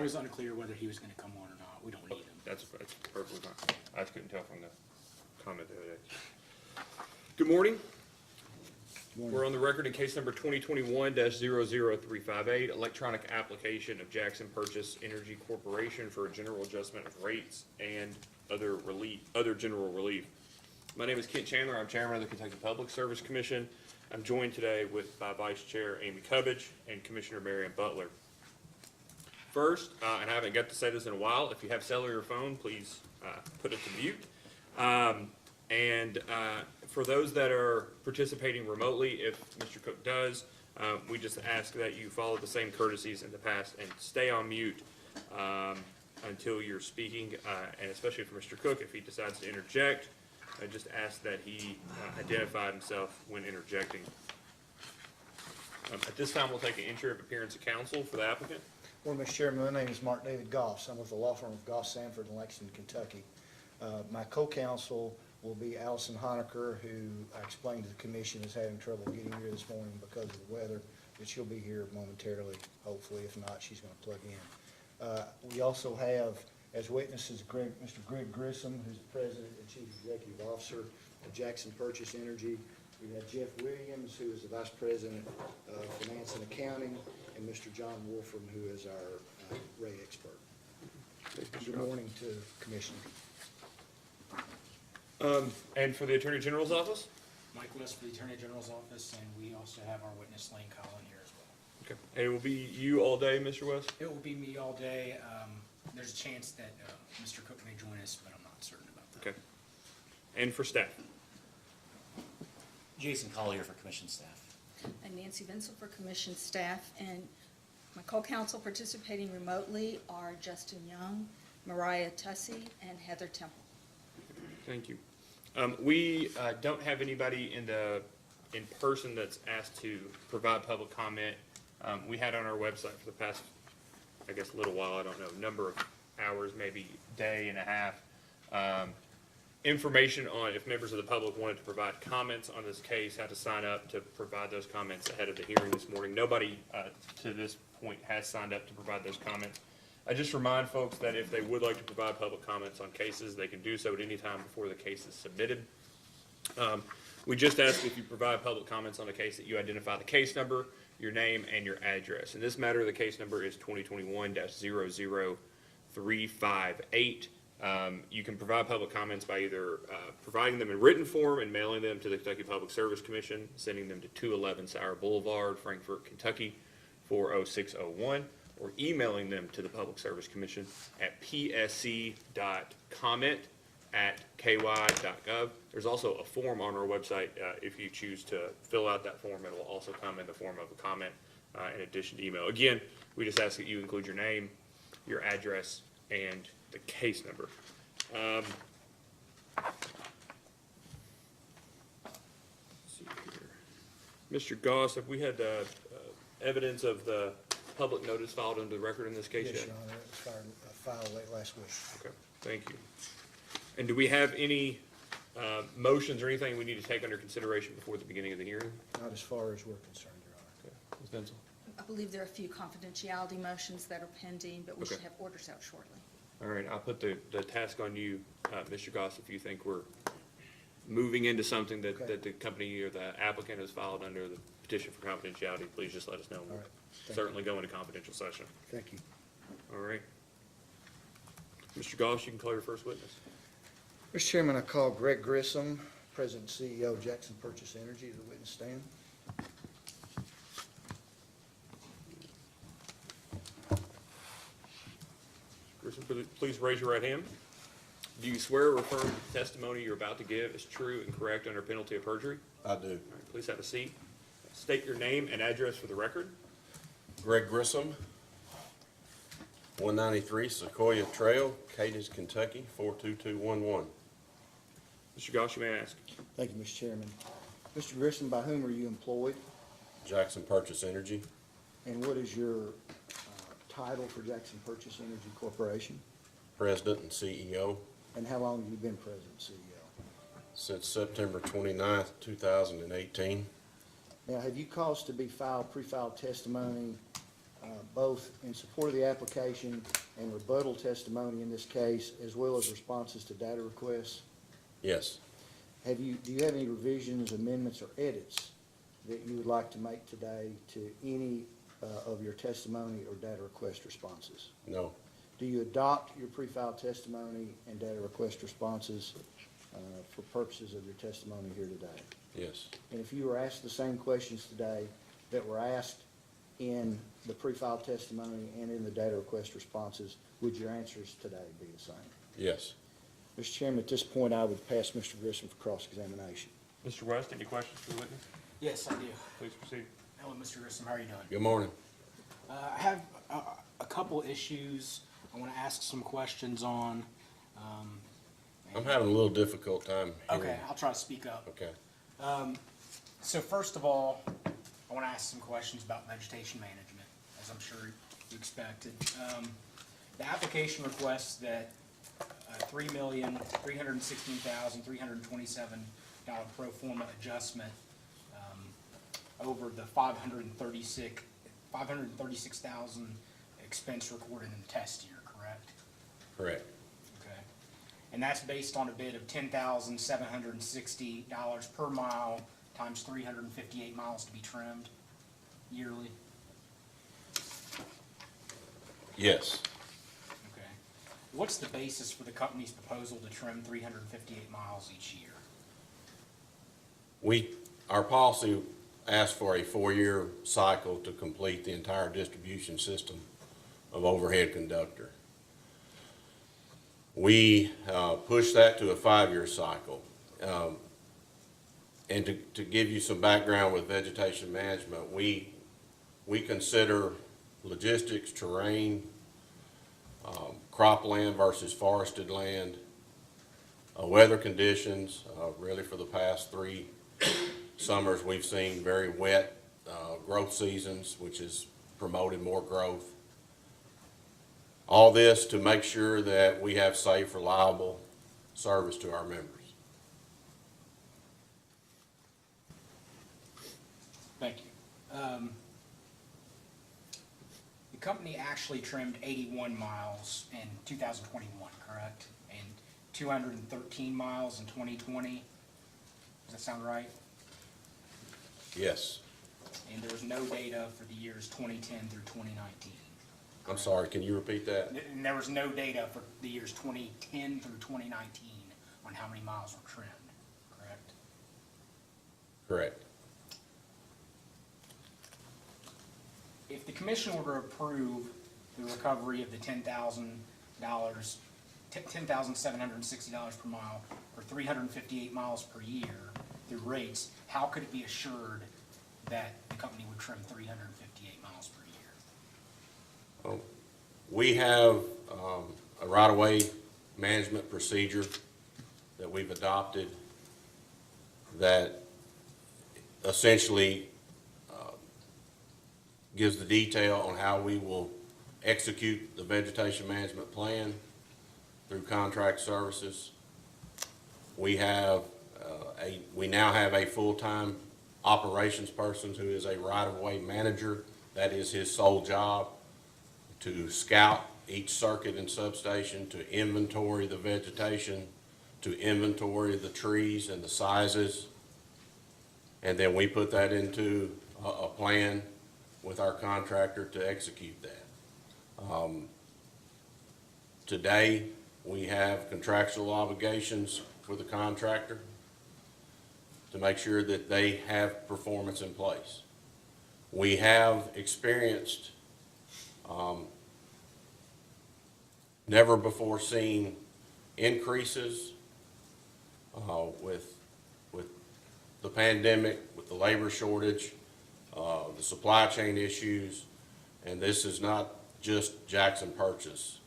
was unclear whether he was gonna come on or not. We don't need him. That's perfectly fine. I just couldn't tell from the comment the other day. Good morning. We're on the record in case number 2021-00358, electronic application of Jackson Purchase Energy Corporation for a general adjustment of rates and other general relief. My name is Kent Chandler. I'm chairman of the Kentucky Public Service Commission. I'm joined today by Vice Chair Amy Cubbage and Commissioner Marion Butler. First, and I haven't got to say this in a while, if you have cellular phone, please put it to mute. For those that are participating remotely, if Mr. Cook does, we just ask that you follow the same courtesies in the past and stay on mute until you're speaking, and especially for Mr. Cook, if he decides to interject, I just ask that he identify himself when interjecting. At this time, we'll take an entry of appearance of counsel for the applicant. Well, Mr. Chairman, my name is Mark David Goss. I'm with the law firm of Goss, Sanford in Lexington, Kentucky. My co-counsel will be Allison Honecker, who I explained to the commission is having trouble getting here this morning because of the weather, but she'll be here momentarily, hopefully. If not, she's going to plug in. We also have as witnesses Mr. Greg Grissom, who's the president and chief executive officer of Jackson Purchase Energy. We have Jeff Williams, who is the vice president of finance and accounting, and Mr. John Wolfram, who is our rate expert. Good morning to the commission. And for the Attorney General's office? Mike West for the Attorney General's office, and we also have our witness Lane Collin here as well. Okay. And it will be you all day, Mr. West? It will be me all day. There's a chance that Mr. Cook may join us, but I'm not certain about that. Okay. And for staff? Jason Collier for commission staff. And Nancy Vincent for commission staff, and my co-counsel participating remotely are Justin Young, Mariah Tussey, and Heather Temple. Thank you. We don't have anybody in person that's asked to provide public comment. We had on our website for the past, I guess, little while, I don't know, number of hours, maybe day and a half, information on if members of the public wanted to provide comments on this case, how to sign up to provide those comments ahead of the hearing this morning. Nobody to this point has signed up to provide those comments. I just remind folks that if they would like to provide public comments on cases, they can do so at any time before the case is submitted. We just ask if you provide public comments on a case that you identify the case number, your name, and your address. In this matter, the case number is 2021-00358. You can provide public comments by either providing them in written form and mailing them to the Kentucky Public Service Commission, sending them to 211 Sauer Boulevard, Frankfort, Kentucky, 40601, or emailing them to the Public Service Commission at psc.comment@ky.gov. There's also a form on our website. If you choose to fill out that form, it will also come in the form of a comment in addition to email. Again, we just ask that you include your name, your address, and the case number. Let's see here. Mr. Goss, have we had evidence of the public notice filed into the record in this case Yes, yet? Your Honor, it was filed late last week. Okay, thank you. And do we have any motions or anything we need to take under consideration before the beginning of the hearing? Not as far as we're concerned, Your Honor. Okay, Ms. Denzel? I believe there are a few confidentiality motions that are pending, but we Okay. should have orders out shortly. All right, I'll put the task on you, Mr. Goss, if you think we're moving into something that, Okay. that the company or the applicant has filed under the petition for confidentiality, please just let us know. All right. Thank Certainly go into confidential session. Thank you. All right. Mr. Goss, you can call your first witness. Mr. Chairman, I call Greg Grissom, President and CEO of Jackson Purchase Energy, to the witness stand. Grissom, please raise your right hand. Do you swear or affirm the testimony you're about to give is true and correct under penalty of perjury? I do. All right, please have a seat. State your name and address for the record. Greg Grissom, 193 Sequoia Trail, Cadiz, Kentucky, 42211. Mr. Goss, you may ask. Thank you, Mr. Chairman. Mr. Grissom, by whom are you employed, Jackson Purchase Energy, and what is your title for Jackson Purchase Energy Corporation? President and CEO, And how long have you been President and CEO? since September 29th, 2018. Now, have you caused to be filed, pre-filed testimony both in support of the application and rebuttal testimony in this case, as well as responses to data requests. Yes. Do you have any revisions, amendments, or edits that you would like to make today to any of your testimony or data request responses? No. Do you adopt your pre-filed testimony and data request responses for purposes of your testimony here today? Yes. And if you were asked the same questions today that were asked in the pre-filed testimony and in the data request responses, would your answers today be the same? Yes. Mr. Chairman, at this point, I would pass Mr. Grissom for cross-examination. Mr. West, any questions for the witness? Yes, I do. Please proceed. Hello, Mr. Grissom, how are you doing? Good morning. I have a couple issues I want to ask some questions on. I'm having a little difficult time hearing. Okay, I'll try to speak up. Okay. So first of all, I want to ask some questions about vegetation management, as I'm sure you expected. The application requests that $3,316,327 pro forma adjustment over the $536,000 expense recorded in the test year, correct? Correct. Okay. And that's based on a bid of $10,760 per mile times 358 miles to be trimmed yearly? Yes. Okay. What's the basis for the company's proposal to trim 358 miles each year? Our policy asks for a 4-year cycle to complete the entire distribution system of overhead conductor. We push that to a 5-year cycle. And to give you some background with vegetation management, we consider logistics, terrain, cropland versus forested land, weather conditions. Really for the past 3 summers, we've seen very wet growth seasons, which has promoted more growth. All this to make sure that we have safe, reliable service to our members. Thank you. The company actually trimmed 81 miles in 2021, correct? And 213 miles in 2020? Does that sound right? Yes. And there was no data for the years 2010 through 2019. I'm sorry, can you repeat that? And there was no data for the years 2010 through 2019 on how many miles were trimmed, correct? Correct. If the commission were to approve the recovery of the $10,760 per mile for 358 miles per year through rates, how could it be assured that the company would trim 358 miles per year? We have a right-of-way management procedure that we've adopted that essentially gives the detail on how we will execute the vegetation management plan through contract services. We have we now have a full-time operations person who is a right-of-way manager. That is his sole job, to scout each circuit and substation, to inventory the vegetation, to inventory the trees and the sizes. And then we put that into a plan with our contractor to execute that. Today, we have contractual obligations for the contractor to make sure that they have performance in place. We have experienced never before seen increases with the pandemic, with the labor shortage, the supply chain issues, and this is not just Jackson Purchase.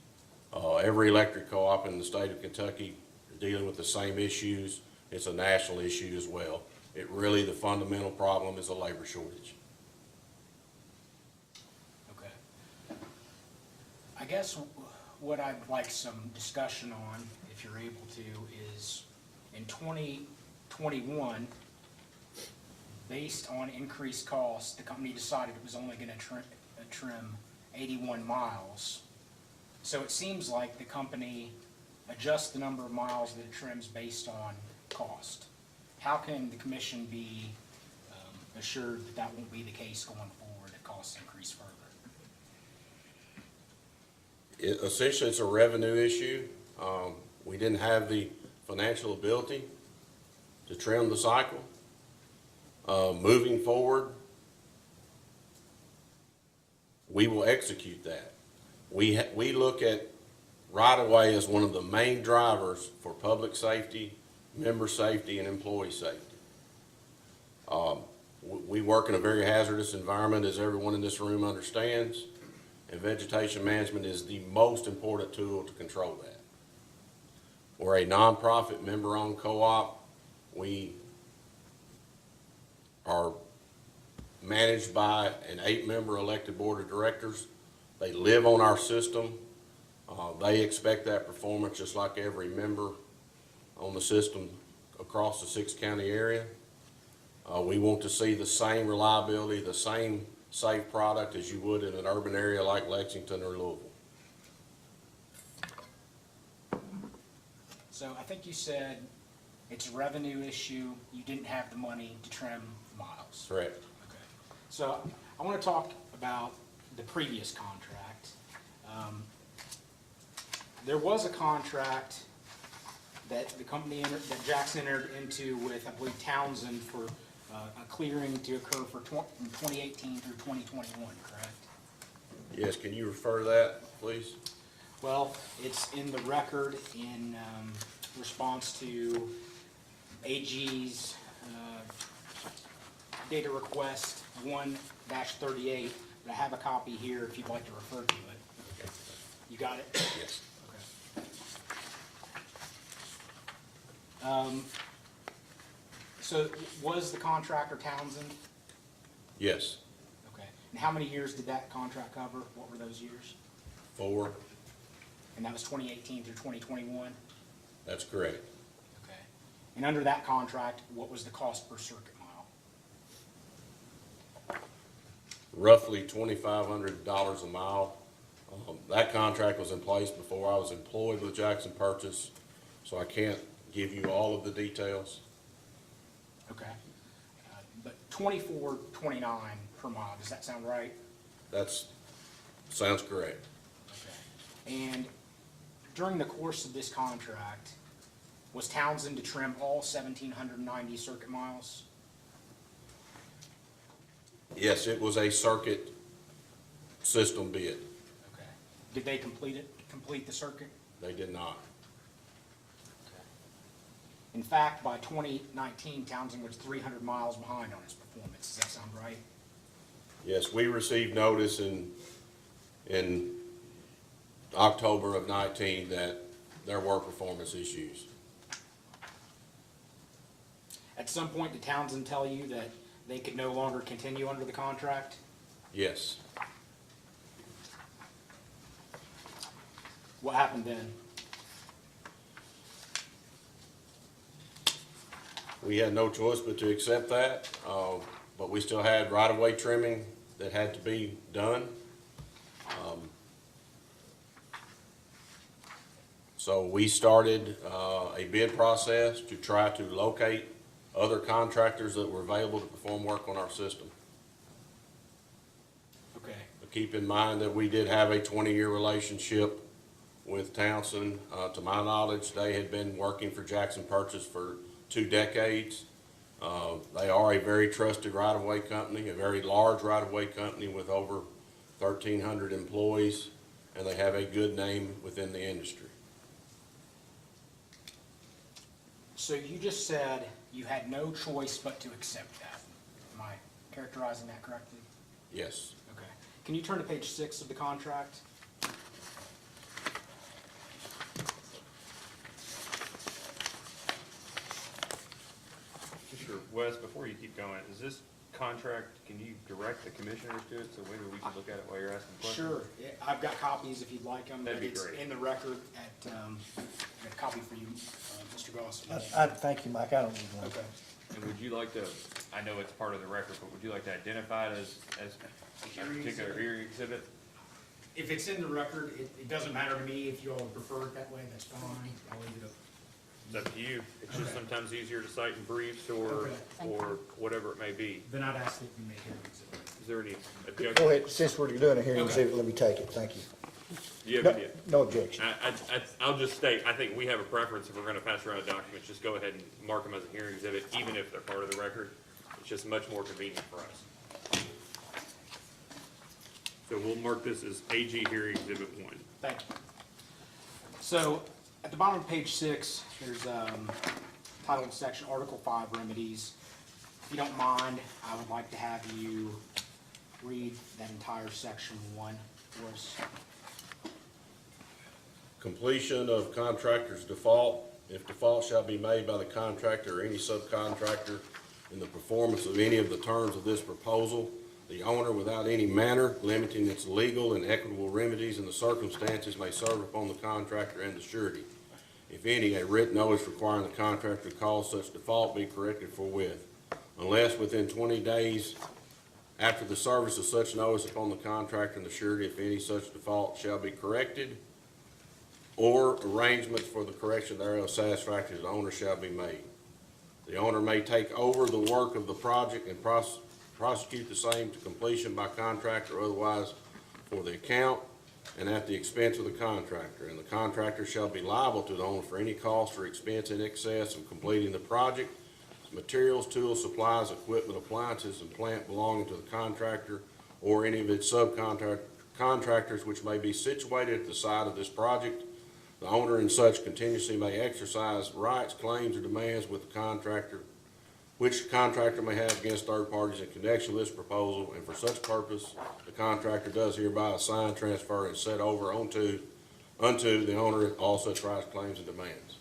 Every electric co-op in the state of Kentucky is dealing with the same issues. It's a national issue as well. The fundamental problem is a labor shortage. Okay. I guess what I'd like some discussion on, if you're able to, is in 2021, based on increased costs, the company decided it was only going to trim 81 miles. So it seems like the company adjusts the number of miles that it trims based on cost. How can the commission be assured that that won't be the case going forward, that costs increase further? Essentially, it's a revenue issue. We didn't have the financial ability to trim the cycle. Moving forward, we will execute that. We look at right-of-way as one of the main drivers for public safety, member safety, and employee safety. We work in a very hazardous environment, as everyone in this room understands, and vegetation management is the most important tool to control that. We're a nonprofit member-owned co-op. We are managed by an 8-member elected board of directors. They live on our system. They expect that performance just like every member on the system across the 6-county area. We want to see the same reliability, the same safe product as you would in an urban area like Lexington or Louisville. So I think you said it's a revenue issue, you didn't have the money to trim miles. Correct. Okay. So I want to talk about the previous contract. There was a contract that the company that Jackson entered into with, I believe, Townsend for a clearing to occur from 2018 through 2021, correct? Yes, can you refer to that, please? Well, it's in the record in response to AG's data request 1-38, but I have a copy here if you'd like to refer to it. You got it? Yes. Okay. So was the contractor Townsend? Yes. Okay. And how many years did that contract cover? What were those years? 4. And that was 2018 through 2021? That's correct. Okay. And under that contract, what was the cost per circuit mile? Roughly $2,500 a mile. That contract was in place before I was employed with Jackson Purchase, so I can't give you all of the details. Okay. But $24.29 per mile, does that sound right? Sounds correct. Okay. And during the course of this contract, was Townsend to trim all 1,790 circuit miles? Yes, it was a circuit system bid. Okay. Did they complete the circuit? They did not. Okay. In fact, by 2019, Townsend was 300 miles behind on its performance. Does that sound right? Yes, we received notice in October of 19 that there were performance issues. At some point, did Townsend tell you that they could no longer continue under the contract? Yes. What happened then? We had no choice but to accept that, but we still had right-of-way trimming that had to be done. So we started a bid process to try to locate other contractors that were available to perform work on our system. Okay. But keep in mind that we did have a 20-year relationship with Townsend. To my knowledge, they had been working for Jackson Purchase for 2 decades. They are a very trusted right-of-way company, a very large right-of-way company with over 1,300 employees, and they have a good name within the industry. So you just said you had no choice but to accept that. Am I characterizing that correctly? Yes. Okay. Can you turn to page 6 of the contract? Sure. Wes, before you keep going, is this contract, can you direct the commissioners to it so maybe we can look at it while you're asking questions? Sure. Yeah, I've got copies if you'd like them. That'd be It's great. in the record at, I've got a copy for you, Mr. Goss. I thank you, Mike, I don't need one. Okay. And would you like to, I know it's part of the record, but would you like to identify it as a Hearing particular exhibit. hearing exhibit? If it's in the record, it doesn't matter to me. If you all would prefer it that way, that's fine. I'll leave it up. It's up to you. It's just Okay. sometimes easier to cite in briefs or, Okay. or whatever it may be. Then I'd ask that you make hearing exhibit. Is there any Go objection? ahead, since we're doing a hearing Okay. exhibit, let me take it, thank you. Do you No, have any? no objection. I'll just state, I think we have a preference if we're gonna pass around documents, just go ahead and mark them as a hearing exhibit, even if they're part of the record. It's just much more convenient for us. So we'll mark this as AG Hearing Exhibit 1. Thank you. So at the bottom of page 6, there's title and section, Article 5 remedies. If you don't mind, I would like to have you read that entire section 1 for us. Completion of contractor's default. If default shall be made by the contractor or any subcontractor in the performance of any of the terms of this proposal, the owner, without any manner limiting its legal and equitable remedies in the circumstances, may serve upon the contractor and the surety. If any, a written notice requiring the contractor to cause such default be corrected forthwith, unless within 20 days after the service of such notice upon the contractor and the surety, if any such default shall be corrected, or arrangements for the correction thereof satisfactory to the owner shall be made. The owner may take over the work of the project and prosecute the same to completion by contract or otherwise for the account and at the expense of the contractor. And the contractor shall be liable to the owner for any cost or expense in excess of completing the project. Materials, tools, supplies, equipment, appliances, and plant belonging to the contractor or any of its subcontractors which may be situated at the site of this project. The owner in such contingency may exercise rights, claims, or demands with the contractor, which the contractor may have against third parties in connection with this proposal, and for such purpose, the contractor does hereby assign, transfer, and set over unto the owner all such rights, claims, and demands.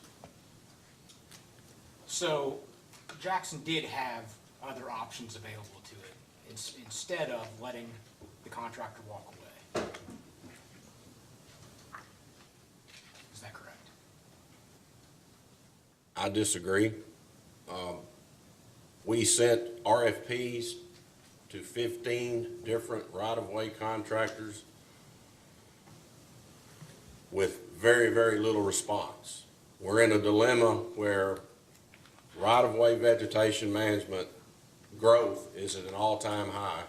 So Jackson did have other options available to it instead of letting the contractor walk away. Is that correct? I disagree. We sent RFPs to 15 different right-of-way contractors with very, very little response. We're in a dilemma where right-of-way vegetation management growth is at an all-time high.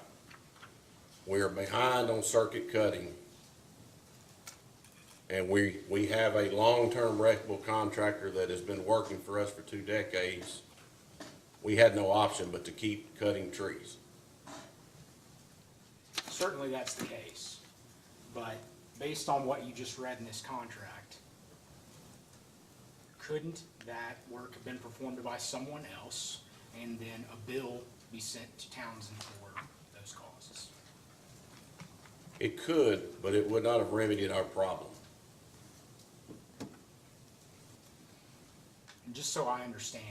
We are behind on circuit cutting. And we have a long-term reputable contractor that has been working for us for 2 decades. We had no option but to keep cutting trees. Certainly that's the case, but based on what you just read in this contract, couldn't that work have been performed by someone else and then a bill be sent to Townsend for those costs? It could, but it would not have remedied our problem. And just so I understand,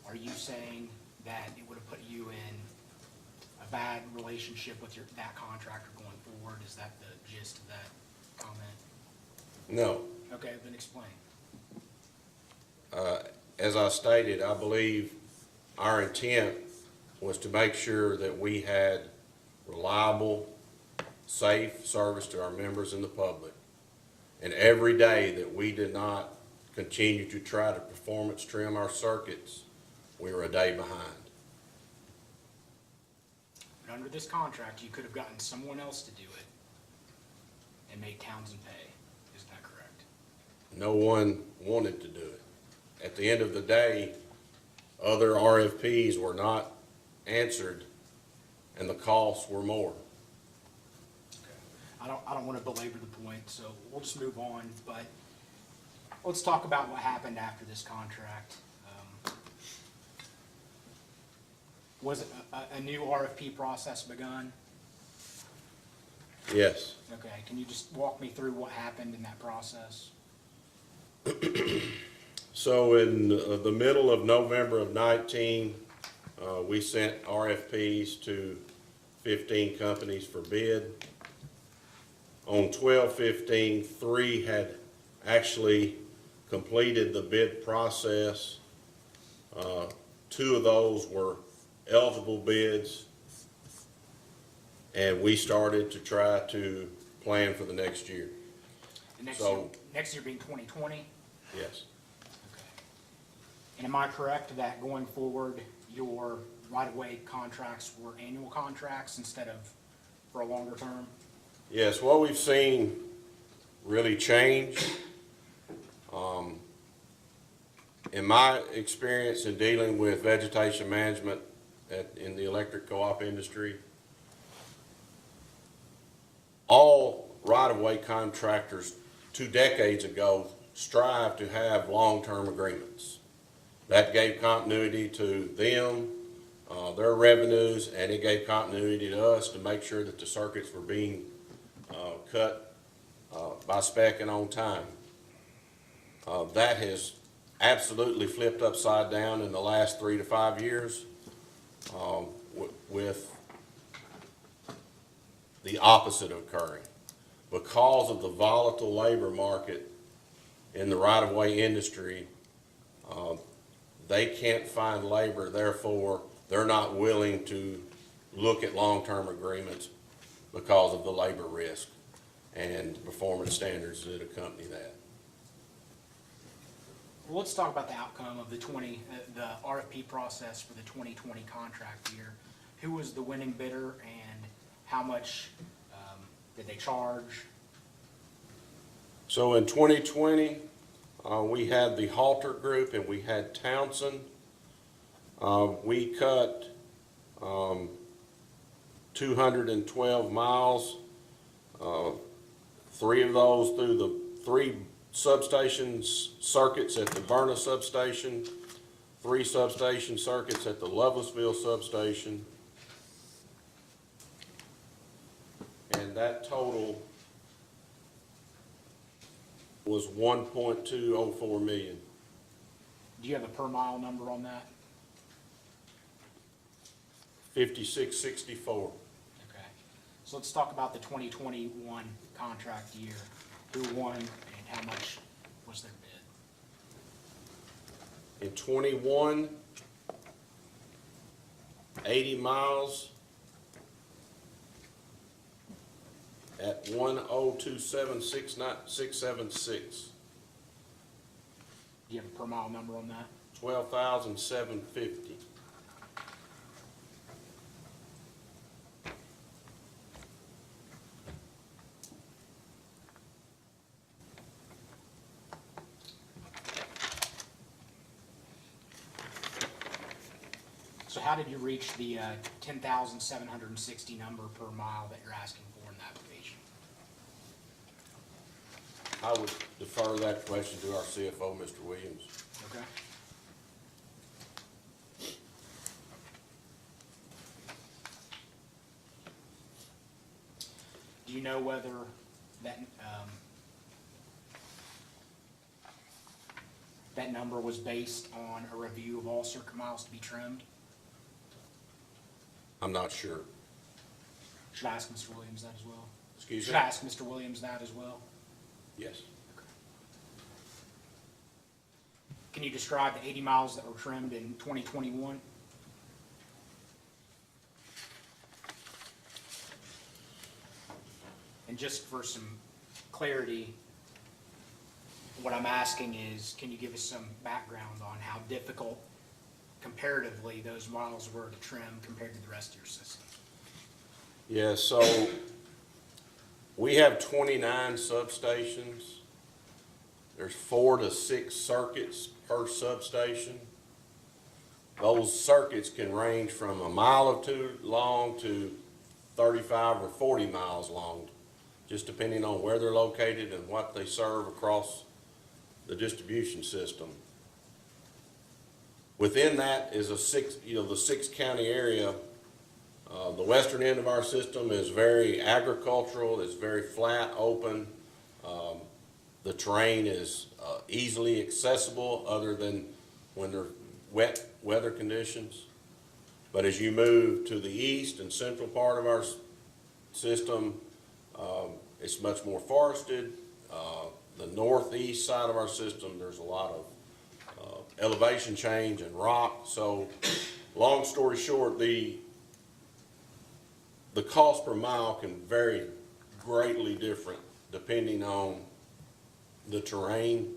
are you saying that it would have put you in a bad relationship with that contractor going forward? Is that the gist of that comment? No. Okay, then explain. As I stated, I believe our intent was to make sure that we had reliable, safe service to our members and the public. And every day that we did not continue to try to performance trim our circuits, we were a day behind. But under this contract, you could have gotten someone else to do it and made Townsend pay. Isn't that correct? No one wanted to do it. At the end of the day, other RFPs were not answered and the costs were more. Okay. I don't want to belabor the point, so we'll just move on, but let's talk about what happened after this contract. Was a new RFP process begun? Yes. Okay, can you just walk me through what happened in that process? So in the middle of November of 19, we sent RFPs to 15 companies for bid. On 12/15, 3 had actually completed the bid process. 2 of those were eligible bids, and we started to try to plan for the next year. And So- next year being 2020? Yes. Okay. And am I correct that going forward, your right-of-way contracts were annual contracts instead of for a longer term? Yes, what we've seen really change, in my experience in dealing with vegetation management in the electric co-op industry, all right-of-way contractors 2 decades ago strived to have long-term agreements. That gave continuity to them, their revenues, and it gave continuity to us to make sure that the circuits were being cut by spec and on time. That has absolutely flipped upside down in the last 3 to 5 years with the opposite occurring. Because of the volatile labor market in the right-of-way industry, they can't find labor, therefore they're not willing to look at long-term agreements because of the labor risk and performance standards that accompany that. Well, let's talk about the outcome of the RFP process for the 2020 contract year. Who was the winning bidder and how much did they charge? So in 2020, we had the Halter Group and we had Townsend. We cut 212 miles, 3 of those through the 3 substations circuits at the Berna substation, 3 substation circuits at the Lovelessville substation, and that total was 1.204 million. Do you have a per mile number on that? 5664. Okay. So let's talk about the 2021 contract year. Who won and how much was their bid? In 21, 80 miles at 1027696. Do you have a per mile number on that? 12,750. So how did you reach the 10,760 number per mile that you're asking for in the application? I would defer that question to our CFO, Mr. Williams. Okay. Do you know whether that, that number was based on a review of all circuit miles to be trimmed? I'm not sure. Should I ask Mr. Williams that as well? Excuse Should me? I ask Mr. Williams that as well? Yes. Can you describe the 80 miles that were trimmed in 2021? And just for some clarity, what I'm asking is, can you give us some background on how difficult comparatively those miles were to trim compared to the rest of your system? Yeah, so we have 29 substations. There's 4 to 6 circuits per substation. Those circuits can range from a mile or 2 long to 35 or 40 miles long, just depending on where they're located and what they serve across the distribution system. Within that is the 6 county area. The western end of our system is very agricultural, it's very flat, open. The terrain is easily accessible other than when there are wet weather conditions. But as you move to the east and central part of our system, it's much more forested. The northeast side of our system, there's a lot of elevation change and rock. So, long story short, the cost per mile can vary greatly different depending on the terrain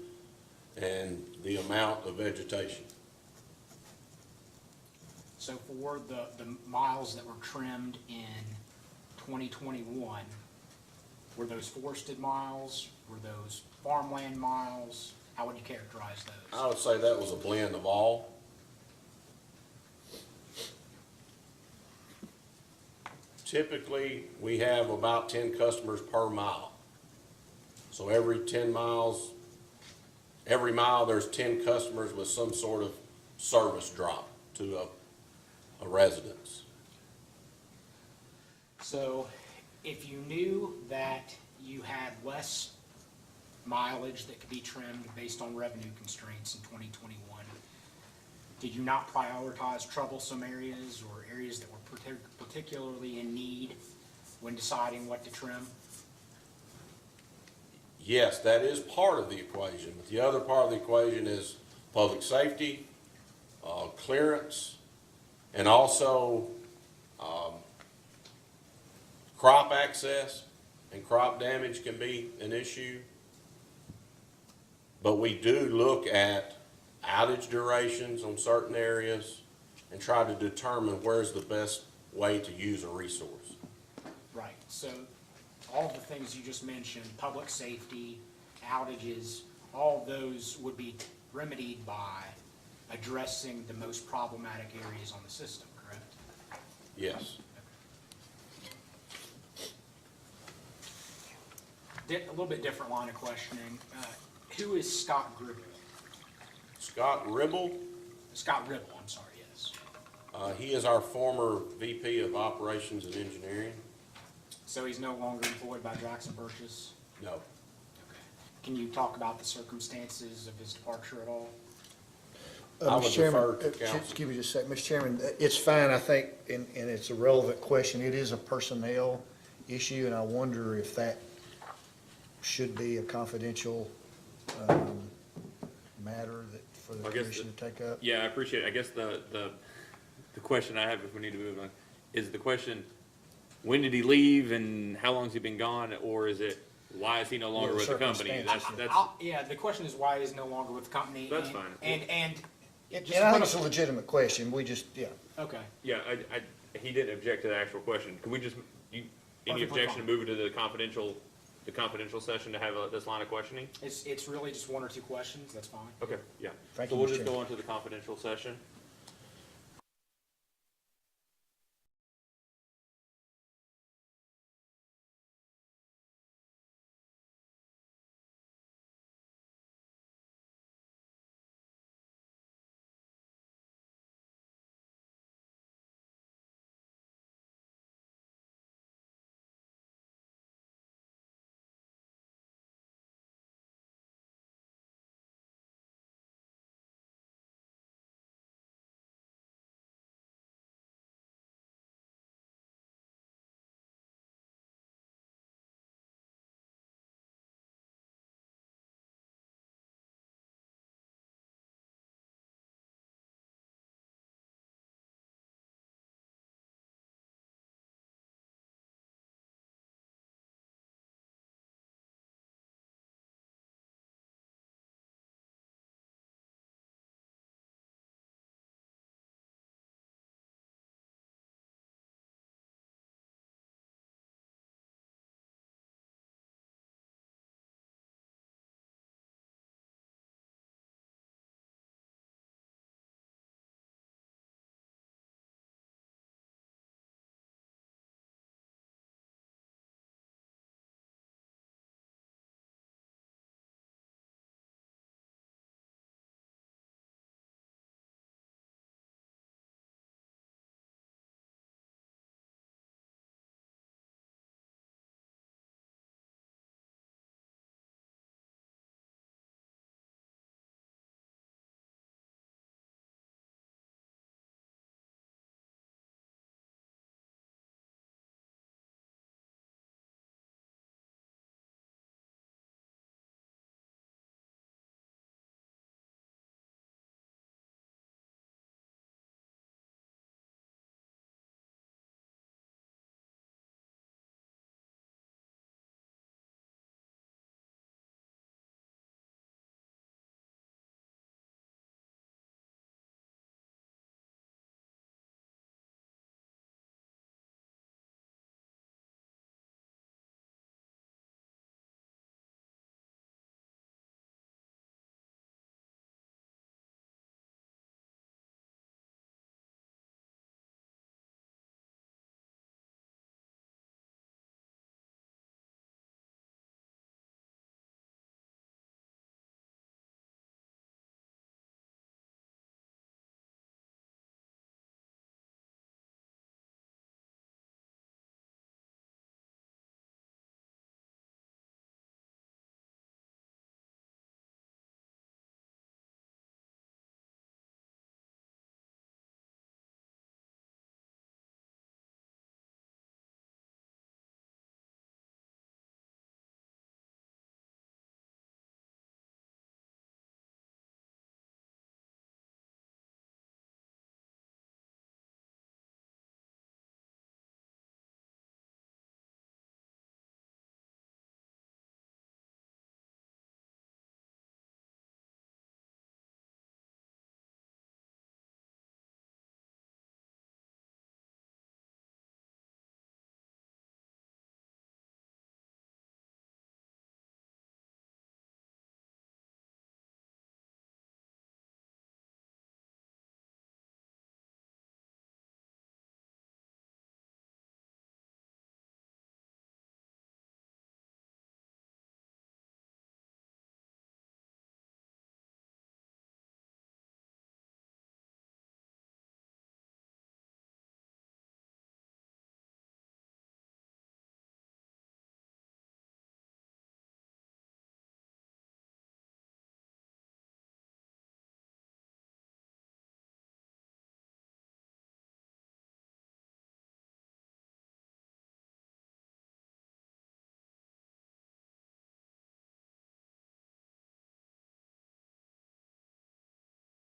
and the amount of vegetation. So for the miles that were trimmed in 2021, were those forested miles? Were those farmland miles? How would you characterize those? I would say that was a blend of all. Typically, we have about 10 customers per mile. So every 10 miles, every mile, there's 10 customers with some sort of service drop to a residence. So if you knew that you had less mileage that could be trimmed based on revenue constraints in 2021, did you not prioritize troublesome areas or areas that were particularly in need when deciding what to trim? Yes, that is part of the equation, but the other part of the equation is public safety, clearance, and also crop access and crop damage can be an issue. But we do look at outage durations on certain areas and try to determine where's the best way to use a resource. Right, so all of the things you just mentioned, public safety, outages, all of those would be remedied by addressing the most problematic areas on the system, correct? Yes. A little bit different line of questioning. Who is Scott Gribble? Scott Ribble, Scott Ribble, I'm sorry, yes. he is our former VP of Operations and Engineering. So he's no longer employed by Jackson Purchase? No. Okay. Can you talk about the circumstances of his departure at all? I would Mr. Chairman, defer to council. excuse me just a second, Mr. Chairman, it's fine, I think, and it's a relevant question. It is a personnel issue, and I wonder if that should be a confidential matter that, for the I guess commission to take up. Yeah, I appreciate it. I guess the question I have, if we need to move on, is the question, when did he leave and how long has he been gone? Or is it, why is he no longer Yeah, with the company? circumstances, Yeah, the question is why he's no longer with the company. That's and- fine. And And just I put think it's us- a legitimate question, we just, yeah. okay, Yeah, he didn't object to the actual question. Could we just, any Perfectly objection to fine. move it to the confidential session to have this line of questioning? it's really just one or two questions, that's fine. Okay, yeah. Thank So you, we'll Mr. just go Chairman. on to the confidential session.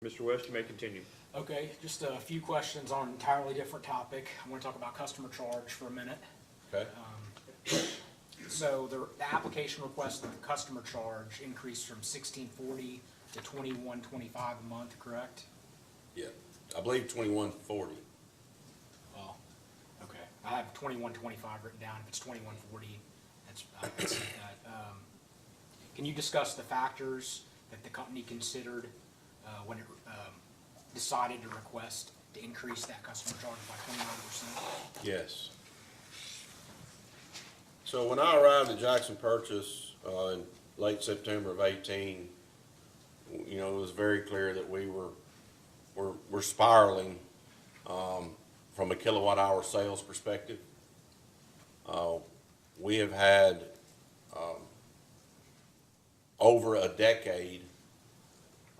Mr. West, you may continue. Okay, just a few questions on an entirely different topic. I want to talk about customer charge for a minute. Okay? So the application request of the customer charge increased from $16.40 to $21.25 a month, correct? Yeah, I believe 2140. Well, okay, I have $21.25 written down. If it's $21.40, that's that. Can you discuss the factors that the company considered when it decided to request to increase that customer charge by 29%? Yes. So when I arrived at Jackson Purchase in late September of 18, you know, it was very clear that we're spiraling from a kilowatt hour sales perspective. We have had over a decade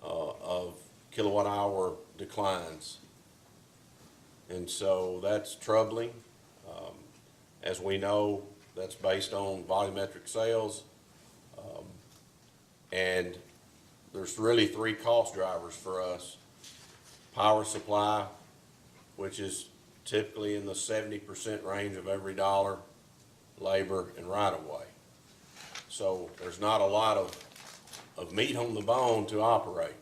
of kilowatt hour declines. And so that's troubling. As we know, that's based on volumetric sales. And there's really three cost drivers for us. Power supply, which is typically in the 70% range of every dollar, labor, and right-of-way. So there's not a lot of meat on the bone to operate.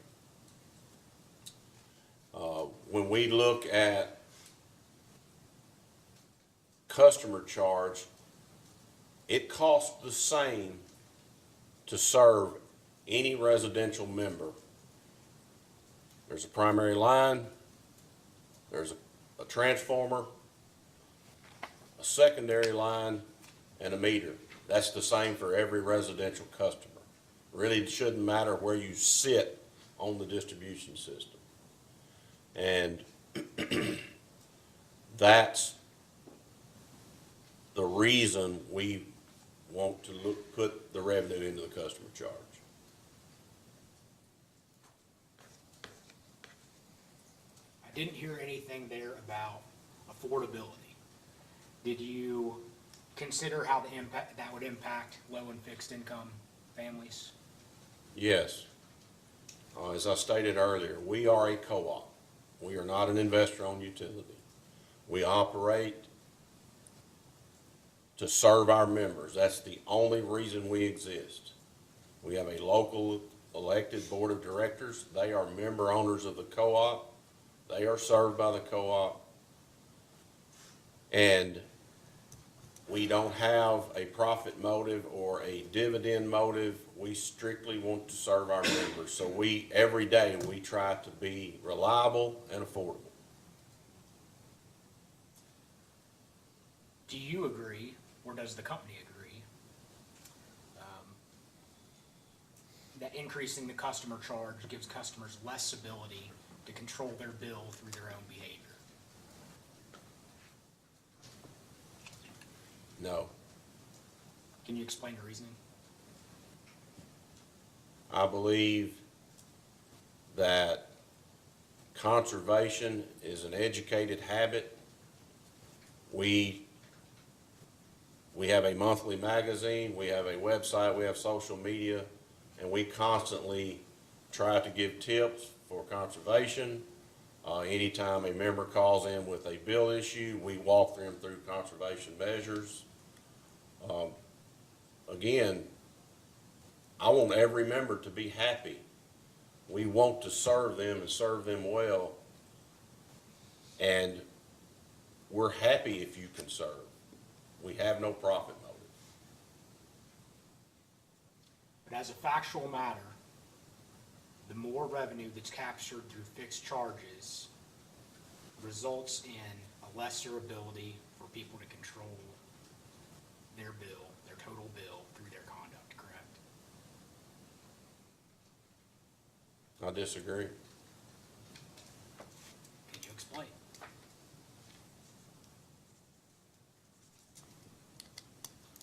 When we look at customer charge, it costs the same to serve any residential member. There's a primary line, there's a transformer, a secondary line, and a meter. That's the same for every residential customer. Really, it shouldn't matter where you sit on the distribution system. And that's the reason we want to put the revenue into the customer charge. I didn't hear anything there about affordability. Did you consider how that would impact low and fixed income families? Yes. As I stated earlier, we are a co-op. We are not an investor-owned utility. We operate to serve our members. That's the only reason we exist. We have a local elected board of directors. They are member owners of the co-op. They are served by the co-op. And we don't have a profit motive or a dividend motive. We strictly want to serve our members. So every day, we try to be reliable and affordable. Do you agree, or does the company agree, that increasing the customer charge gives customers less ability to control their bill through their own behavior? No. Can you explain the reasoning? I believe that conservation is an educated habit. We have a monthly magazine, we have a website, we have social media, and we constantly try to give tips for conservation. Anytime a member calls in with a bill issue, we walk them through conservation measures. Again, I want every member to be happy. We want to serve them and serve them well. And we're happy if you can serve. We have no profit motive. But as a factual matter, the more revenue that's captured through fixed charges results in a lesser ability for people to control their bill, their total bill, through their conduct, correct? I disagree. Can you explain?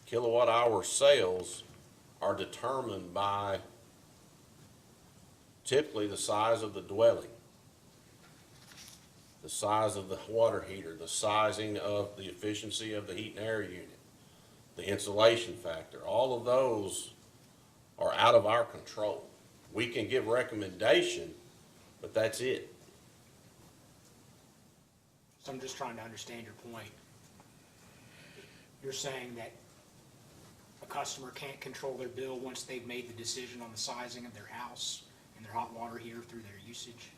Kilowatt hour sales are determined by typically the size of the dwelling, the size of the water heater, the sizing of the efficiency of the heat and air unit, the insulation factor. All of those are out of our control. We can give recommendation but that's it. So I'm just trying to understand your point. You're saying that a customer can't control their bill once they've made the decision on the sizing of their house and their hot water heater through their usage?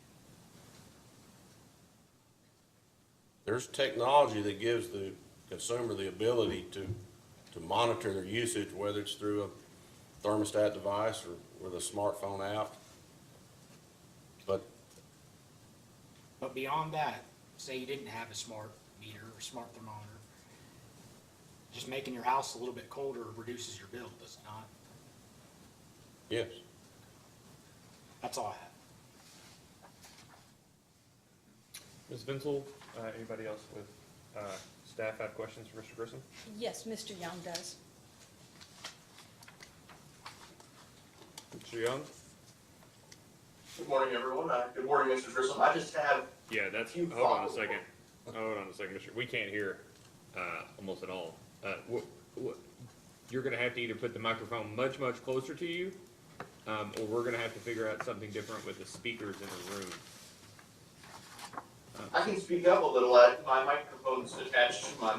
There's technology that gives the consumer the ability to monitor their usage, whether it's through a thermostat device or with a smartphone app. But beyond that, say you didn't have a smart meter or smart thermometer, just making your house a little bit colder reduces your bill, does it not? Yes. That's all I have. Ms. Vinsel, anybody else with staff have questions for Mr. Grissom? Yes, Mr. Young does. Mr. Young? Good morning, everyone. Good morning, Mr. Grissom. I just have, Yeah, that's, You hold on a follow. second. Hold on a second, Mr. We can't hear almost at all. You're gonna have to either put the microphone much, much closer to you, or we're gonna have to figure out something different with the speakers in the room. I can speak up a little. My microphone's attached to my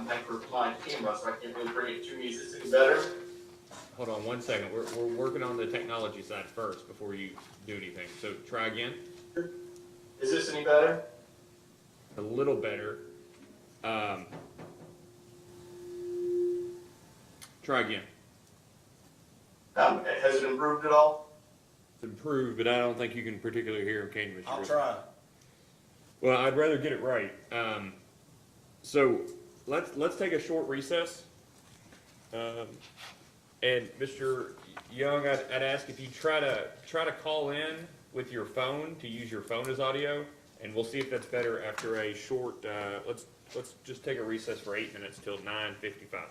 camera, so I can't really bring it to me. Is this any better? Hold on one second. We're working on the technology side first before you do anything. So try again. Is this any better? A little better. Try again. Has it improved at all? It's improved, but I don't think you can particularly hear him, can you, Mr. I'll Grissom? try. Well, I'd rather get it right. So let's take a short recess. And Mr. Young, I'd ask if you try to call in with your phone, to use your phone as audio, and we'll see if that's better after a short, let's just take a recess for 8 minutes till 9:55.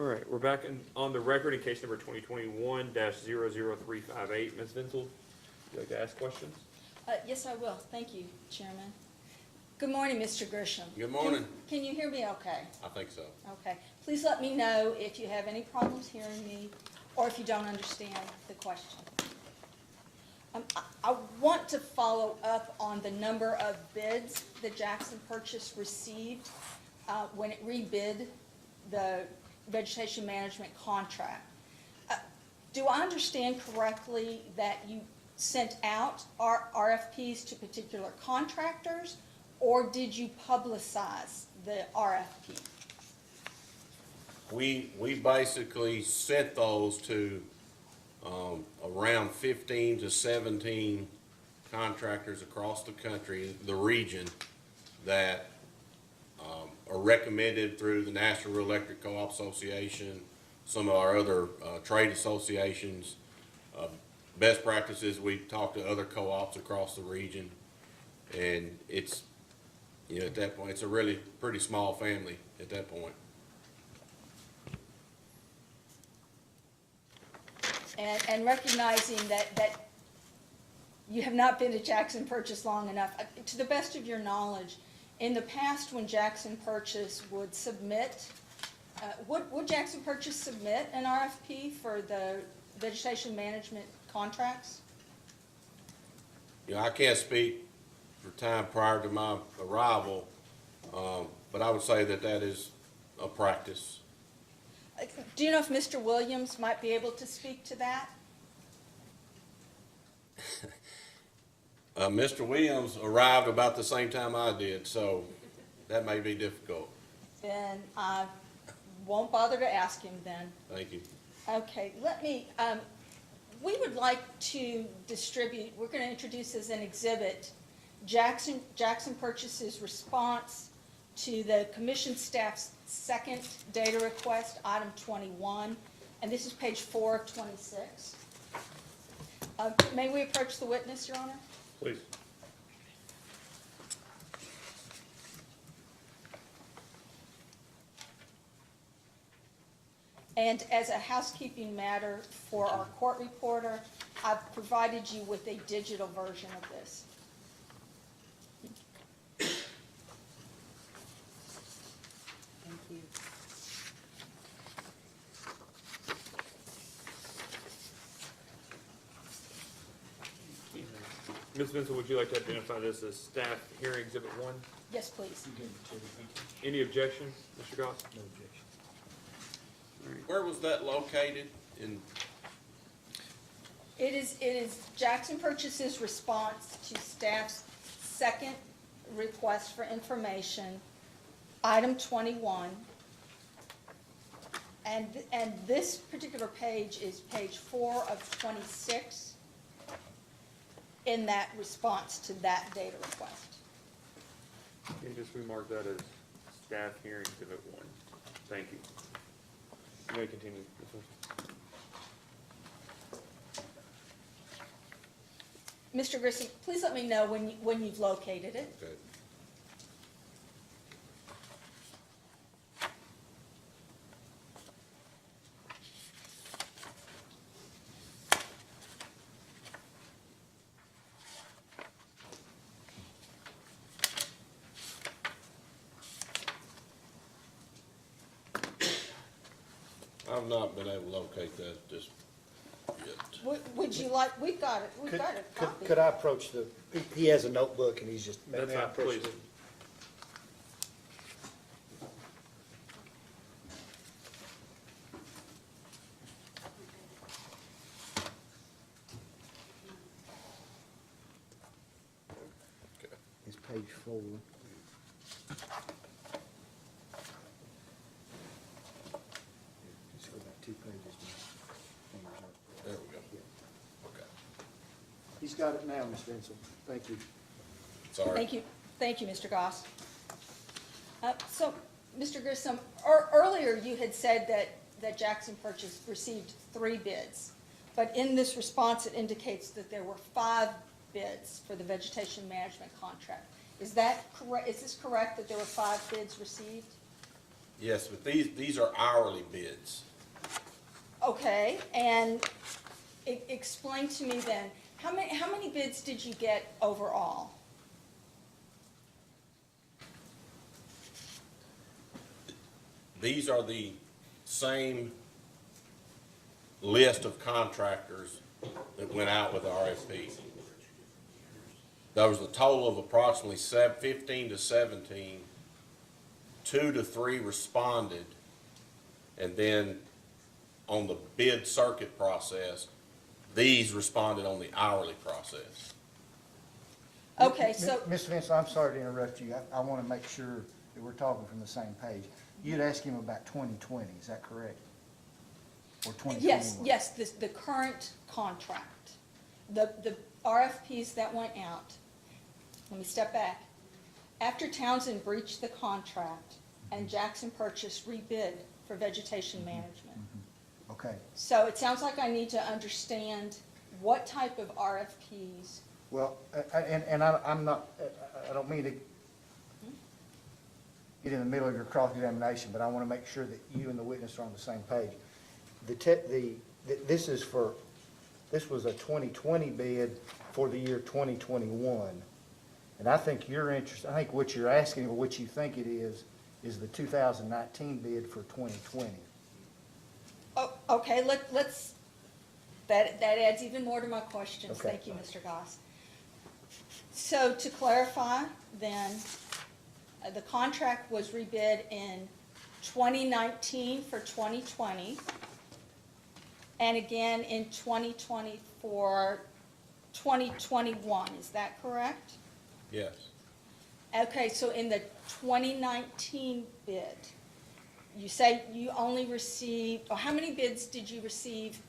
right, we're back on the record in case number 2021-00358. Ms. Vinsel, would you like to ask questions? Yes, I will. Thank you, Chairman. Good morning, Mr. Grisham. Good morning. Can you hear me okay? I think so. Okay. Please let me know if you have any problems hearing me or if you don't understand the question. I want to follow up on the number of bids that Jackson Purchase received when it rebid the vegetation management contract. Do I understand correctly that you sent out RFPs to particular contractors, or did you publicize the RFP? We basically sent those to, around 15 to 17 contractors across the country, the region, that, are recommended through the National Rural Electric Co-op Association, some of our other, trade associations. Best practices, we talked to other co-ops across the region, and it's, you know, at that point, it's a really pretty small family at that point. And recognizing that you have not been to Jackson Purchase long enough, to the best of your knowledge, in the past when Jackson Purchase would submit, would Jackson Purchase submit an RFP for the vegetation management contracts? You know, I can't speak for time prior to my arrival, but I would say that that is a practice. Do you know if Mr. Williams might be able to speak to that? Mr. Williams arrived about the same time I did, so that may be difficult. Then I won't bother to ask him then. Thank you. Okay, we would like to distribute, we're going to introduce as an exhibit, Jackson Purchase's response to the commission staff's second data request, item 21, and this is page 4 of 26. May we approach the witness, Your Honor? Please. And as a housekeeping matter for our court reporter, I've provided you with a digital version of this. Thank you. Ms. Vinsel, would you like to identify this as staff hearing exhibit 1? Yes, please. Any objection, Mr. Goss? No objection. Where was that located in? It is Jackson Purchase's response to staff's second request for information, item 21. And this particular page is page 4 of 26 in that response to that data request. Can you just remark that as staff hearing exhibit 1? Thank you. You may continue, Ms. Vinsel. Mr. Grissom, please let me know when you've located it. Okay. I've not been able to locate that just yet. Would you like, we've got it, we've got a copy. Could I approach he has a notebook and he's just. That's may I fine, approach please. the- Okay. It's page 4. Just go back 2 pages. Fingers up. There we go. Yeah. Okay. He's got it now, Ms. Vinsel. Thank you. Sorry. Thank you, Mr. Goss. So, Mr. Grissom, earlier you had said that Jackson Purchase received 3 bids, but in this response it indicates that there were 5 bids for the vegetation management contract. Is that correct? Is this correct that there were 5 bids received? Yes, but these are hourly bids. Okay, and explain to me then, how many bids did you get overall? These are the same list of contractors that went out with the RFP. There was a total of approximately 15 to 17. 2 to 3 responded, and then on the bid circuit process, these responded on the hourly process. Okay, so, Mr. Vincent, I'm sorry to interrupt you. I want to make sure that we're talking from the same page. You'd ask him about 2020, is that correct? Or 2021? yes, the current contract, the RFPs that went out. Let me step back. After Townsend breached the contract and Jackson Purchase rebid for vegetation management. Okay. So it sounds like I need to understand what type of RFPs. Well, I'm not, I don't mean to get in the middle of your cross-examination, but I want to make sure that you and the witness are on the same page. This was a 2020 bid for the year 2021. And I think I think what you're asking, or what you think it is the 2019 bid for 2020. Oh, okay, let's, that adds even more to my questions. Okay. Thank you, Mr. Goss. So to clarify, then, the contract was rebid in 2019 for 2020, and again in 2020 for 2021, is that correct? Yes. Okay, so in the 2019 bid, you say you only received, or how many bids did you receive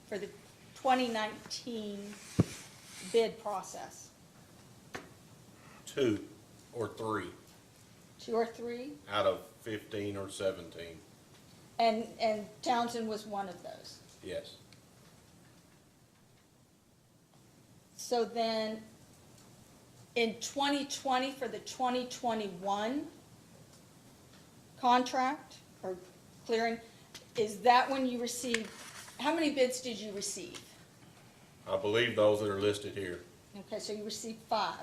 for the 2019 bid process? 2 or 3 2 or 3? out of 15 or 17. And Townsend was one of those. Yes. So then, in 2020 for the 2021 contract, or clearing, is that when you received, how many bids did you receive? I believe those that are listed here. Okay, so you received 5.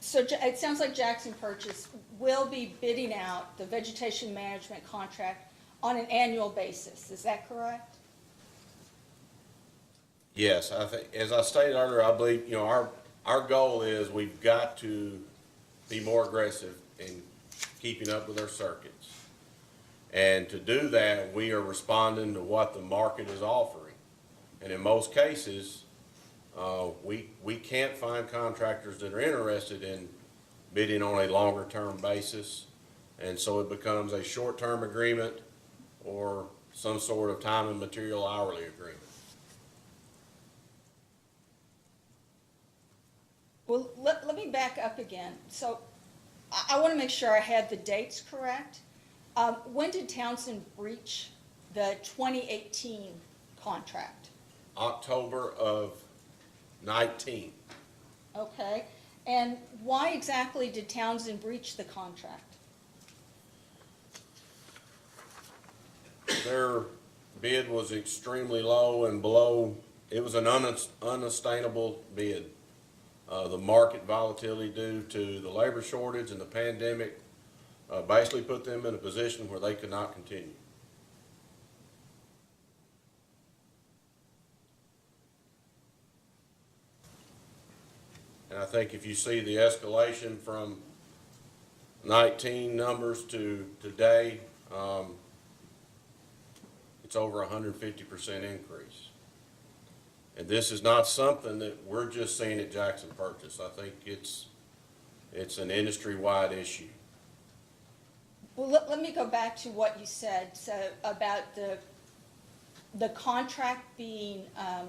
So it sounds like Jackson Purchase will be bidding out the vegetation management contract on an annual basis. Is that correct? Yes, I think, as I stated earlier, I believe, our goal is we've got to be more aggressive in keeping up with our circuits. And to do that, we are responding to what the market is offering. And in most cases, we can't find contractors that are interested in bidding on a longer-term basis. And so it becomes a short-term agreement or some sort of time and material hourly agreement. Well, let me back up again. So I want to make sure I had the dates correct. When did Townsend breach the 2018 contract? October of 19. Okay, and why exactly did Townsend breach the contract? Their bid was extremely low and below, it was an unsustainable bid. The market volatility due to the labor shortage and the pandemic basically put them in a position where they could not continue. And I think if you see the escalation from 19 numbers to today, it's over 150% increase. And this is not something that we're just seeing at Jackson Purchase. I think it's an industry-wide issue. Well, let me go back to what you said, so about the contract being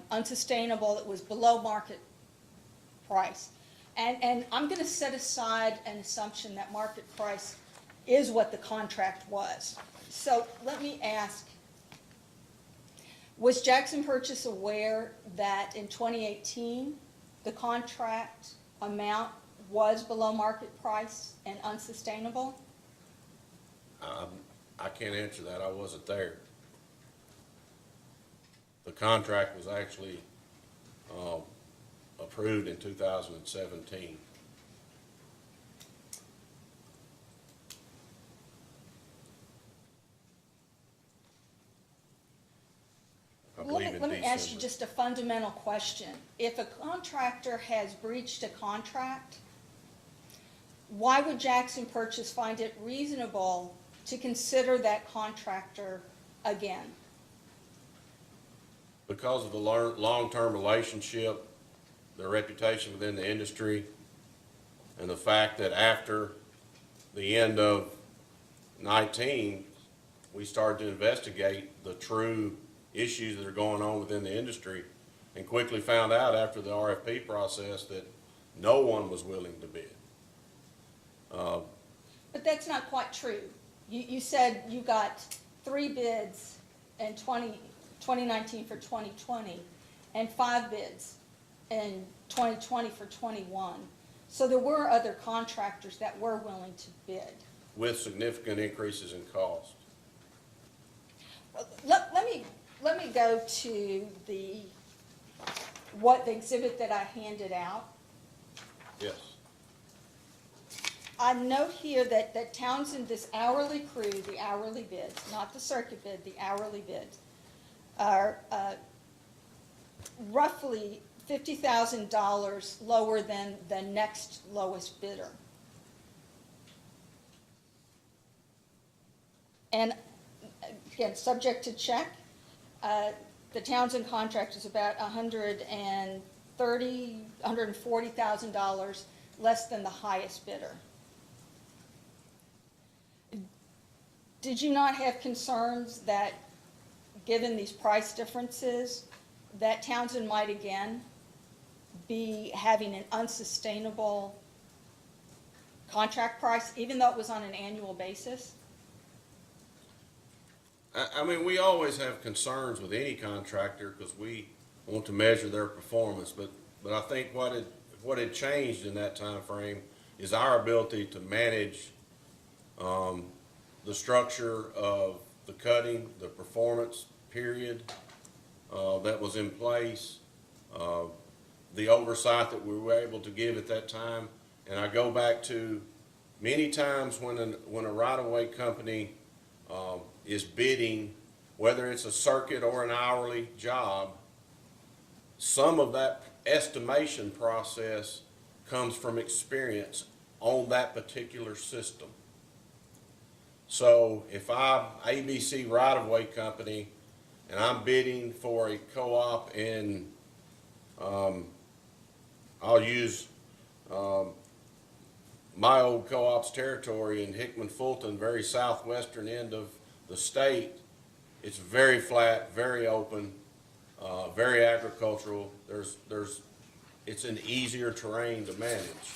unsustainable, it was below market price. And I'm going to set aside an assumption that market price is what the contract was. So let me ask, Was Jackson Purchase aware that in 2018, the contract amount was below market price and unsustainable? I can't answer that, I wasn't there. The contract was actually, approved in 2017. I believe in Let me ask you December. just a fundamental question. If a contractor has breached a contract, why would Jackson Purchase find it reasonable to consider that contractor again? Because of the long-term relationship, their reputation within the industry, and the fact that after the end of 19, we started to investigate the true issues that are going on within the industry, and quickly found out after the RFP process that no one was willing to bid. But that's not quite true. You said you got 3 bids in 2019 for 2020, and 5 bids in 2020 for 21. So there were other contractors that were willing to bid. With significant increases in cost. Let me go to the exhibit that I handed out. Yes. I note here that Townsend, this hourly crew, the hourly bids, not the circuit bid, the hourly bids, are roughly $50,000 lower than the next lowest bidder. And again, subject to check, the Townsend contract is about $140,000 less than the highest bidder. Did you not have concerns that, given these price differences, that Townsend might again be having an unsustainable contract price, even though it was on an annual basis? I mean, we always have concerns with any contractor because we want to measure their performance, but I think what had changed in that time frame is our ability to manage the structure of the cutting, the performance period that was in place, the oversight that we were able to give at that time. And I go back to many times when a right-of-way company is bidding, whether it's a circuit or an hourly job, some of that estimation process comes from experience on that particular system. So if I'm ABC right-of-way company and I'm bidding for a co-op in, I'll use my old co-op's territory in Hickman Fulton, very southwestern end of the state. It's very flat, very open, very agricultural. It's an easier terrain to manage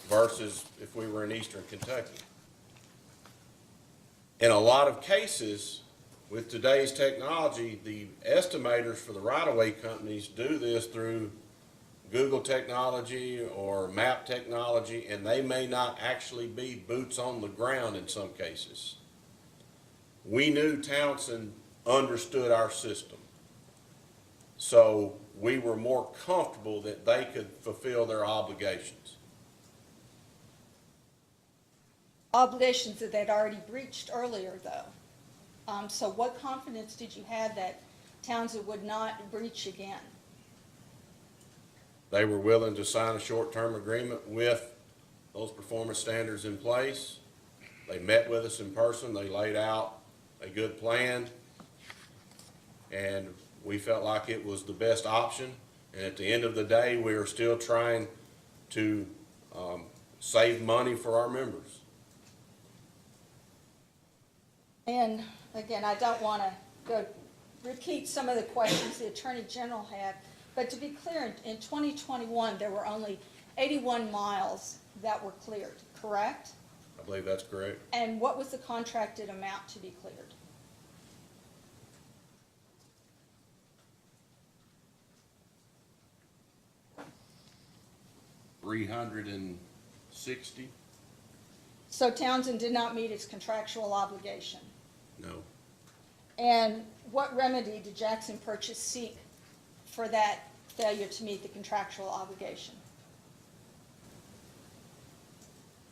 versus if we were in eastern Kentucky. In a lot of cases, with today's technology, the estimators for the right-of-way companies do this through Google technology or map technology, and they may not actually be boots on the ground in some cases. We knew Townsend understood our system, so we were more comfortable that they could fulfill their obligations. Obligations that they'd already breached earlier, though. So what confidence did you have that Townsend would not breach again? They were willing to sign a short-term agreement with those performance standards in place. They met with us in person. They laid out a good plan, and we felt like it was the best option. And at the end of the day, we are still trying to save money for our members. And again, I don't want to repeat some of the questions the Attorney General had, but to be clear, in 2021, there were only 81 miles that were cleared, correct? I believe that's correct. And what was the contracted amount to be cleared? $360. So Townsend did not meet its contractual obligation. No. And what remedy did Jackson Purchase seek for that failure to meet the contractual obligation?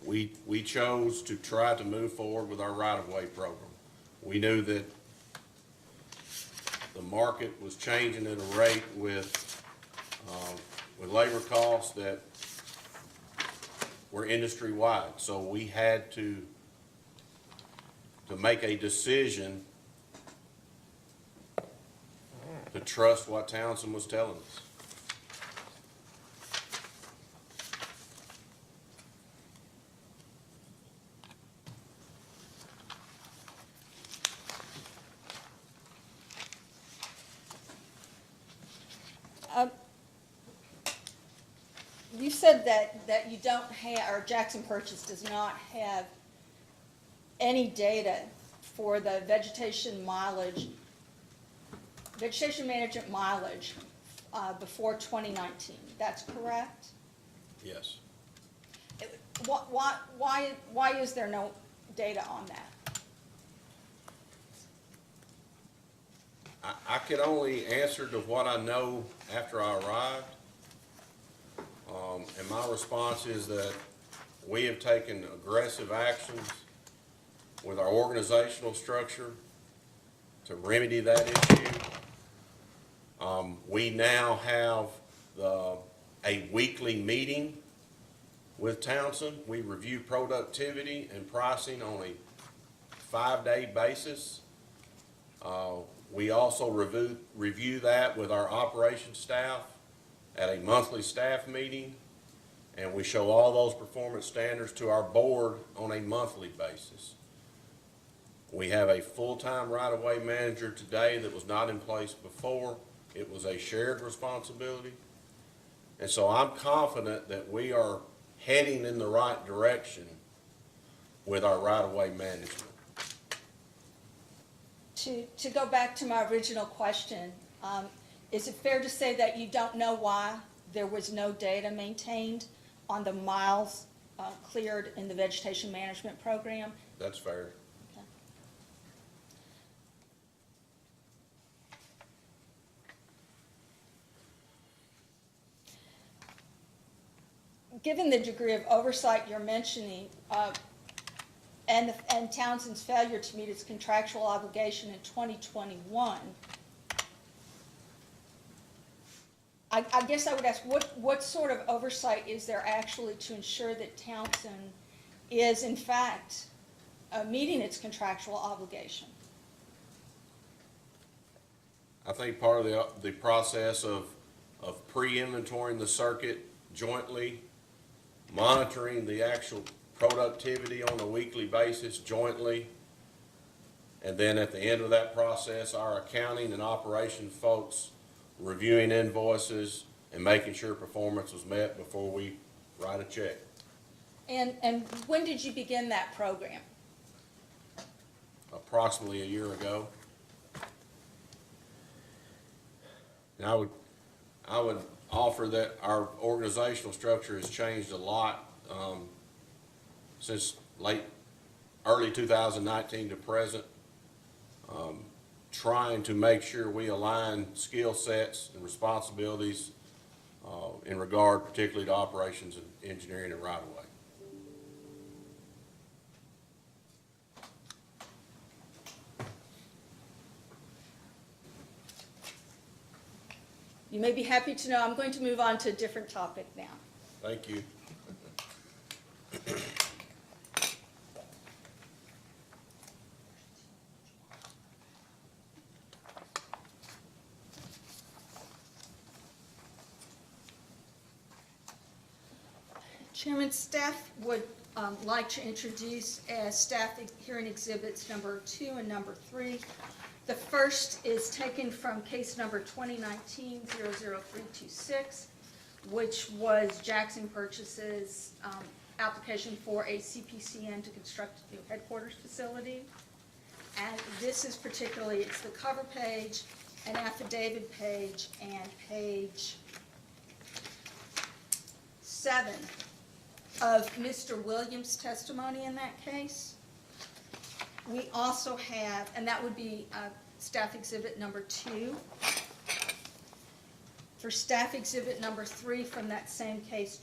We chose to try to move forward with our right-of-way program. We knew that the market was changing at a rate with labor costs that were industry-wide. So we had to make a decision to trust what Townsend was telling us. You said that you don't have, or Jackson Purchase does not have any data for the vegetation management mileage before 2019. That's correct? Yes. Why is there no data on that? I can only answer to what I know after I arrived. And my response is that we have taken aggressive actions with our organizational structure to remedy that issue. We now have a weekly meeting with Townsend. We review productivity and pricing on a 5-day basis. We also review that with our operations staff at a monthly staff meeting, and we show all those performance standards to our board on a monthly basis. We have a full-time right-of-way manager today that was not in place before. It was a shared responsibility. And so I'm confident that we are heading in the right direction with our right-of-way management. To go back to my original question, is it fair to say that you don't know why there was no data maintained on the miles cleared in the vegetation management program? That's fair. Okay. Given the degree of oversight you're mentioning, and Townsend's failure to meet its contractual obligation in 2021, I guess I would ask, what sort of oversight is there actually to ensure that Townsend is in fact meeting its contractual obligation? I think part of the process of pre-inventorying the circuit jointly, monitoring the actual productivity on a weekly basis jointly, and then at the end of that process, our accounting and operation folks reviewing invoices and making sure performance was met before we write a check. And when did you begin that program? Approximately a year ago. And I would offer that our organizational structure has changed a lot since early 2019 to present. Trying to make sure we align skill sets and responsibilities in regard particularly to operations and engineering and right-of-way. You may be happy to know I'm going to move on to a different topic now. Thank you. Chairman, staff would like to introduce as staff hearing exhibits number 2 and number 3. The first is taken from case number 2019-00326, which was Jackson Purchase's application for a CPCN to construct a new headquarters facility. And this is particularly, it's the cover page, an affidavit page, and page 7 of Mr. Williams' testimony in that case. We also have, and that would be staff exhibit number 2. For staff exhibit number 3 from that same case,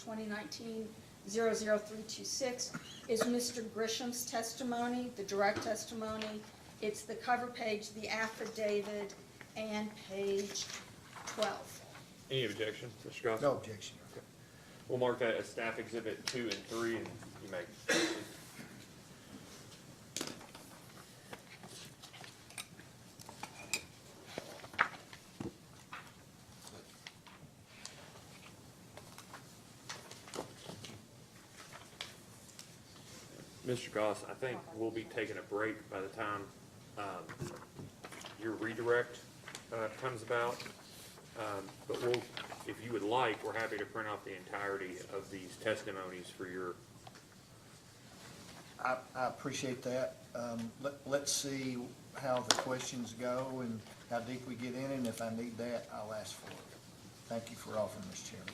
2019-00326, is Mr. Grisham's testimony, the direct testimony. It's the cover page, the affidavit, and page 12. Any objection, Mr. Goss? No objection. We'll mark that as staff exhibit 2 and 3, and you may. Mr. Goss, I think we'll be taking a break by the time your redirect comes about. But we'll, if you would like, we're happy to print off the entirety of these testimonies for your. I appreciate that. Let's see how the questions go and how deep we get in it, and if I need that, I'll ask for it. Thank you for offering this, Chairman.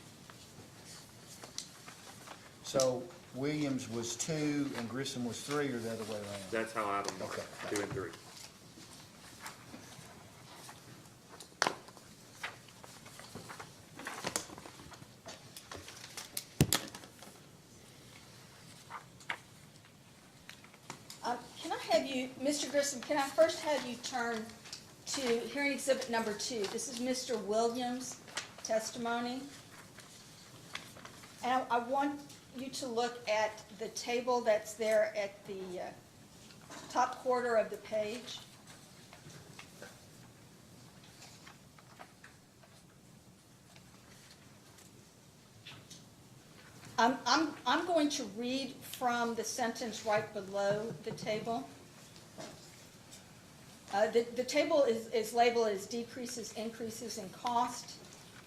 So Williams was 2 and Grissom was 3, or the other way around? That's how I have them marked, Okay. 2 and 3. Can I have you, Mr. Grissom, can I first have you turn to hearing exhibit number 2? This is Mr. Williams' testimony. And I want you to look at the table that's there at the top quarter of the page. I'm going to read from the sentence right below the table. The table is labeled as decreases, increases in cost,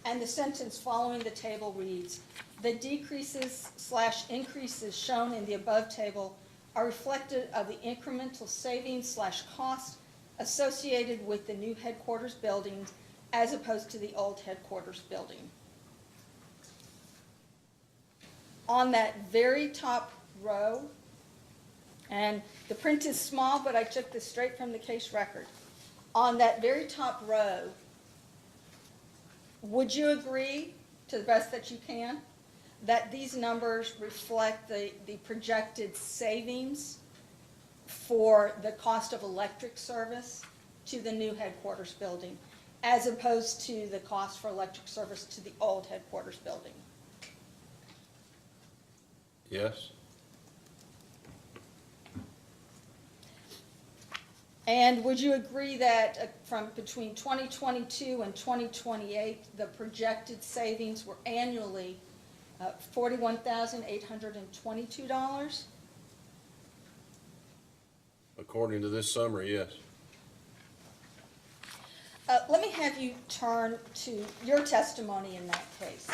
and the sentence following the table reads, "The decreases/increases shown in the above table are reflective of the incremental savings/cost associated with the new headquarters building as opposed to the old headquarters building." On that very top row, and the print is small, but I took this straight from the case record. On that very top row, would you agree, to the best that you can, that these numbers reflect the projected savings for the cost of electric service to the new headquarters building, as opposed to the cost for electric service to the old headquarters building? Yes? And would you agree that from between 2022 and 2028, the projected savings were annually $41,822? According to this summary, yes. Let me have you turn to your testimony in that case.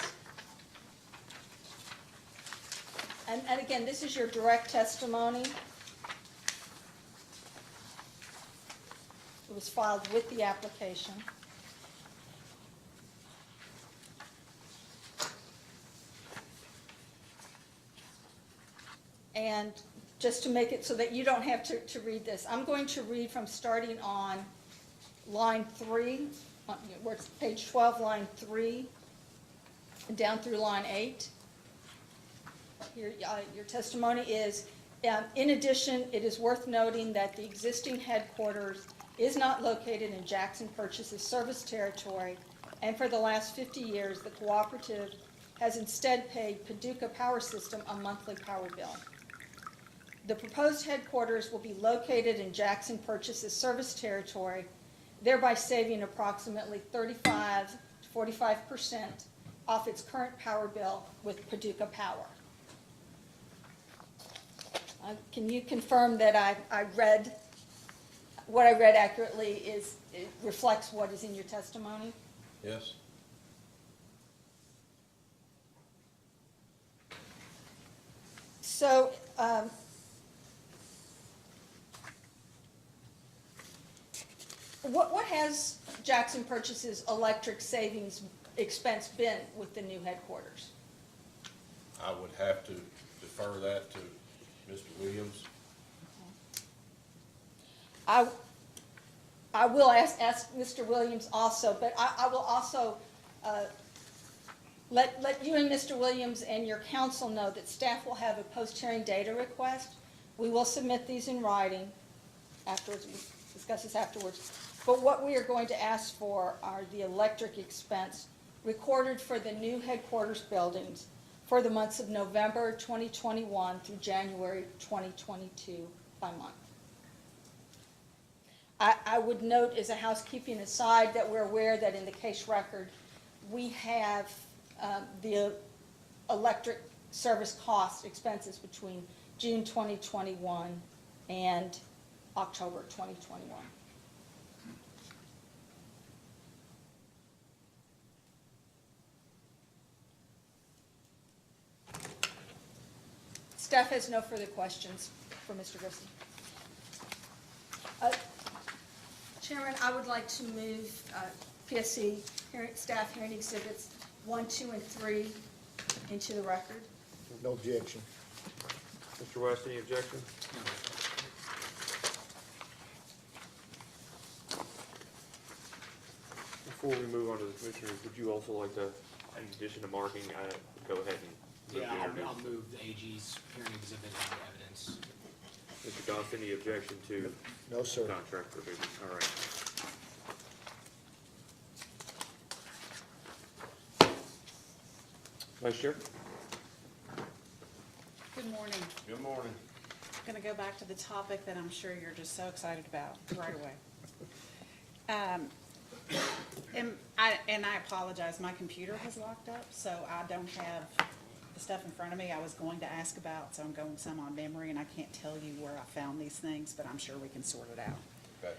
And again, this is your direct testimony. It was filed with the application. And just to make it so that you don't have to read this, I'm going to read from starting on line 3, where it's page 12, line 3, down through line 8. Your testimony is, in addition, it is worth noting that the existing headquarters is not located in Jackson Purchase's service territory, and for the last 50 years, the cooperative has instead paid Paducah Power System a monthly power bill. The proposed headquarters will be located in Jackson Purchase's service territory, thereby saving approximately 35 to 45% off its current power bill with Paducah Power. Can you confirm that I read, what I read accurately it reflects what is in your testimony? Yes? So, what has Jackson Purchase's electric savings expense been with the new headquarters? I would have to defer that to Mr. Williams. I will ask Mr. Williams also, but I will also let you and Mr. Williams and your counsel know that staff will have a post-hearing data request. We will submit these in writing afterwards, we discuss this afterwards. But what we are going to ask for are the electric expense recorded for the new headquarters buildings for the months of November 2021 through January 2022 by month. I would note as a housekeeping aside that we're aware that in the case record, we have the electric service cost expenses between June 2021 and October 2021. Staff has no further questions for Mr. Grissom. Chairman, I would like to move PSC staff hearing exhibits 1, 2, and 3 into the record. No objection. Mr. West, any objection? Before we move on to the commissioners, would you also like to, in addition to marking, go ahead and move Yeah, the interview? I'll move the AG's hearing exhibit into evidence. Mr. Goff, any objection to No, sir. contract provision? All right. Vice Chair? Good morning. Good morning. I'm going to go back to the topic that I'm sure you're just so excited about right away. And I apologize, my computer has locked up, so I don't have the stuff in front of me I was going to ask about, so I'm going some on memory, and I can't tell you where I found these things, but I'm sure we can sort it out. Okay.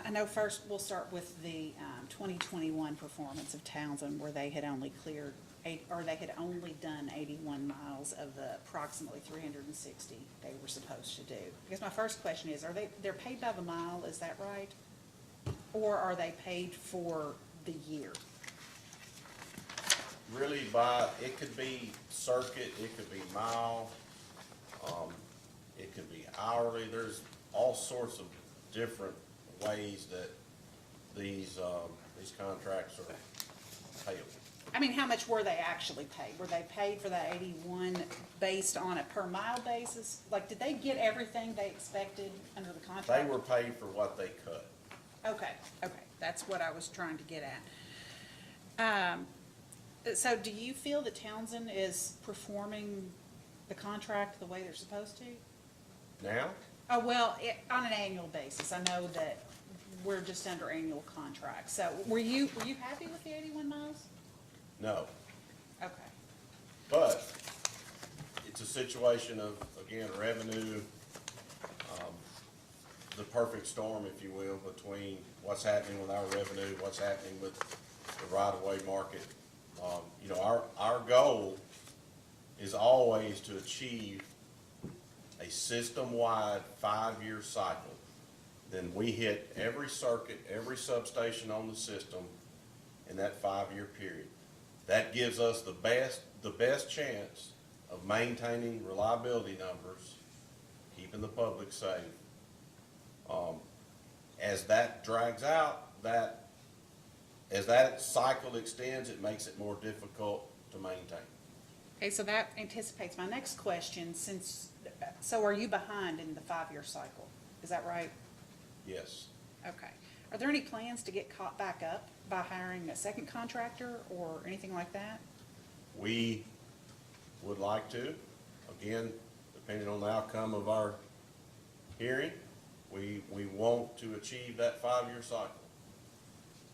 I know first we'll start with the 2021 performance of Townsend, where they had only cleared they had only done 81 miles of the approximately 360 they were supposed to do. Because my first question is, they're paid by the mile, is that right? Or are they paid for the year? Really it could be circuit, it could be mile, it could be hourly. There's all sorts of different ways that these contracts are payable. I mean, how much were they actually paid? Were they paid for that 81 based on a per mile basis? Like, did they get everything they expected under the contract? They were paid for what they cut. Okay, that's what I was trying to get at. So do you feel that Townsend is performing the contract the way they're supposed to? Now, Oh, well, on an annual basis. I know that we're just under annual contracts. So were you happy with the 81 miles? no. Okay. But it's a situation of, again, revenue, the perfect storm, if you will, between what's happening with our revenue, what's happening with the right-of-way market. You know, our goal is always to achieve a system-wide 5-year cycle. Then we hit every circuit, every substation on the system in that 5-year period. That gives us the best chance of maintaining reliability numbers, keeping the public safe. As that drags out, as that cycle extends, it makes it more difficult to maintain. Okay, so that anticipates my next question. So are you behind in the 5-year cycle? Is that right? Yes. Okay. Are there any plans to get caught back up by hiring a second contractor or anything like that? We would like to, again, depending on the outcome of our hearing, we want to achieve that 5-year cycle.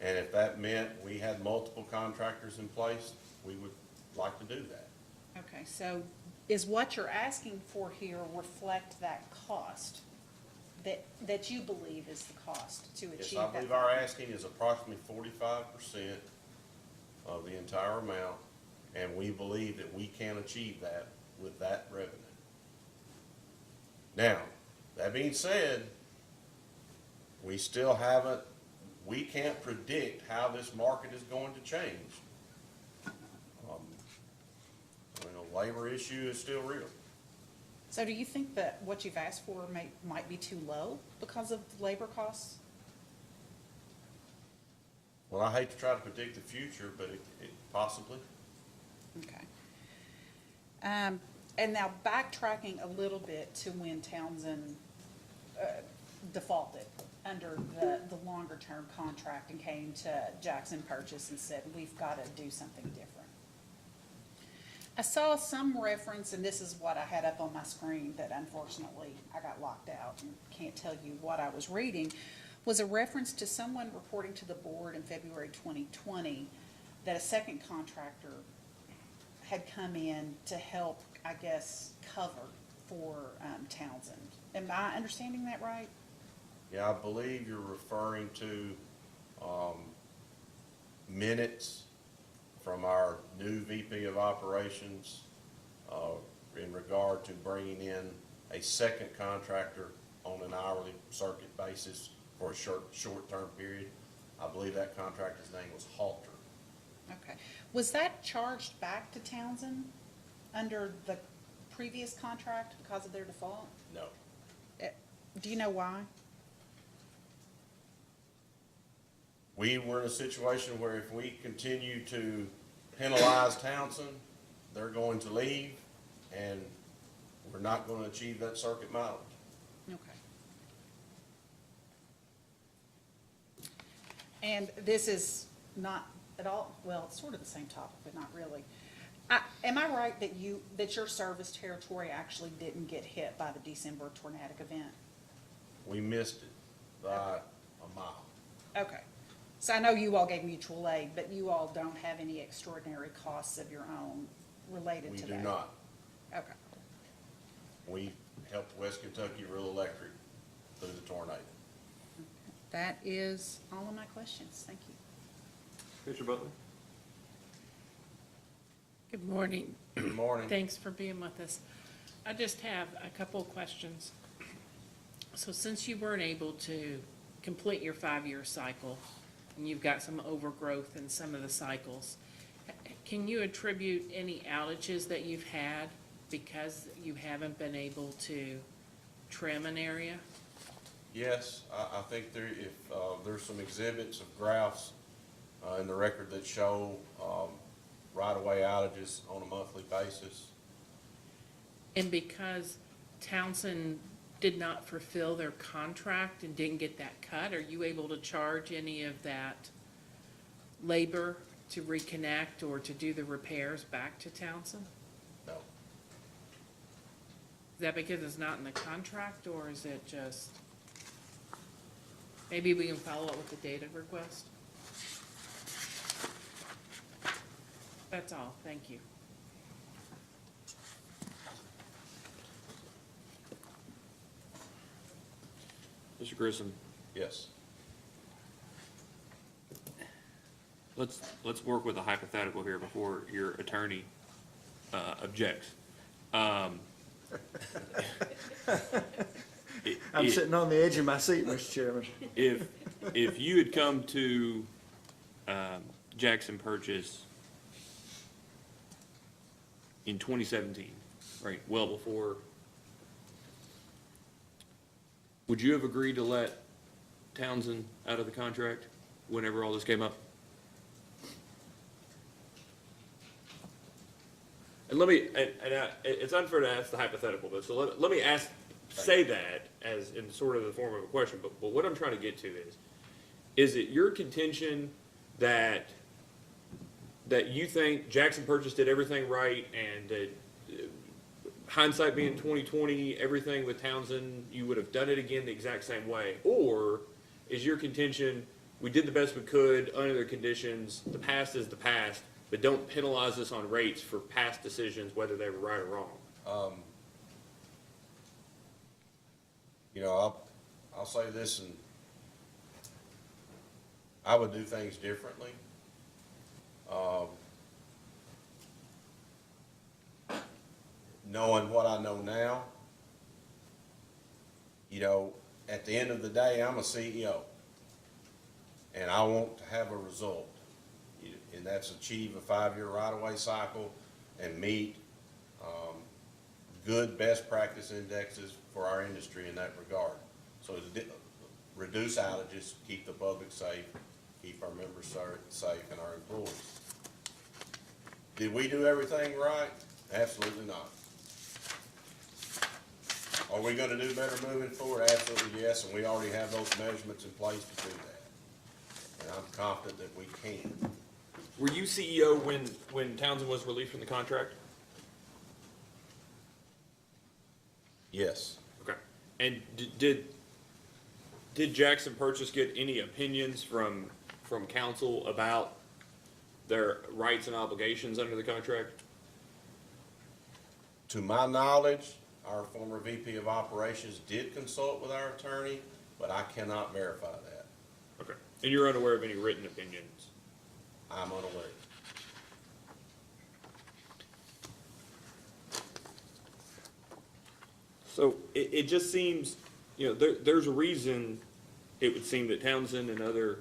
And if that meant we had multiple contractors in place, we would like to do that. Okay, so is what you're asking for here reflect that cost that you believe is the cost to achieve Yes, I that? believe our asking is approximately 45% of the entire amount, and we believe that we can achieve that with that revenue. Now, that being said, we can't predict how this market is going to change. labor issue is still real. So do you think that what you've asked for might be too low because of labor costs? Well, I hate to try to predict the future, but it possibly. Okay. And now backtracking a little bit to when Townsend defaulted under the longer-term contract and came to Jackson Purchase and said, we've got to do something different. I saw some reference, and this is what I had up on my screen that unfortunately I got locked out and can't tell you what I was reading, was a reference to someone reporting to the board in February 2020 that a second contractor had come in to help, I guess, cover for Townsend. Am I understanding that right? Yeah, I believe you're referring to, minutes from our new VP of Operations, in regard to bringing in a second contractor on an hourly circuit basis for a short-term period. I believe that contractor's name was Halter. Okay. Was that charged back to Townsend under the previous contract because of their default? No. Do you know why? We were in a situation where if we continue to penalize Townsend, they're going to leave, and we're not going to achieve that circuit mileage. Okay. And this is not at all, well, it's sort of the same topic, but not really. Am I right that your service territory actually didn't get hit by the December tornadic event? We missed it by a mile. Okay. So I know you all gave mutual aid, but you all don't have any extraordinary costs of your own related We to do that? not. Okay. We helped West Kentucky Rural Electric through the tornado. That is all of my questions. Thank you. Mr. Butler? Good morning. Good morning. Thanks for being with us. I just have a couple of questions. So since you weren't able to complete your 5-year cycle, and you've got some overgrowth in some of the cycles, can you attribute any outages that you've had because you haven't been able to trim an area? Yes, I think there's some exhibits of graphs in the record that show right-of-way outages on a monthly basis. And because Townsend did not fulfill their contract and didn't get that cut, are you able to charge any of that labor to reconnect or to do the repairs back to Townsend? No. Is that because it's not in the contract, or is it just, maybe we can follow up with the data request? That's all, thank you. Mr. Grissom, Yes. let's work with a hypothetical here before your attorney objects. I'm sitting on the edge of my seat, Mr. Chairman. If you had come to Jackson Purchase in 2017, right, well before, would you have agreed to let Townsend out of the contract whenever all this came up? And it's unfair to ask the hypothetical, but so let me say that as in sort of the form of a question, but what I'm trying to get to is it your contention that you think Jackson Purchase did everything right, and that hindsight being 20/20, everything with Townsend, you would have done it again the exact same way? Or is your contention, we did the best we could under the conditions, the past is the past, but don't penalize us on rates for past decisions, whether they were right or wrong? You know, I'll say this, and I would do things differently. Knowing what I know now, you know, at the end of the day, I'm a CEO, and I want to have a result, and that's achieve a 5-year right-of-way cycle and meet good best practice indexes for our industry in that regard. So reduce outages, keep the public safe, keep our members safe and our employees. Did we do everything right? Absolutely not. Are we gonna do better moving forward? Absolutely yes, and we already have those measurements in place to do that. And I'm confident that we can. Were you CEO when Townsend was released from the contract? Yes. Okay. And did Jackson Purchase get any opinions from council about their rights and obligations under the contract? To my knowledge, our former VP of Operations did consult with our attorney, but I cannot verify that. Okay. And you're unaware of any written opinions? I'm unaware. So it just seems, there's a reason it would seem that Townsend and other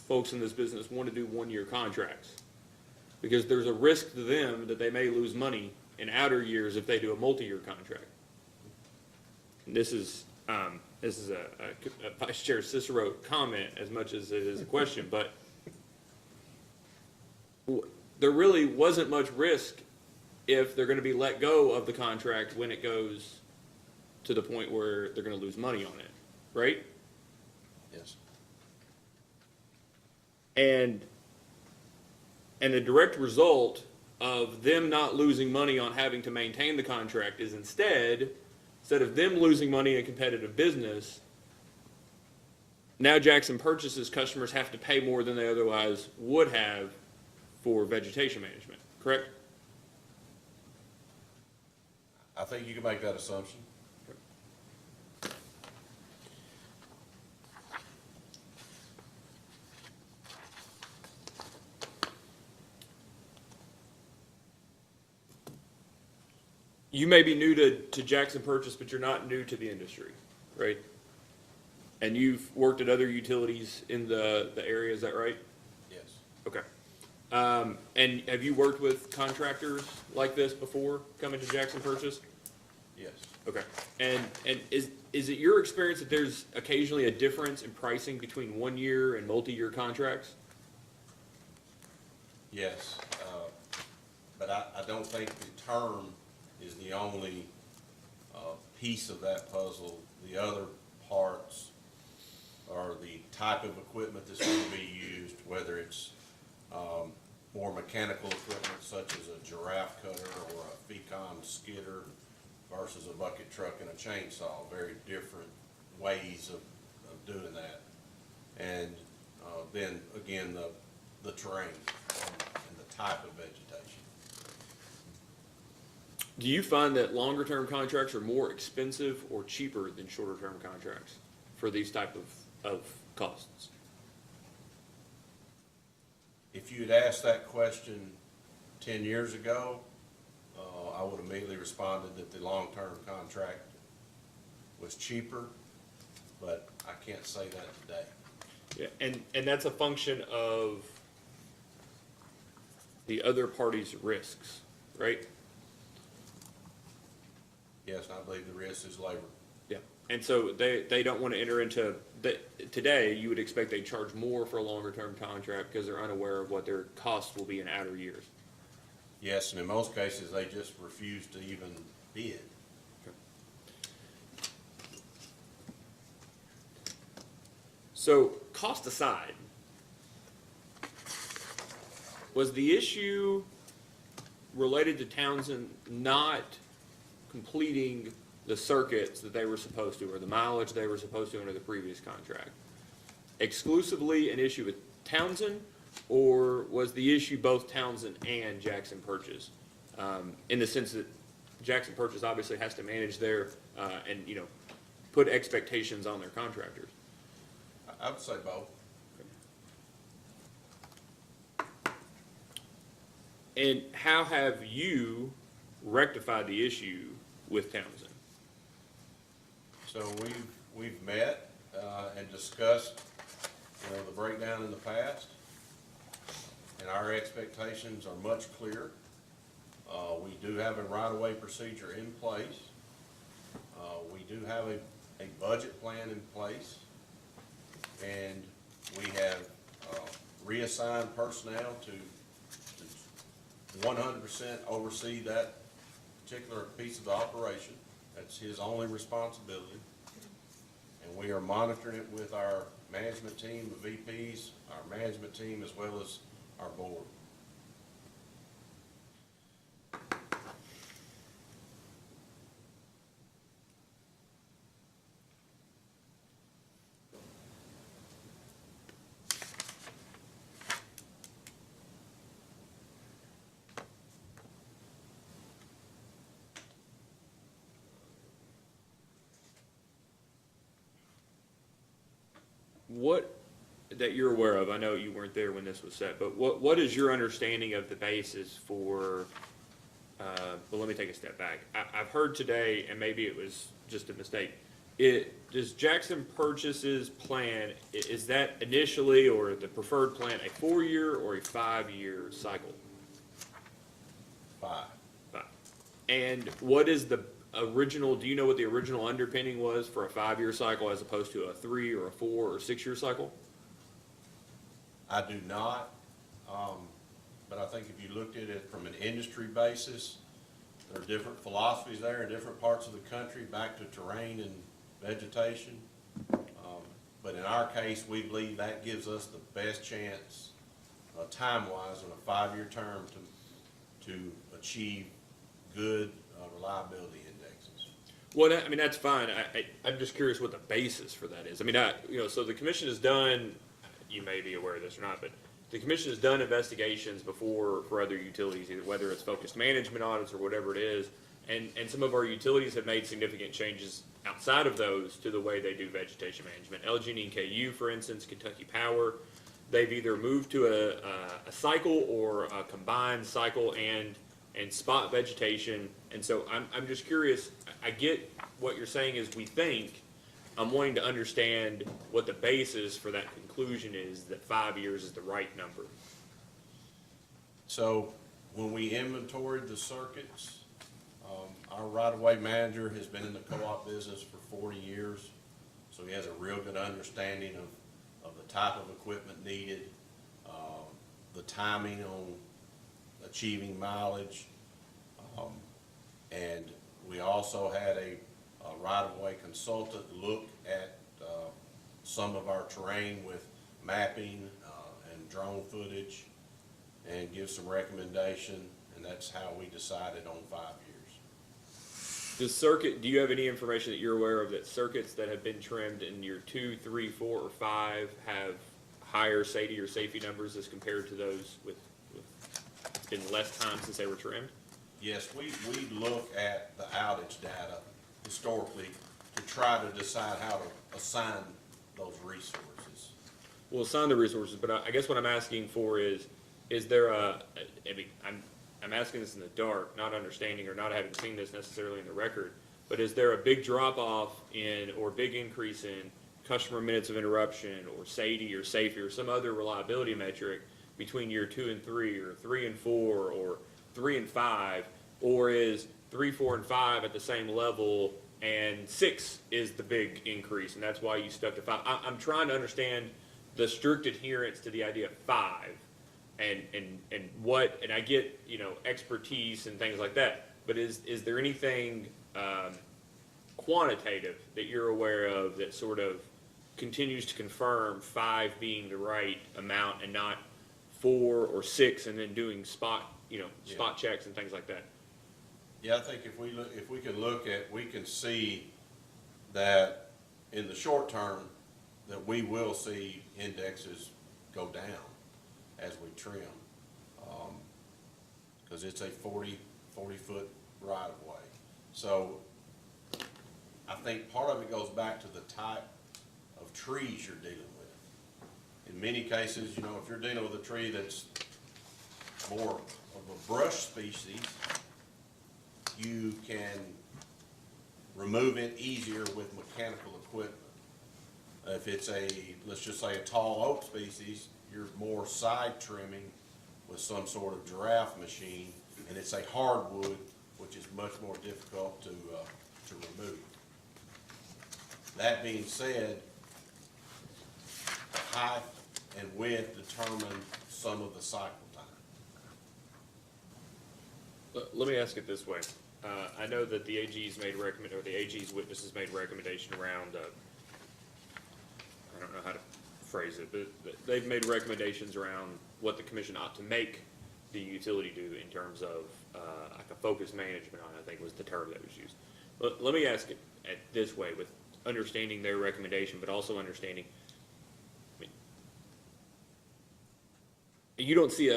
folks in this business want to do one-year contracts. Because there's a risk to them that they may lose money in outer years if they do a multi-year contract. And this is a Vice Chair Cicero comment as much as it is a question, but there really wasn't much risk if they're going to be let go of the contract when it goes to the point where they're going to lose money on it, right? Yes. And the direct result of them not losing money on having to maintain the contract is instead of them losing money in competitive business, now Jackson Purchase's customers have to pay more than they otherwise would have for vegetation management, correct? I think you can make that assumption. You may be new to Jackson Purchase, but you're not new to the industry, right? And you've worked at other utilities in the area, is that right? Yes. Okay. And have you worked with contractors like this before coming to Jackson Purchase? Yes. Okay. And is it your experience that there's occasionally a difference in pricing between 1 year and multi-year contracts? Yes. But I don't think the term is the only piece of that puzzle. The other parts are the type of equipment that's going to be used, whether it's more mechanical equipment such as a giraffe cutter or a Fecon skidder versus a bucket truck and a chainsaw. Very different ways of doing that. And then again, the terrain and the type of vegetation. Do you find that longer term contracts are more expensive or cheaper than shorter term contracts for these type of costs? If you had asked that question 10 years ago, I would have immediately responded that the long-term contract was cheaper, but I can't say that today. Yeah, and that's a function of the other party's risks, right? Yes, I believe the risk is labor. Yeah. And so they don't want to enter into today you would expect they charge more for a longer term contract because they're unaware of what their costs will be in outer years. Yes, and in most cases, they just refuse to even bid. So cost aside, was the issue related to Townsend not completing the circuits that they were supposed to, or the mileage they were supposed to under the previous contract, exclusively an issue with Townsend, or was the issue both Townsend and Jackson Purchase? In the sense that Jackson Purchase obviously has to manage their, and, put expectations on their contractors. I would say both. And how have you rectified the issue with Townsend? So we've met and discussed, the breakdown in the past, and our expectations are much clearer. We do have a right-of-way procedure in place. We do have a budget plan in place. And we have reassigned personnel to 100% oversee that particular piece of the operation. That's his only responsibility. And we are monitoring it with our management team, the VPs, our management team, as well as our board. What, that you're aware of, I know you weren't there when this was set, but what is your understanding of the basis for, well, let me take a step back. I've heard today, and maybe it was just a mistake, does Jackson Purchase's plan, is that initially, or the preferred plan, a 4-year or a 5-year cycle? 5. 5. And what is the original, do you know what the original underpinning was for a 5-year cycle as opposed to a 3 or a 4 or 6-year cycle? I do not, but I think if you looked at it from an industry basis, there are different philosophies there in different parts of the country, back to terrain and vegetation. But in our case, we believe that gives us the best chance, time-wise, in a 5-year term to achieve good reliability indexes. Well, I mean, that's fine. I'm just curious what the basis for that is. I mean, so the commission has done, you may be aware of this or not, but the commission has done investigations before for other utilities, either whether it's focused management audits or whatever it is, and some of our utilities have made significant changes outside of those to the way they do vegetation management. LG&E and KU, for instance, Kentucky Power, they've either moved to a cycle or a combined cycle and spot vegetation. And so I'm just curious, I get what you're saying is we think, I'm wanting to understand what the basis for that conclusion is that 5 years is the right number. So when we inventoried the circuits, our right-of-way manager has been in the co-op business for 40 years, so he has a real good understanding of the type of equipment needed, the timing on achieving mileage, and we also had a right-of-way consultant look at some of our terrain with mapping and drone footage and give some recommendation, and that's how we decided on 5 years. Do you have any information that you're aware of that circuits that have been trimmed in year 2, 3, 4, or 5 have higher SAIDI or safety numbers as compared to those with it's been less time since they were trimmed? Yes, we look at the outage data historically to try to decide how to assign those resources. Well, assign the resources, but I guess what I'm asking for is there I'm asking this in the dark, not understanding or not having seen this necessarily in the record, but is there a big drop-off in or big increase in customer minutes of interruption or SAIDI or safety or some other reliability metric between year 2 and 3 or 3 and 4 or 3 and 5, or is 3, 4, and 5 at the same level and 6 is the big increase and that's why you stuck to 5? I'm trying to understand the strict adherence to the idea of 5 and what, and I get, expertise and things like that, but is there anything quantitative that you're aware of that sort of continues to confirm 5 being the right amount and not 4 or 6 and then doing spot checks and things like that? Yeah, I think if we can look at, we can see that in the short term that we will see indexes go down as we trim, because it's a 40-foot right of way. So I think part of it goes back to the type of trees you're dealing with. In many cases, if you're dealing with a tree that's more of a brush species, you can remove it easier with mechanical equipment. If it's let's just say a tall oak species, you're more side trimming with some sort of giraffe machine, and it's a hardwood, which is much more difficult to remove. That being said, height and width determine some of the cycle time. Let me ask it this way. I know that the AG's the AG's witnesses made recommendation around, I don't know how to phrase it, but they've made recommendations around what the commission ought to make the utility do in terms of, like a focus management on, I think was the term that was used. Let me ask it this way, with understanding their recommendation, but also understanding, I mean, you don't see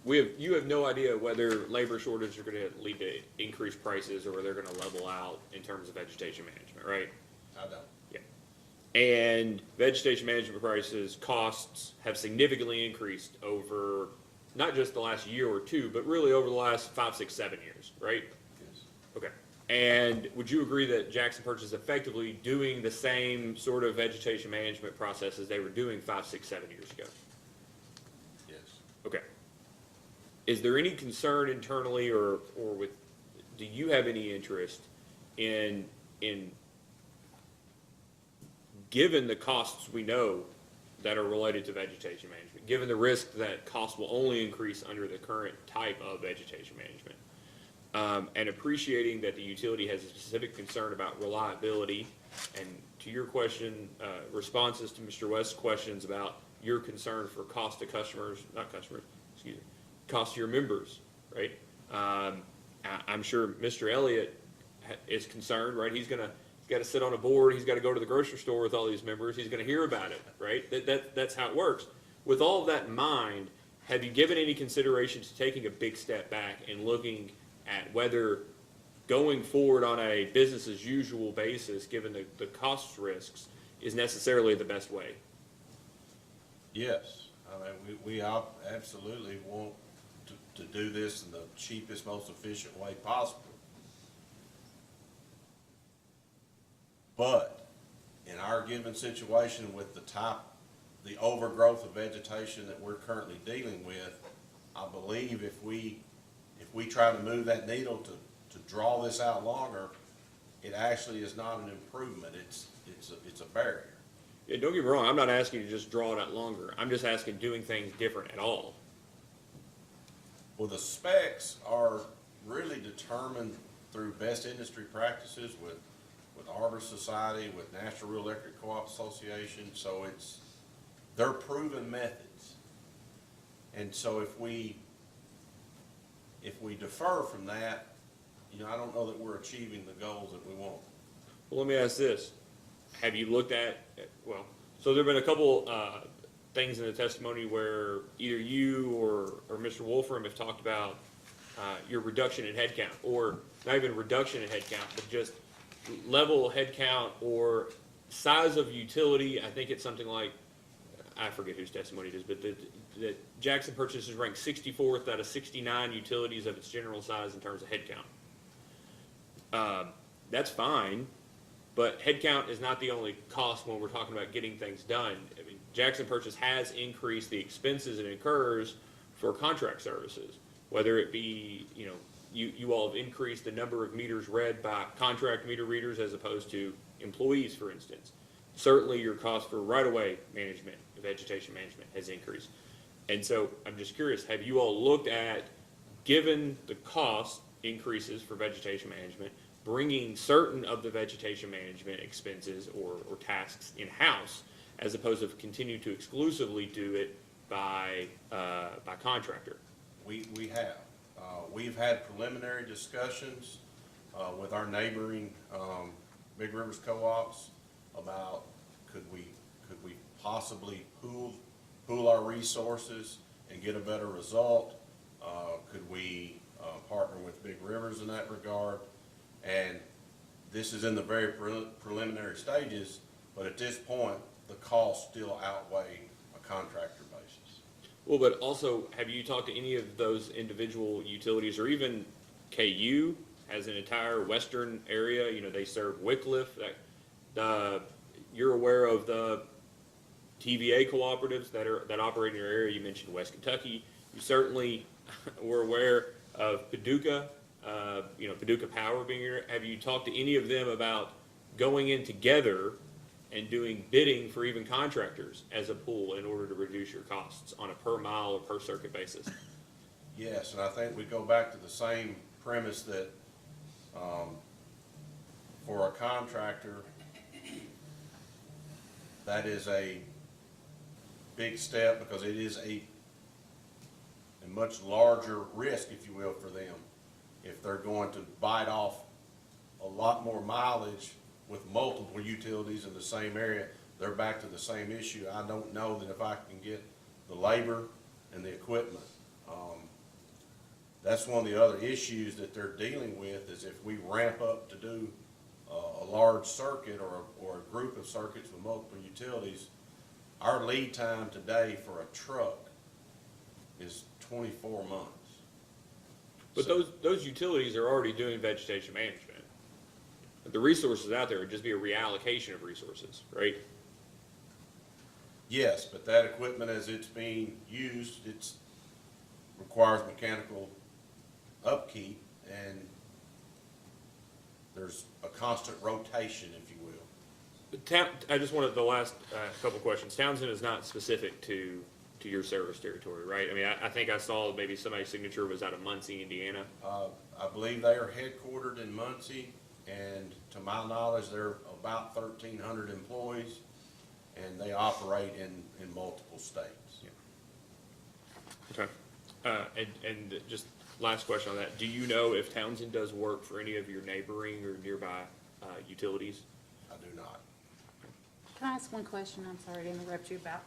you have no idea whether labor shortages are gonna lead to increased prices or they're gonna level out in terms of vegetation management, right? I don't. Yeah. And vegetation management prices, costs have significantly increased over not just the last year or two, but really over the last 5, 6, 7 years, right? Yes. Okay. And would you agree that Jackson Perch is effectively doing the same sort of vegetation management process as they were doing 5, 6, 7 years ago? Yes. Okay. Is there any concern internally or do you have any interest in given the costs we know that are related to vegetation management, given the risk that costs will only increase under the current type of vegetation management, and appreciating that the utility has a specific concern about reliability, and to your question, responses to Mr. West's questions about your concern for cost to cost to your members, right? I'm sure Mr. Elliott is concerned, right? He's got to sit on a board. He's got to go to the grocery store with all these members. He's going to hear about it, right? That's how it works. With all of that in mind, have you given any consideration to taking a big step back and looking at whether going forward on a business as usual basis, given the cost risks, is necessarily the best way? Yes, I mean, we absolutely want to do this in the cheapest, most efficient way possible. But in our given situation with the overgrowth of vegetation that we're currently dealing with, I believe if we try to move that needle to draw this out longer, it actually is not an improvement. It's a barrier. Yeah, don't get me wrong. I'm not asking you to just draw it out longer. I'm just asking doing things different at all. Well, the specs are really determined through best industry practices with Arbor Society, with National Rural Electric Co-op Association, so they're proven methods. And so if we defer from that, I don't know that we're achieving the goals that we want. Well, let me ask this. Have you looked at, so there have been a couple things in the testimony where either you or Mr. Wolfram have talked about your reduction in headcount, or not even reduction in headcount, but just level headcount or size of utility. I think it's something like, I forget whose testimony it is, but that Jackson Purchase is ranked 64th out of 69 utilities of its general size in terms of headcount. That's fine, but headcount is not the only cost when we're talking about getting things done. I mean, Jackson Purchase has increased the expenses it incurs for contract services, whether it be, you all have increased the number of meters read by contract meter readers as opposed to employees, for instance. Certainly your cost for right-of-way management, vegetation management has increased. And so I'm just curious, have you all looked at, given the cost increases for vegetation management, bringing certain of the vegetation management expenses or tasks in-house as opposed to continue to exclusively do it by contractor? We have. We've had preliminary discussions with our neighboring Big Rivers co-ops about could we possibly pool our resources and get a better result? Could we partner with Big Rivers in that regard? And this is in the very preliminary stages, but at this point, the costs still outweigh a contractor basis. Well, but also, have you talked to any of those individual utilities, or even KU as an entire western area? They serve Wickliffe. You're aware of the TVA cooperatives that operate in your area. You mentioned West Kentucky. You certainly were aware of Paducah, Paducah Power being here. Have you talked to any of them about going in together and doing bidding for even contractors as a pool in order to reduce your costs on a per mile or per circuit basis? Yes, and I think we go back to the same premise that, for a contractor, that is a big step because it is a much larger risk, if you will, for them. If they're going to bite off a lot more mileage with multiple utilities in the same area, they're back to the same issue. I don't know that if I can get the labor and the equipment. That's one of the other issues that they're dealing with is if we ramp up to do a large circuit or a group of circuits with multiple utilities, our lead time today for a truck is 24 months. But those utilities are already doing vegetation management. The resources out there would just be a reallocation of resources, right? Yes, but that equipment as it's being used, requires mechanical upkeep, and there's a constant rotation, if you will. I just wanted the last couple questions. Townsend is not specific to your service territory, right? I mean, I think I saw maybe somebody's signature was out of Muncie, Indiana. I believe they are headquartered in Muncie, and to my knowledge, they're about 1,300 employees, and they operate in multiple states. Okay. And just last question on that. Do you know if Townsend does work for any of your neighboring or nearby utilities? I do not. Can I ask one question? I'm sorry to interrupt you about,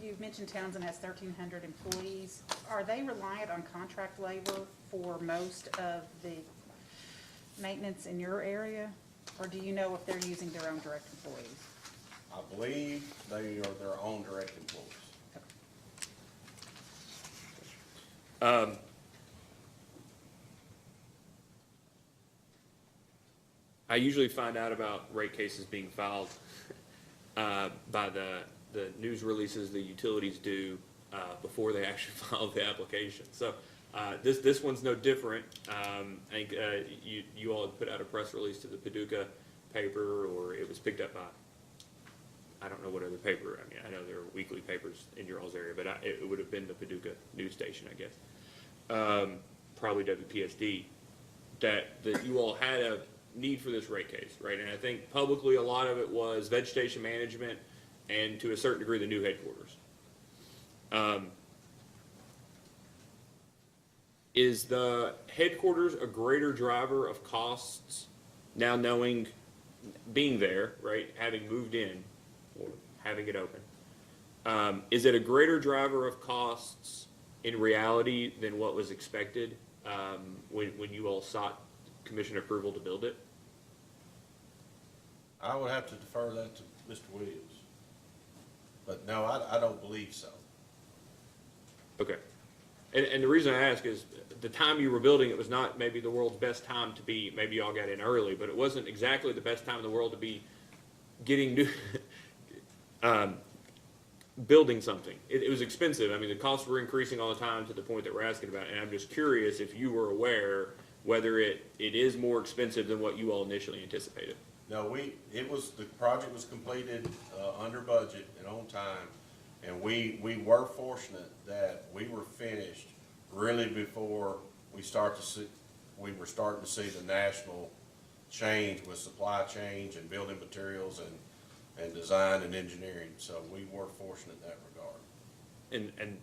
you mentioned Townsend has 1,300 employees. Are they reliant on contract labor for most of the maintenance in your area? Or do you know if they're using their own direct employees? I believe they are their own direct employees. I usually find out about rate cases being filed by the news releases the utilities do before they actually file the application. So this one's no different. I think you all had put out a press release to the Paducah paper, or it was picked up by, I don't know what other paper. I mean, I know there are weekly papers in your all's area, but it would have been the Paducah news station, I guess. Probably WPSD, that you all had a need for this rate case, right? And I think publicly a lot of it was vegetation management and to a certain degree the new headquarters. Is the headquarters a greater driver of costs now knowing, being there, right, having moved in or having it open? Is it a greater driver of costs in reality than what was expected when you all sought commission approval to build it? I would have to defer that to Mr. Williams. But no, I don't believe so. Okay. And the reason I ask is the time you were building it was not maybe the world's best time to be, maybe y'all got in early, but it wasn't exactly the best time in the world to be getting new, building something. It was expensive. I mean, the costs were increasing all the time to the point that we're asking about. And I'm just curious if you were aware whether it is more expensive than what you all initially anticipated. No, the project was completed under budget and on time, and we were fortunate that we were finished really before we were starting to see the national change with supply chain and building materials and design and engineering. So we were fortunate in that regard. And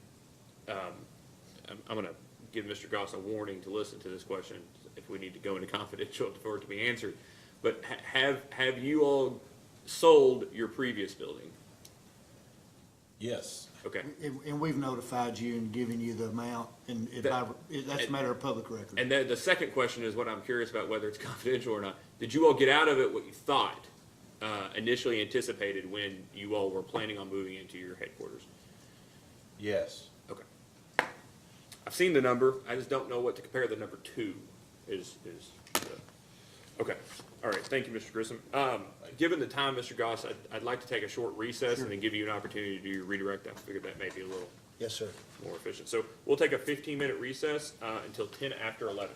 I'm going to give Mr. Goss a warning to listen to this question if we need to go into confidential for it to be answered. But have you all sold your previous building? Yes. Okay. And we've notified you and given you the amount, and that's a matter of public record. And then the second question is what I'm curious about, whether it's confidential or not. Did you all get out of it what you thought initially anticipated when you all were planning on moving into your headquarters? Yes. Okay. I've seen the number. I just don't know what to compare the number to. Okay, all right, thank you, Mr. Grissom. Given the time, Mr. Goss, I'd like to take a short recess and then give you an opportunity to redirect. I figured that may be a little Yes, sir. more efficient. So we'll take a 15-minute recess until 10 after 11.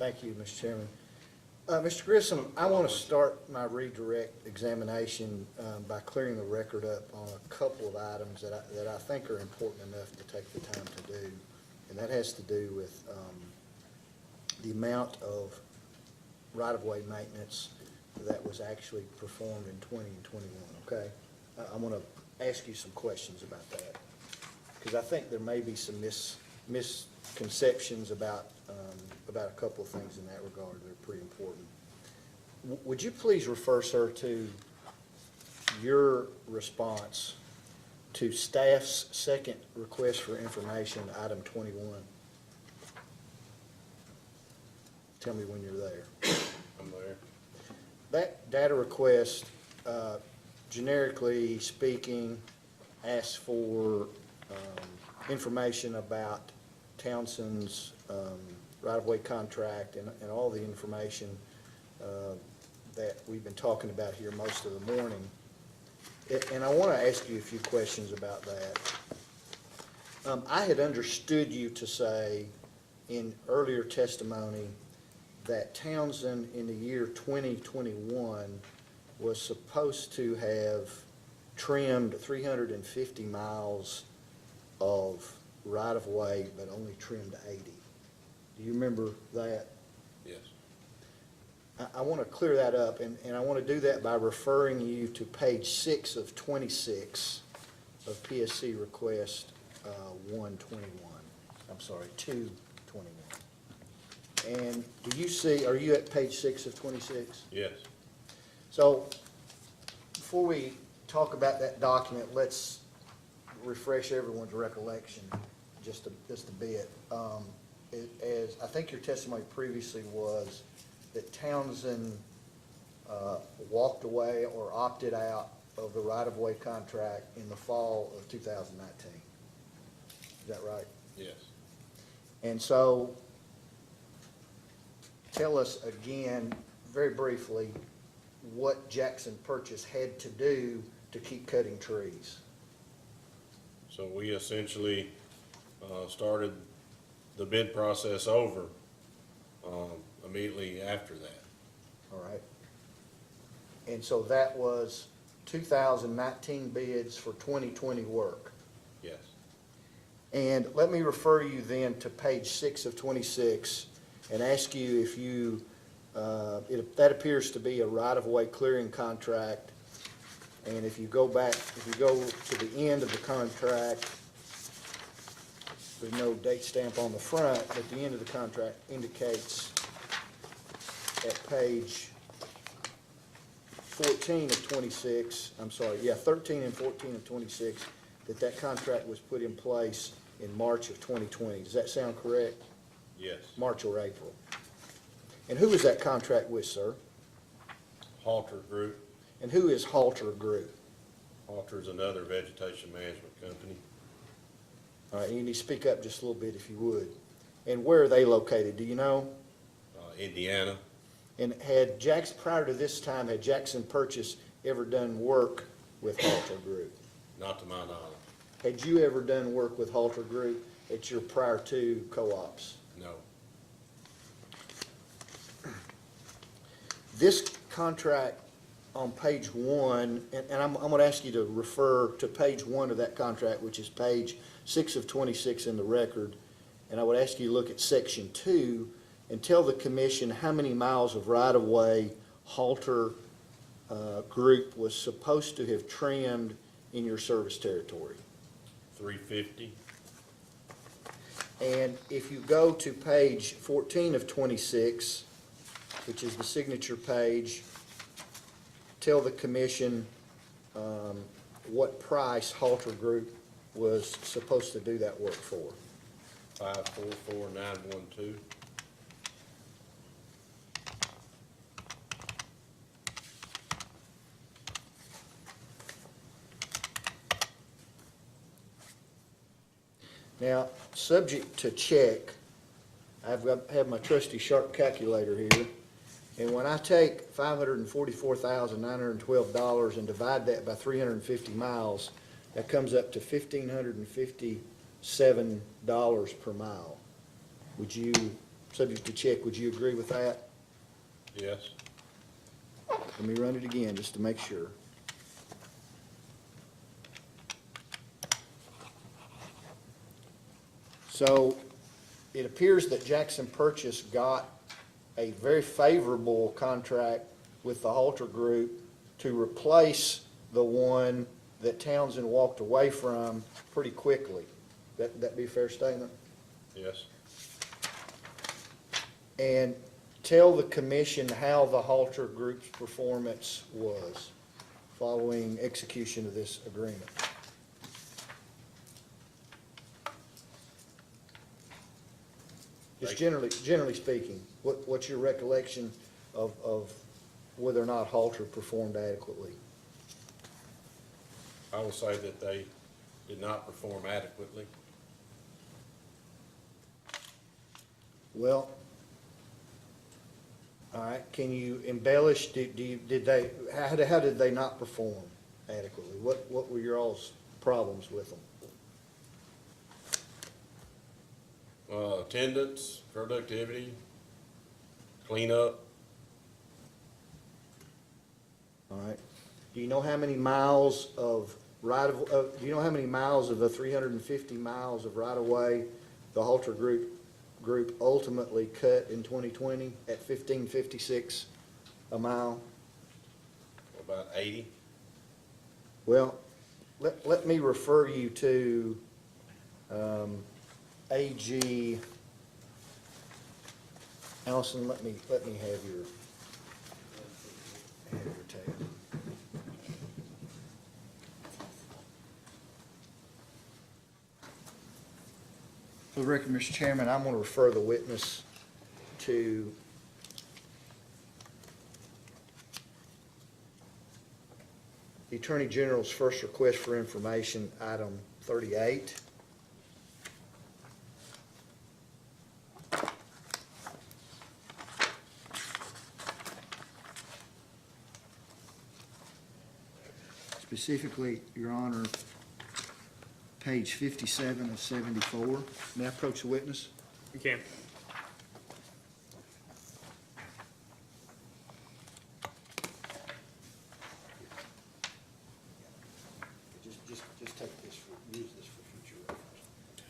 Thank you, Mr. Chairman. Mr. Grissom, I want to start my redirect examination by clearing the record up on a couple of items that I think are important enough to take the time to do. And that has to do with the amount of right-of-way maintenance that was actually performed in 20 and 21, okay? I want to ask you some questions about that, because I think there may be some misconceptions about a couple of things in that regard that are pretty important. Would you please refer, sir, to your response to staff's second request for information, item 21? Tell me when you're there. I'm there. That data request, generically speaking, asks for information about Townsend's right-of-way contract and all the information that we've been talking about here most of the morning. And I want to ask you a few questions about that. I had understood you to say in earlier testimony that Townsend in the year 2021 was supposed to have trimmed 350 miles of right-of-way, but only trimmed 80. Do you remember that? Yes. I want to clear that up, and I want to do that by referring you to page 6 of 26 of PSC request 121. I'm sorry, 221. And do you see, are you at page 6 of 26? Yes. So before we talk about that document, let's refresh everyone's recollection just a bit. As I think your testimony previously was that Townsend walked away or opted out of the right-of-way contract in the fall of 2019. Is that right? Yes. And so tell us again, very briefly, what Jackson Purchase had to do to keep cutting trees. So we essentially started the bid process over immediately after that. All right. And so that was 2019 bids for 2020 work. Yes. And let me refer you then to page 6 of 26 and ask you if you, that appears to be a right-of-way clearing contract. And if you go back, if you go to the end of the contract, there's no date stamp on the front, but the end of the contract indicates at page 14 of 26, I'm sorry, yeah, 13 and 14 of 26, that contract was put in place in March of 2020. Does that sound correct? Yes. March or April? And who is that contract with, sir? Halter Group. And who is Halter Group? Halter is another vegetation management company. All right, you need to speak up just a little bit if you would. And where are they located, do you know? Indiana. And had Jackson, prior to this time, had Jackson Purchase ever done work with Halter Group? Not to my knowledge. Had you ever done work with Halter Group at your prior two co-ops? No. This contract on page 1, and I'm going to ask you to refer to page 1 of that contract, which is page 6 of 26 in the record, and I would ask you to look at section 2 and tell the commission how many miles of right-of-way Halter Group was supposed to have trimmed in your service territory. 350. And if you go to page 14 of 26, which is the signature page, tell the commission what price Halter Group was supposed to do that work for. 544912. Now, subject to check, have my trusty sharp calculator here, and when I take $544,912 and divide that by 350 miles, that comes up to $1,557 per mile. Would you subject to check. Would you agree with that? Yes. Let me run it again, just to make sure. So, it appears that Jackson Purchase got a very favorable contract with the Halter Group to replace the one that Townsend walked away from pretty quickly. That be a fair statement? Yes. And tell the commission how the Halter Group's performance was following execution of this agreement. Just generally speaking, what's your recollection of whether or not Halter performed adequately? I will say that they did not perform adequately. Well, all right, can you embellish, how did they not perform adequately? What were your all's problems with them? Attendance, productivity, cleanup. All right. Do you know how many miles of do you know how many miles of the 350 miles of right-of-way the Halter Group ultimately cut in 2020 at 1556 a mile? About 80. Well, let me refer you to AG, Allison, let me have your tab. For the record, Mr. Chairman, I'm going to refer the witness to the Attorney General's first request for information, item 38. Specifically, Your Honor, page 57 of 74. May I approach the witness? You can. Just take this, use this for future reference.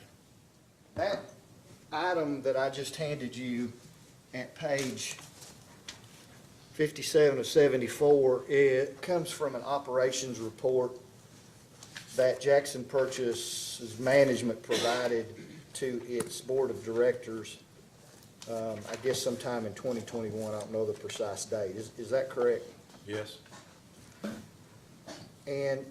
That item that I just handed you at page 57 of 74, it comes from an operations report that Jackson Purchase's management provided to its board of directors, I guess sometime in 2021. I don't know the precise date. Is that correct? Yes. And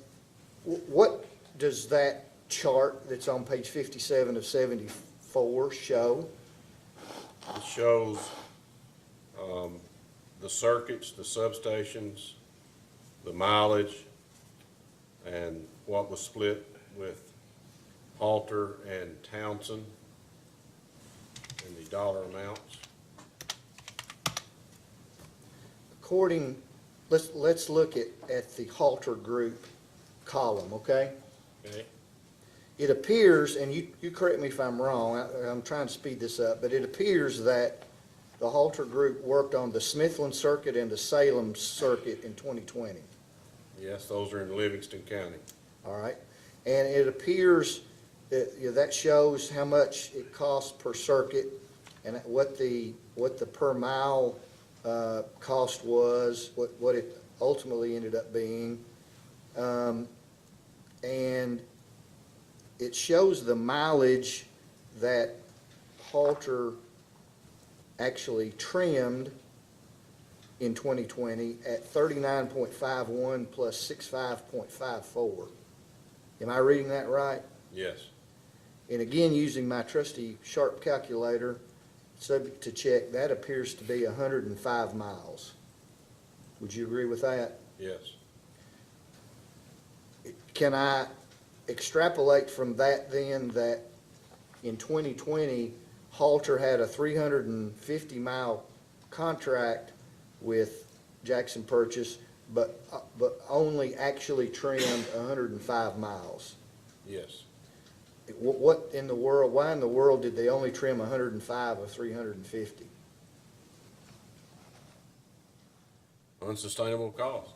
what does that chart that's on page 57 of 74 show? It shows the circuits, the substations, the mileage, and what was split with Halter and Townsend, and the dollar amounts. Let's look at the Halter Group column, okay? Okay? It appears, and you correct me if I'm wrong, I'm trying to speed this up, but it appears that the Halter Group worked on the Smithland Circuit and the Salem Circuit in 2020. Yes, those are in Livingston County. All right, and it appears that, that shows how much it costs per circuit and what the per mile cost was, what it ultimately ended up being, and it shows the mileage that Halter actually trimmed in 2020 at 39.51 plus 65.54. Am I reading that right? Yes. And again, using my trusty Sharp calculator, subject to check, that appears to be 105 miles. Would you agree with that? Yes. Can I extrapolate from that then that in 2020, Halter had a 350-mile contract with Jackson Purchase, but only actually trimmed 105 miles? Yes. what in the world, why in the world did they only trim 105 of 350? Unsustainable cost.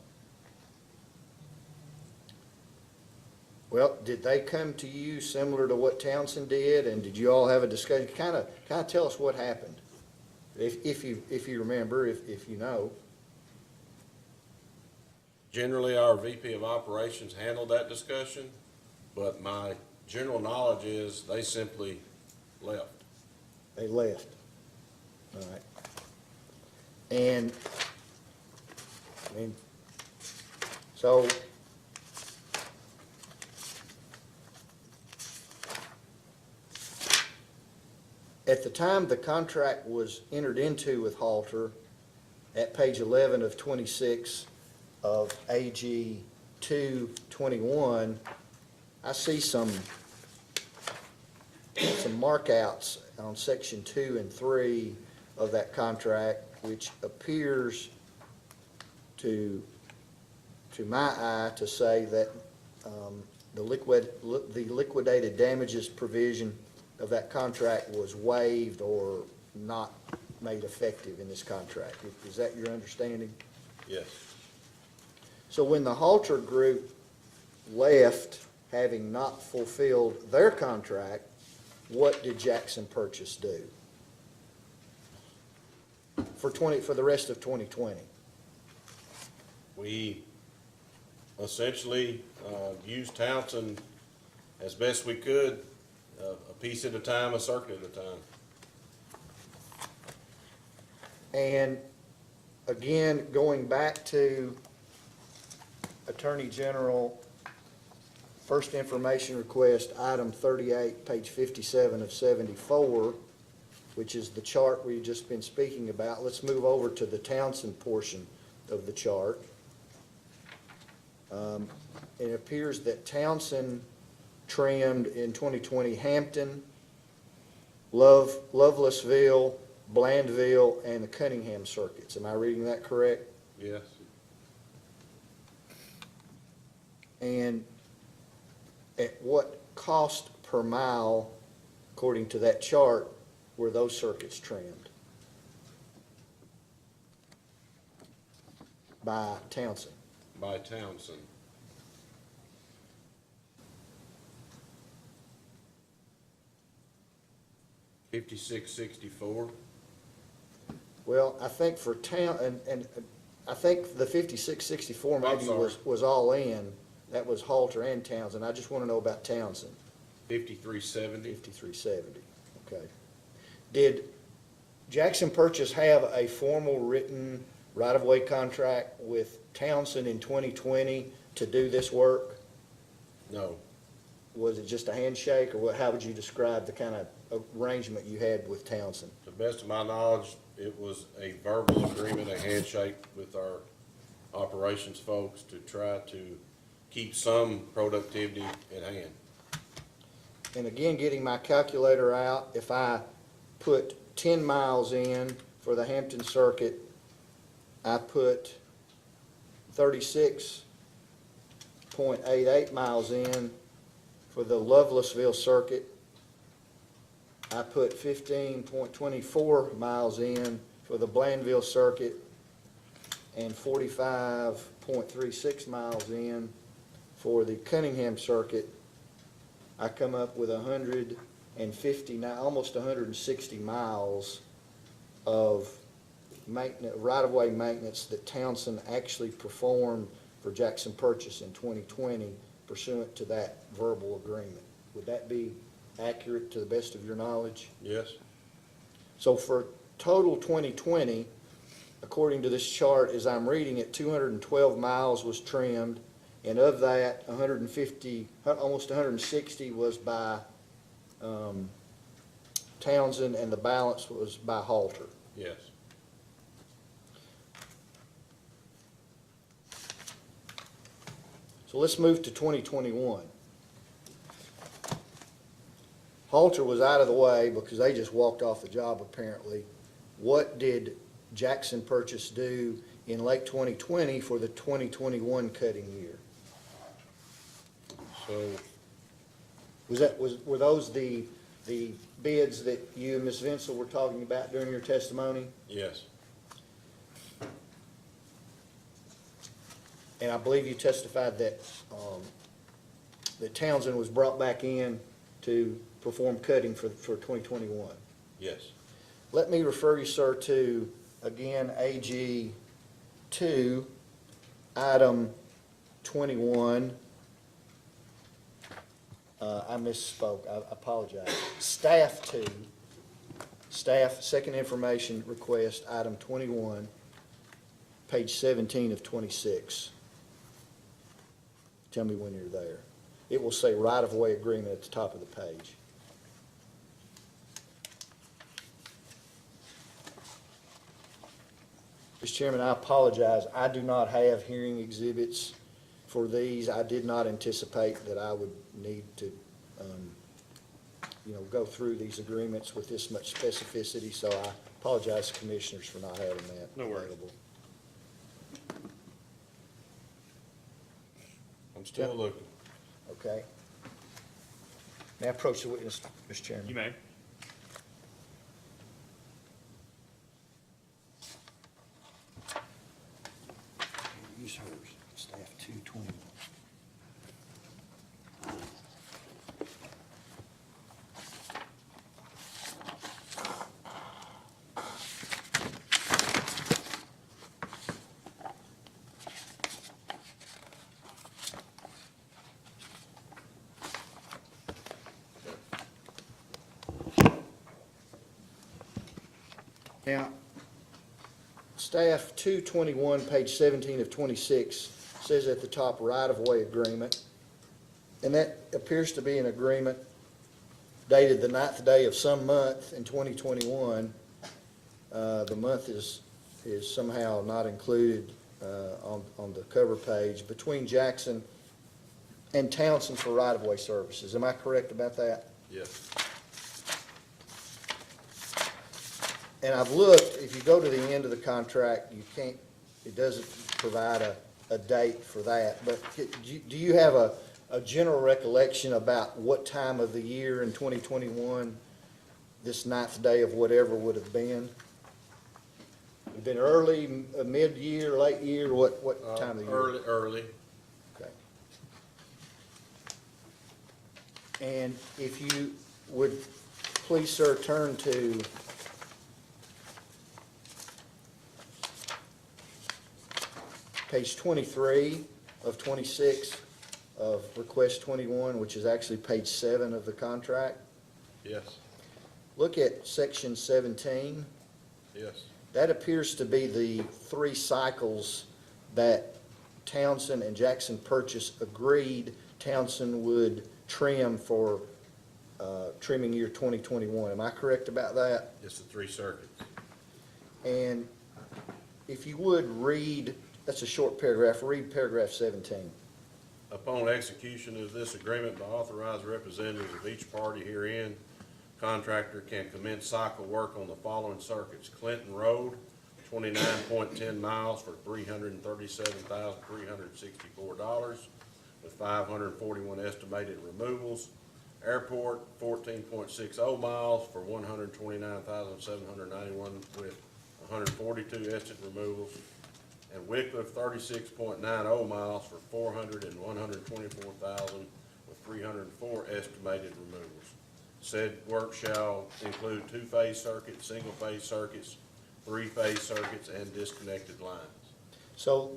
Well, did they come to you similar to what Townsend did, and did you all have a discussion? Kind of tell us what happened, if you remember, if you know. Generally, our VP of Operations handled that discussion, but my general knowledge is they simply left. They left. All right. And, I mean, so, at the time the contract was entered into with Halter, at page 11 of 26 of AG 221, I see some markouts on section 2 and 3 of that contract, which appears to my eye to say that the liquidated damages provision of that contract was waived or not made effective in this contract. Is that your understanding? Yes. So when the Halter group left, having not fulfilled their contract, what did Jackson Purchase do for the rest of 2020? We essentially used Townsend as best we could, a piece at a time, a circuit at a time. And again, going back to Attorney General, first information request, item 38, page 57 of 74, which is the chart we've just been speaking about. Let's move over to the Townsend portion of the chart. It appears that Townsend trimmed in 2020 Hampton, Lovelessville, Blandville, and the Cunningham circuits. Am I reading that correct? Yes. And at what cost per mile, according to that chart, were those circuits trimmed by Townsend? By Townsend. $56.64. Well, I think for and I think the 5664 maybe sorry. was all in. That was Halter and Townsend. I just want to know about Townsend. 53.70. 5370, okay. Did Jackson Purchase have a formal written right-of-way contract with Townsend in 2020 to do this work? No. Was it just a handshake, or how would you describe the kind of arrangement you had with Townsend? To the best of my knowledge, it was a verbal agreement, a handshake with our operations folks to try to keep some productivity at hand. And again, getting my calculator out, if I put 10 miles in for the Hampton circuit, I put 36.88 miles in for the Lovelessville circuit. I put 15.24 miles in for the Blandville circuit and 45.36 miles in for the Cunningham circuit. I come up with 159, almost 160 miles of maintenance, right-of-way maintenance that Townsend actually performed for Jackson Purchase in 2020 pursuant to that verbal agreement. Would that be accurate to the best of your knowledge? Yes. So for total 2020, according to this chart, as I'm reading it, 212 miles was trimmed, and of that, 150, almost 160 was by Townsend, and the balance was by Halter. Yes. So let's move to 2021. Halter was out of the way because they just walked off the job apparently. What did Jackson Purchase do in late 2020 for the 2021 cutting year? So Were those the bids that you and Ms. Vincel were talking about during your testimony? Yes, And I believe you testified that, that Townsend was brought back in to perform cutting for 2021. yes. Let me refer you, sir, to, again, AG 2, item 21. I misspoke, I apologize. Staff 2, staff, second information request, item 21, page 17 of 26. Tell me when you're there. It will say right-of-way agreement at the top of the page. Mr. Chairman, I apologize. I do not have hearing exhibits for these. I did not anticipate that I would need to, go through these agreements with this much specificity, so I apologize to commissioners for not having that No worries. available. I'm still looking. Okay? May I approach the witness, Mr. Chairman? You may. Use hers, staff 221. Now, staff 221, page 17 of 26, says at the top, right-of-way agreement. And that appears to be an agreement dated the 9th day of some month in 2021. The month is somehow not included on the cover page, between Jackson and Townsend for right-of-way services. Am I correct about that? Yes. And I've looked, if you go to the end of the contract, you can't, it doesn't provide a date for that. But do you have a general recollection about what time of the year in 2021 this 9th day of whatever would have been? Would have been early, mid-year, late year, what time of the year? Early. Okay. And if you would please, sir, turn to page 23 of 26 of request 21, which is actually page 7 of the contract. Yes, Look at section 17. yes, That appears to be the 3 cycles that Townsend and Jackson Purchase agreed Townsend would trim for trimming year 2021. Am I correct about that? it's the 3 circuits. And if you would read, that's a short paragraph, read paragraph 17. Upon execution of this agreement by authorized representatives of each party herein, contractor can commence cycle work on the following circuits: Clinton Road, 29.10 miles for $337,364 with 541 estimated removals. Airport, 14.60 miles for $129,791 with 142 estimate removals. And Wycliffe, 36.90 miles for $400 and 124,000 with 304 estimated removals. Said work shall include 2-phase circuits, single-phase circuits, 3-phase circuits, and disconnected lines. So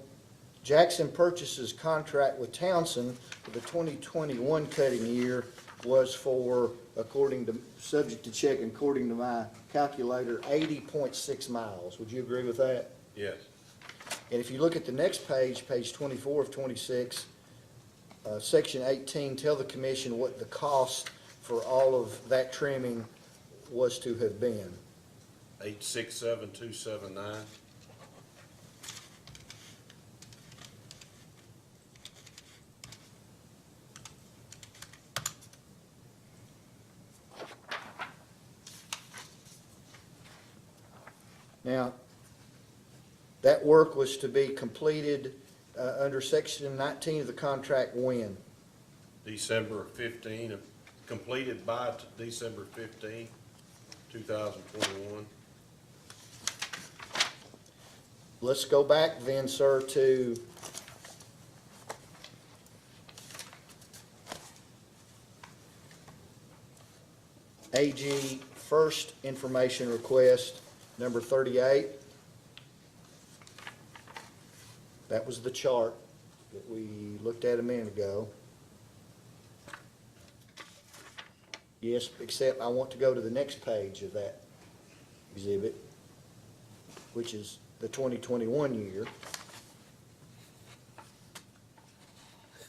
Jackson Purchase's contract with Townsend for the 2021 cutting year was for, according to, subject to check, according to my calculator, 80.6 miles. Would you agree with that? Yes, And if you look at the next page, page 24 of 26, section 18, tell the commission what the cost for all of that trimming was to have been. 867,279. Now, that work was to be completed under section 19 of the contract when? December 15 of completed by December 15th, 2021. Let's go back then, sir, to AG first information request, number 38. That was the chart that we looked at a minute ago. Yes, except I want to go to the next page of that exhibit, which is the 2021 year.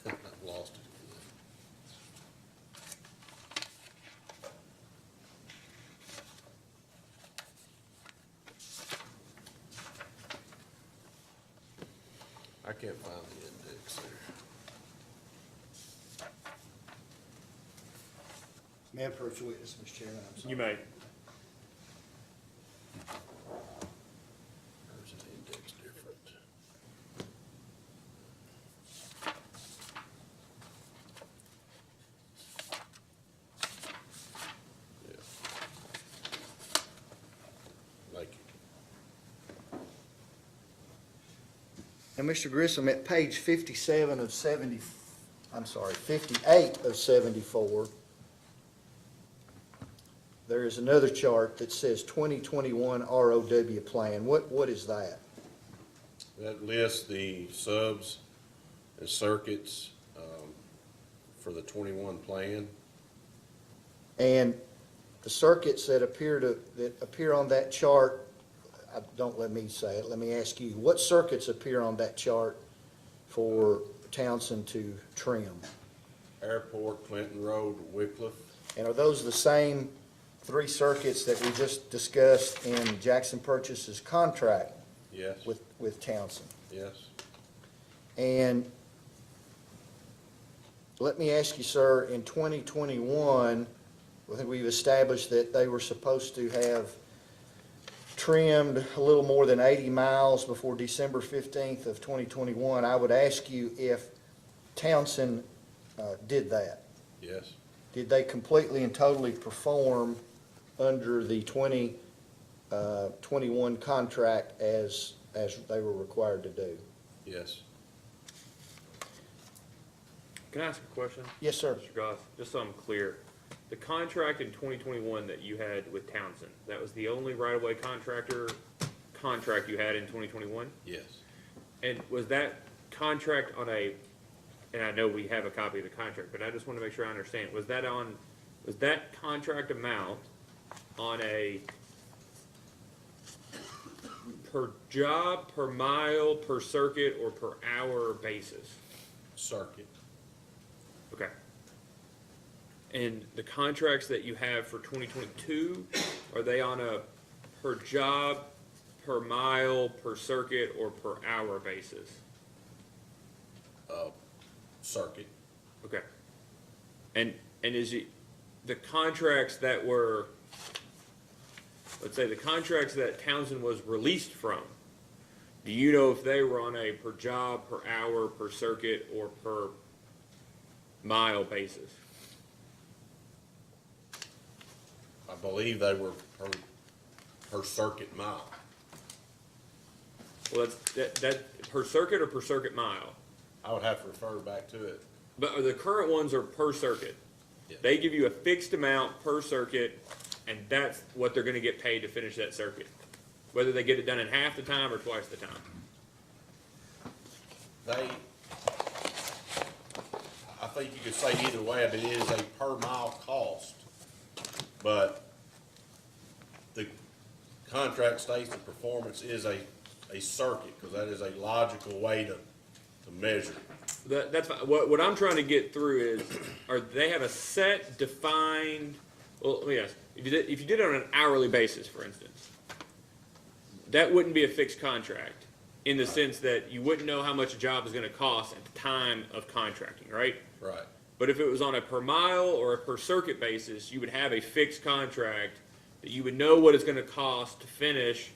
I've lost it. I can't find the index there. May I approach witness, Mr. Chairman? I'm sorry. You may. There's an index different. Yeah. Thank you. And Mr. Grissom, at page 57 of 70, I'm sorry, 58 of 74, there is another chart that says 2021 ROW plan. What is that? That lists the subs and circuits for the 21 plan. And the circuits that appear on that chart, don't let me say it, let me ask you, what circuits appear on that chart for Townsend to trim? Airport, Clinton Road, Wycliffe. And are those the same 3 circuits that we just discussed in Jackson Purchase's contract Yes, with Townsend? yes. And let me ask you, sir, in 2021, I think we've established that they were supposed to have trimmed a little more than 80 miles before December 15th of 2021. I would ask you if Townsend did that. Yes, Did they completely and totally perform under the 2021 contract as they were required to do? yes. Can I ask a question? Yes, sir. Mr. Goff, just so I'm clear, the contract in 2021 that you had with Townsend, that was the only right-of-way contract you had in 2021? Yes. And was that contract on a, and I know we have a copy of the contract, but I just want to make sure I understand, was that contract amount on a per job, per mile, per circuit, or per hour basis? Circuit. Okay. And the contracts that you have for 2022, are they on a per job, per mile, per circuit, or per hour basis? Circuit. Okay. And is it, the contracts that were, let's say the contracts that Townsend was released from, do you know if they were on a per job, per hour, per circuit, or per mile basis? I believe they were per circuit mile. Well, that per circuit or per circuit mile? I would have to refer back to it. But the current ones are per circuit. Yeah. They give you a fixed amount per circuit, and that's what they're gonna get paid to finish that circuit. Whether they get it done in half the time or twice the time. I think you could say either way, but it is a per mile cost. But the contract states the performance is a circuit, because that is a logical way to measure. That's fine. What I'm trying to get through is, they have a set defined, well, let me ask, if you did it on an hourly basis, for instance, that wouldn't be a fixed contract in the sense that you wouldn't know how much a job is gonna cost at the time of contracting, right? Right. But if it was on a per mile or a per circuit basis, you would have a fixed contract that you would know what it's gonna cost to finish,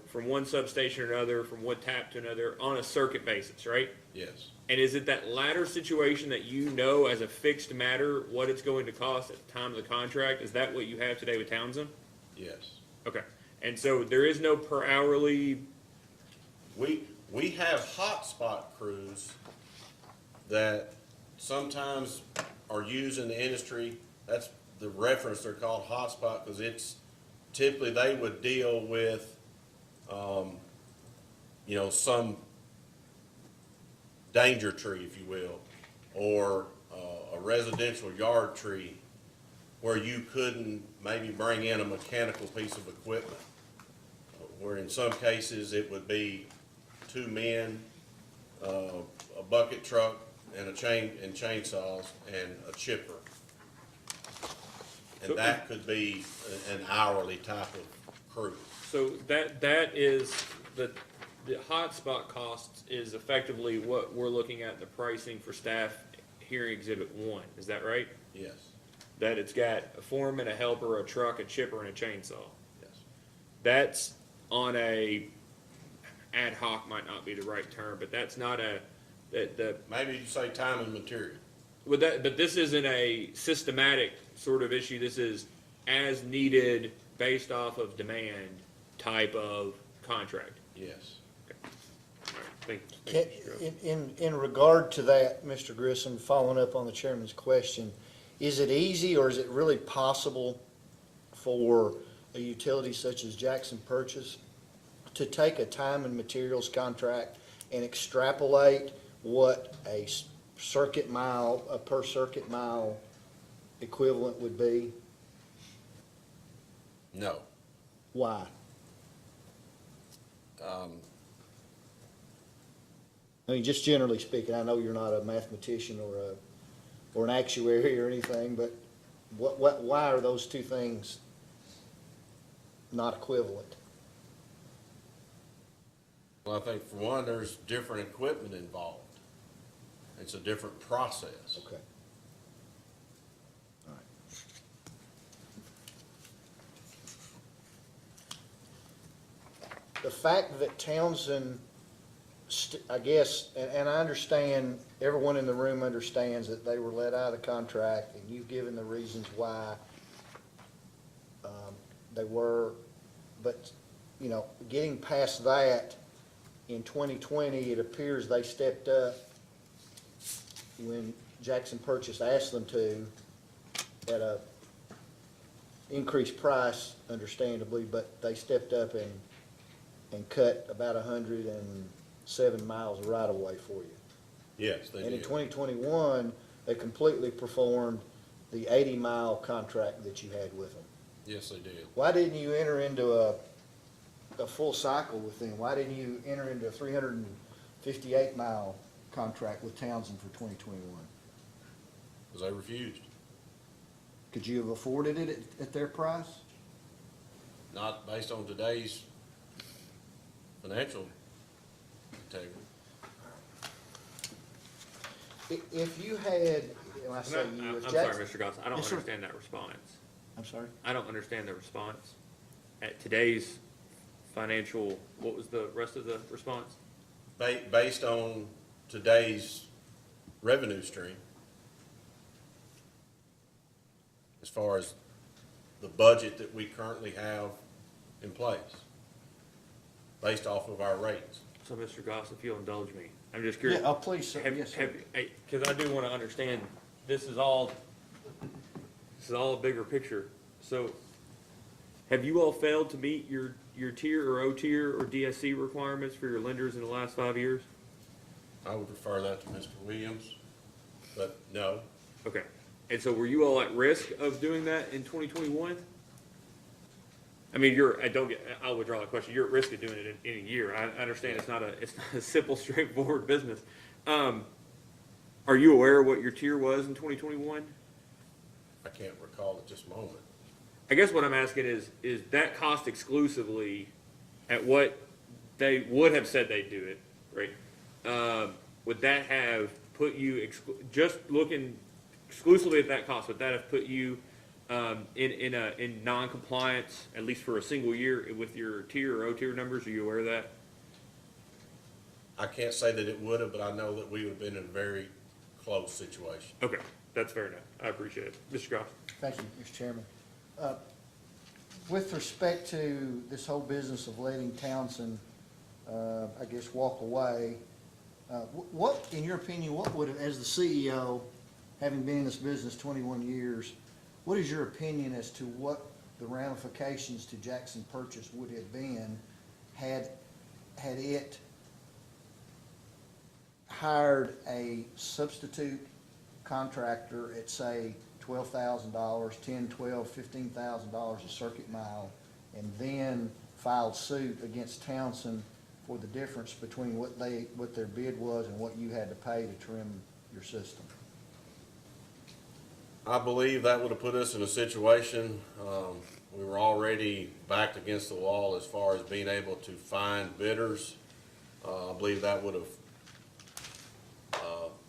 from one substation or another, from one tap to another, on a circuit basis, right? Yes. And is it that latter situation that you know as a fixed matter what it's going to cost at the time of the contract? Is that what you have today with Townsend? Yes. Okay. And so there is no per hourly, We have hotspot crews that sometimes are used in the industry. That's the reference, they're called hotspot, because it's typically they would deal with, some danger tree, if you will, or a residential yard tree where you couldn't maybe bring in a mechanical piece of equipment. Where in some cases it would be two men, a bucket truck and chainsaws and a chipper. So- And that could be an hourly type of crew. so that is the hotspot costs is effectively what we're looking at the pricing for staff here in Exhibit 1. Is that right? Yes, That it's got a foreman, a helper, a truck, a chipper, and a chainsaw. yes. That's on a ad hoc might not be the right term, but that's not Maybe you say time and material. but this isn't a systematic sort of issue. This is as needed based off of demand type of contract. Yes. All right, thank you. In regard to that, Mr. Grissom, following up on the chairman's question, is it easy or is it really possible for a utility such as Jackson Purchase to take a time and materials contract and extrapolate what a per circuit mile equivalent would be? No. Why? I mean, just generally speaking, I know you're not a mathematician or an actuary or anything, but why are those two things not equivalent? Well, I think for one, there's different equipment involved. It's a different process. Okay. All right. The fact that Townsend, I guess, and I understand, everyone in the room understands that they were let out of the contract, and you've given the reasons why they were, but, getting past that, in 2020, it appears they stepped up when Jackson Purchase asked them to at a increased price, understandably, but they stepped up and cut about 107 miles of right-of-way for you. Yes, they And in did. 2021, they completely performed the 80-mile contract that you had with them. Yes, they did. Why didn't you enter into a full cycle with them? Why didn't you enter into a 358-mile contract with Townsend for 2021? Because they refused. Could you have afforded it at their price? Not based on today's financial integrity. If you had, and I say you, I'm if sorry, Jackson. Mr. Goss, I don't Yes, sir. understand that response. I'm sorry? I don't understand the response. At today's financial, what was the rest of the response? Based on today's revenue stream, as far as the budget that we currently have in place, based off of our rates. So, Mr. Goss, if you'll indulge me, I'm just curious. Yeah, oh, please, sir. Yes, sir. Because I do want to understand, this is all a bigger picture. So, have you all failed to meet your tier or O tier or DSC requirements for your lenders in the last 5 years? I would refer that to Mr. Williams, but no. Okay. And so were you all at risk of doing that in 2021? I mean, I'll withdraw the question. You're at risk of doing it in a year. I understand it's not a simple, straightforward business. Are you aware of what your tier was in 2021? I can't recall at this moment. I guess what I'm asking is that cost exclusively at what they would have said they'd do it, right? Would that have put you, just looking exclusively at that cost, would that have put you in non-compliance, at least for a single year, with your tier or O tier numbers? Are you aware of that? I can't say that it would have, but I know that we would have been in a very close situation. Okay, that's fair enough. I appreciate it. Mr. Goff? Thank you, Mr. Chairman. With respect to this whole business of letting Townsend, I guess, walk away, what, in your opinion, what would, as the CEO, having been in this business 21 years, what is your opinion as to what the ramifications to Jackson Purchase would have been had it hired a substitute contractor at, say, $12,000, $10,000, $12,000, $15,000 a circuit mile, and then filed suit against Townsend for the difference between what their bid was and what you had to pay to trim your system? I believe that would have put us in a situation, we were already backed against the wall as far as being able to find bidders. I believe that would have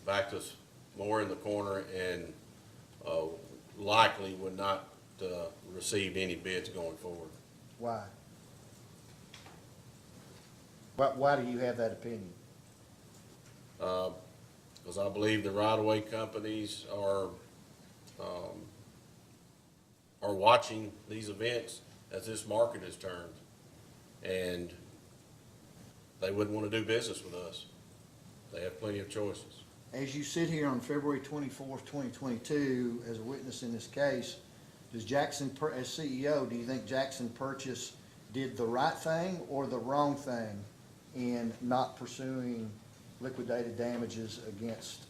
backed us more in the corner and likely would not receive any bids going forward. Why? Why do you have that opinion? Because I believe the right-of-way companies are watching these events as this market has turned, and they wouldn't want to do business with us. They have plenty of choices. As you sit here on February 24th, 2022, as a witness in this case, does Jackson, as CEO, do you think Jackson Purchase did the right thing or the wrong thing in not pursuing liquidated damages against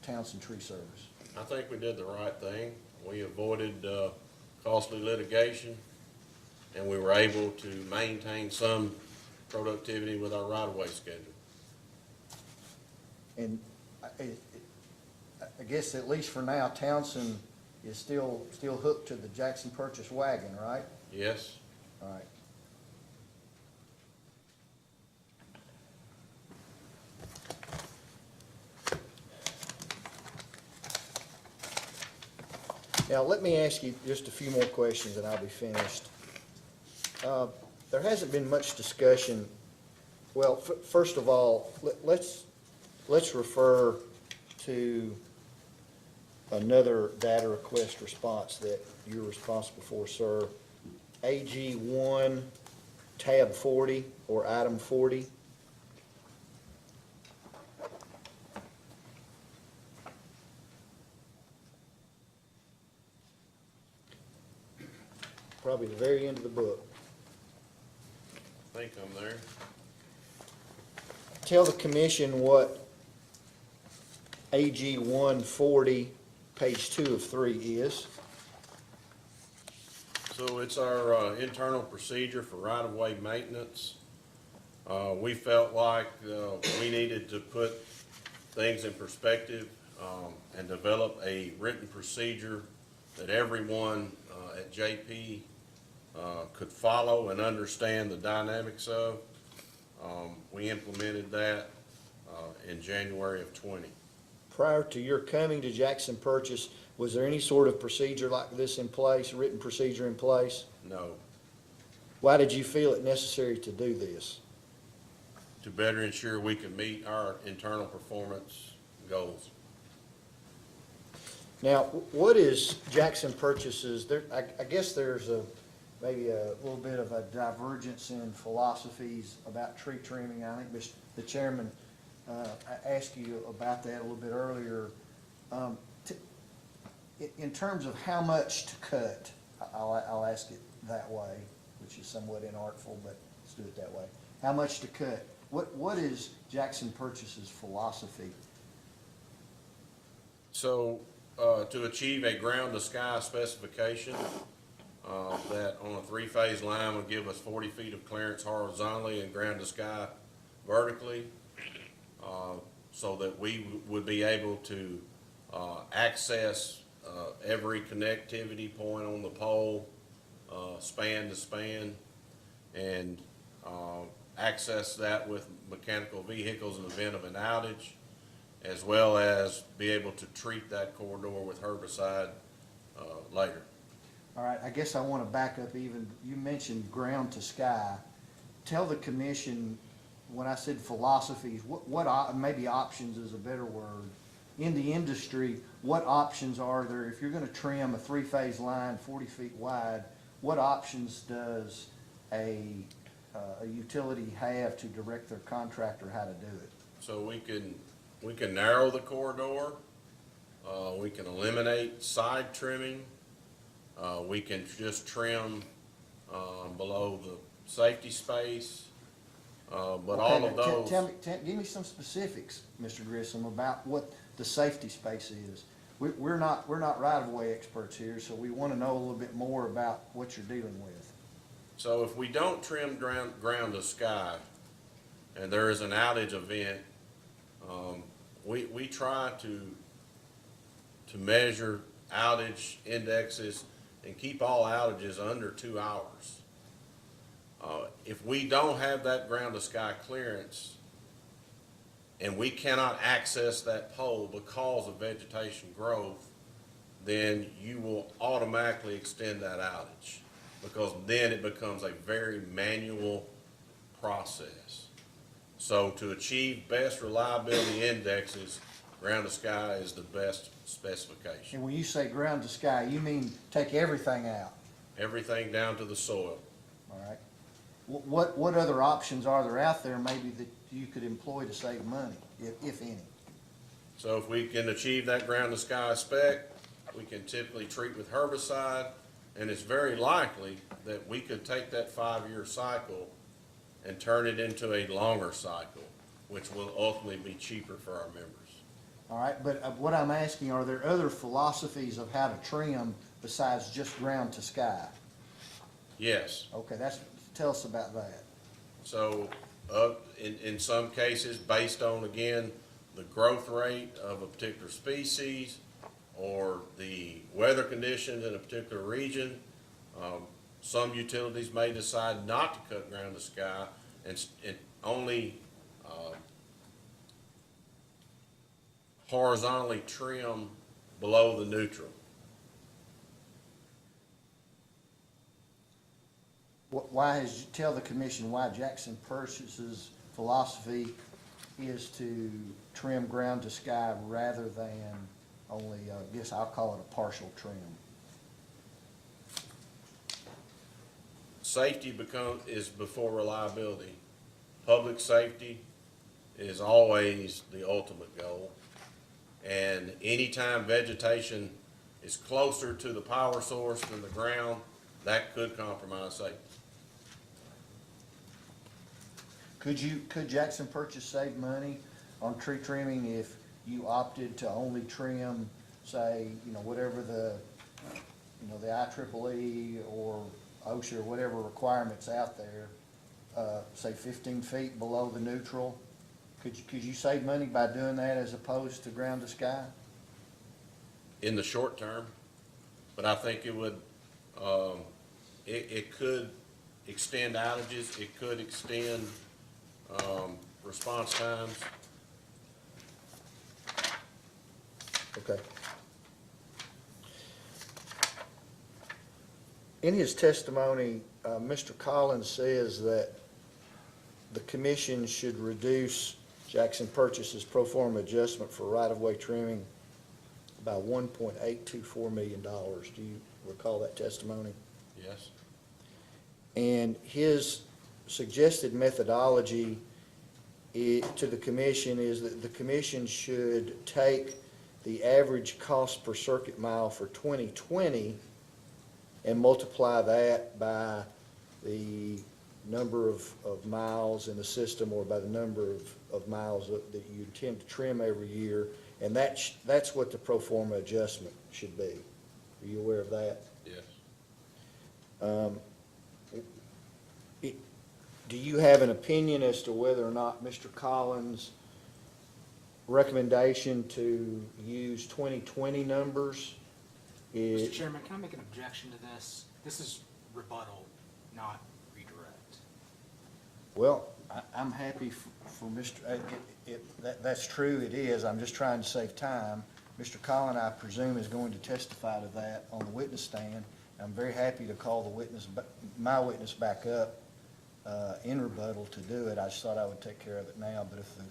Townsend Tree Service? I think we did the right thing. We avoided costly litigation, and we were able to maintain some productivity with our right-of-way schedule. And I guess at least for now, Townsend is still hooked to the Jackson Purchase wagon, right? Yes? All right. Now, let me ask you just a few more questions and I'll be finished. There hasn't been much discussion. Well, first of all, let's refer to another data request response that you're responsible for, sir. AG 1, tab 40, or item 40. Probably the very end of the book. I think I'm there. Tell the commission what AG 140, page 2 of 3 is. So it's our internal procedure for right-of-way maintenance. We felt like we needed to put things in perspective and develop a written procedure that everyone at JP could follow and understand the dynamics of. We implemented that in January of 20. Prior to your coming to Jackson Purchase, was there any sort of procedure like this in place, written procedure in place? No, Why did you feel it necessary to do this? to better ensure we could meet our internal performance goals. Now, what is Jackson Purchase's, I guess there's maybe a little bit of a divergence in philosophies about tree trimming. I think the chairman asked you about that a little bit earlier. In terms of how much to cut, I'll ask it that way, which is somewhat inartful, but let's do it that way. How much to cut? What is Jackson Purchase's philosophy? So, to achieve a ground-to-sky specification, that on a three-phase line would give us 40 feet of clearance horizontally and ground-to-sky vertically, so that we would be able to access every connectivity point on the pole, span to span, and access that with mechanical vehicles in the event of an outage, as well as be able to treat that corridor with herbicide later. All right, I guess I want to back up even, you mentioned ground to sky. Tell the commission when I said philosophies, maybe options is a better word. In the industry, what options are there, if you're gonna trim a three-phase line 40 feet wide, what options does a utility have to direct their contractor how to do it? So we can narrow the corridor, we can eliminate side trimming, we can just trim, below the safety space, but all of those. Give me some specifics, Mr. Grissom, about what the safety space is. We're not right-of-way experts here, so we wanna know a little bit more about what you're dealing with. So if we don't trim ground to sky, and there is an outage event, we try to measure outage indexes and keep all outages under 2 hours. If we don't have that ground to sky clearance, and we cannot access that pole because of vegetation growth, then you will automatically extend that outage, because then it becomes a very manual process. So to achieve best reliability indexes, ground to sky is the best specification. And when you say ground to sky, you mean take everything out, Everything down to the soil. all right? What other options are there out there maybe that you could employ to save money, if any? So if we can achieve that ground to sky spec, we can typically treat with herbicide, and it's very likely that we could take that 5-year cycle and turn it into a longer cycle, which will ultimately be cheaper for our members. All right, but what I'm asking, are there other philosophies of how to trim besides just ground to sky? Yes. Okay, tell us about that. So, in some cases, based on, again, the growth rate of a particular species or the weather conditions in a particular region, some utilities may decide not to cut ground to sky and only horizontally trim below the neutral. Tell the commission why Jackson Purchase's philosophy is to trim ground to sky rather than only, I guess I'll call it a partial trim. Safety is before reliability. Public safety is always the ultimate goal. And anytime vegetation is closer to the power source than the ground, that could compromise safety. Could Jackson Purchase save money on tree trimming if you opted to only trim, say, whatever the IEEE or OSHA or whatever requirements out there, say 15 feet below the neutral? Could you save money by doing that as opposed to ground to sky? In the short term, but I think it would, it could extend outages, it could extend, response times. Okay. In his testimony, Mr. Collins says that the commission should reduce Jackson Purchase's pro forma adjustment for right-of-way trimming by $1.824 million. Do you recall that testimony? Yes. And his suggested methodology to the commission is that the commission should take the average cost per circuit mile for 2020 and multiply that by the number of miles in the system, or by the number of miles that you intend to trim every year, and that's what the pro forma adjustment should be. Are you aware of that? Yes. Do you have an opinion as to whether or not Mr. Collins' recommendation to use 2020 numbers is? Mr. Chairman, can I make an objection to this? This is rebuttal, not redirect. Well, I'm happy for Mr., that's true, it is. I'm just trying to save time. Mr. Collins, I presume, is going to testify to that on the witness stand. I'm very happy to call my witness back up in rebuttal to do it. I just thought I would take care of it now, but if the I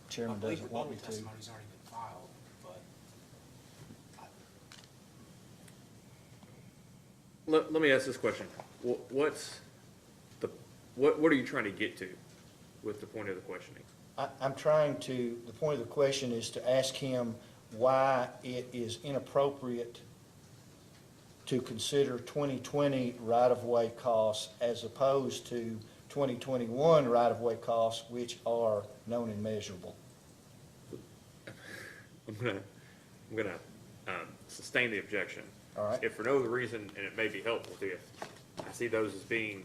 chairman believe doesn't want me rebuttal to. testimony's already been filed, but Let me ask this question. What's the, what are you trying to get to with the point of the questioning? I'm trying to, the point of the question is to ask him why it is inappropriate to consider 2020 right-of-way costs as opposed to 2021 right-of-way costs, which are known and measurable. I'm gonna sustain the objection. All right. If for no other reason, and it may be helpful to you, I see those as being,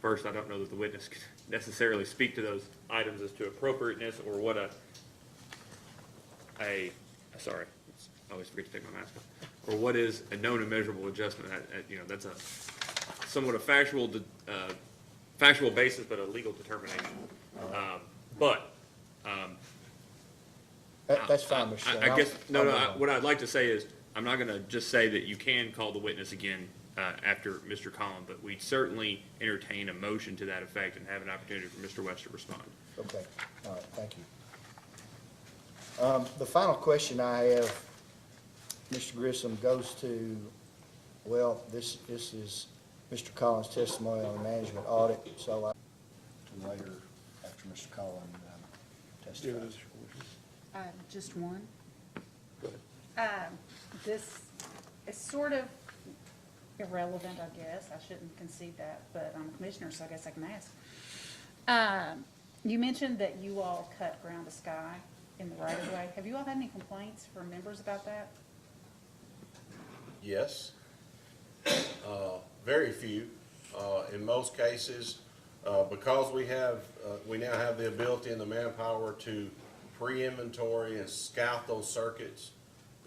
first, I don't know that the witness can necessarily speak to those items as to appropriateness or what sorry, I always forget to take my mask off, or what is a known and measurable adjustment. You know, that's a somewhat a factual basis, but a legal determination. That's fine, Mr. Chairman. I guess, I'll move on. what I'd like to say is, I'm not gonna just say that you can call the witness again, after Mr. Collin, but we'd certainly entertain a motion to that effect and have an opportunity for Mr. West to respond. Okay, all right, thank you. The final question I have, Mr. Grissom, goes to, well, this is Mr. Collins' testimony on the management audit, so I, to later, after Mr. Collins testifies. Just one. Go ahead. This is sort of irrelevant, I guess. I shouldn't concede that, but I'm a commissioner, so I guess I can ask. You mentioned that you all cut ground to sky in the right of way. Have you all had any complaints from members about that? Yes. Very few. In most cases, because we now have the ability and the manpower to pre-inventory and scout those circuits,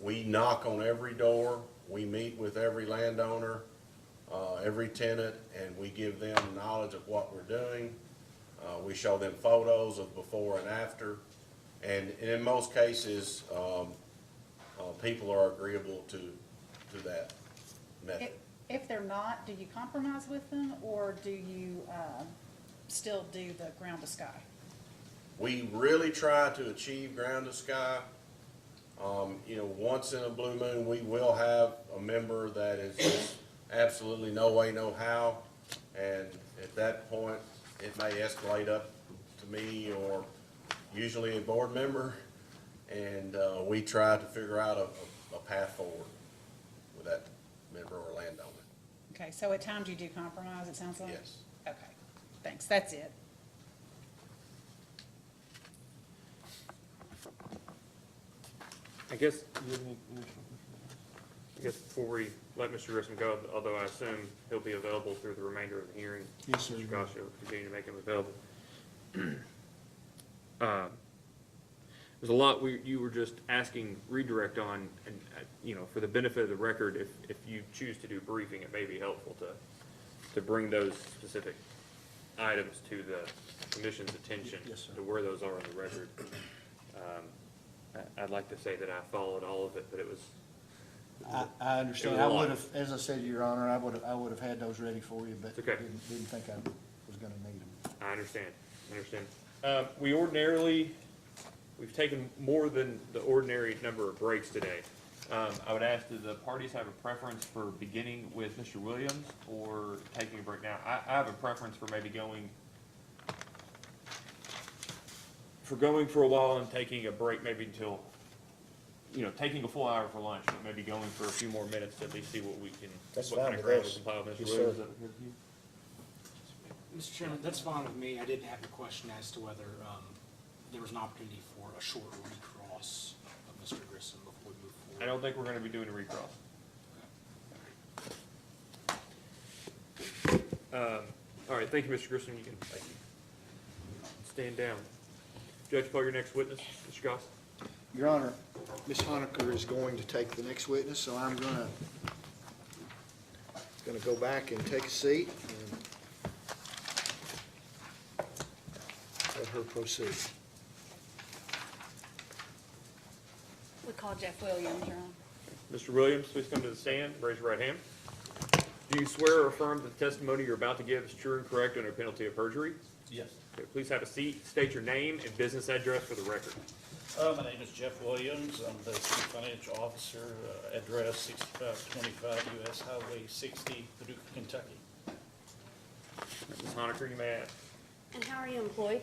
we knock on every door, we meet with every landowner, every tenant, and we give them knowledge of what we're doing. We show them photos of before and after, and in most cases, people are agreeable to that method. If they're not, do you compromise with them, or do you still do the ground to sky? We really try to achieve ground to sky. You know, once in a blue moon, we will have a member that is just absolutely no way, no how. And at that point, it may escalate up to me or usually a board member. And we try to figure out a path forward with that member or landowner. Okay, so at times you do compromise, it sounds like? Yes. Okay, thanks, that's it. I guess before we let Mr. Grissom go, although I assume he'll be available through the remainder of the hearing. Yes, sir. Mr. Goss, you'll continue to make him available. There's a lot you were just asking redirect on, and, you know, for the benefit of the record, if you choose to do briefing, it may be helpful to bring those specific items to the commission's attention. Yes, sir. To where those are on the record. I'd like to say that I followed all of it, but it was. I understand. It was a I lot. would have, as I said to Your Honor, I would have had those ready for you, but It's okay. didn't think I was gonna need them. I understand. We've taken more than the ordinary number of breaks today. I would ask, do the parties have a preference for beginning with Mr. Williams or taking a break now? I have a preference for maybe going for a while and taking a break maybe until, you know, taking a full hour for lunch, but maybe going for a few more minutes to at least see what we can, That's what kind fine of with ground we us. can pile. Mr. Yes, Williams, sir. is that okay with you? Mr. Chairman, that's fine with me. I did have a question as to whether there was an opportunity for a short recross of Mr. Grissom before we move forward. I don't think we're gonna be doing a recross. All right, thank you, Mr. Grissom. You can stand down. Judge, call your next witness, Mr. Goss. Your Honor, Ms. Honaker is going to take the next witness, so I'm gonna go back and take a seat and let her proceed. We call Jeff Williams, Your Honor. Mr. Williams, please come to the stand, raise your right hand. Do you swear or affirm that the testimony you're about to give is true and correct under penalty of perjury? Yes. Okay, please have a seat, state your name and business address for the record. My name is Jeff Williams. I'm the Chief Financial Officer, address 6525 US Highway 60, Paducah, Kentucky. Ms. Honaker, you may ask. And how are you employed?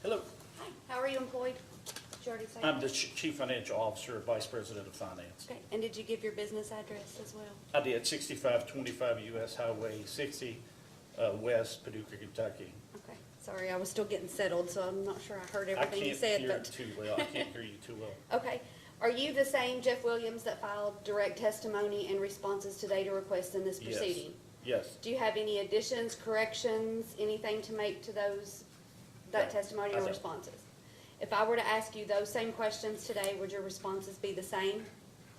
Hello. Hi. How are you employed? Did you already say? I'm the Chief Financial Officer, Vice President of Finance. Okay, and did you give your business address as well? I did 6525 US Highway 60, West Paducah, Kentucky. Okay, sorry, I was still getting settled, so I'm not sure I heard I everything you can't said, hear but. too well. I can't hear you too well. Okay, are you the same Jeff Williams that filed direct testimony and responses to data requests in this Yes. proceeding? Yes. Do you have any additions, corrections, anything to make to that No, testimony I or don't. responses? If I were to ask you those same questions today, would your responses be the same?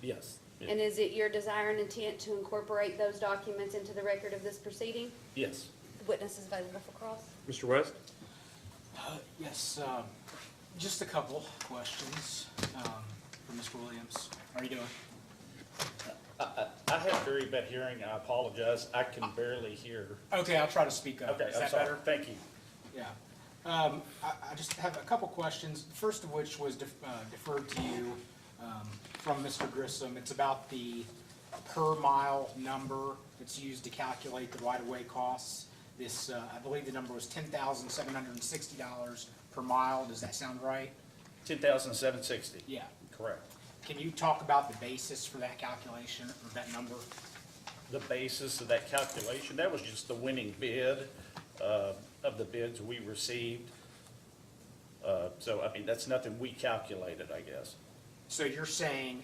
Yes. Yeah. And is it your desire and intent to incorporate those documents into the record of this proceeding? Yes. The witness is available for cross. Mr. West? Yes, just a couple questions for Mr. Williams. How are you doing? I have very bad hearing. I apologize. I can barely hear. Okay, I'll try to speak up. Okay, Is I'm that sorry. better? Thank you. Yeah. I just have a couple questions, first of which was deferred to you from Mr. Grissom. It's about the per mile number that's used to calculate the right-of-way costs. This, I believe the number was $10,760 per mile. Does that sound right? 10,760. Yeah. Correct. Can you talk about the basis for that calculation or that number? The basis of that calculation, that was just the winning bid of the bids we received. So, I mean, that's nothing we calculated, I guess. So you're saying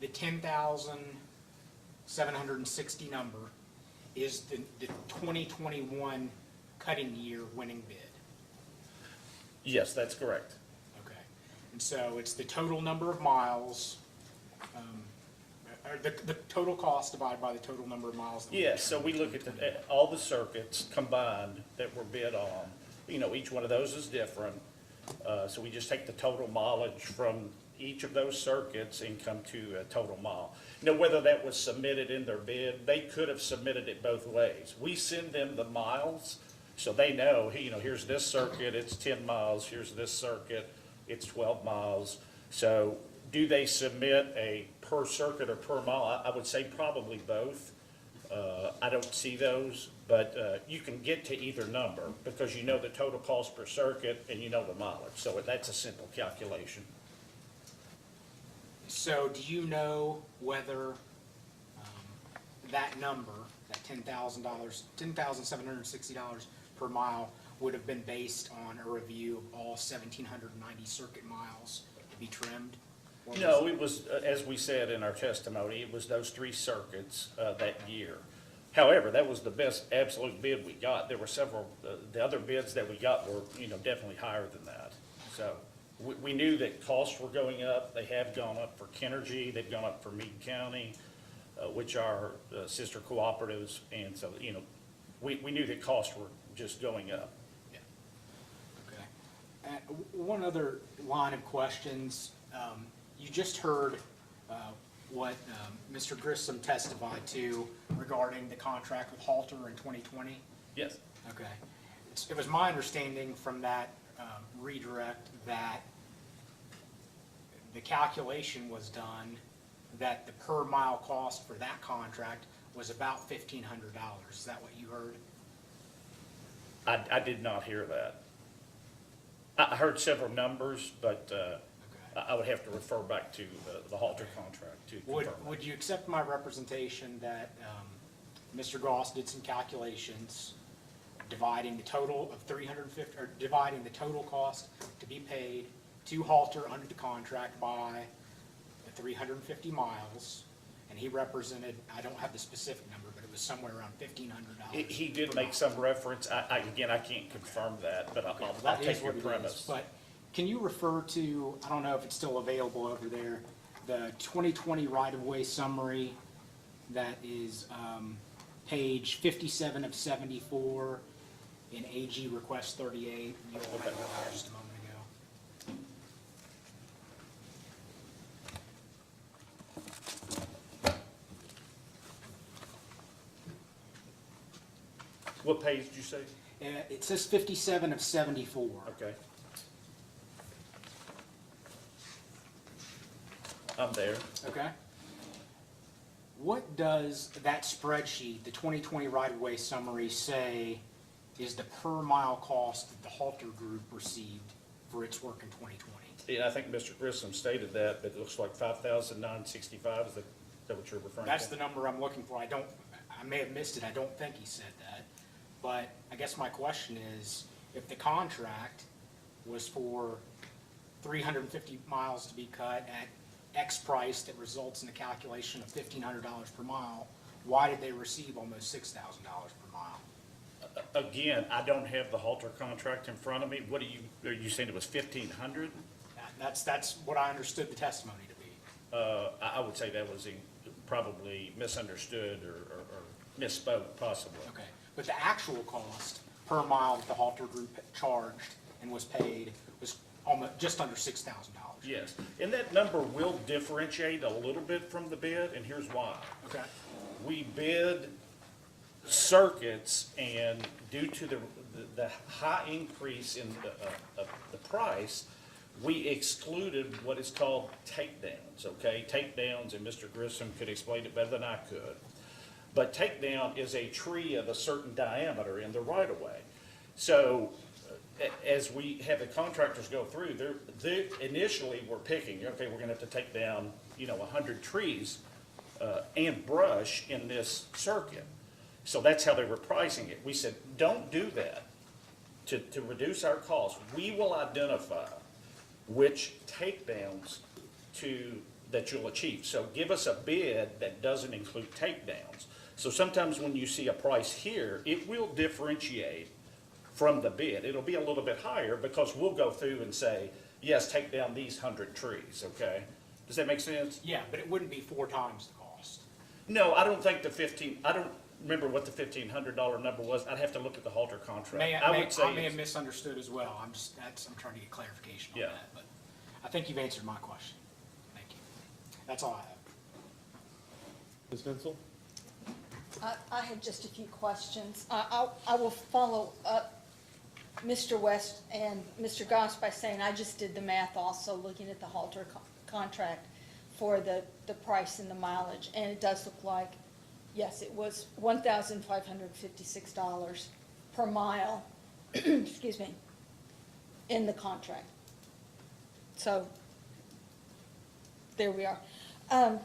the 10,760 number is the 2021 cutting year winning bid? Yes, that's correct. Okay. And so it's the total number of miles, or the total cost divided by the total number of miles? that we Yes, so we determined look in at 2021. all the circuits combined that were bid on. You know, each one of those is different. So we just take the total mileage from each of those circuits and come to a total mile. You know, whether that was submitted in their bid, they could have submitted it both ways. We send them the miles, so they know, you know, here's this circuit, it's 10 miles, here's this circuit, it's 12 miles. So do they submit a per circuit or per mile? I would say probably both. I don't see those, but you can get to either number because you know the total cost per circuit and you know the mileage. So that's a simple calculation. So do you know whether that number, that $10,760 per mile, would have been based on a review of all 1,790 circuit miles to be trimmed? Or was No, it was, as we said in our testimony, it was those three circuits that year. However, that was the best absolute bid we got. There were several, the other bids that we got were, you know, definitely higher than that. So we knew that costs were going up. They have gone up for Kenergy, they've gone up for Meade County, which are sister cooperatives. And so, you know, we knew that costs were just going up. Okay. One other line of questions. You just heard what Mr. Grissom testified to regarding the contract with Halter in 2020? Yes. Okay. It was my understanding from that redirect that the calculation was done that the per mile cost for that contract was about $1,500. Is that what you heard? I did not hear that. I heard several numbers, but I would have to refer back to the Halter contract to confirm that. Would you accept my representation that Mr. Goss did some calculations dividing the total of 350, or dividing the total cost to be paid to Halter under the contract by the 350 miles, and he represented, I don't have the specific number, but it was somewhere around $1,500. He did make some reference. Again, I can't confirm that, but I'll That is take your what it is. premise. But can you refer to, I don't know if it's still available over there, the 2020 right-of-way summary that is page 57 of 74 in AG request 38. You all had it there just a moment ago. What page did you say? It says 57 of 74. Okay. I'm there. Okay. What does that spreadsheet, the 2020 right-of-way summary, say is the per-mile cost that the Halter Group received for its work in 2020? Yeah, I think Mr. Grissom stated that, but it looks like 5,965, is that what you're referring to? That's the number I'm looking for. I may have missed it. I don't think he said that. But I guess my question is, if the contract was for 350 miles to be cut at X price that results in a calculation of $1,500 per mile, why did they receive almost $6,000 per mile? Again, I don't have the Halter contract in front of me. What are you saying it was 1,500? That's what I understood the testimony to be. I would say that was probably misunderstood or misspoke possibly. Okay, but the actual cost per mile that the Halter Group charged and was paid was almost, just under $6,000. Yes, and that number will differentiate a little bit from the bid, and here's why. Okay. We bid circuits, and due to the high increase in the price, we excluded what is called takedowns, okay? Takedowns, and Mr. Grissom could explain it better than I could. But takedown is a tree of a certain diameter in the right-of-way. So as we have the contractors go through, they initially were picking, okay, we're gonna have to take down, 100 trees and brush in this circuit. So that's how they were pricing it. We said, don't do that. To reduce our costs, we will identify which takedowns that you'll achieve. So give us a bid that doesn't include takedowns. So sometimes when you see a price here, it will differentiate from the bid. It'll be a little bit higher because we'll go through and say, yes, take down these 100 trees, okay? Does that make sense? Yeah, but it wouldn't be 4 times the cost. No, I don't think I don't remember what the $1,500 number was. I'd have to look at the Halter contract. I would say I may have it's- misunderstood as well. I'm trying to get clarification on Yeah. that, but I think you've answered my question. Thank you. That's all I have. Ms. Vincel? I have just a few questions. I will follow up Mr. West and Mr. Goss by saying I just did the math also, looking at the Halter contract for the price and the mileage, and it does look like, yes, it was $1,556 per mile, excuse me, in the contract. So, there we are. I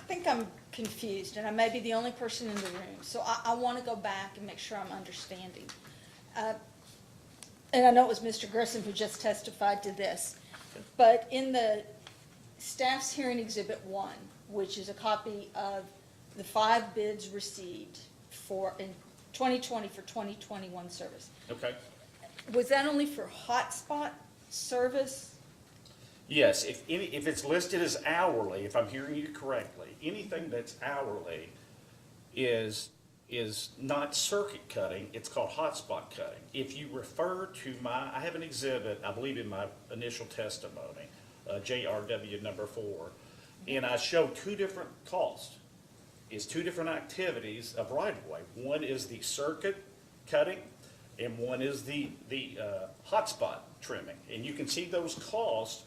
think I'm confused, and I may be the only person in the room, so I want to go back and make sure I'm understanding. And I know it was Mr. Grissom who just testified to this, but in the staff's hearing exhibit 1, which is a copy of the 5 bids received in 2020 for 2021 service, Okay. was that only for hotspot service? Yes, if it's listed as hourly, if I'm hearing you correctly, anything that's hourly is not circuit cutting, it's called hotspot cutting. If you refer to I have an exhibit, I believe in my initial testimony, JRW number 4, and I show 2 different costs. It's 2 different activities of right-of-way. One is the circuit cutting, and one is the hotspot trimming. And you can see those costs.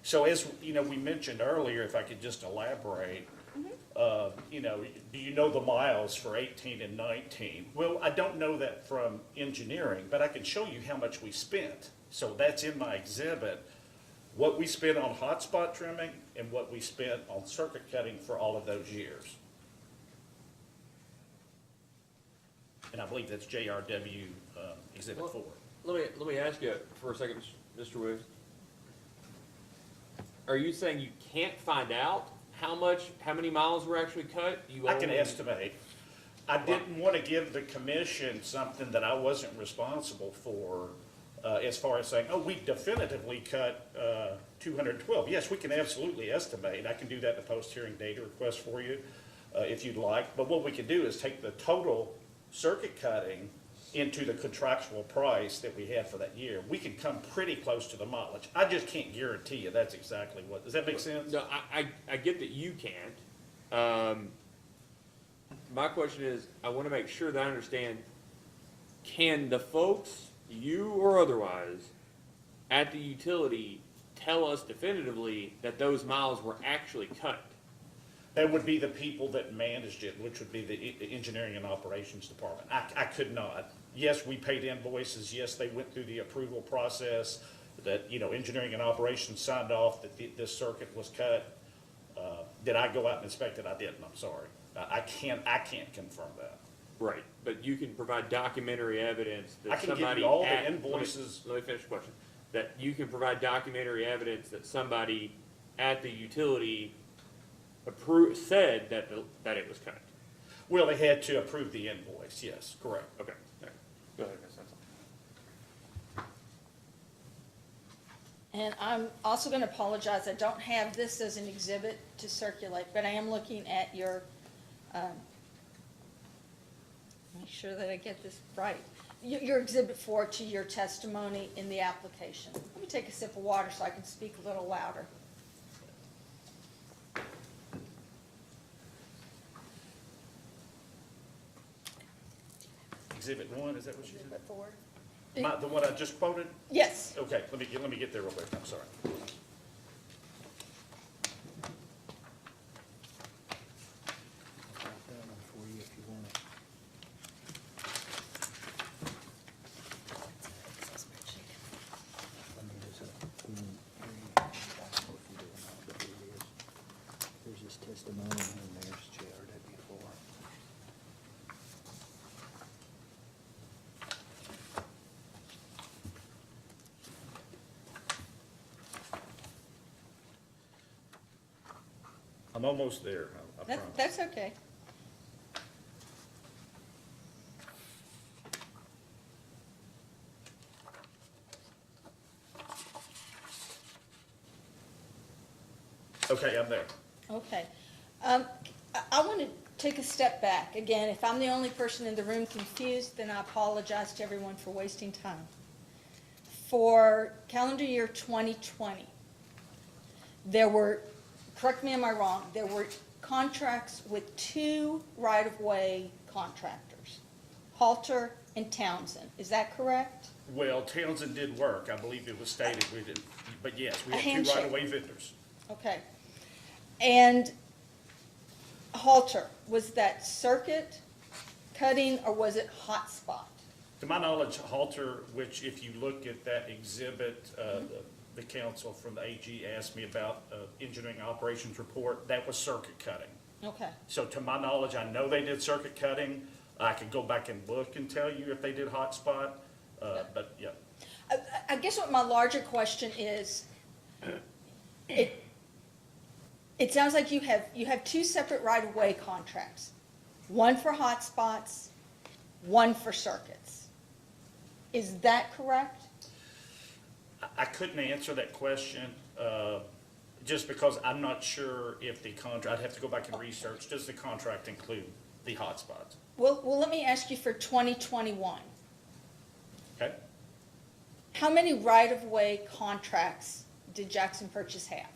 So as, we mentioned earlier, if I could just elaborate, do you know the miles for 18 and 19? Well, I don't know that from engineering, but I can show you how much we spent. So that's in my exhibit, what we spent on hotspot trimming and what we spent on circuit cutting for all of those years. And I believe that's JRW Exhibit 4. Let me ask you for a second, Mr. Woods. Are you saying you can't find out how many miles were actually cut? I can estimate. I didn't want to give the commission something that I wasn't responsible for, as far as saying, oh, we definitively cut 212. Yes, we can absolutely estimate. I can do that in a post-hearing data request for you, if you'd like. But what we can do is take the total circuit cutting into the contractual price that we had for that year. We can come pretty close to the mileage. I just can't guarantee you that's exactly what. Does that make sense? No, I get that you can't. My question is, I want to make sure that I understand, can the folks, you or otherwise, at the utility tell us definitively that those miles were actually cut? That would be the people that managed it, which would be the engineering and operations department. I could not. Yes, we paid invoices. Yes, they went through the approval process, that, engineering and operations signed off that this circuit was cut. Did I go out and inspect it? I didn't, I'm sorry. I can't confirm that. Right, but you can provide documentary evidence I that can give somebody you all the at- invoices. Let me finish the question. That you can provide documentary evidence that somebody at the utility said that it was cut. Well, they had to approve the invoice, yes, correct. Okay, all right. Go ahead, Ms. Henson. And I'm also going to apologize, I don't have this as an exhibit to circulate, but I am looking at your, make sure that I get this right. Your exhibit 4 to your testimony in the application. Let me take a sip of water so I can speak a little louder. Exhibit 1, is that what you said? Exhibit 4? The one I just quoted? Yes. Okay, let me get there real quick, I'm sorry. I've got that one for you if you want it. I mean, it's a, I don't know if you do or not, but it is. There's his testimony and there's JRW4. I'm almost there, I promise. That's okay. Okay, I'm there. Okay. I want to take a step back. Again, if I'm the only person in the room confused, then I apologize to everyone for wasting time. For calendar year 2020, there were, correct me if I'm wrong, there were contracts with 2 right-of-way contractors, Halter and Townsend. Is that correct? Well, Townsend did work, I believe it was stated, we did, but yes, we A had 2 handshake. right-of-way vendors. Okay. And Halter, was that circuit cutting or was it hotspot? To my knowledge, Halter, which if you look at that exhibit, the counsel from the AG asked me about engineering operations report, that was circuit cutting. Okay. So to my knowledge, I know they did circuit cutting. I could go back and look and tell you if they did hotspot, but yeah. I guess what my larger question is, it sounds like you have 2 separate right-of-way contracts, one for hotspots, one for circuits. Is that correct? I couldn't answer that question, just because I'm not sure if the contract, I'd have to go back and research, does the contract include the hotspots? Well, let me ask you for 2021. Okay? How many right-of-way contracts did Jackson Purchase have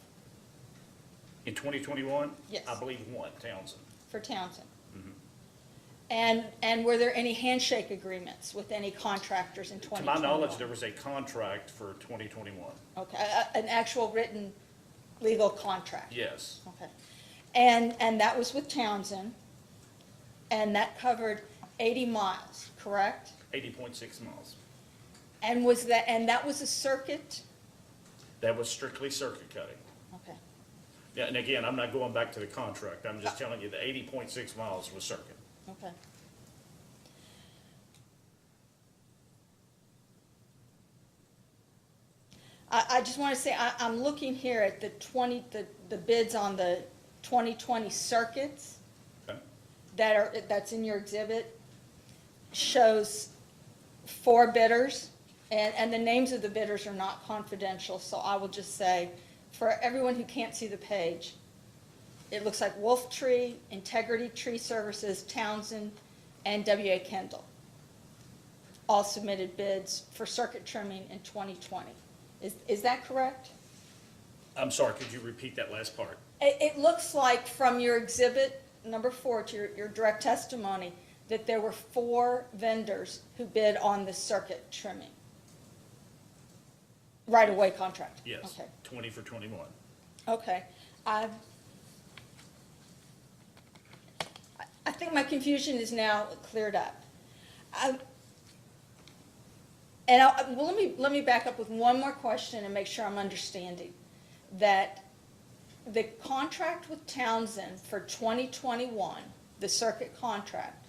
In 2021? Yes. I believe 1, Townsend. for Townsend? And were there any handshake agreements with any contractors in To 2021? my knowledge, there was a contract for 2021. Okay, an actual written legal contract? Yes. Okay. And that was with Townsend, and that covered 80 miles, correct? 80.6 miles. And that was a circuit? That was strictly circuit cutting. Okay. Yeah, and again, I'm not going back to the contract. I'm just telling you the 80.6 miles was circuit. Okay. I just want to say, I'm looking here at the bids on the 2020 circuits Okay? that's in your exhibit. Shows 4 bidders, and the names of the bidders are not confidential, so I will just say, for everyone who can't see the page, it looks like Wolf Tree, Integrity Tree Services, Townsend, and W.A. Kendall all submitted bids for circuit trimming in 2020. Is that correct? I'm sorry, could you repeat that last part? It looks like from your exhibit number 4 to your direct testimony, that there were 4 vendors who bid on the circuit trimming? Right-of-way contract? Yes, Okay, 20 for 21. okay. I think my confusion is now cleared up. Well, let me back up with one more question and make sure I'm understanding. That the contract with Townsend for 2021, the circuit contract,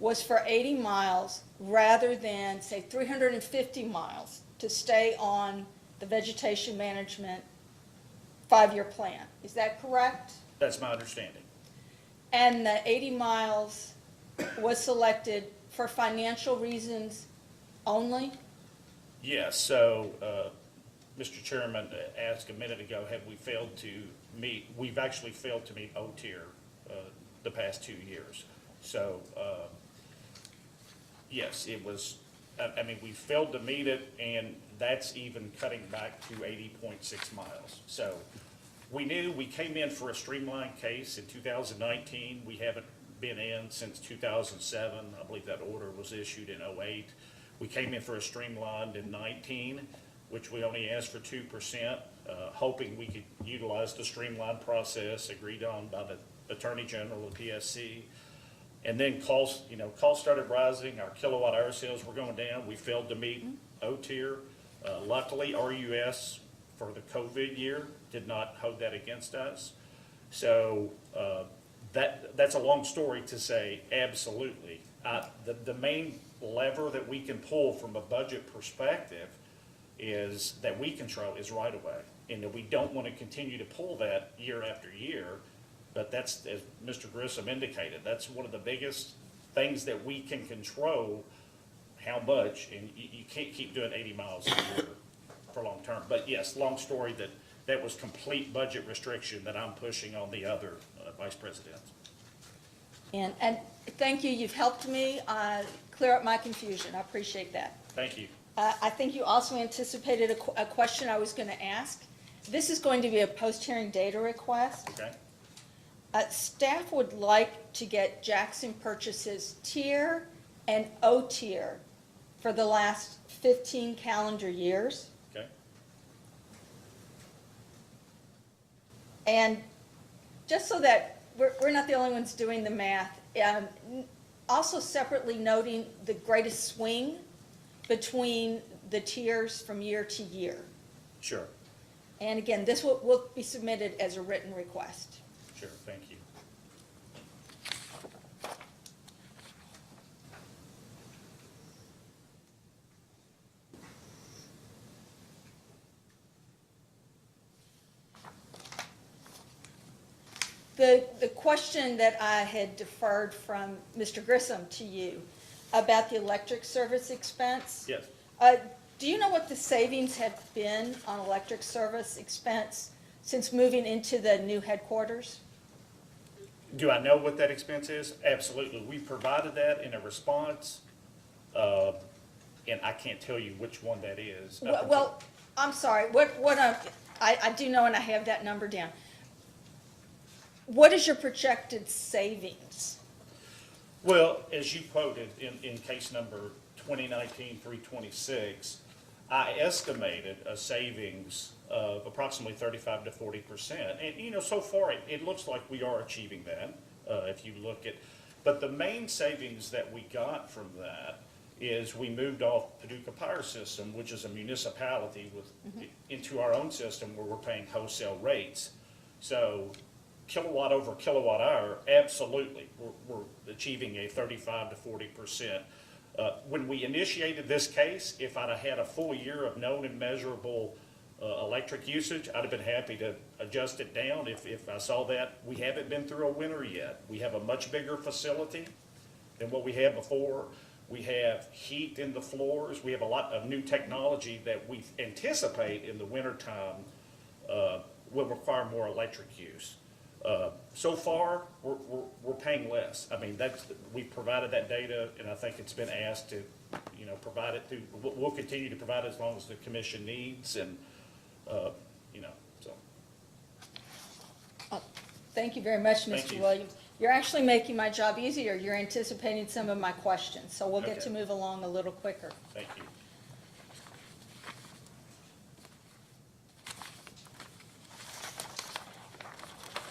was for 80 miles rather than, say, 350 miles to stay on the vegetation management 5-year plan. Is that correct? That's my understanding. And the 80 miles was selected for financial reasons only? Yes, so, Mr. Chairman asked a minute ago, have we failed to meet, we've actually failed to meet O-tier the past 2 years. So, yes, it was, I mean, we failed to meet it, and that's even cutting back to 80.6 miles. So, we knew, we came in for a streamlined case in 2019. We haven't been in since 2007. I believe that order was issued in '08. We came in for a streamlined in 19, which we only asked for 2%, hoping we could utilize the streamlined process agreed on by the Attorney General of PSC. And then costs started rising, our kilowatt hour sales were going down, we failed to meet O-tier. Luckily, RUS for the COVID year did not hold that against us. So that's a long story to say absolutely. The main lever that we can pull from a budget perspective is that we control is right away, and that we don't want to continue to pull that year after year. But that's, as Mr. Grissom indicated, that's one of the biggest things that we can control, how much, and you can't keep doing 80 miles a year for long term. But yes, long story, that was complete budget restriction that I'm pushing on the other vice presidents. And thank you, you've helped me clear up my confusion, I appreciate that. Thank you. I think you also anticipated a question I was going to ask. This is going to be a post-hearing data request. Okay? Staff would like to get Jackson Purchase's tier and O-tier for the last 15 calendar years. Okay? And just so that we're not the only ones doing the math, also separately noting the greatest swing between the tiers from year to year. Sure. And again, this will be submitted as a written request. Sure, thank you. The question that I had deferred from Mr. Grissom to you about the electric service expense. Yes. Do you know what the savings have been on electric service expense since moving into the new headquarters? Do I know what that expense is? Absolutely. We provided that in a response, and I can't tell you which one that is. Well, I'm sorry, I do know and I have that number down. What is your projected savings? Well, as you quoted in case number 2019-326, I estimated a savings of approximately 35 to 40%. And, so far, it looks like we are achieving that, if you look at, but the main savings that we got from that is we moved off Paducah Power System, which is a municipality, into our own system where we're paying wholesale rates. So kilowatt over kilowatt hour, absolutely, we're achieving a 35 to 40%. When we initiated this case, if I'd have had a full year of known and measurable electric usage, I'd have been happy to adjust it down if I saw that. We haven't been through a winter yet. We have a much bigger facility than what we had before. We have heat in the floors. We have a lot of new technology that we anticipate in the wintertime will require more electric use. So far, we're paying less. I mean, we've provided that data, and I think it's been asked to, provide it through, we'll continue to provide it as long as the commission needs, and, so. Thank you very much, Thank Mr. you. Williams. You're actually making my job easier. You're anticipating some of my questions, so we'll get to Okay. move along a little quicker. Thank you.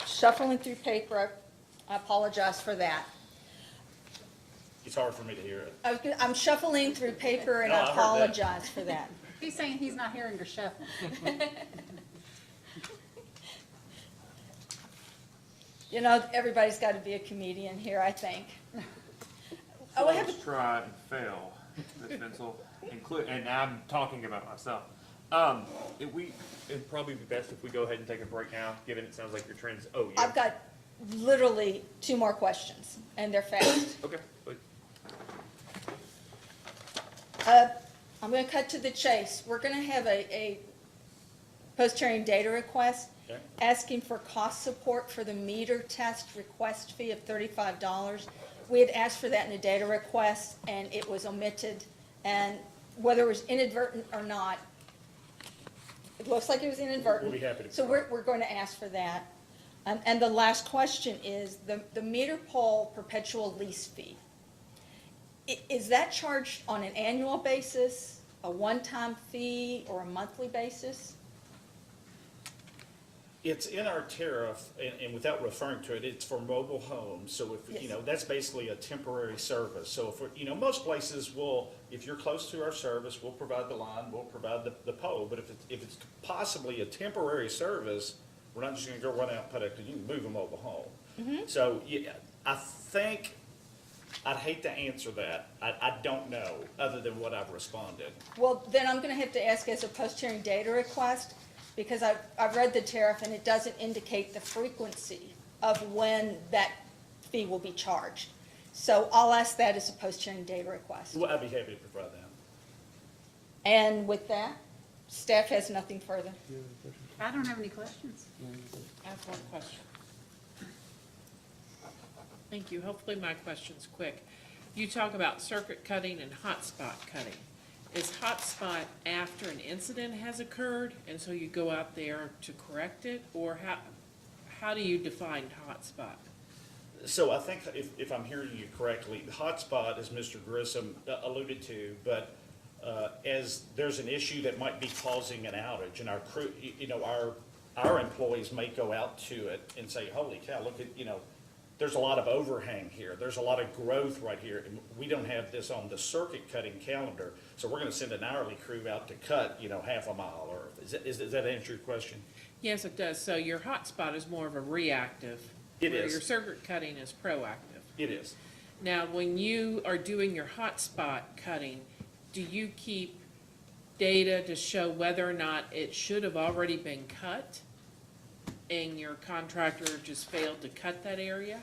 Shuffling through paper, I apologize for that. It's hard for me to hear it. I'm shuffling through paper and No, I I heard that. apologize for that. He's saying he's not hearing her shuffle. You know, everybody's got to be a comedian here, I think. Oh, I have a Try and fail, Ms. Bensel, and I'm talking about myself. It'd probably be best if we go ahead and take a break now, given it sounds like your trends, oh, yeah. I've got literally 2 more questions, and they're fast. Okay, please. I'm going to cut to the chase. We're going to have a post-hearing data request Okay. asking for cost support for the meter test request fee of $35. We had asked for that in the data request, and it was omitted. And whether it was inadvertent or not, it looks like it was inadvertent. We'll be happy to So we're going to ask for that. And the last question is, the meter pole perpetual lease fee. Is that charged on an annual basis, a one-time fee, or a monthly basis? It's in our tariff, and without referring to it, it's for mobile homes, so if, you Yes. know, that's basically a temporary service. So if, you know, most places will, if you're close to our service, we'll provide the line, we'll provide the pole, but if it's possibly a temporary service, we're not just gonna go run out and put it, you can move a mobile home. So, yeah, I think, I'd hate to answer that, I don't know, other than what I've responded. Well, then I'm gonna have to ask as a post-hearing data request, because I've read the tariff and it doesn't indicate the frequency of when that fee will be charged. So I'll ask that as a post-hearing data request. Well, I'd be happy to provide that. And with that, staff has nothing further. I don't have any questions. I have one question. Thank you. Hopefully my question's quick. You talk about circuit cutting and hotspot cutting. Is hotspot after an incident has occurred, and so you go out there to correct it? Or how do you define hotspot? So I think if I'm hearing you correctly, the hotspot, as Mr. Grissom alluded to, but as there's an issue that might be causing an outage, and our crew, you know, our employees may go out to it and say, holy cow, look at, you know, there's a lot of overhang here, there's a lot of growth right here, and we don't have this on the circuit cutting calendar, so we're gonna send an hourly crew out to cut, you know, half a mile, or, does that answer your question? Yes, it does. So your hotspot is more of a reactive. It where is. your circuit cutting is proactive. It is. Now, when you are doing your hotspot cutting, do you keep data to show whether or not it should have already been cut and your contractor just failed to cut that area?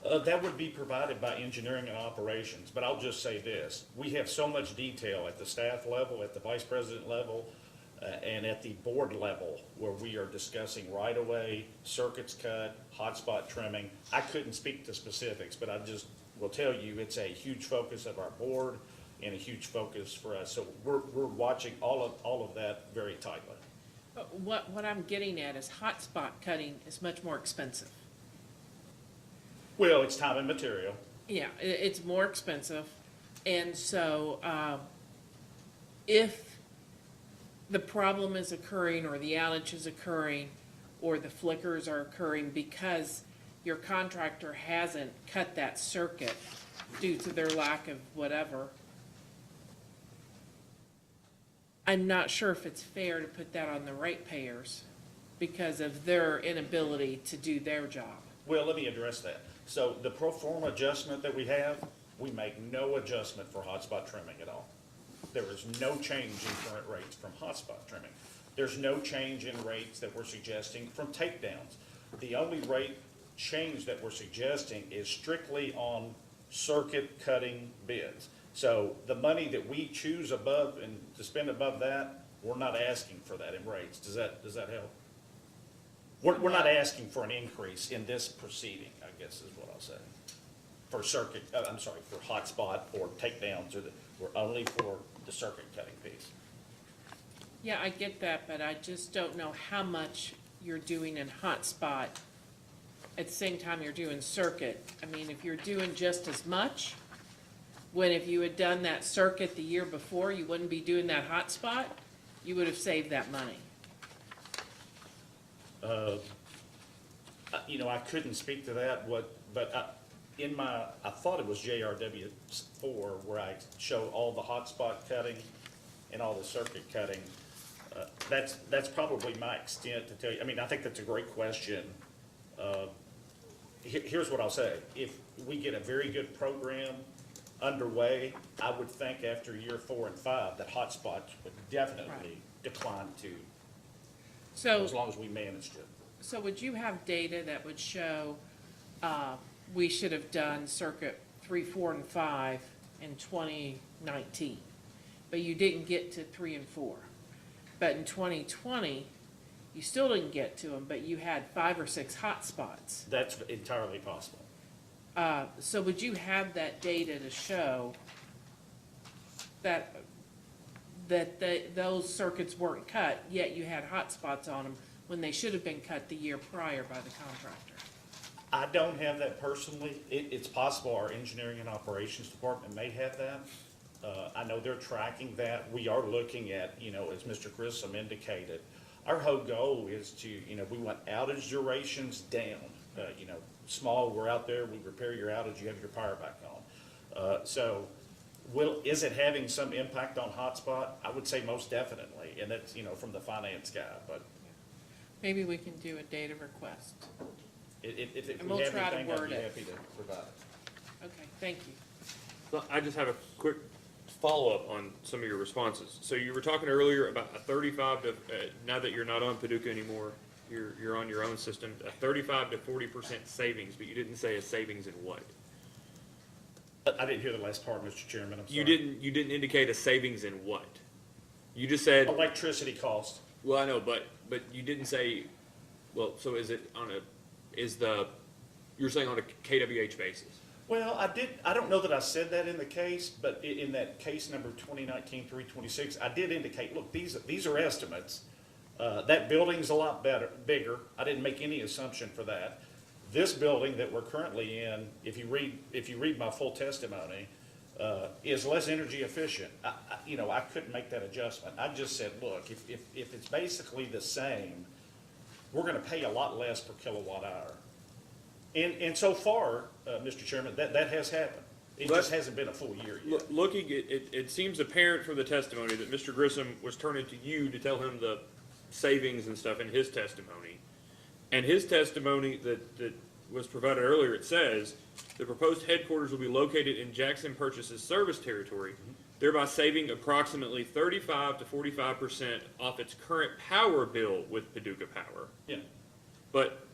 That would be provided by engineering and operations, but I'll just say this, we have so much detail at the staff level, at the vice president level, and at the board level, where we are discussing right-of-way, circuits cut, hotspot trimming. I couldn't speak to specifics, but I just will tell you, it's a huge focus of our board and a huge focus for us. So we're watching all of that very tightly. But what I'm getting at is hotspot cutting is much more expensive. Well, it's time and material. Yeah, it's more expensive. And so, if the problem is occurring, or the outage is occurring, or the flickers are occurring because your contractor hasn't cut that circuit due to their lack of whatever, I'm not sure if it's fair to put that on the ratepayers because of their inability to do their job. Well, let me address that. So the pro forma adjustment that we have, we make no adjustment for hotspot trimming at all. There is no change in current rates from hotspot trimming. There's no change in rates that we're suggesting from takedowns. The only rate change that we're suggesting is strictly on circuit cutting bids. So the money that we choose above and to spend above that, we're not asking for that in rates. Does that help? We're not asking for an increase in this proceeding, I guess is what I'll say. For circuit, I'm sorry, for hotspot or takedowns, we're only for the circuit cutting piece. Yeah, I get that, but I just don't know how much you're doing in hotspot at the same time you're doing circuit, I mean, if you're doing just as much, when if you had done that circuit the year before, you wouldn't be doing that hotspot, you would have saved that money. You know, I couldn't speak to that, but I thought it was JRW 4 where I show all the hotspot cutting and all the circuit cutting. That's probably my extent to tell you. I mean, I think that's a great question. Here's what I'll say. If we get a very good program underway, I would think after year 4 and 5, that hotspots would definitely Right. decline to, So. as long as we managed it. So would you have data that would show, we should have done circuit 3, 4, and 5 in 2019, but you didn't get to 3 and 4. But in 2020, you still didn't get to them, but you had 5 or 6 hotspots. That's entirely possible. So would you have that data to show that, those circuits weren't cut, yet you had hotspots on them when they should have been cut the year prior by the contractor? I don't have that personally. It's possible our engineering and operations department may have that. I know they're tracking that. We are looking at, you know, as Mr. Grissom indicated, our whole goal is to, you know, we want outage durations down. You know, small, we're out there, we repair your outage, you have your power back on. So is it having some impact on hotspot? I would say most definitely, and that's, you know, from the finance guy, but Maybe we can do a data request. if And we we'll have try to anything, I'd word be it. happy to provide it. Okay, thank you. So I just have a quick follow-up on some of your responses. So you were talking earlier about a 35 to, now that you're not on Paducah anymore, you're on your own system, a 35 to 40% savings, but you didn't say a savings in what? I didn't hear the last part, Mr. Chairman, I'm sorry. You didn't indicate a savings in what? You just said, Electricity cost. well, I know, but you didn't say, well, so is it on a, you're saying on a KWH basis? Well, I don't know that I said that in the case, but in that case number 2019-326, I did indicate, look, these are estimates. That building's a lot bigger. I didn't make any assumption for that. This building that we're currently in, if you read my full testimony, is less energy efficient. You know, I couldn't make that adjustment. I just said, look, if it's basically the same, we're gonna pay a lot less per kilowatt hour. And so far, Mr. Chairman, that has happened. It just hasn't been a full year yet. Looking, it seems apparent from the testimony that Mr. Grissom was turning to you to tell him the savings and stuff in his testimony. And his testimony that was provided earlier, it says, the proposed headquarters will be located in Jackson Purchase's service territory, thereby saving approximately 35 to 45% off its current power bill with Paducah Power. Yeah, But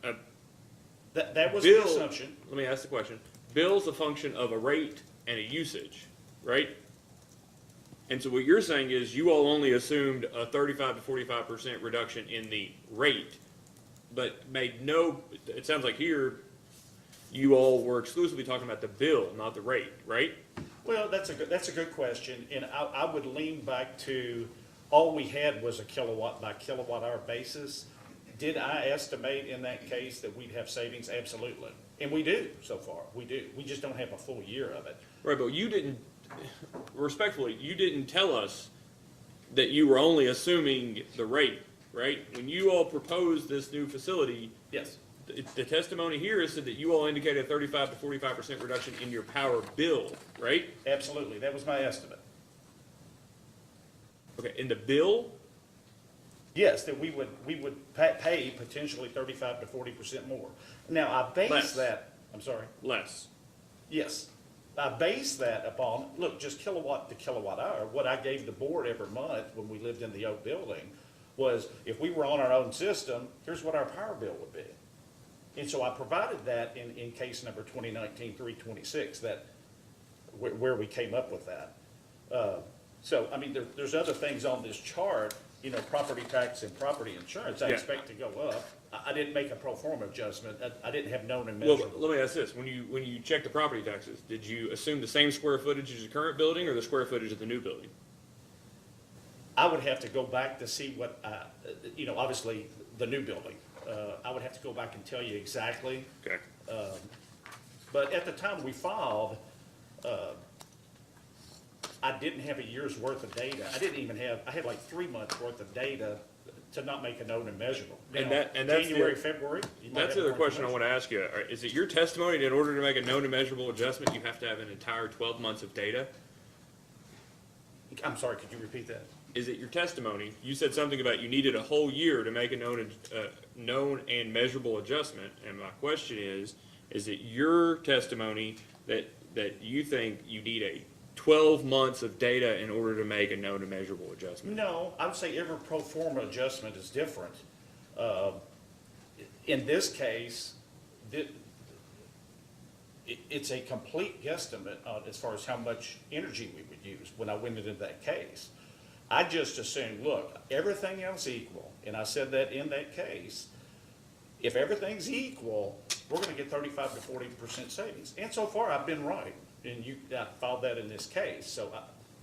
that was bill, the assumption. let me ask the question. Bill's a function of a rate and a usage, right? And so what you're saying is you all only assumed a 35 to 45% reduction in the rate, but made no, it sounds like here, you all were exclusively talking about the bill, not the rate, right? Well, that's a good question, and I would lean back to, all we had was a kilowatt by kilowatt hour basis. Did I estimate in that case that we'd have savings? Absolutely. And we do so far, we do. We just don't have a full year of it. Right, but you didn't, respectfully, you didn't tell us that you were only assuming the rate, right? When you all proposed this new facility, Yes, the testimony here is that you all indicated a 35 to 45% reduction in your power bill, right? absolutely. That was my estimate. Okay, in the bill, Yes, that we would pay potentially 35 to 40% more. Now, I base Less. that, I'm sorry, less. yes. I base that upon, look, just kilowatt to kilowatt hour. What I gave the board every month when we lived in the old building was, if we were on our own system, here's what our power bill would be. And so I provided that in case number 2019-326, that, where we came up with that. So, I mean, there's other things on this chart, you know, property tax and property insurance, I Yeah. expect to go up. I didn't make a pro forma adjustment. I didn't have known and Well, measurable. let me ask this, when you check the property taxes, did you assume the same square footage as the current building or the square footage of the new building? I would have to go back to see what, you know, obviously, the new building. I would have to go back and tell you exactly. Okay. But at the time we filed, I didn't have a year's worth of data. I had like 3 months worth of data to not make a known and measurable. And Now, that's the- January, February. you might That's have the other more question I want information. to ask you. Is it your testimony that in order to make a known and measurable adjustment, you have to have an entire 12 months of data? I'm sorry, could you repeat that? Is it your testimony? You said something about you needed a whole year to make a known and measurable adjustment. And my question is it your testimony that you think you need a 12 months of data in order to make a known and measurable adjustment? No, I would say every pro forma adjustment is different. In this case, it's a complete guesstimate as far as how much energy we would use when I went into that case. I just assumed, look, everything else equal, and I said that in that case, if everything's equal, we're gonna get 35 to 40% savings. And so far, I've been right, and I filed that in this case, so,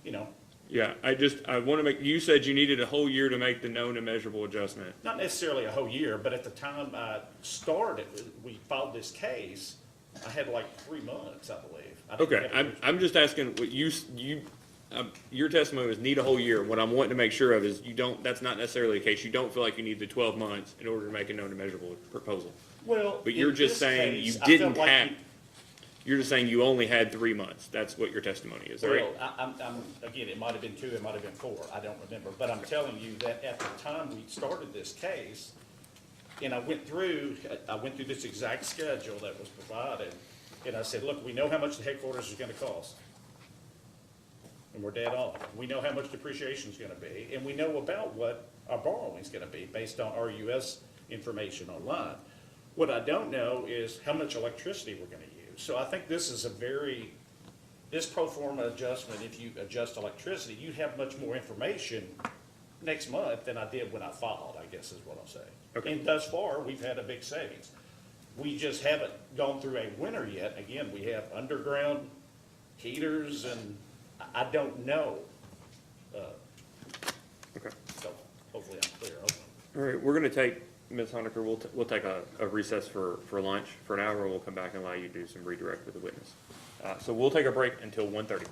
you know, Yeah, I want to make, you said you needed a whole year to make the known and measurable adjustment. not necessarily a whole year, but at the time I started, we filed this case, I had like 3 months, I believe. I didn't Okay, have- I'm just asking what your testimony was need a whole year. What I'm wanting to make sure of is that's not necessarily the case. You don't feel like you need the 12 months in order to make a known and measurable proposal. Well, But you're in just this saying case, you I felt didn't like have, you're just saying you only had 3 months. That's what your testimony is, right? Well, again, it might have been 2, it might have been 4, I don't remember, but I'm telling you that at the time we started this case, and I went through this exact schedule that was provided, and I said, look, we know how much the headquarters is gonna cost. And we're dead on. We know how much depreciation is gonna be, and we know about what our borrowing's gonna be based on RUS information online. What I don't know is how much electricity we're gonna use. So I think this is this pro forma adjustment, if you adjust electricity, you have much more information next month than I did when I filed, I guess is what I'll say. Okay. And thus far, we've had a big savings. We just haven't gone through a winter yet. Again, we have underground heaters, and I don't know. Okay. So hopefully I'm clear. All right, we're going to take, Ms. Honaker, we'll take a recess for lunch for an hour, and we'll come back and allow you to do some redirect with the witness. So we'll take a break until 1:30.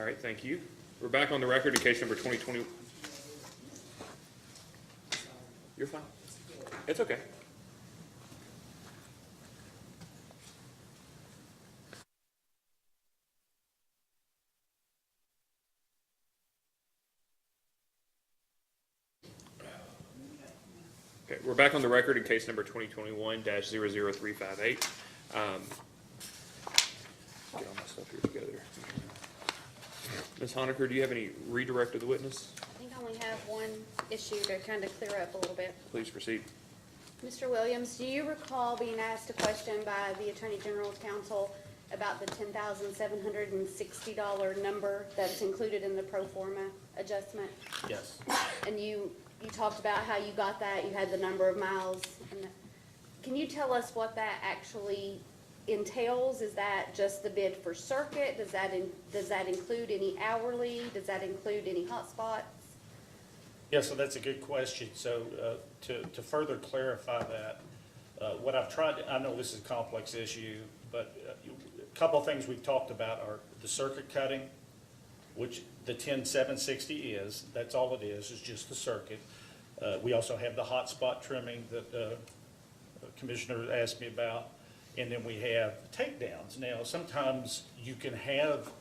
All right, thank you. We're back on the record in case number 2020. You're fine. It's okay. Okay, we're back on the record in case number 2021-00358. Get all my stuff here together. Ms. Honaker, do you have any redirect of the witness? I think I only have one issue to kind of clear up a little bit. Please proceed. Mr. Williams, do you recall being asked a question by the Attorney General's counsel about the $10,760 number that's included in the pro forma adjustment? Yes. And you talked about how you got that, you had the number of miles. Can you tell us what that actually entails? Is that just the bid for circuit? Does that include any hourly? Does that include any hotspots? Yeah, so that's a good question. So to further clarify that, what I've tried, I know this is a complex issue, but a couple of things we've talked about are the circuit cutting, which the 10,760 is. That's all it is just the circuit. We also have the hotspot trimming that the Commissioner asked me about. And then we have takedowns. Now, sometimes you can have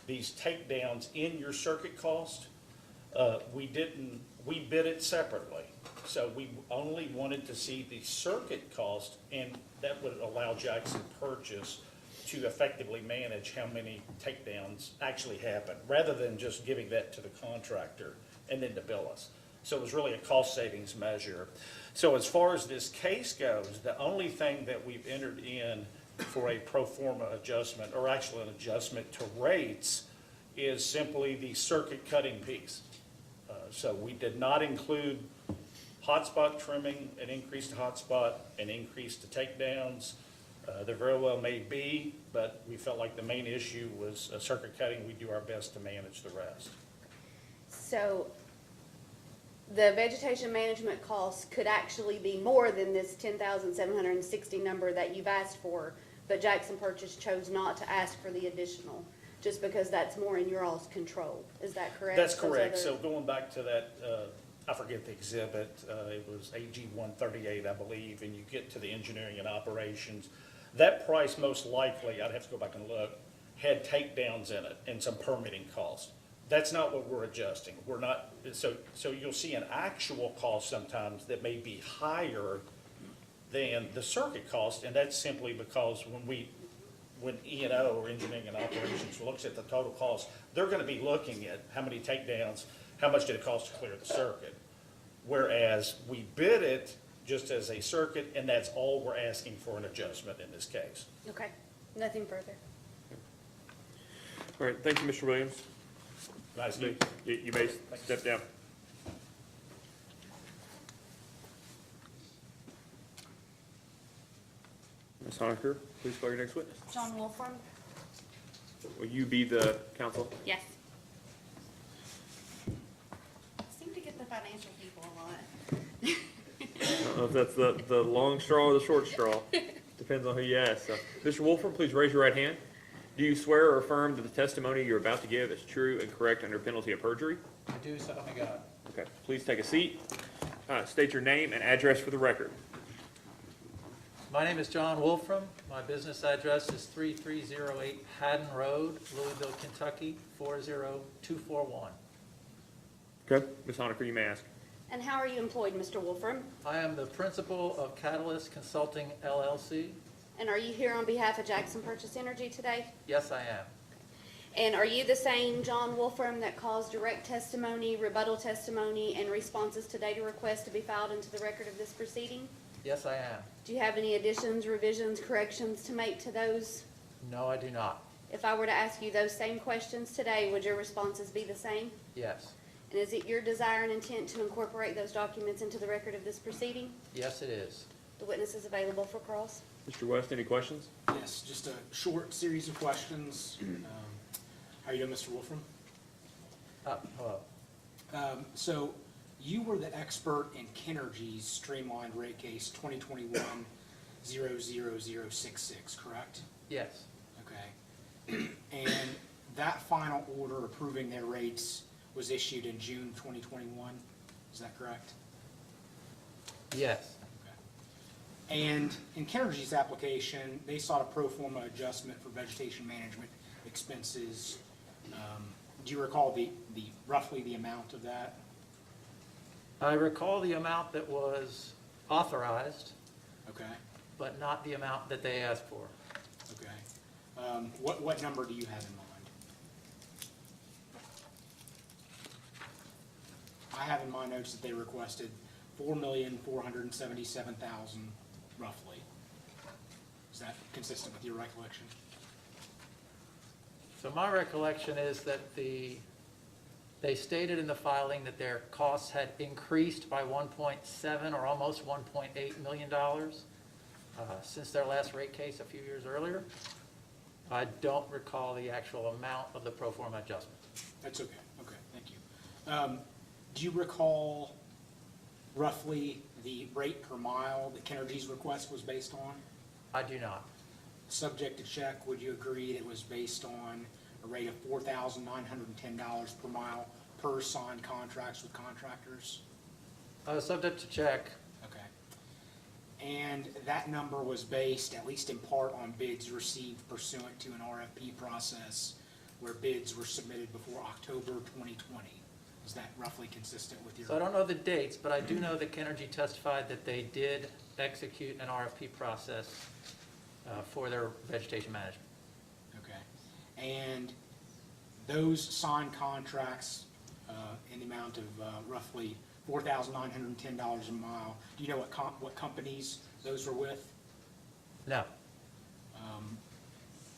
these takedowns in your circuit cost. We bid it separately. So we only wanted to see the circuit cost, and that would allow Jackson Purchase to effectively manage how many takedowns actually happen, rather than just giving that to the contractor and then to bill us. So it was really a cost savings measure. So as far as this case goes, the only thing that we've entered in for a pro forma adjustment, or actually an adjustment to rates, is simply the circuit cutting piece. So we did not include hotspot trimming, an increase to hotspot, an increase to takedowns. There very well may be, but we felt like the main issue was circuit cutting. We do our best to manage the rest. So the vegetation management costs could actually be more than this 10,760 number that you've asked for, but Jackson Purchase chose not to ask for the additional, just because that's more in your all's control. Is that correct? That's Those correct. other- So going back to that, I forget the exhibit, it was AG 138, I believe, and you get to the engineering and operations. That price most likely, I'd have to go back and look, had takedowns in it and some permitting costs. That's not what we're adjusting. We're not, so you'll see an actual cost sometimes that may be higher than the circuit cost, and that's simply because when E&O, or engineering and operations, looks at the total cost, they're gonna be looking at how many takedowns, how much did it cost to clear the circuit? Whereas we bid it just as a circuit, and that's all we're asking for an adjustment in this case. Okay, nothing further. All right, thank you, Mr. Williams. Nice to You may step down. Ms. Honaker, please call your next witness. John Wolfram? Will you be the counsel? Yes. I seem to get the financial people a lot. I don't know if that's the long straw or the short straw. Depends on who you ask. So, Mr. Wolfram, please raise your right hand. Do you swear or affirm that the testimony you're about to give is true and correct under penalty of perjury? I do, so help me God. Okay, please take a seat. State your name and address for the record. My name is John Wolfram. My business address is 3308 Haddon Road, Louisville, Kentucky, 40241. Okay. Ms. Honaker, you may ask. And how are you employed, Mr. Wolfram? I am the principal of Catalyst Consulting LLC. And are you here on behalf of Jackson Purchase Energy today? Yes, I am. And are you the same John Wolfram that caused direct testimony, rebuttal testimony, and responses to data requests to be filed into the record of this proceeding? Yes, I am. Do you have any additions, revisions, corrections to make to those? No, I do not. If I were to ask you those same questions today, would your responses be the same? Yes. And is it your desire and intent to incorporate those documents into the record of this proceeding? Yes, it is. The witness is available for cross. Mr. West, any questions? Yes, just a short series of questions. How are you doing, Mr. Wolfram? Hello. So you were the expert in Kenergy's streamlined rate case 2021-00066, correct? Yes. Okay. And that final order approving their rates was issued in June 2021, is that correct? Yes. And in Kennergy's application, they sought a pro forma adjustment for vegetation management expenses. Do you recall the roughly the amount of that? I recall the amount that was authorized, Okay, but not the amount that they asked for. okay. What number do you have in mind? I have in my notes that they requested $4,477,000 roughly. Is that consistent with your recollection? So my recollection is that they stated in the filing that their costs had increased by 1.7 or almost $1.8 million since their last rate case a few years earlier. I don't recall the actual amount of the pro forma adjustment. That's okay, okay, thank you. Do you recall roughly the rate per mile that Kennergy's request was based on? I do not. Subject to check, would you agree it was based on a rate of $4,910 per mile per signed contracts with contractors? Subject to check. Okay. And that number was based, at least in part, on bids received pursuant to an RFP process where bids were submitted before October 2020. Is that roughly consistent with your? So I don't know the dates, but I do know that Kennergy testified that they did execute an RFP process for their vegetation management. Okay. And those signed contracts in the amount of roughly $4,910 a mile, do you know what companies those were with? No.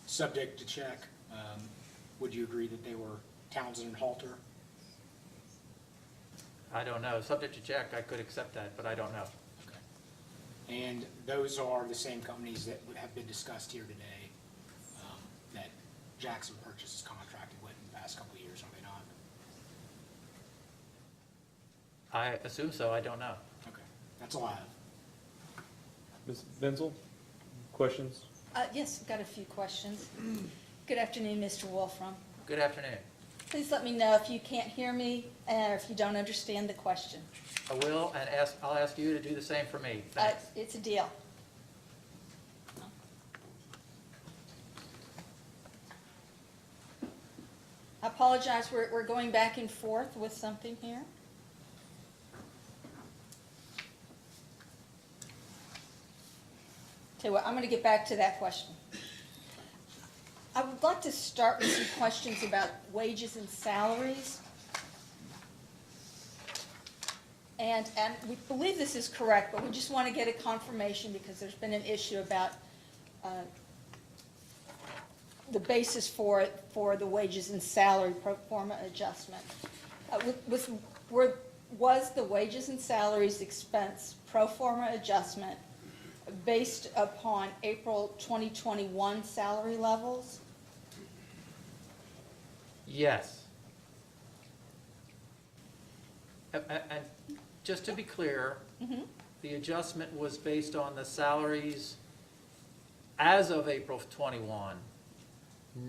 Subject to check, would you agree that they were Townsend and Halter? I don't know. Subject to check, I could accept that, but I don't know. Okay. And those are the same companies that would have been discussed here today, that Jackson Purchase has contracted with in the past couple of years, are they not? I assume so. I don't know. Okay, that's all I have. Ms. Benzel, questions? Yes, I've got a few questions. Good afternoon, Mr. Wolfram. Good afternoon. Please let me know if you can't hear me or if you don't understand the question. I will, and I'll ask you to do the same for me. Thanks. It's a deal. I apologize, we're going back and forth with something here. Tell you what, I'm going to get back to that question. I would like to start with some questions about wages and salaries. And we believe this is correct, but we just want to get a confirmation because there's been an issue about the basis for the wages and salary pro forma adjustment. Was the wages and salaries expense pro forma adjustment based upon April 2021 salary levels? Yes. And just to be clear, the adjustment was based on the salaries as of April 21,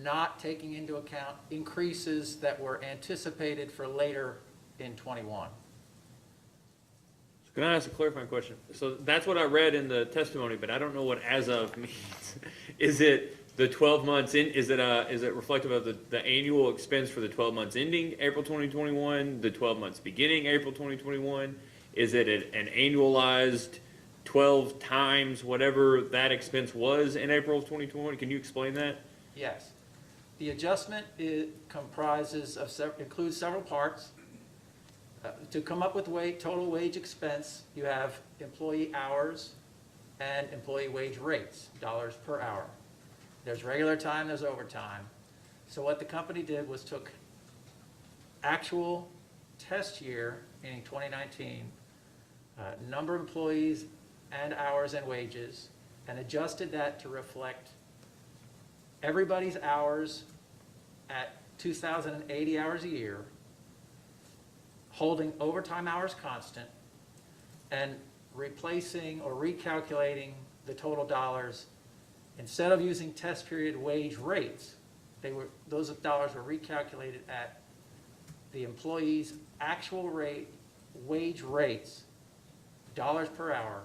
not taking into account increases that were anticipated for later in 21. Can I ask a clarifying question? So that's what I read in the testimony, but I don't know what "as of" means. Is it the 12 months in? Is it reflective of the annual expense for the 12 months ending April 2021, the 12 months beginning April 2021? Is it an annualized 12 times whatever that expense was in April of 2021? Can you explain that? Yes. The adjustment includes several parts. To come up with total wage expense, you have employee hours and employee wage rates, dollars per hour. There's regular time, there's overtime. So what the company did was took actual test year, meaning 2019, number of employees and hours and wages, and adjusted that to reflect everybody's hours at 2,080 hours a year, holding overtime hours constant, and replacing or recalculating the total dollars. Instead of using test period wage rates, those dollars were recalculated at the employee's actual rate, wage rates, dollars per hour,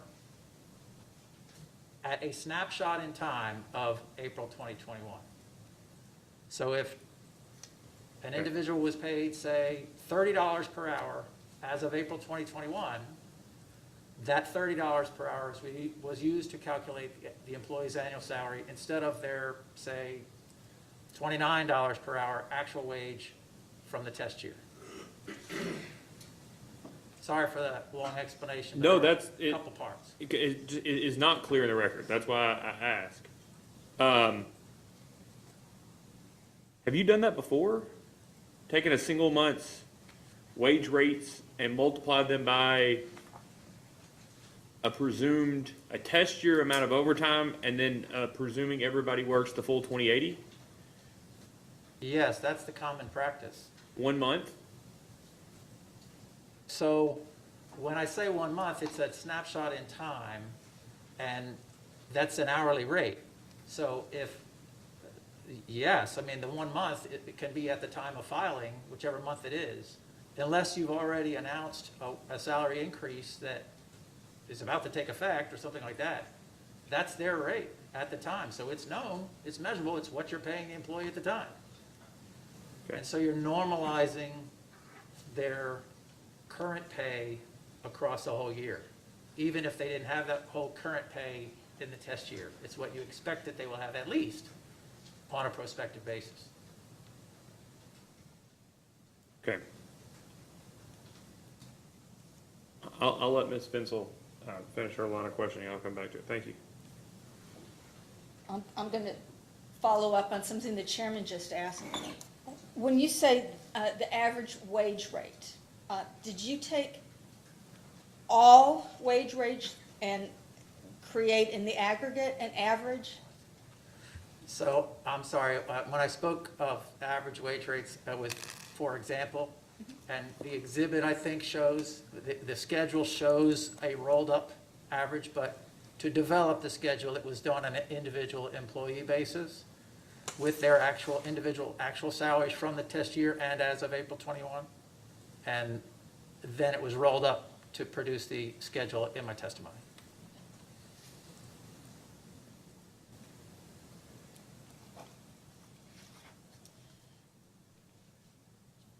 at a snapshot in time of April 2021. So if an individual was paid, say, $30 per hour as of April 2021, that $30 per hour was used to calculate the employee's annual salary instead of their, say, $29 per hour actual wage from the test year. Sorry for that long explanation. No, There are that's a couple parts. It is not clear in the record. That's why I ask. Have you done that before? Taken a single month's wage rates and multiplied them by a test year amount of overtime, and then presuming everybody works the full 2080? Yes, that's the common practice. 1 month? So when I say 1 month, it's a snapshot in time, and that's an hourly rate. So yes, I mean, the 1 month, it can be at the time of filing, whichever month it is, unless you've already announced a salary increase that is about to take effect or something like that. That's their rate at the time. So it's known, it's measurable, it's what you're paying the employee at the time. Okay. And so you're normalizing their current pay across the whole year, even if they didn't have that whole current pay in the test year. It's what you expect that they will have at least on a prospective basis. Okay. I'll let Ms. Fensel finish her line of questioning. I'll come back to it. Thank you. I'm going to follow up on something the chairman just asked. When you say the average wage rate, did you take all wage rates and create in the aggregate an average? So, I'm sorry, when I spoke of average wage rates, that was for example, and the exhibit, I think, shows, the schedule shows a rolled-up average, but to develop the schedule, it was done on an individual employee basis with their actual salaries from the test year and as of April 21. And then it was rolled up to produce the schedule in my testimony.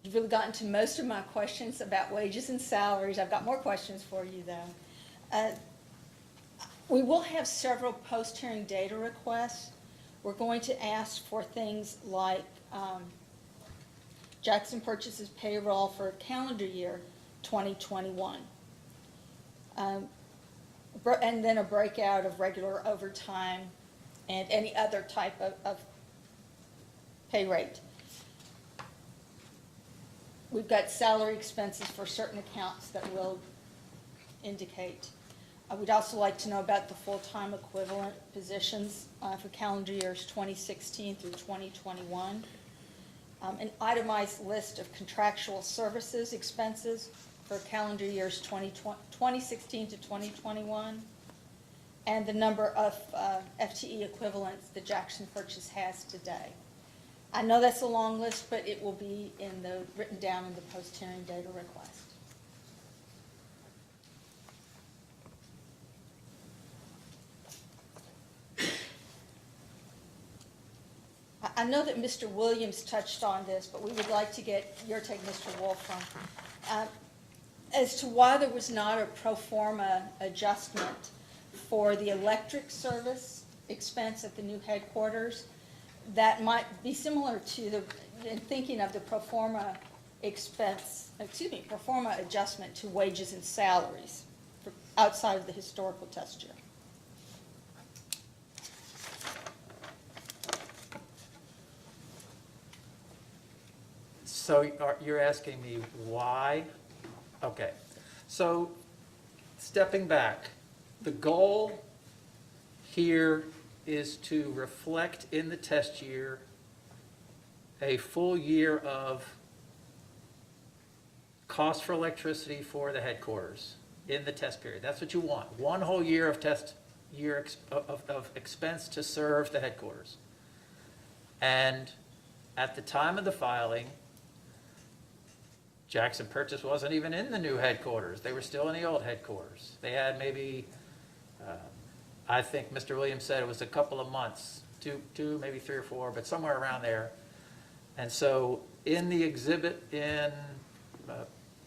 You've really gotten to most of my questions about wages and salaries. I've got more questions for you, though. We will have several post-hearing data requests. We're going to ask for things like Jackson Purchase's payroll for calendar year 2021. And then a breakout of regular overtime and any other type of pay rate. We've got salary expenses for certain accounts that will indicate. We'd also like to know about the full-time equivalent positions for calendar years 2016 through 2021. An itemized list of contractual services expenses for calendar years 2016 to 2021, and the number of FTE equivalents that Jackson Purchase has today. I know that's a long list, but it will be written down in the post-hearing data request. I know that Mr. Williams touched on this, but we would like to get your take, Mr. Wolfram, as to why there was not a pro forma adjustment for the electric service expense at the new headquarters that might be similar to in thinking of the pro forma pro forma adjustment to wages and salaries outside of the historical test year. So you're asking me why? Okay. So stepping back, the goal here is to reflect in the test year a full year of cost for electricity for the headquarters in the test period. That's what you want. One whole year of of expense to serve the headquarters. And at the time of the filing, Jackson Purchase wasn't even in the new headquarters. They were still in the old headquarters. They had maybe, I think Mr. Williams said it was a couple of months, two, maybe 3 or 4, but somewhere around there. And so in the exhibit in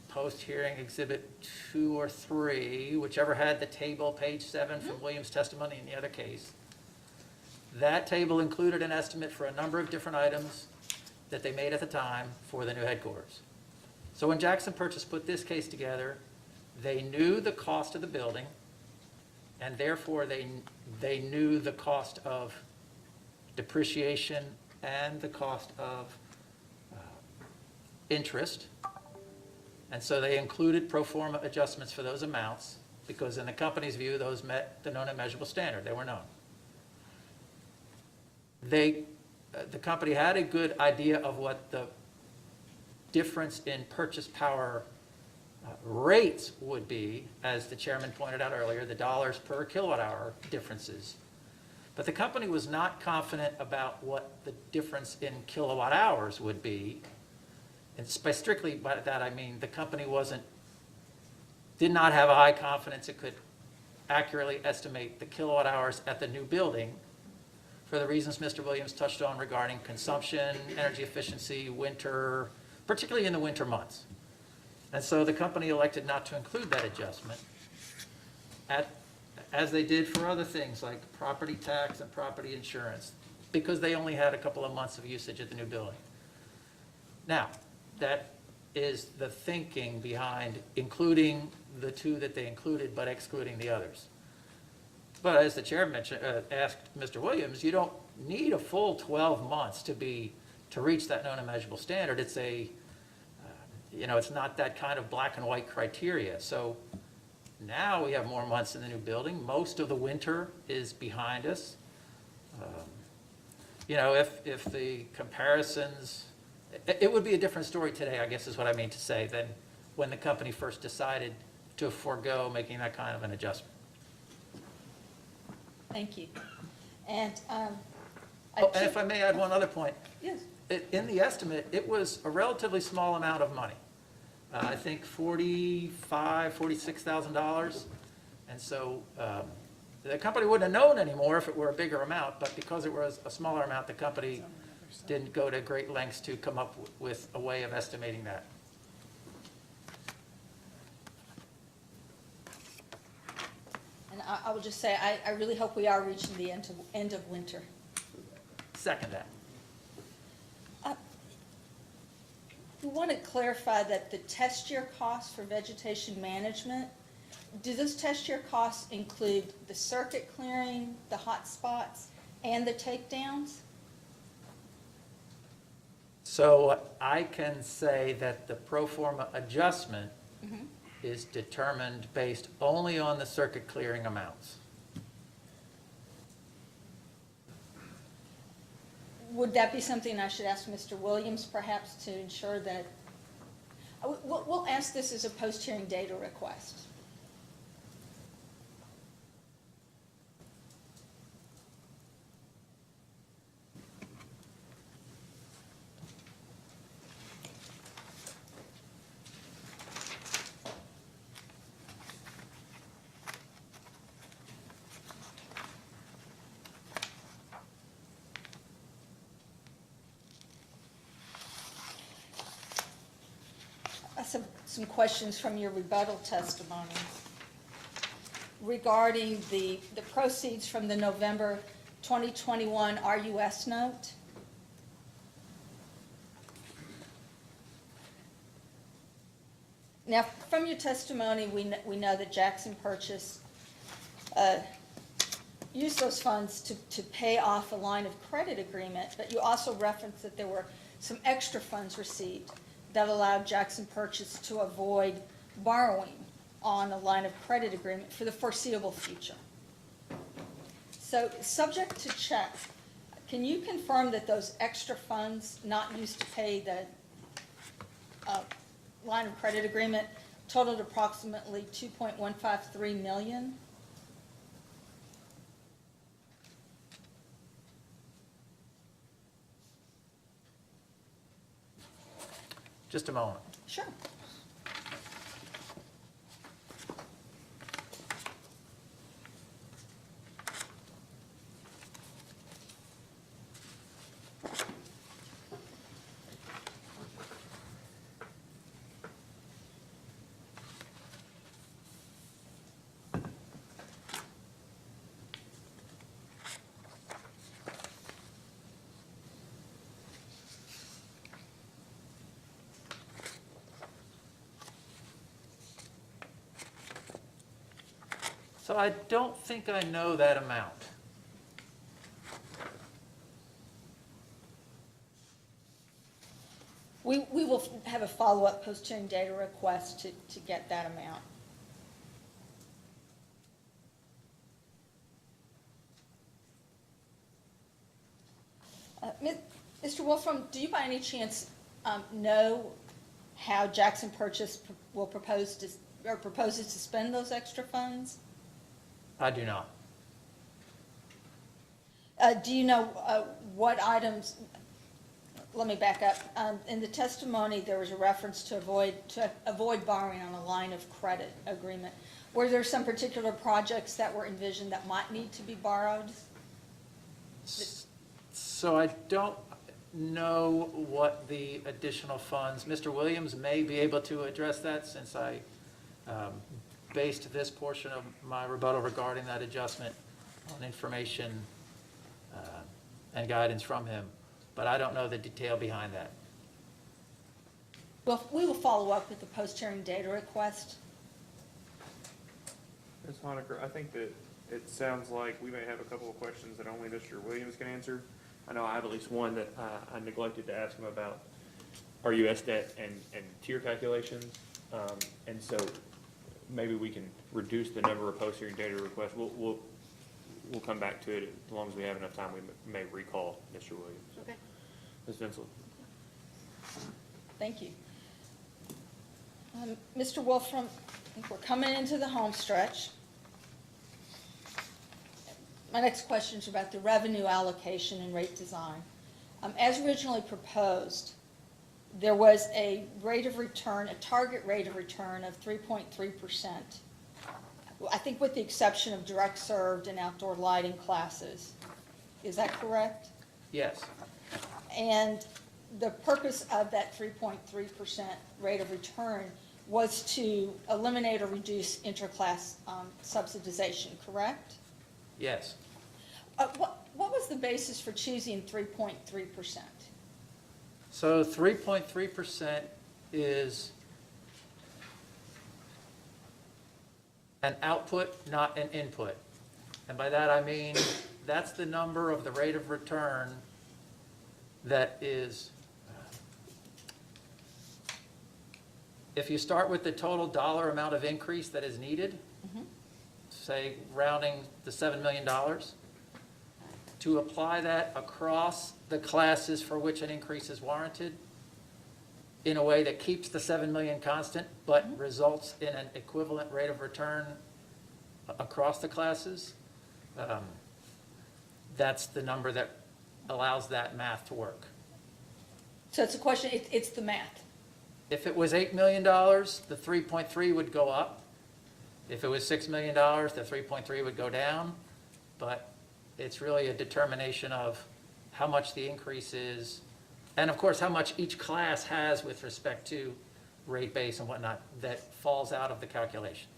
post-hearing exhibit 2 or 3, whichever had the table, page 7 from Williams' testimony in the other case, that table included an estimate for a number of different items that they made at the time for the new headquarters. So when Jackson Purchase put this case together, they knew the cost of the building, and therefore they knew the cost of depreciation and the cost of interest. And so they included pro forma adjustments for those amounts, because in the company's view, those met the known and measurable standard. They were known. The company had a good idea of what the difference in purchase power rates would be, as the chairman pointed out earlier, the dollars per kilowatt hour differences. But the company was not confident about what the difference in kilowatt hours would be. And strictly by that, I mean the company did not have a high confidence it could accurately estimate the kilowatt hours at the new building, for the reasons Mr. Williams touched on regarding consumption, energy efficiency, winter, particularly in the winter months. And so the company elected not to include that adjustment, as they did for other things like property tax and property insurance, because they only had a couple of months of usage at the new building. Now, that is the thinking behind including the 2 that they included, but excluding the others. But as the chair mentioned, asked Mr. Williams, you don't need a full 12 months to reach that known and measurable standard. It's it's not that kind of black and white criteria. So now we have more months in the new building. Most of the winter is behind us. If the comparisons, it would be a different story today, I guess is what I mean to say, than when the company first decided to forego making that kind of an adjustment. Thank you. And, And if I may add one other point. Yes. In the estimate, it was a relatively small amount of money. I think $46,000. And so the company wouldn't have known anymore if it were a bigger amount, but because it was a smaller amount, the company didn't go to great lengths to come up with a way of estimating that. And I will just say, I really hope we are reaching the end of winter. Second that. We want to clarify that the test year costs for vegetation management, do those test year costs include the circuit clearing, the hot spots, and the takedowns? So I can say that the pro forma adjustment is determined based only on the circuit clearing amounts. Would that be something I should ask Mr. Williams perhaps to ensure that, we'll ask this as a post-hearing data request. Some questions from your rebuttal testimony regarding the proceeds from the November 2021 RUS note. Now, from your testimony, we know that Jackson Purchase used those funds to pay off a line of credit agreement, but you also referenced that there were some extra funds received that allowed Jackson Purchase to avoid borrowing on a line of credit agreement for the foreseeable future. So, subject to check, can you confirm that those extra funds not used to pay the line of credit agreement totaled approximately $2.153 million? Just a moment. Sure. So I don't think I know that amount. We will have a follow-up post-hearing data request to get that amount. Mr. Wolfram, do you by any chance know how Jackson Purchase will proposes to spend those extra funds? I do not. Do you know what items, let me back up. In the testimony, there was a reference to avoid borrowing on a line of credit agreement. Were there some particular projects that were envisioned that might need to be borrowed? So I don't know what the additional funds, Mr. Williams may be able to address that since I based this portion of my rebuttal regarding that adjustment on information and guidance from him, but I don't know the detail behind that. Well, we will follow up with the post-hearing data request. Ms. Honaker, I think that it sounds like we may have a couple of questions that only Mr. Williams can answer. I know I have at least one that I neglected to ask him about our US debt and tier calculations. And so maybe we can reduce the number of post-hearing data requests. We'll come back to it as long as we have enough time. We may recall Mr. Williams. Okay. Ms. Vincent? Thank you. Mr. Wolfram, I think we're coming into the home stretch. My next question is about the revenue allocation and rate design. As originally proposed, there was a rate of return, a target rate of return of 3.3%. I think with the exception of direct served and outdoor lighting classes. Is that correct? Yes. And the purpose of that 3.3% rate of return was to eliminate or reduce interclass subsidization, correct? Yes. What was the basis for choosing 3.3%? So 3.3% is an output, not an input. And by that I mean that's the number of the rate of return that is, if you start with the total dollar amount of increase that is needed, say rounding to $7 million, to apply that across the classes for which an increase is warranted in a way that keeps the 7 million constant, but results in an equivalent rate of return across the classes, that's the number that allows that math to work. So it's a question, it's the math. If it was $8 million, the 3.3 would go up. If it was $6 million, the 3.3 would go down. But it's really a determination of how much the increase is, and of course, how much each class has with respect to rate base and whatnot that falls out of the calculation.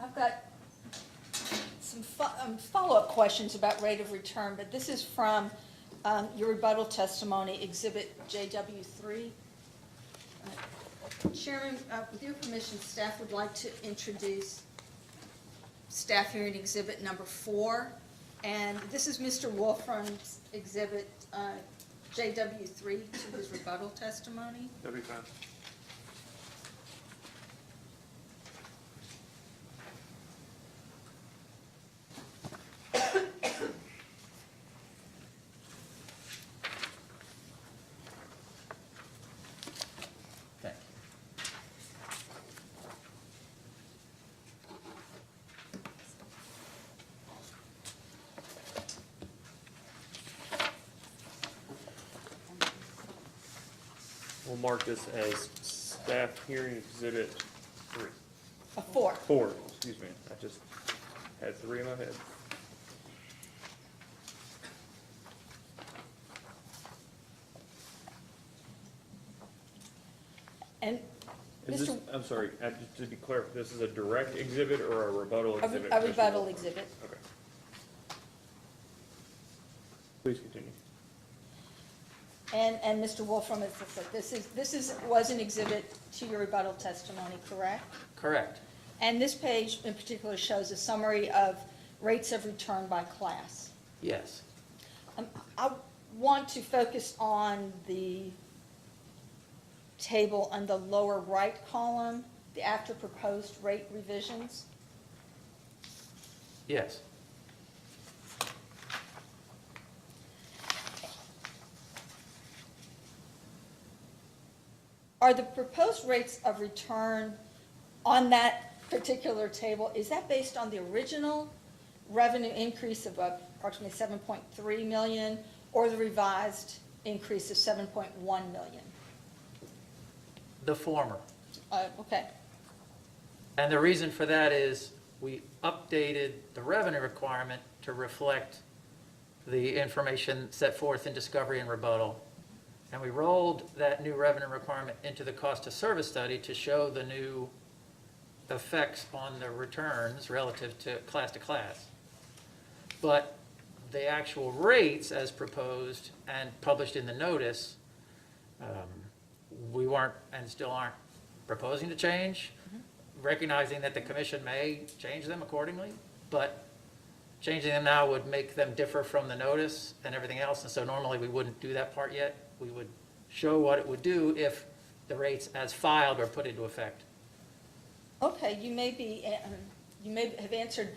I've got some follow-up questions about rate of return, but this is from your rebuttal testimony, Exhibit JW3. Chairman, with your permission, staff would like to introduce staff hearing exhibit number 4. And this is Mr. Wolfram's exhibit JW3 to his rebuttal testimony. That'd be fine. Okay. We'll mark this as staff hearing exhibit 3. A 4. 4, excuse me. I just had 3 in my head. And Is this, Mr. I'm sorry, just to be clear, this is a direct exhibit or a rebuttal exhibit? A rebuttal exhibit. Okay. Please continue. And Mr. Wolfram, was an exhibit to your rebuttal testimony, correct? Correct. And this page in particular shows a summary of rates of return by class. Yes. I want to focus on the table on the lower right column, the after proposed rate revisions. Yes. Are the proposed rates of return on that particular table, is that based on the original revenue increase of approximately 7.3 million or the revised increase of 7.1 million? The former. Okay, And the reason for that is we updated the revenue requirement to reflect the information set forth in discovery and rebuttal. And we rolled that new revenue requirement into the cost of service study to show the new effects on the returns relative to class. But the actual rates as proposed and published in the notice, we weren't and still aren't proposing to change, recognizing that the commission may change them accordingly, but changing them now would make them differ from the notice and everything else. And so normally we wouldn't do that part yet. We would show what it would do if the rates as filed were put into effect. okay, you may have answered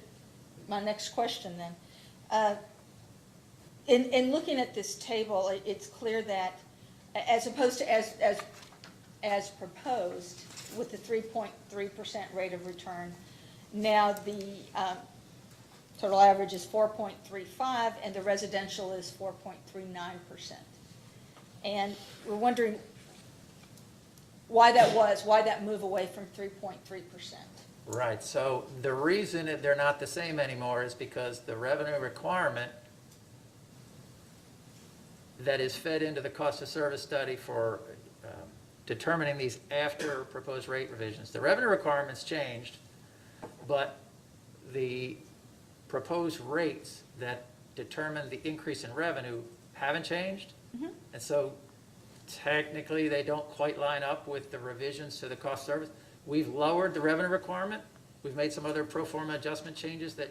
my next question then. In looking at this table, it's clear that as opposed to as proposed with the 3.3% rate of return, now the total average is 4.35 and the residential is 4.39%. And we're wondering why that move away from 3.3%. Right, so the reason that they're not the same anymore is because the revenue requirement that is fed into the cost of service study for determining these after proposed rate revisions. The revenue requirements changed, but the proposed rates that determine the increase in revenue haven't changed. And so technically, they don't quite line up with the revisions to the cost service. We've lowered the revenue requirement. We've made some other pro forma adjustment changes that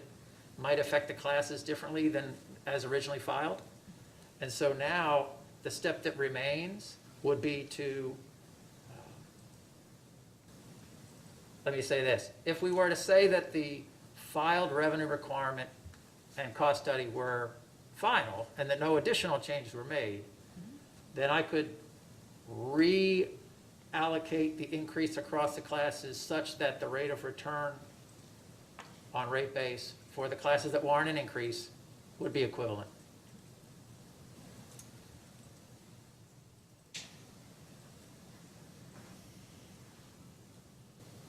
might affect the classes differently than as originally filed. And so now, the step that remains would be to, let me say this. If we were to say that the filed revenue requirement and cost study were final and that no additional changes were made, then I could reallocate the increase across the classes such that the rate of return on rate base for the classes that warrant an increase would be equivalent.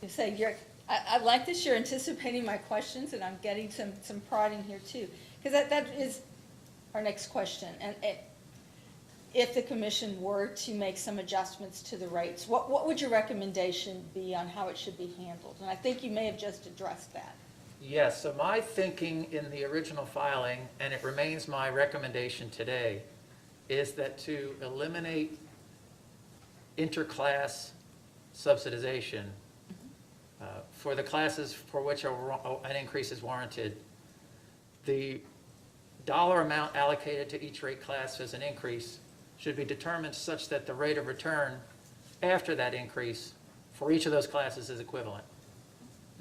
You say I like this, you're anticipating my questions, and I'm getting some pride in here too. Because that is our next question. And if the commission were to make some adjustments to the rates, what would your recommendation be on how it should be handled? And I think you may have just addressed that. Yes, so my thinking in the original filing, and it remains my recommendation today, is that to eliminate interclass subsidization for the classes for which an increase is warranted, the dollar amount allocated to each rate class as an increase should be determined such that the rate of return after that increase for each of those classes is equivalent.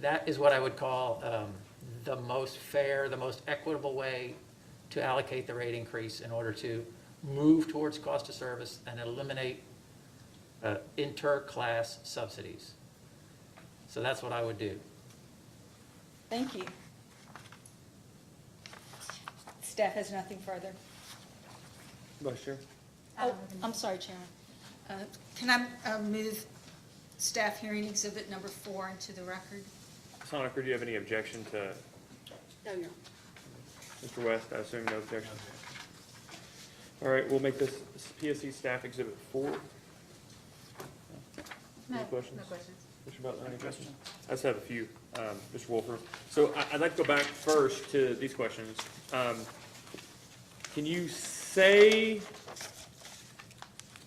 That is what I would call the most fair, the most equitable way to allocate the rate increase in order to move towards cost of service and eliminate inter-class subsidies. So that's what I would do. Thank you. Staff has nothing further. Vice Chair? Oh, I'm sorry, Chairman. Can I move staff hearing exhibit number 4 into the record? Ms. Honaker, do you have any objection to No, you're. Mr. West? I assume no objection. All right, we'll make this PSC staff exhibit 4. Any questions? No questions. Mr. Butler, any questions? I just have a few, Mr. Wolfer. So I'd like to go back first to these questions. Can you say,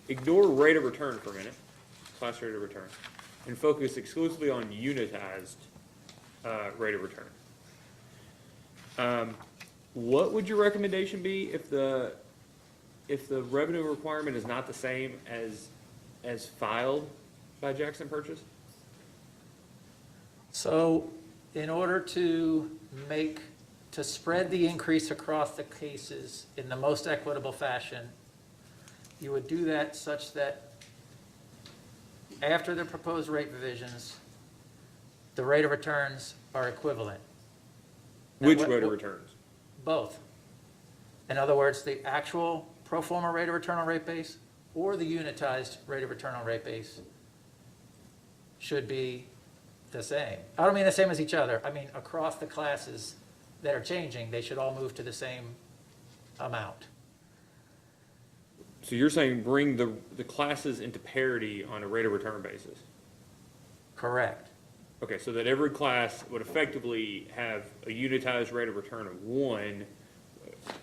ignore rate of return for a minute, class rate of return, and focus exclusively on unitized rate of return? What would your recommendation be if the revenue requirement is not the same as filed by Jackson Purchase? So in order to spread the increase across the cases in the most equitable fashion, you would do that such that after the proposed rate revisions, the rate of returns are equivalent. Now, Which rate of returns? Both. In other words, the actual pro forma rate of return on rate base or the unitized rate of return on rate base should be the same. I don't mean the same as each other. I mean across the classes that are changing, they should all move to the same amount. So you're saying bring the classes into parity on a rate of return basis? Correct. Okay, so that every class would effectively have a unitized rate of return of 1.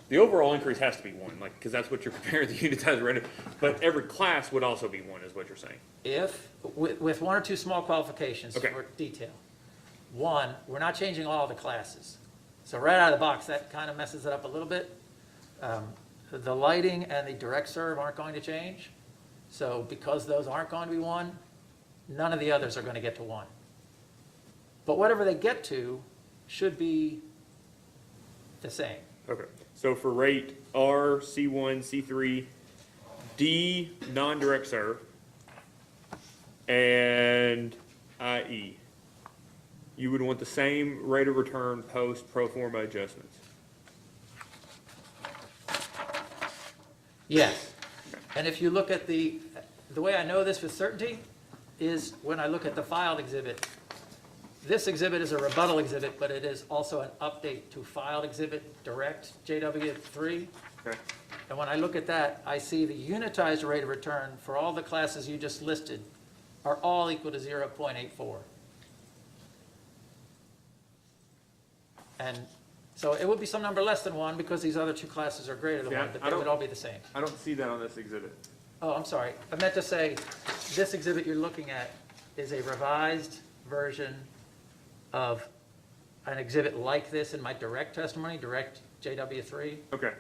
The overall increase has to be 1, like, because that's what you're comparing the unitized rate of, but every class would also be 1, is what you're saying. If, with one or two small qualifications Okay. for detail. One, we're not changing all the classes. So right out of the box, that kind of messes it up a little bit. The lighting and the direct serve aren't going to change. So because those aren't going to be 1, none of the others are going to get to 1. But whatever they get to should be the same. Okay, so for rate R, C1, C3, D, non-direct serve, and IE, you would want the same rate of return post pro forma adjustments? Yes. And if you look at the way I know this with certainty is when I look at the filed exhibit. This exhibit is a rebuttal exhibit, but it is also an update to filed exhibit direct JW3. Okay. And when I look at that, I see the unitized rate of return for all the classes you just listed are all equal to 0.84. And so it would be some number less than 1 because these other two classes are greater than Yeah, 1, but I they don't- would all be the same. I don't see that on this exhibit. Oh, I'm sorry. I meant to say, this exhibit you're looking at is a revised version of an exhibit like this in my direct testimony, direct JW3. Okay,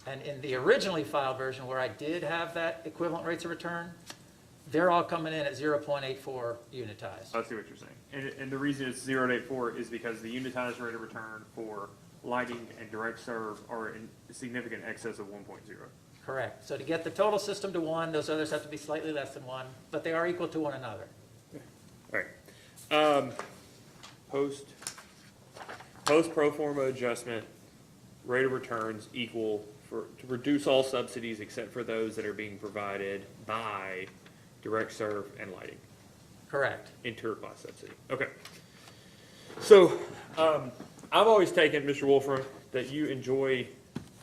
And in the originally filed version where I did have that equivalent rates of return, they're all coming in at 0.84 unitized. I see what you're saying. And the reason it's 0 to 84 is because the unitized rate of return for lighting and direct serve are in significant excess of 1.0. Correct. So to get the total system to 1, those others have to be slightly less than 1, but they are equal to one another. All right. Post pro forma adjustment, rate of returns equal to reduce all subsidies except for those that are being provided by direct serve and lighting. Correct. Inter-class subsidy. Okay. So, I've always taken, Mr. Wolfram, that you enjoy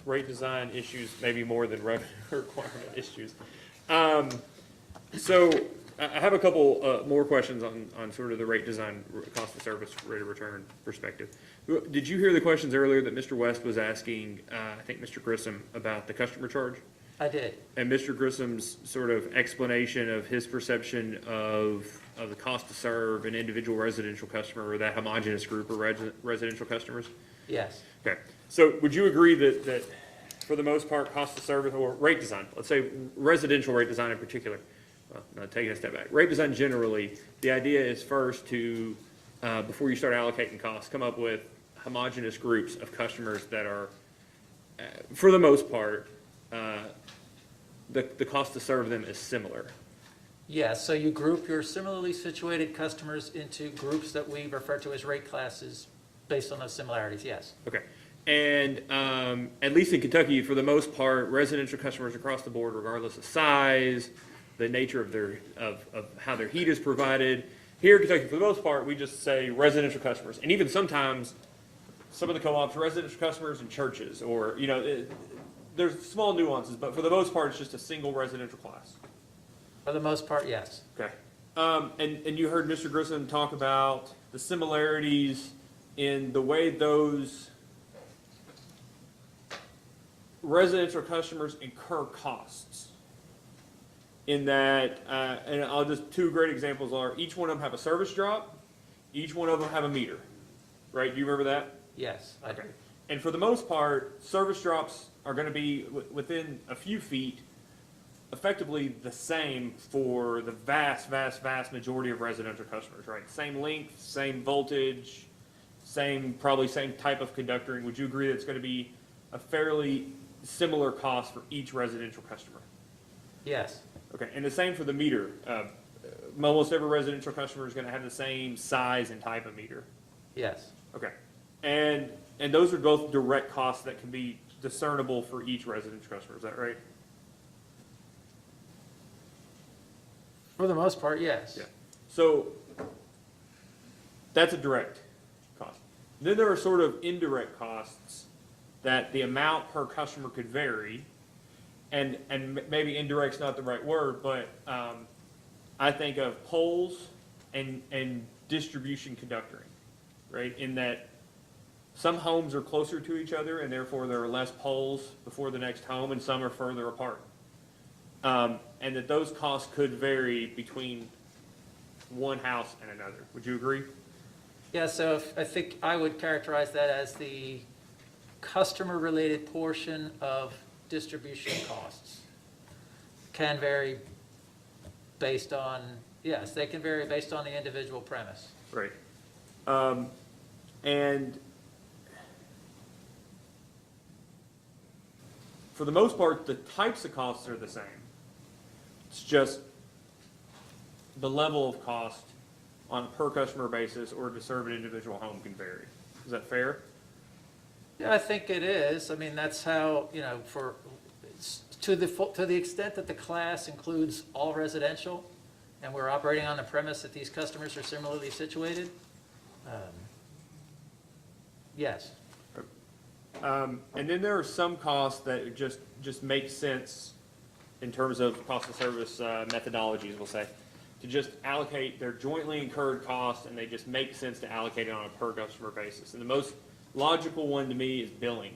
rate design issues maybe more than revenue requirement issues. So, I have a couple more questions on sort of the rate design, cost of service, rate of return perspective. Did you hear the questions earlier that Mr. West was asking, I think Mr. Grissom, about the customer charge? I did. And Mr. Grissom's sort of explanation of his perception of the cost to serve an individual residential customer or that homogeneous group of residential customers? Yes. Okay, so would you agree that for the most part, cost to serve or rate design, let's say residential rate design in particular, well, no, taking a step back, rate design generally, the idea is first to, before you start allocating costs, come up with homogeneous groups of customers that are, for the most part, the cost to serve them is similar. Yes, so you group your similarly situated customers into groups that we refer to as rate classes based on those similarities, yes. Okay. And at least in Kentucky, for the most part, residential customers across the board, regardless of size, the nature of of how their heat is provided. Here in Kentucky, for the most part, we just say residential customers, and even sometimes, some of the co-ops, residential customers and churches, or, there's small nuances, but for the most part, it's just a single residential class. For the most part, yes. Okay. And you heard Mr. Grissom talk about the similarities in the way those residential customers incur costs. In that, and I'll just, two great examples are, each one of them have a service drop, each one of them have a meter, right? Do you remember that? Yes, I do. Okay. And for the most part, service drops are gonna be within a few feet, effectively the same for the vast, vast, vast majority of residential customers, right? Same length, same voltage, probably same type of conductoring. Would you agree that it's gonna be a fairly similar cost for each residential customer? Yes, Okay, and the same for the meter. Almost every residential customer is gonna have the same size and type of meter. yes. Okay, and those are both direct costs that can be discernible for each residential customer, is that right? For the most part, yes. Yeah. So, that's a direct cost. Then there are sort of indirect costs that the amount per customer could vary, and maybe indirect's not the right word, but I think of poles and distribution conductoring, right? In that some homes are closer to each other, and therefore there are less poles before the next home, and some are further apart. And that those costs could vary between one house and another. Would you agree? Yeah, so I think I would characterize that as the customer-related portion of distribution costs. Can vary based on, yes, they can vary based on the individual premise. Right. And for the most part, the types of costs are the same. It's just the level of cost on a per customer basis or to serve an individual home can vary. Is that fair? Yeah, I think it is. I mean, that's how, to the extent that the class includes all residential, and we're operating on the premise that these customers are similarly situated, yes. And then there are some costs that just make sense in terms of cost of service methodologies, we'll say, to just allocate their jointly incurred costs, and they just make sense to allocate it on a per customer basis. And the most logical one to me is billing.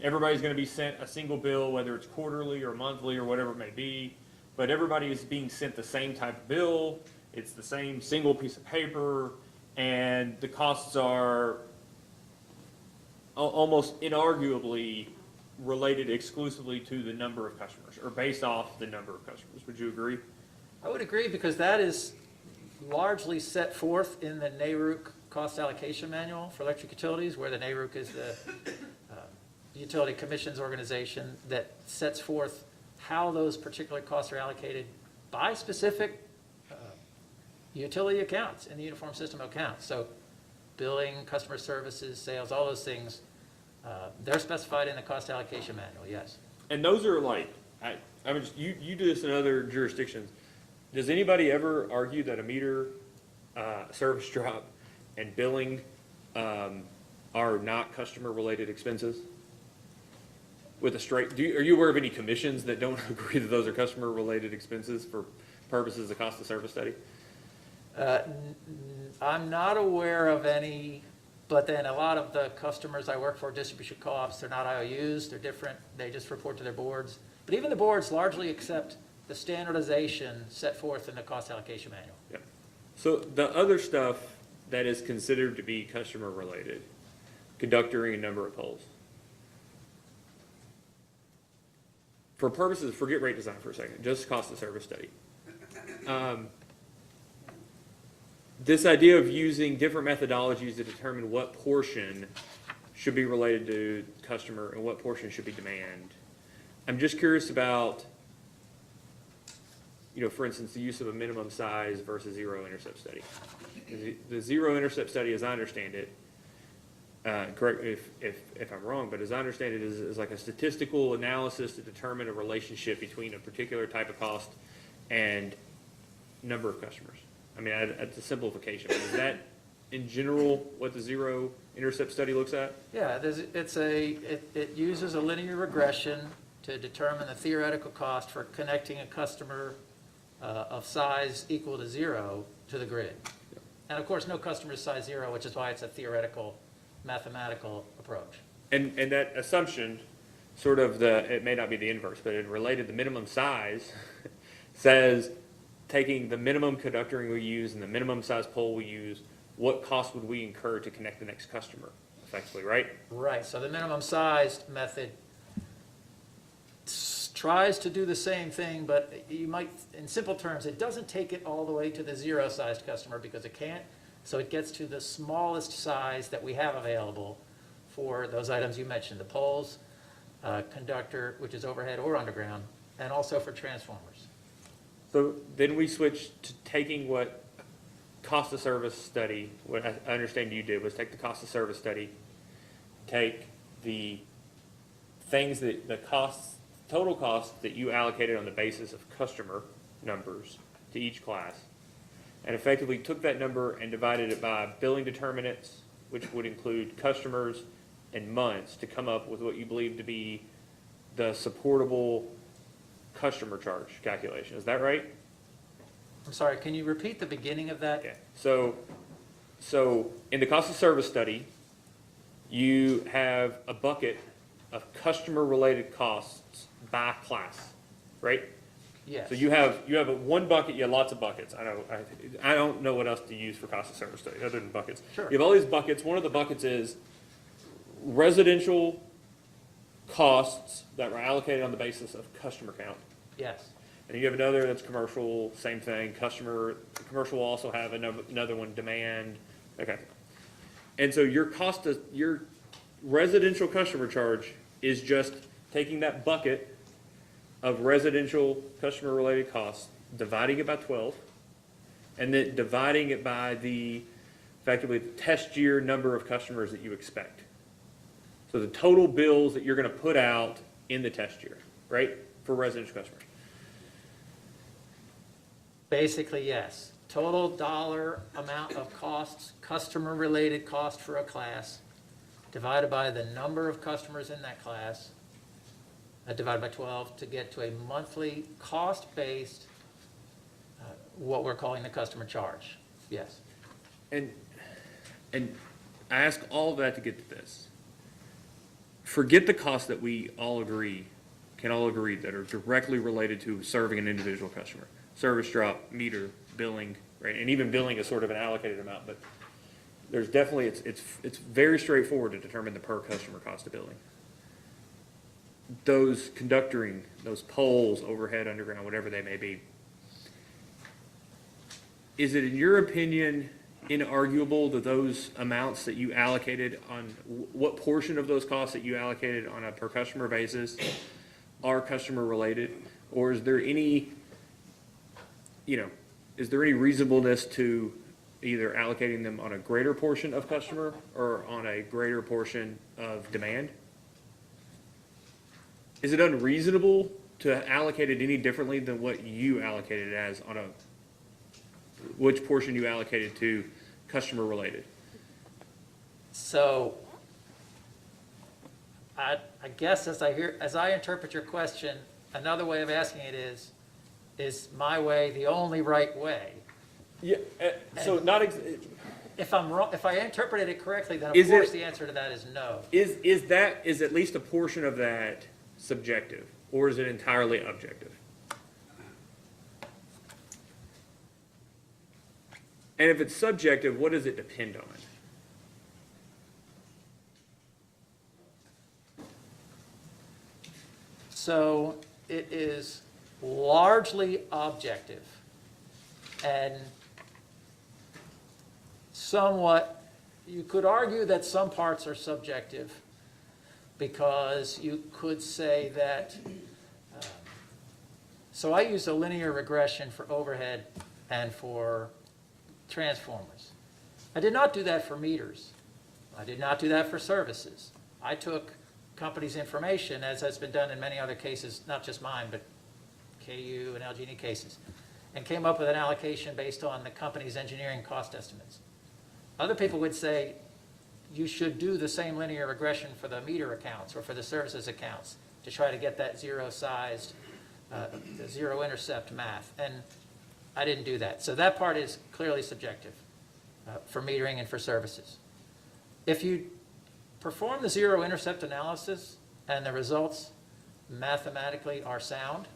Everybody's going to be sent a single bill, whether it's quarterly or monthly or whatever it may be, but everybody is being sent the same type of bill. It's the same single piece of paper, and the costs are almost inarguably related exclusively to the number of customers, or based off the number of customers. Would you agree? I would agree, because that is largely set forth in the NARUC cost allocation manual for electric utilities, where the NARUC is the utility commissions organization that sets forth how those particular costs are allocated by specific utility accounts in the uniform system accounts. So billing, customer services, sales, all those things, they're specified in the cost allocation manual, yes. And those are like, I mean, you do this in other jurisdictions. Does anybody ever argue that a meter, service drop, and billing are not customer-related expenses? With a straight, are you aware of any commissions that don't agree that those are customer-related expenses for purposes of cost of service study? I'm not aware of any, but then a lot of the customers I work for, distribution co-ops, they're not IOUs, they're different, they just report to their boards. But even the boards largely accept the standardization set forth in the cost allocation manual. Yeah. So the other stuff that is considered to be customer-related, conductoring and number of poles. For purposes, forget rate design for a second, just cost of service study. This idea of using different methodologies to determine what portion should be related to customer and what portion should be demand. I'm just curious about, for instance, the use of a minimum size versus zero intercept study. The zero intercept study, as I understand it, correct me if I'm wrong, but as I understand it, is like a statistical analysis to determine a relationship between a particular type of cost and number of customers. I mean, it's a simplification, but is that in general what the zero intercept study looks at? Yeah, it uses a linear regression to determine the theoretical cost for connecting a customer of size equal to 0 to the grid. And of course, no customer is size 0, which is why it's a theoretical, mathematical approach. And that assumption, sort of it may not be the inverse, but it related the minimum size says taking the minimum conductoring we use and the minimum size pole we use, what cost would we incur to connect the next customer, effectively, right? Right, so the minimum sized method tries to do the same thing, but you might, in simple terms, it doesn't take it all the way to the 0-sized customer because it can't. So it gets to the smallest size that we have available for those items you mentioned, the poles, conductor, which is overhead or underground, and also for transformers. So then we switch to taking what cost of service study, what I understand you did was take the cost of service study, take the things that the costs, total cost that you allocated on the basis of customer numbers to each class, and effectively took that number and divided it by billing determinants, which would include customers and months, to come up with what you believe to be the supportable customer charge calculation. Is that right? I'm sorry, can you repeat the beginning of that? Okay. So in the cost of service study, you have a bucket of customer-related costs by class, right? Yes. So you have one bucket, you have lots of buckets. I don't know what else to use for cost of service study other than buckets. Sure. You have all these buckets. One of the buckets is residential costs that were allocated on the basis of customer count. Yes. And you have another that's commercial, same thing. Commercial will also have another one, demand. Okay. And so your residential customer charge is just taking that bucket of residential customer-related costs, dividing it by 12, and then dividing it by effectively the test year number of customers that you expect. So the total bills that you're going to put out in the test year, right, for residential customers. Basically, yes. Total dollar amount of costs, customer-related cost for a class, divided by the number of customers in that class, divided by 12 to get to a monthly cost-based, what we're calling the customer charge. Yes. And I ask all of that to get to this. Forget the costs that we can all agree that are directly related to serving an individual customer. Service drop, meter, billing, right? And even billing is sort of an allocated amount, but there's definitely, it's very straightforward to determine the per customer cost of billing. Those conductoring, those poles, overhead, underground, whatever they may be, is it in your opinion inarguable that those amounts that you allocated on, what portion of those costs that you allocated on a per customer basis are customer related? Or is there any, is there any reasonableness to either allocating them on a greater portion of customer or on a greater portion of demand? Is it unreasonable to allocate it any differently than what you allocated it as on which portion you allocated to customer related? So I guess as I interpret your question, another way of asking it is my way the only right way? Yeah. So not if I'm wrong, if I interpreted it correctly, then of Is course it- the answer to that is no. is at least a portion of that subjective, or is it entirely objective? And if it's subjective, what does it depend on? So it is largely objective and somewhat, you could argue that some parts are subjective because you could say that, so I use a linear regression for overhead and for transformers. I did not do that for meters. I did not do that for services. I took company's information, as has been done in many other cases, not just mine, but KU and LG&E cases, and came up with an allocation based on the company's engineering cost estimates. Other people would say you should do the same linear regression for the meter accounts or for the services accounts to try to get that zero-sized, the zero-intercept math. And I didn't do that. So that part is clearly subjective for metering and for services. If you perform the zero-intercept analysis and the results mathematically are sound,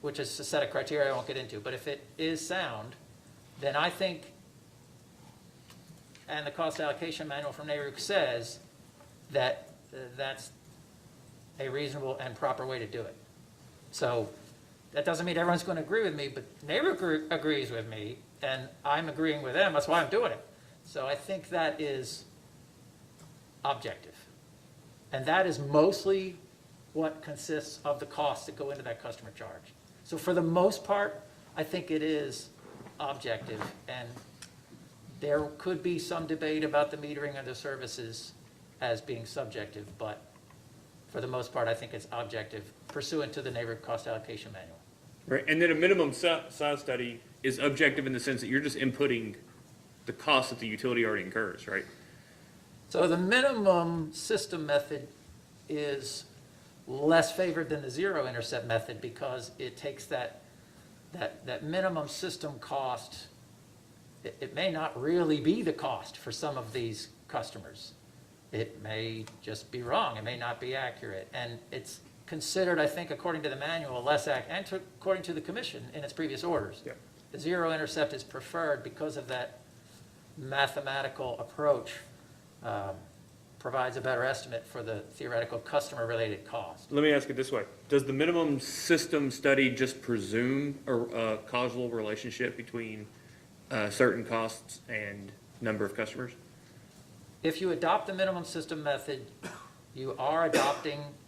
which is a set of criteria I won't get into, but if it is sound, then I think, and the cost allocation manual from NARUC says that that's a reasonable and proper way to do it. So that doesn't mean everyone's going to agree with me, but NARUC agrees with me, and I'm agreeing with them. That's why I'm doing it. So I think that is objective. And that is mostly what consists of the costs that go into that customer charge. So for the most part, I think it is objective, and there could be some debate about the metering of the services as being subjective, but for the most part, I think it's objective pursuant to the neighborhood cost allocation manual. Right, and then a minimum size study is objective in the sense that you're just inputting the cost that the utility already incurs, right? So the minimum system method is less favored than the zero-intercept method because it takes that minimum system cost. It may not really be the cost for some of these customers. It may just be wrong. It may not be accurate. And it's considered, I think, according to the manual, less accurate, and according to the commission in its previous orders. Yeah. The zero-intercept is preferred because of that mathematical approach. Provides a better estimate for the theoretical customer-related cost. Let me ask it this way. Does the minimum system study just presume a causal relationship between certain costs and number of customers? If you adopt the minimum system method, you are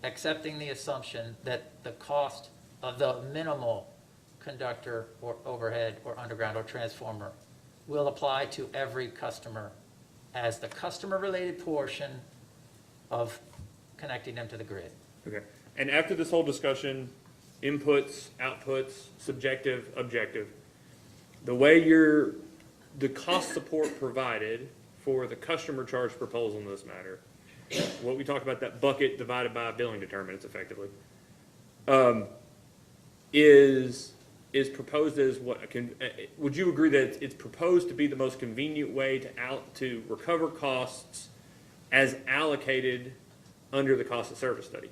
accepting the assumption that the cost of the minimal conductor or overhead or underground or transformer will apply to every customer as the customer-related portion of connecting them to the grid. Okay. And after this whole discussion, inputs, outputs, subjective, objective, the way the cost support provided for the customer charge proposal in this matter, what we talked about, that bucket divided by billing determinants effectively, is proposed as what, would you agree that it's proposed to be the most convenient way to recover costs as allocated under the cost of service study?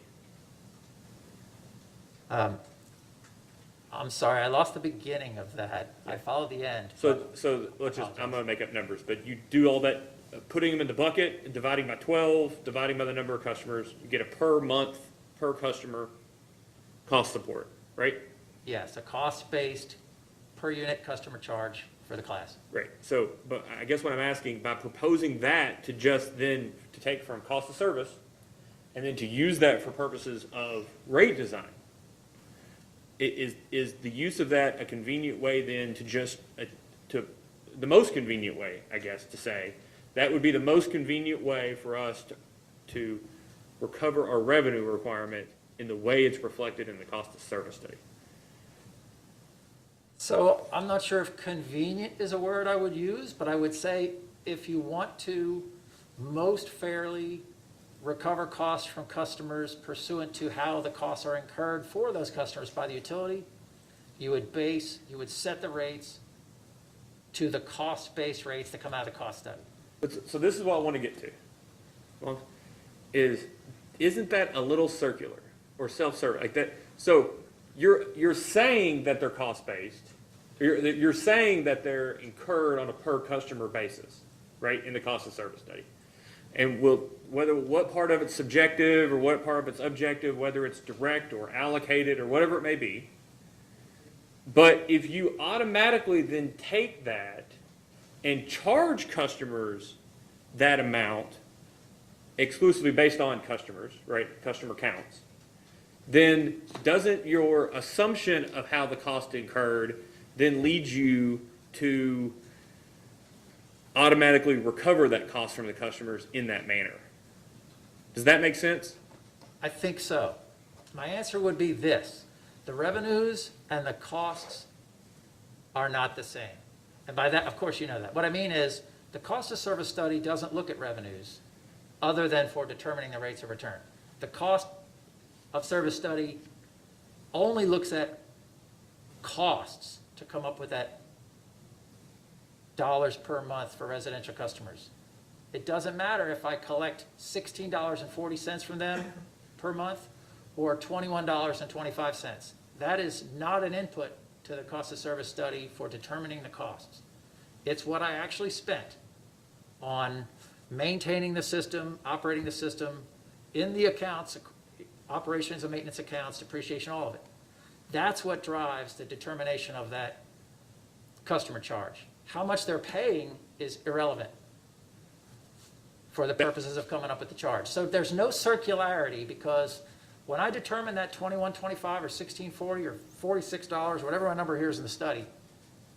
I'm sorry, I lost the beginning of that. I followed the end. So let's just, I'm gonna make up numbers, but you do all that, putting them in the bucket, and dividing by 12, dividing by the number of customers, you get a per month, per customer cost support, right? Yes, a cost-based per unit customer charge for the class. Great. So, but I guess what I'm asking, by proposing that to just then, to take from cost of service, and then to use that for purposes of rate design, is the use of that a convenient way then to just, the most convenient way, I guess, to say, that would be the most convenient way for us to recover our revenue requirement in the way it's reflected in the cost of service study? So I'm not sure if convenient is a word I would use, but I would say if you want to most fairly recover costs from customers pursuant to how the costs are incurred for those customers by the utility, you would set the rates to the cost-based rates that come out of the cost study. So this is what I want to get to. Well, isn't that a little circular or self-serving like that? So you're saying that they're cost-based. You're saying that they're incurred on a per customer basis, right, in the cost of service study. And what part of it's subjective or what part of it's objective, whether it's direct or allocated or whatever it may be. But if you automatically then take that and charge customers that amount exclusively based on customers, right, customer counts, then doesn't your assumption of how the cost incurred then lead you to automatically recover that cost from the customers in that manner? Does that make sense? I think so. My answer would be this. The revenues and the costs are not the same. And by that, of course, you know that. What I mean is, the cost of service study doesn't look at revenues other than for determining the rates of return. The cost of service study only looks at costs to come up with that dollars per month for residential customers. It doesn't matter if I collect $16.40 from them per month or $21.25. That is not an input to the cost of service study for determining the costs. It's what I actually spent on maintaining the system, operating the system, in the accounts, operations and maintenance accounts, depreciation, all of it. That's what drives the determination of that customer charge. How much they're paying is irrelevant for the purposes of coming up with the charge. So there's no circularity, because when I determine that $21.25 or $16.40 or $46, whatever my number here is in the study,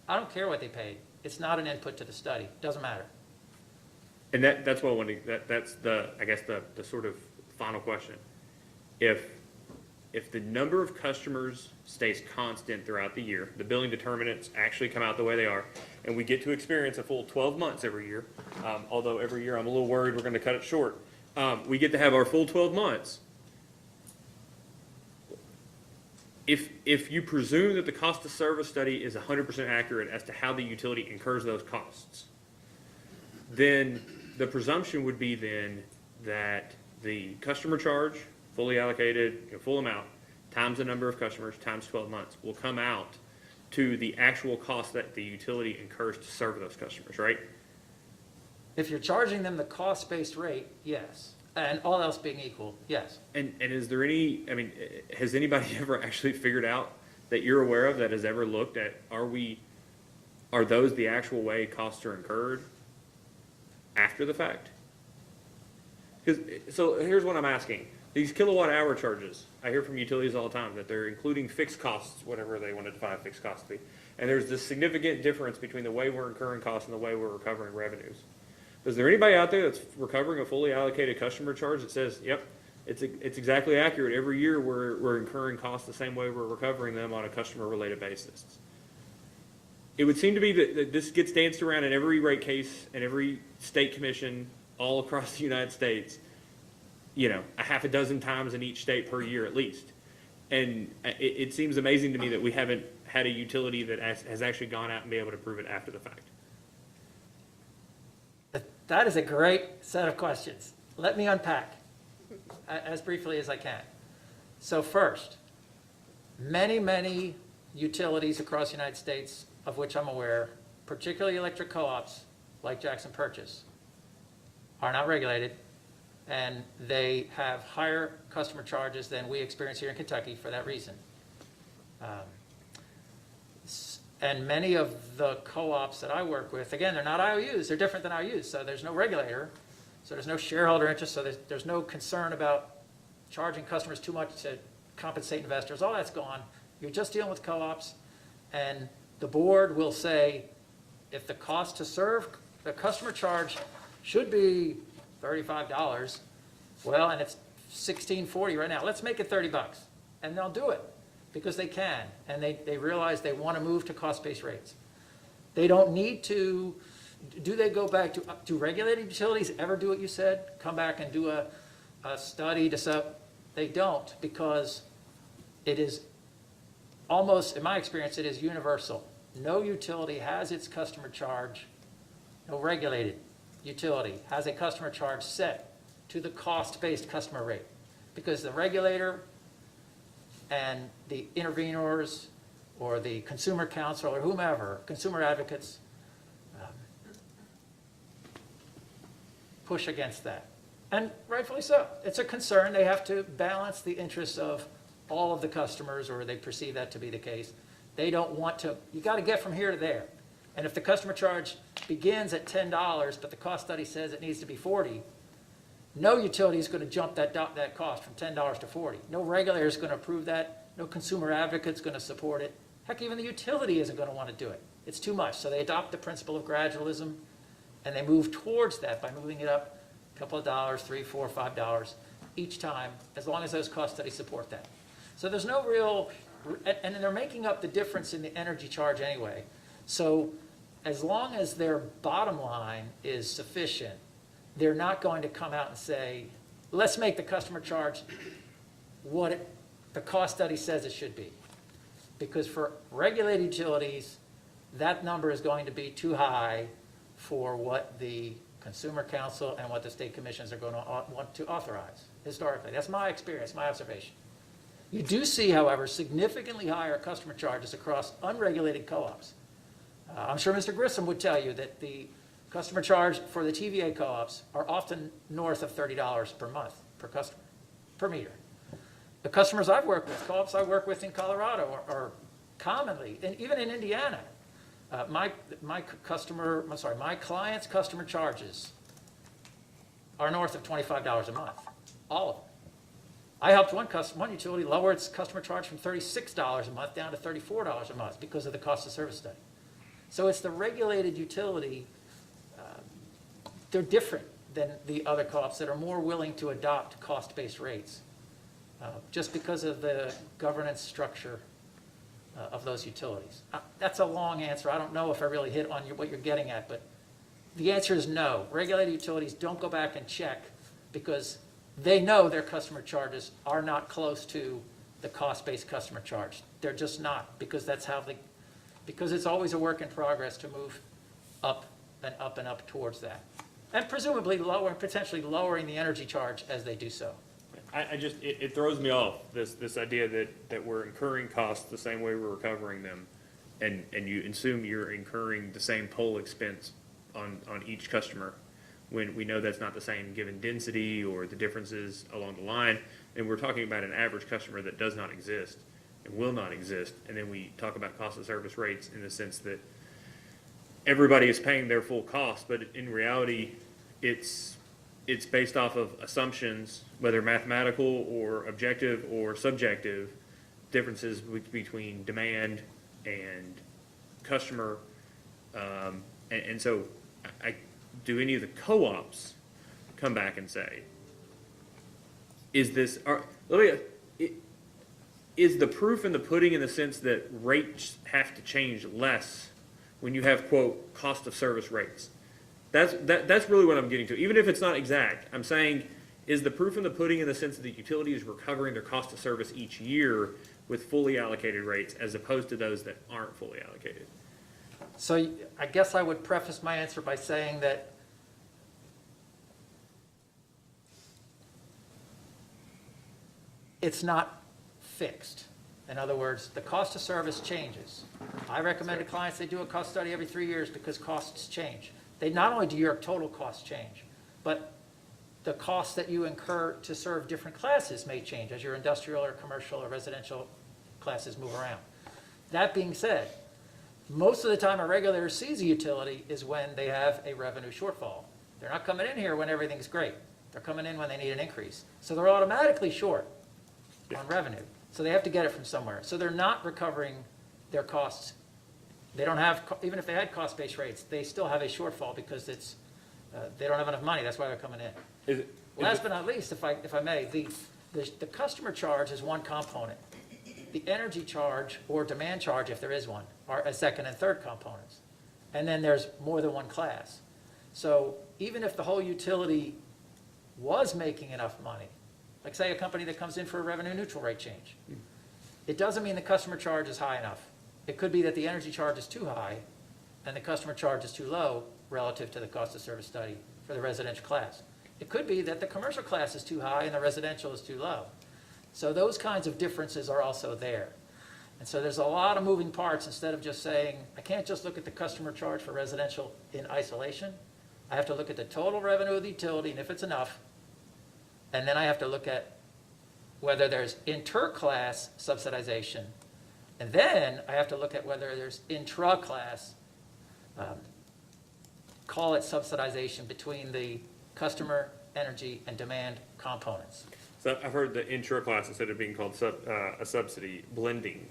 I don't care what they paid. It's not an input to the study. Doesn't matter. And that's what I wanted, that's the, I guess, the sort of final question. If the number of customers stays constant throughout the year, the billing determinants actually come out the way they are, and we get to experience a full 12 months every year, although every year I'm a little worried we're going to cut it short. We get to have our full 12 months. If you presume that the cost of service study is 100% accurate as to how the utility incurs those costs, then the presumption would be then that the customer charge, fully allocated, full amount, times the number of customers, times 12 months, will come out to the actual cost that the utility incurs to serve those customers, right? If you're charging them the cost-based rate, yes. And all else being equal, yes. And is there any, I mean, has anybody ever actually figured out that you're aware of that has ever looked at, are those the actual way costs are incurred after the fact? So here's what I'm asking. These kilowatt hour charges, I hear from utilities all the time that they're including fixed costs, whatever they want to define fixed costs to be. And there's this significant difference between the way we're incurring costs and the way we're recovering revenues. Is there anybody out there that's recovering a fully allocated customer charge that says, yep, it's exactly accurate. Every year we're incurring costs the same way we're recovering them on a customer-related basis? It would seem to be that this gets danced around in every rate case and every state commission all across the United States, a half a dozen times in each state per year at least. And it seems amazing to me that we haven't had a utility that has actually gone out and been able to prove it after the fact. That is a great set of questions. Let me unpack as briefly as I can. So first, many utilities across the United States, of which I'm aware, particularly electric co-ops like Jackson Purchase, are not regulated, and they have higher customer charges than we experience here in Kentucky for that reason. And many of the co-ops that I work with, again, they're not IOUs, they're different than IOUs, so there's no regulator, so there's no shareholder interest, so there's no concern about charging customers too much to compensate investors. All that's gone. You're just dealing with co-ops, and the board will say, if the cost to serve, the customer charge should be $35, well, and it's $16.40 right now, let's make it $30, and they'll do it. Because they can, and they realize they want to move to cost-based rates. They don't need to, do they go back to, do regulated utilities ever do what you said? Come back and do a study to sub? They don't, because it is almost, in my experience, it is universal. No utility has its customer charge, no regulated utility has a customer charge set to the cost-based customer rate. Because the regulator and the intervenors or the consumer counsel or whomever, consumer advocates, push against that. And rightfully so. It's a concern. They have to balance the interests of all of the customers, or they perceive that to be the case. They don't want to, you got to get from here to there. And if the customer charge begins at $10, but the cost study says it needs to be $40, no utility is going to jump that cost from $10 to $40. No regulator is going to approve that. No consumer advocate is going to support it. Heck, even the utility isn't going to want to do it. It's too much. So they adopt the principle of gradualism, and they move towards that by moving it up a couple of dollars, $3, $4, $5 each time, as long as those cost studies support that. So there's no real and they're making up the difference in the energy charge anyway. So as long as their bottom line is sufficient, they're not going to come out and say, let's make the customer charge what the cost study says it should be. Because for regulated utilities, that number is going to be too high for what the Consumer Council and what the state commissions are going to want to authorize historically. That's my experience, my observation. You do see, however, significantly higher customer charges across unregulated co-ops. I'm sure Mr. Grissom would tell you that the customer charge for the TVA co-ops are often north of $30 per month per customer, per meter. The customers I've worked with, co-ops I work with in Colorado are commonly, and even in Indiana, my clients' customer charges are north of $25 a month, all of them. I helped one utility lower its customer charge from $36 a month down to $34 a month because of the cost of service study. So it's the regulated utility, they're different than the other co-ops that are more willing to adopt cost-based rates, just because of the governance structure of those utilities. That's a long answer. I don't know if I really hit on what you're getting at, but the answer is no. Regulated utilities don't go back and check because they know their customer charges are not close to the cost-based customer charge. They're just not, because that's how because it's always a work in progress to move up and up and up towards that. And presumably potentially lowering the energy charge as they do so. It throws me off, this idea that we're incurring costs the same way we're recovering them, and you assume you're incurring the same pole expense on each customer, when we know that's not the same given density or the differences along the line, and we're talking about an average customer that does not exist and will not exist, and then we talk about cost of service rates in the sense that everybody is paying their full cost, but in reality, it's based off of assumptions, whether mathematical or objective or subjective, differences between demand and customer. And so do any of the co-ops come back and say, is the proof in the pudding in the sense that rates have to change less when you have, quote, cost of service rates? That's really what I'm getting to. Even if it's not exact, I'm saying, is the proof in the pudding in the sense that the utility is recovering their cost of service each year with fully allocated rates as opposed to those that aren't fully allocated? So I guess I would preface my answer by saying that it's not fixed. In other words, the cost of service changes. I recommend to clients they do a cost study every 3 years because costs change. Not only do your total costs change, but the costs that you incur to serve different classes may change as your industrial or commercial or residential classes move around. That being said, most of the time a regulator sees a utility is when they have a revenue shortfall. They're not coming in here when everything's great. They're coming in when they need an increase. So they're automatically short on revenue. So they have to get it from somewhere. So they're not recovering their costs. They don't have, even if they had cost-based rates, they still have a shortfall because it's, they don't have enough money. That's why they're coming in. Last but not least, if I may, the customer charge is one component. The energy charge or demand charge, if there is one, are a second and third components. And then there's more than one class. So even if the whole utility was making enough money, like say a company that comes in for a revenue neutral rate change, it doesn't mean the customer charge is high enough. It could be that the energy charge is too high and the customer charge is too low relative to the cost of service study for the residential class. It could be that the commercial class is too high and the residential is too low. So those kinds of differences are also there. And so there's a lot of moving parts. Instead of just saying, I can't just look at the customer charge for residential in isolation. I have to look at the total revenue of the utility and if it's enough. And then I have to look at whether there's inter-class subsidization. And then I have to look at whether there's intra-class, call it subsidization between the customer, energy, and demand components. So I've heard the intra-class, instead of being called a subsidy, blending.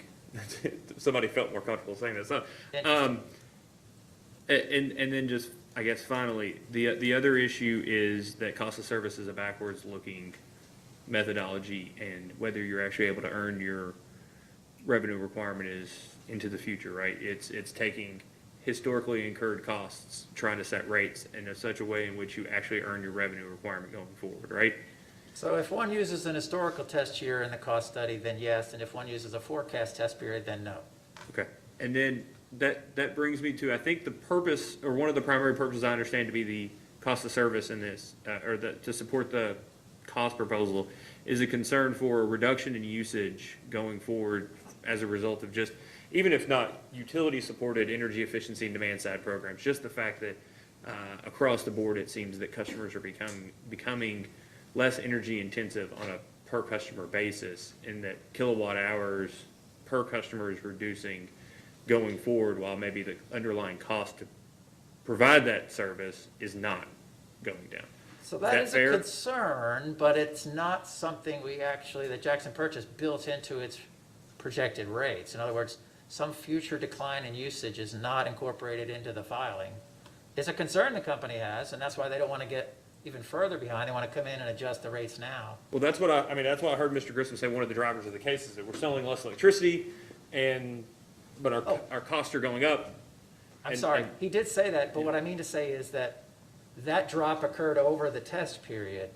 Somebody felt more comfortable saying that. So, and then just, I guess finally, the other issue is that cost of service is a backwards looking methodology, and whether you're actually able to earn your revenue requirement is into the future, right? It's taking historically incurred costs, trying to set rates in such a way in which you actually earn your revenue requirement going forward, right? So if one uses an historical test year in the cost study, then yes, and if one uses a forecast test period, then no. Okay, and then that brings me to, I think the purpose, or one of the primary purposes I understand to be the cost of service in this, to support the cost proposal, is a concern for a reduction in usage going forward as a result of just, even if not utility-supported energy efficiency and demand-side programs, just the fact that across the board, it seems that customers are becoming less energy intensive on a per customer basis, and that kilowatt hours per customer is reducing going forward, while maybe the underlying cost to provide that service is not going down. So that is a fair? concern, but it's not something that Jackson Purchase built into its projected rates. In other words, some future decline in usage is not incorporated into the filing. It's a concern the company has, and that's why they don't want to get even further behind. They want to come in and adjust the rates now. Well, that's what that's why I heard Mr. Grissom say one of the drivers of the case is that we're selling less electricity, but our costs are going up. I'm And- sorry, and- he did say that, but what I mean to say is that drop occurred over the test period.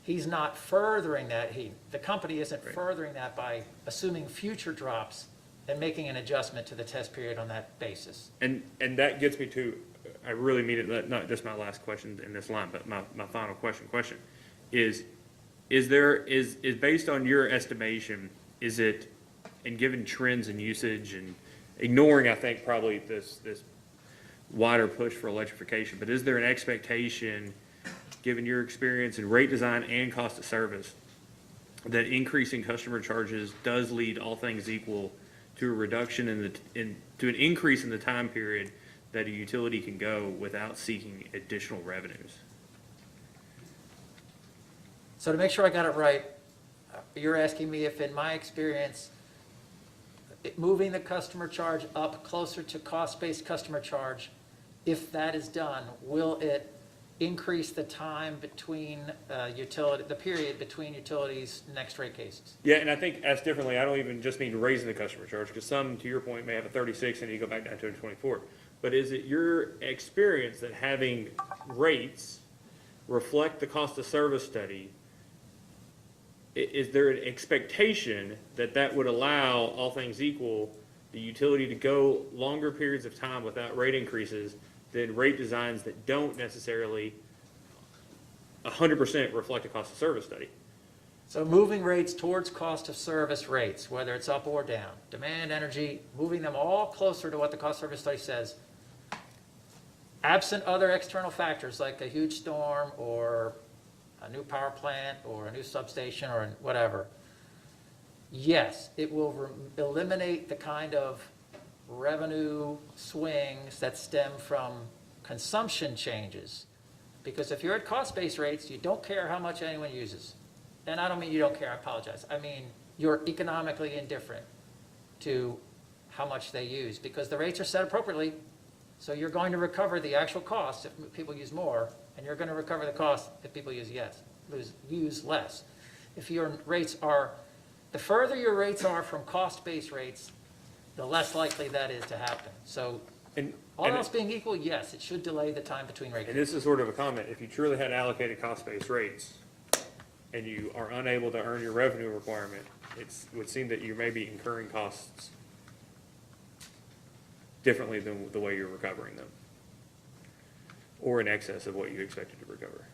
He's not furthering that, the company isn't Right. furthering that by assuming future drops and making an adjustment to the test period on that basis. And that gets me to, I really mean it, not just my last question in this line, but my final question is based on your estimation, is it, and given trends in usage and ignoring, I think, probably this wider push for electrification, but is there an expectation, given your experience in rate design and cost of service, that increasing customer charges does lead, all things equal, to a reduction to an increase in the time period that a utility can go without seeking additional revenues? So to make sure I got it right, you're asking me if in my experience, moving the customer charge up closer to cost-based customer charge, if that is done, will it increase the time between the period between utilities' next rate cases? Yeah, and I think asked differently, I don't even just mean raising the customer charge, because some, to your point, may have a 36 and you go back down to a 24. But is it your experience that having rates reflect the cost of service study, is there an expectation that would allow, all things equal, the utility to go longer periods of time without rate increases than rate designs that don't necessarily 100% reflect a cost of service study? So moving rates towards cost of service rates, whether it's up or down, demand, energy, moving them all closer to what the cost of service study says, absent other external factors like a huge storm or a new power plant or a new substation or whatever, yes, it will eliminate the kind of revenue swings that stem from consumption changes. Because if you're at cost-based rates, you don't care how much anyone uses. And I don't mean you don't care, I apologize. I mean, you're economically indifferent to how much they use, because the rates are set appropriately. So you're going to recover the actual cost if people use more, and you're going to recover the cost if people use less. If your rates are, the further your rates are from cost-based rates, the less likely that is to happen. So all else being equal, yes, it should delay the time between rate And cases. this is sort of a comment, if you truly had allocated cost-based rates and you are unable to earn your revenue requirement, it would seem that you may be incurring costs differently than the way you're recovering them, or in excess of what you expected to recover.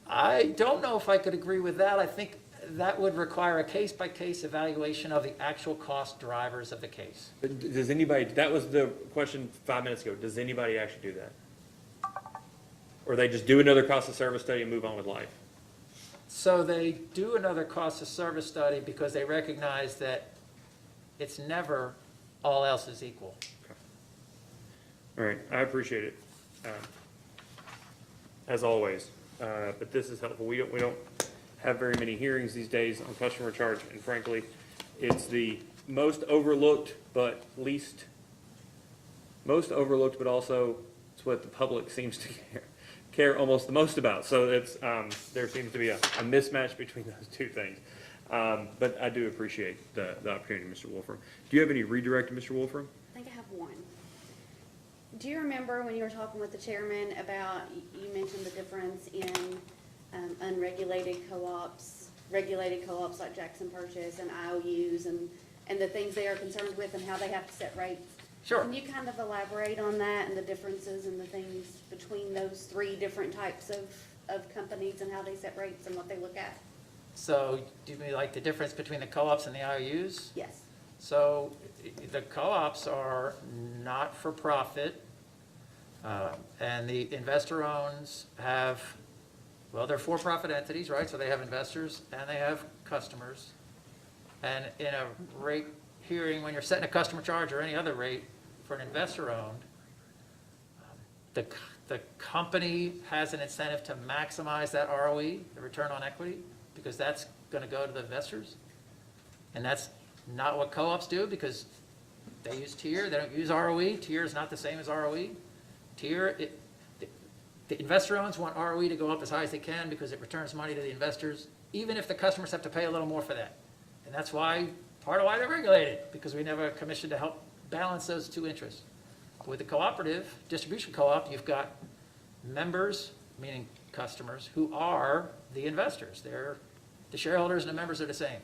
I don't know if I could agree with that. I think that would require a case-by-case evaluation of the actual cost drivers of the case. But does anybody, that was the question 5 minutes ago, does anybody actually do that? Or they just do another cost of service study and move on with life? So they do another cost of service study because they recognize that it's never all else is equal. All right, I appreciate it, as always, but this is helpful. We don't have very many hearings these days on customer charge, and frankly, it's the most overlooked, but also it's what the public seems to care almost the most about. So it's, there seems to be a mismatch between those two things. But I do appreciate the opportunity, Mr. Wolfram. Do you have any redirect, Mr. Wolfram? I think I have one. Do you remember when you were talking with the chairman about, you mentioned the difference in unregulated co-ops, regulated co-ops like Jackson Purchase and IOUs and the things they are concerned with and how they have to set rates? Sure. Can you kind of elaborate on that and the differences and the things between those three different types of companies and how they set rates and what they look at? So do you mean like the difference between the co-ops and the IOUs? Yes. So the co-ops are not-for-profit, and the investor-owns have, well, they're for-profit entities, right? So they have investors and they have customers. And in a rate hearing, when you're setting a customer charge or any other rate for an investor-owned, the company has an incentive to maximize that ROE, the return on equity, because that's going to go to the investors. And that's not what co-ops do, because they use tier, they don't use ROE. Tier is not the same as ROE. Tier, the investor owns want ROE to go up as high as they can because it returns money to the investors, even if the customers have to pay a little more for that. And that's why, part of why they're regulated, because we have a commission to help balance those two interests. With the cooperative, distribution co-op, you've got members, meaning customers, who are the investors. They're, the shareholders and the members are the same.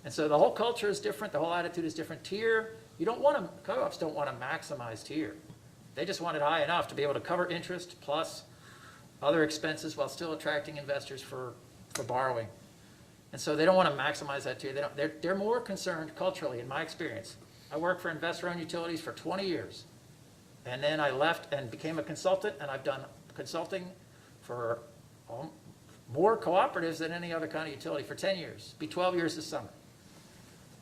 And so the whole culture is different, the whole attitude is different. Tier, you don't want to, co-ops don't want to maximize tier. They just want it high enough to be able to cover interest plus other expenses while still attracting investors for borrowing. And so they don't want to maximize that tier. They're more concerned culturally, in my experience. I worked for investor-owned utilities for 20 years. And then I left and became a consultant, and I've done consulting for more cooperatives than any other kind of utility for 10 years. Be 12 years this summer.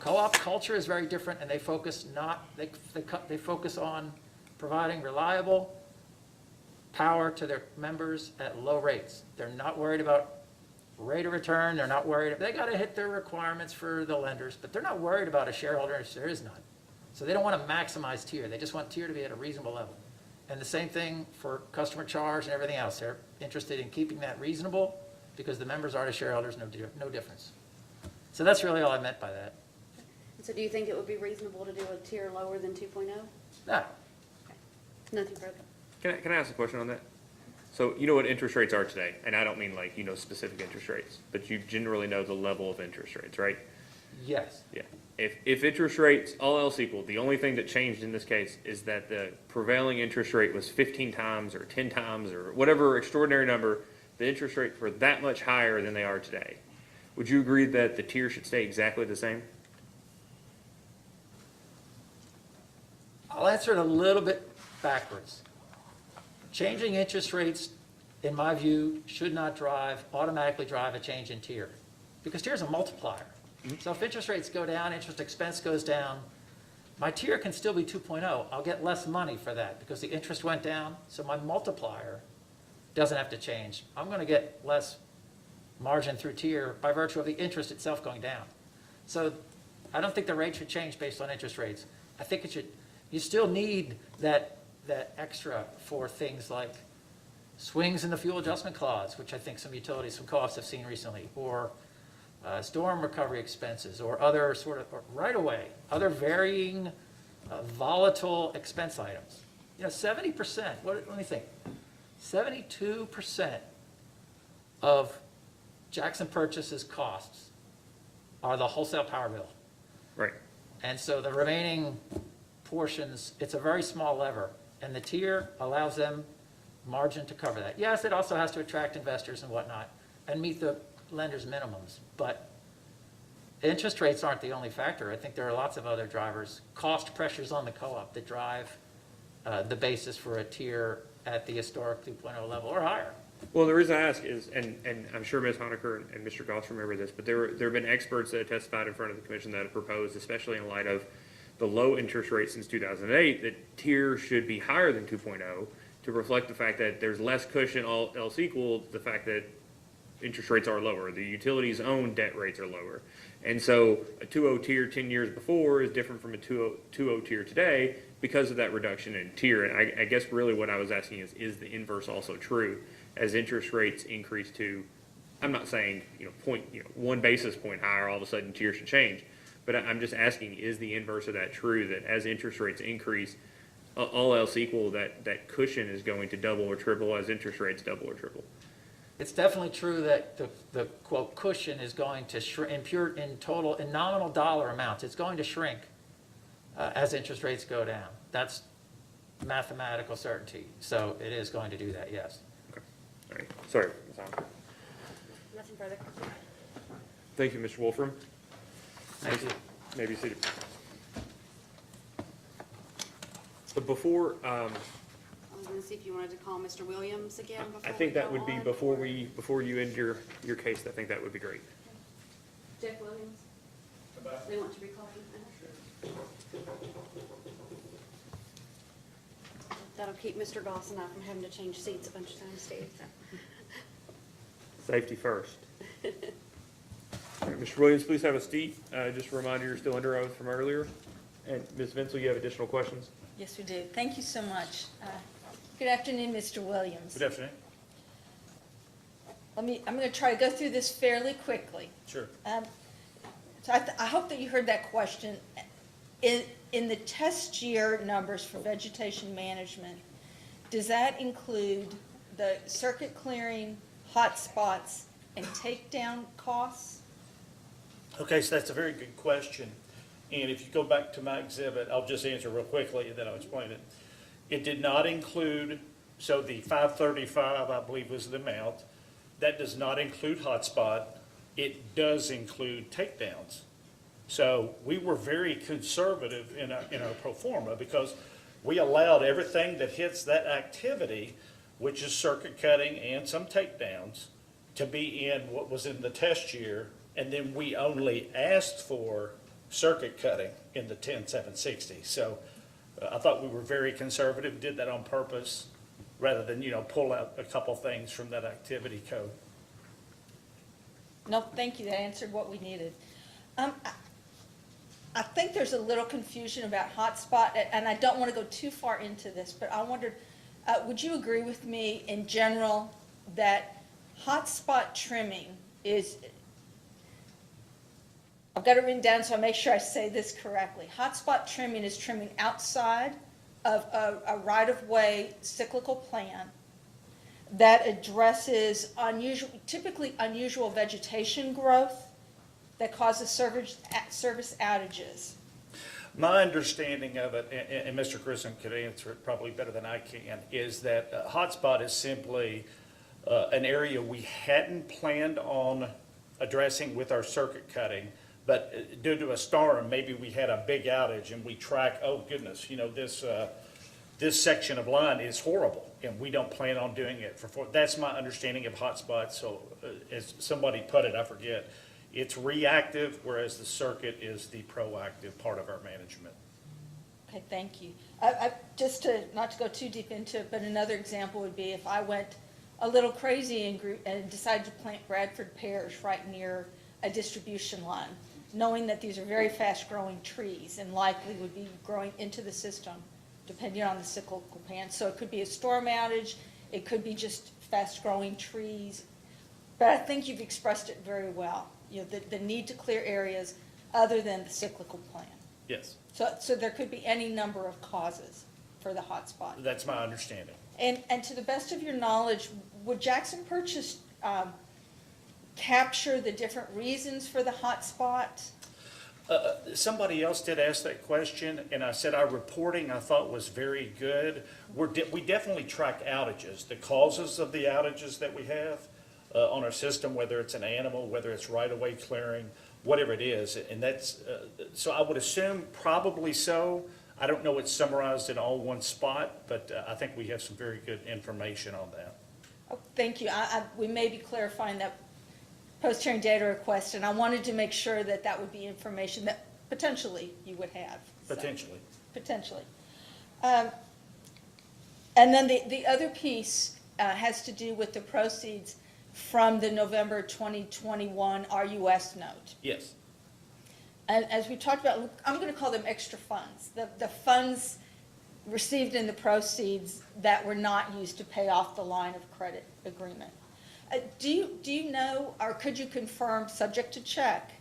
Co-op culture is very different, and they focus they focus on providing reliable power to their members at low rates. They're not worried about rate of return. They're not worried. They got to hit their requirements for the lenders, but they're not worried about a shareholder if there is none. So they don't want to maximize tier. They just want tier to be at a reasonable level. And the same thing for customer charge and everything else. They're interested in keeping that reasonable because the members are the shareholders, no difference. So that's really all I meant by that. So do you think it would be reasonable to do a tier lower than 2.0? No. Nothing further. Can I ask a question on that? So you know what interest rates are today, and I don't mean like, specific interest rates, but you generally know the level of interest rates, right? Yes. Yeah. If interest rates, all else equal, the only thing that changed in this case is that the prevailing interest rate was 15 times or 10 times or whatever extraordinary number, the interest rates were that much higher than they are today. Would you agree that the tier should stay exactly the same? I'll answer it a little bit backwards. Changing interest rates, in my view, should not automatically drive a change in tier, because tier is a multiplier. So if interest rates go down, interest expense goes down, my tier can still be 2.0. I'll get less money for that because the interest went down, so my multiplier doesn't have to change. I'm going to get less margin through tier by virtue of the interest itself going down. So I don't think the rate should change based on interest rates. I think it should, you still need that extra for things like swings in the fuel adjustment clause, which I think some utilities, some co-ops have seen recently, or storm recovery expenses, or other sort of right-of-way, other varying volatile expense items. 70%, let me think, 72% of Jackson Purchase's costs are the wholesale power bill. Right. And so the remaining portions, it's a very small lever, and the tier allows them margin to cover that. Yes, it also has to attract investors and whatnot, and meet the lenders' minimums, but interest rates aren't the only factor. I think there are lots of other drivers, cost pressures on the co-op that drive the basis for a tier at the historic 2.0 level or higher. Well, the reason I ask is, and I'm sure Ms. Honaker and Mr. Goss remember this, but there have been experts that have testified in front of the commission that have proposed, especially in light of the low interest rate since 2008, that tier should be higher than 2.0 to reflect the fact that there's less cushion, all else equal, the fact that interest rates are lower. The utilities' own debt rates are lower. And so a 2.0 tier 10 years before is different from a 2.0 tier today because of that reduction in tier. And I guess really what I was asking is the inverse also true? As interest rates increase too, I'm not saying, 1 basis point higher, all of a sudden tiers should change. But I'm just asking, is the inverse of that true, that as interest rates increase, all else equal, that cushion is going to double or triple as interest rates double or triple? It's definitely true that the quote cushion is going to shrink in nominal dollar amounts. It's going to shrink as interest rates go down. That's mathematical certainty. So it is going to do that, yes. Okay. All right. Sorry, Ms. Allen. Nothing further. Thank you, Mr. Wolfram. Thank you. Maybe seated. But before, I was gonna see if you wanted to call Mr. Williams again before I think we that go would be on. before you end your case, I think that would be great. Jeff Williams? They want to recall him? That'll keep Mr. Goss and I from having to change seats a bunch of times, Steve. Safety first. All right, Mr. Williams, please have a seat. Just a reminder, you're still under oath from earlier. And Ms. Vincel, you have additional questions? Yes, we do. Thank you so much. Good afternoon, Mr. Williams. Good afternoon. I'm going to try to go through this fairly quickly. Sure. So I hope that you heard that question. In the test year numbers for vegetation management, does that include the circuit clearing, hot spots, and takedown costs? Okay, so that's a very good question. And if you go back to my exhibit, I'll just answer real quickly and then I'll explain it. It did not include, so the 535, I believe, was the amount. That does not include hotspot. It does include takedowns. So we were very conservative in our pro forma because we allowed everything that hits that activity, which is circuit cutting and some takedowns, to be in what was in the test year. And then we only asked for circuit cutting in the 10760. So I thought we were very conservative, did that on purpose, rather than, pull out a couple things from that activity code. No, thank you. That answered what we needed. I think there's a little confusion about hotspot, and I don't want to go too far into this, but I wondered, would you agree with me in general that hotspot trimming is, I've got it written down so I make sure I say this correctly. Hotspot trimming is trimming outside of a right-of-way cyclical plan that addresses typically unusual vegetation growth that causes service outages. My understanding of it, and Mr. Grissom could answer it probably better than I can, is that hotspot is simply an area we hadn't planned on addressing with our circuit cutting, but due to a storm, maybe we had a big outage and we track, oh goodness, this section of line is horrible and we don't plan on doing it that's my understanding of hotspots. So as somebody put it, I forget, it's reactive, whereas the circuit is the proactive part of our management. Okay, thank you. Just not to go too deep into it, but another example would be if I went a little crazy and decided to plant Bradford pears right near a distribution line, knowing that these are very fast-growing trees and likely would be growing into the system, depending on the cyclical plan. So it could be a storm outage, it could be just fast-growing trees, but I think you've expressed it very well. The need to clear areas other than the cyclical plan. Yes, So there could be any number of causes for the hotspot. that's my understanding. And to the best of your knowledge, would Jackson Purchase capture the different reasons for the hotspot? Somebody else did ask that question, and I said our reporting I thought was very good. We definitely track outages, the causes of the outages that we have on our system, whether it's an animal, whether it's right-of-way clearing, whatever it is. And that's, so I would assume probably so. I don't know it's summarized in all one spot, but I think we have some very good information on that. Oh, thank you. We may be clarifying that post-hearing data request, and I wanted to make sure that that would be information that potentially you would have. So, Potentially. potentially. And then the other piece has to do with the proceeds from the November 2021 RUS note. Yes. And as we talked about, I'm going to call them extra funds. The funds received in the proceeds that were not used to pay off the line of credit agreement. Do you know, or could you confirm, subject to check,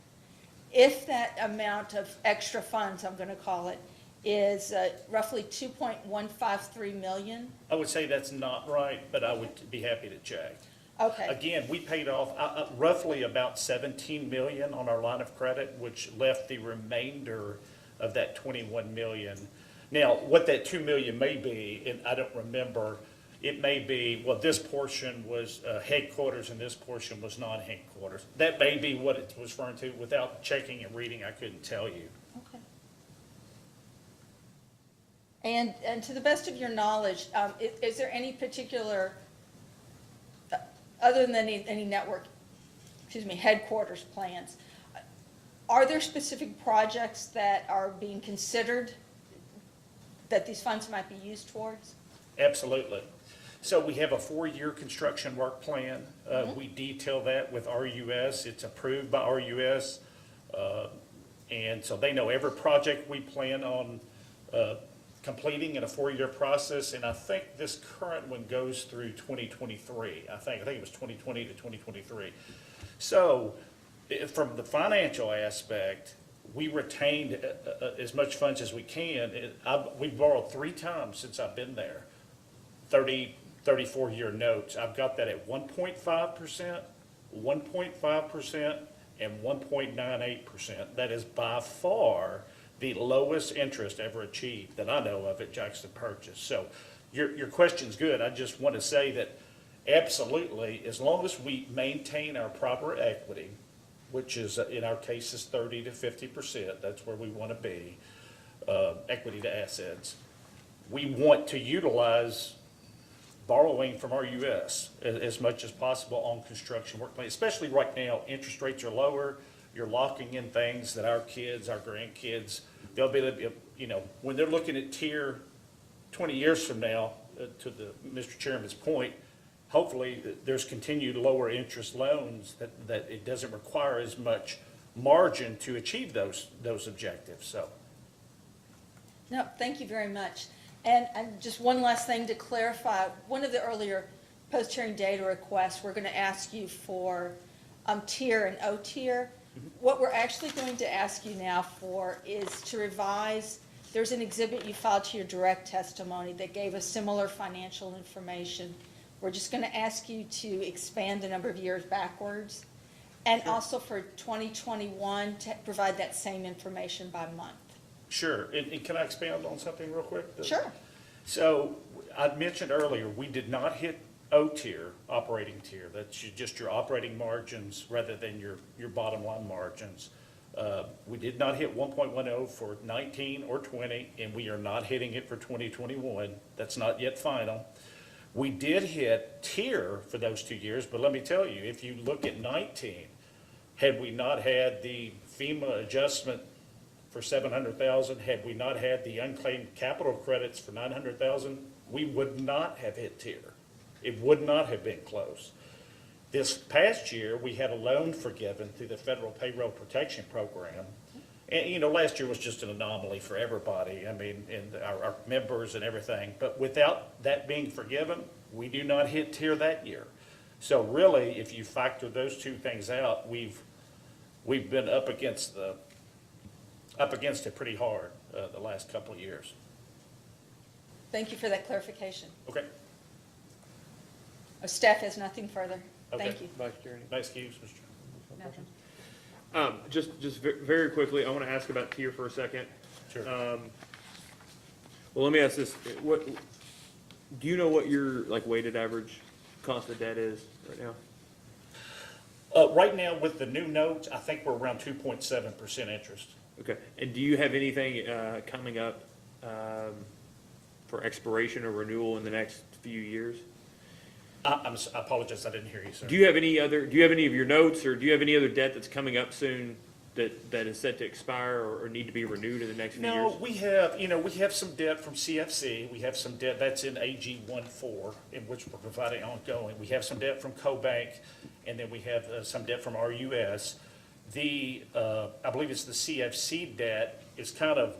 if that amount of extra funds, I'm gonna call it, is roughly 2.153 million? I would say that's not right, but I would be happy to check. Okay, Again, we paid off roughly about 17 million on our line of credit, which left the remainder of that 21 million. Now, what that 2 million may be, and I don't remember, it may be, well, this portion was headquarters and this portion was non-headquarters. That may be what it was referring to. Without checking and reading, I couldn't tell you. okay. And to the best of your knowledge, is there any particular, other than any network, headquarters plans, are there specific projects that are being considered that these funds might be used towards? Absolutely. So we have a 4-year construction work plan. We detail that with RUS. It's approved by RUS. And so they know every project we plan on completing in a 4-year process. And I think this current one goes through 2023. I think it was 2020 to 2023. So from the financial aspect, we retained as much funds as we can. We've borrowed 3 times since I've been there, 34-year notes. I've got that at 1.5%, 1.5%, and 1.98%. That is by far the lowest interest ever achieved that I know of at Jackson Purchase. So your question's good. I just want to say that absolutely, as long as we maintain our proper equity, which is, in our case, is 30 to 50%, that's where we want to be, equity to assets, we want to utilize borrowing from RUS as much as possible on construction work plan, especially right now, interest rates are lower, you're locking in things that our kids, our grandkids, they'll be, when they're looking at tier 20 years from now, to Mr. Chairman's point, hopefully there's continued lower interest loans that it doesn't require as much margin to achieve those objectives, so. No, thank you very much. And just one last thing to clarify, one of the earlier post-hearing data requests, we're going to ask you for tier and O-tier. What we're actually going to ask you now for is to revise, there's an exhibit you filed to your direct testimony that gave us similar financial information. We're just going to ask you to expand the number of years backwards, and also for 2021 to provide that same information by month. Sure, and can I expand on something real quick? Sure. So I mentioned earlier, we did not hit O-tier, operating tier. That's just your operating margins rather than your bottom line margins. We did not hit 1.10 for 19 or 20, and we are not hitting it for 2021. That's not yet final. We did hit tier for those 2 years, but let me tell you, if you look at 19, had we not had the FEMA adjustment for 700,000, had we not had the unclaimed capital credits for 900,000, we would not have hit tier. It would not have been close. This past year, we had a loan forgiven through the Federal Payroll Protection Program. And, last year was just an anomaly for everybody. I mean, and our members and everything. But without that being forgiven, we do not hit tier that year. So really, if you factor those two things out, we've been up against it pretty hard the last couple of years. Thank you for that clarification. Okay. Staff has nothing further. Okay. Thank you. Vice Chair. No excuse, Mr. Chairman. Nothing. Just very quickly, I want to ask about tier for a second. Sure. Well, let me ask this: what do you know what your weighted average cost of debt is right now? Right now, with the new notes, I think we're around 2.7% interest. Okay, and do you have anything coming up for expiration or renewal in the next few years? I apologize, I didn't hear you, sir. Do you have any of your notes, or do you have any other debt that's coming up soon that is set to expire or need to be renewed in the next few years? No, we have some debt from CFC. We have some debt that's in AG 1.4, in which we're providing ongoing. We have some debt from CoBank, and then we have some debt from RUS. I believe it's the CFC debt is kind of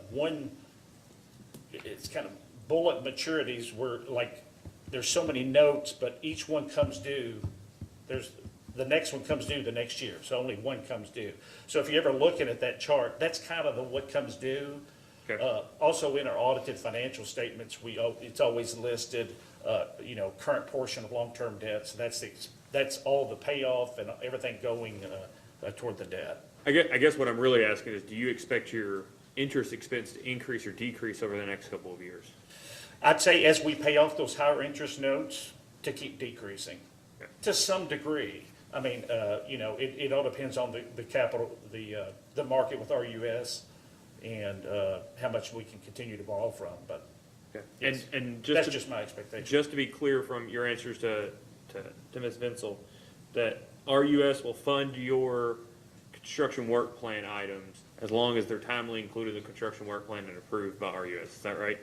bullet maturities where there's so many notes, but each one comes due the next one comes due the next year, so only one comes due. So if you're ever looking at that chart, that's kind of what comes due. Okay. Also in our audited financial statements, it's always listed, current portion of long-term debt, so that's all the payoff and everything going, toward the debt. I guess what I'm really asking is, do you expect your interest expense to increase or decrease over the next couple of years? I'd say as we pay off those higher interest notes, to keep decreasing, Okay. to some degree. I mean, it all depends on the capital, the market with RUS and, how much we can continue to borrow from, but Okay. yes, And that's just my expectation. just to be clear from your answers to Ms. Vinsel, that RUS will fund your construction work plan items as long as they're timely included in the construction work plan and approved by RUS, is that right?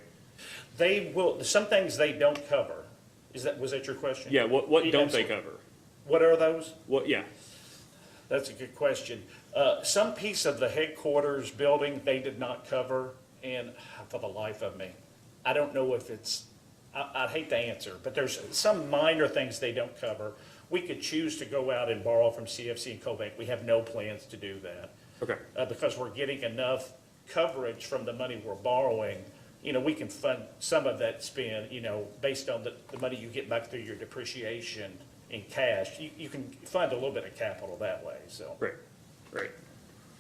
They will, some things they don't cover. Was that your question? Yeah, what don't they Absolutely. cover? What are those? Yeah, That's a good question. Some piece of the headquarters building, they did not cover, and for the life of me, I don't know if I'd hate to answer, but there's some minor things they don't cover. We could choose to go out and borrow from CFC and CoBank. We have no plans to do that. okay, Because we're getting enough coverage from the money we're borrowing. We can fund some of that spend, based on the money you get back through your depreciation in cash. You can fund a little bit of capital that way, so. great.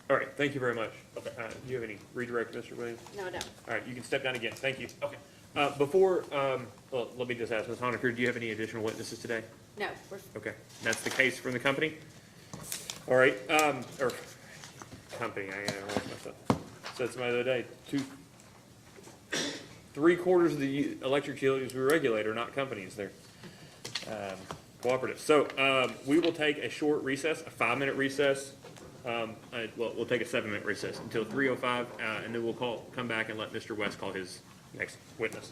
All right, thank you very much. Okay. Do you have any redirect, Mr. Williams? No, no. All right, you can step down again, thank you. Okay. Well, let me just ask, Ms. Honaker, do you have any additional witnesses today? No, we're Okay, that's the case from the company? All right, or company, I lost myself. Said somebody the other day, 3/4 of the electric utilities we regulate are not companies, they're cooperative. So, we will take a short recess, a 5-minute recess. We'll take a 7-minute recess until 3:05, and then we'll come back and let Mr. West call his next witness.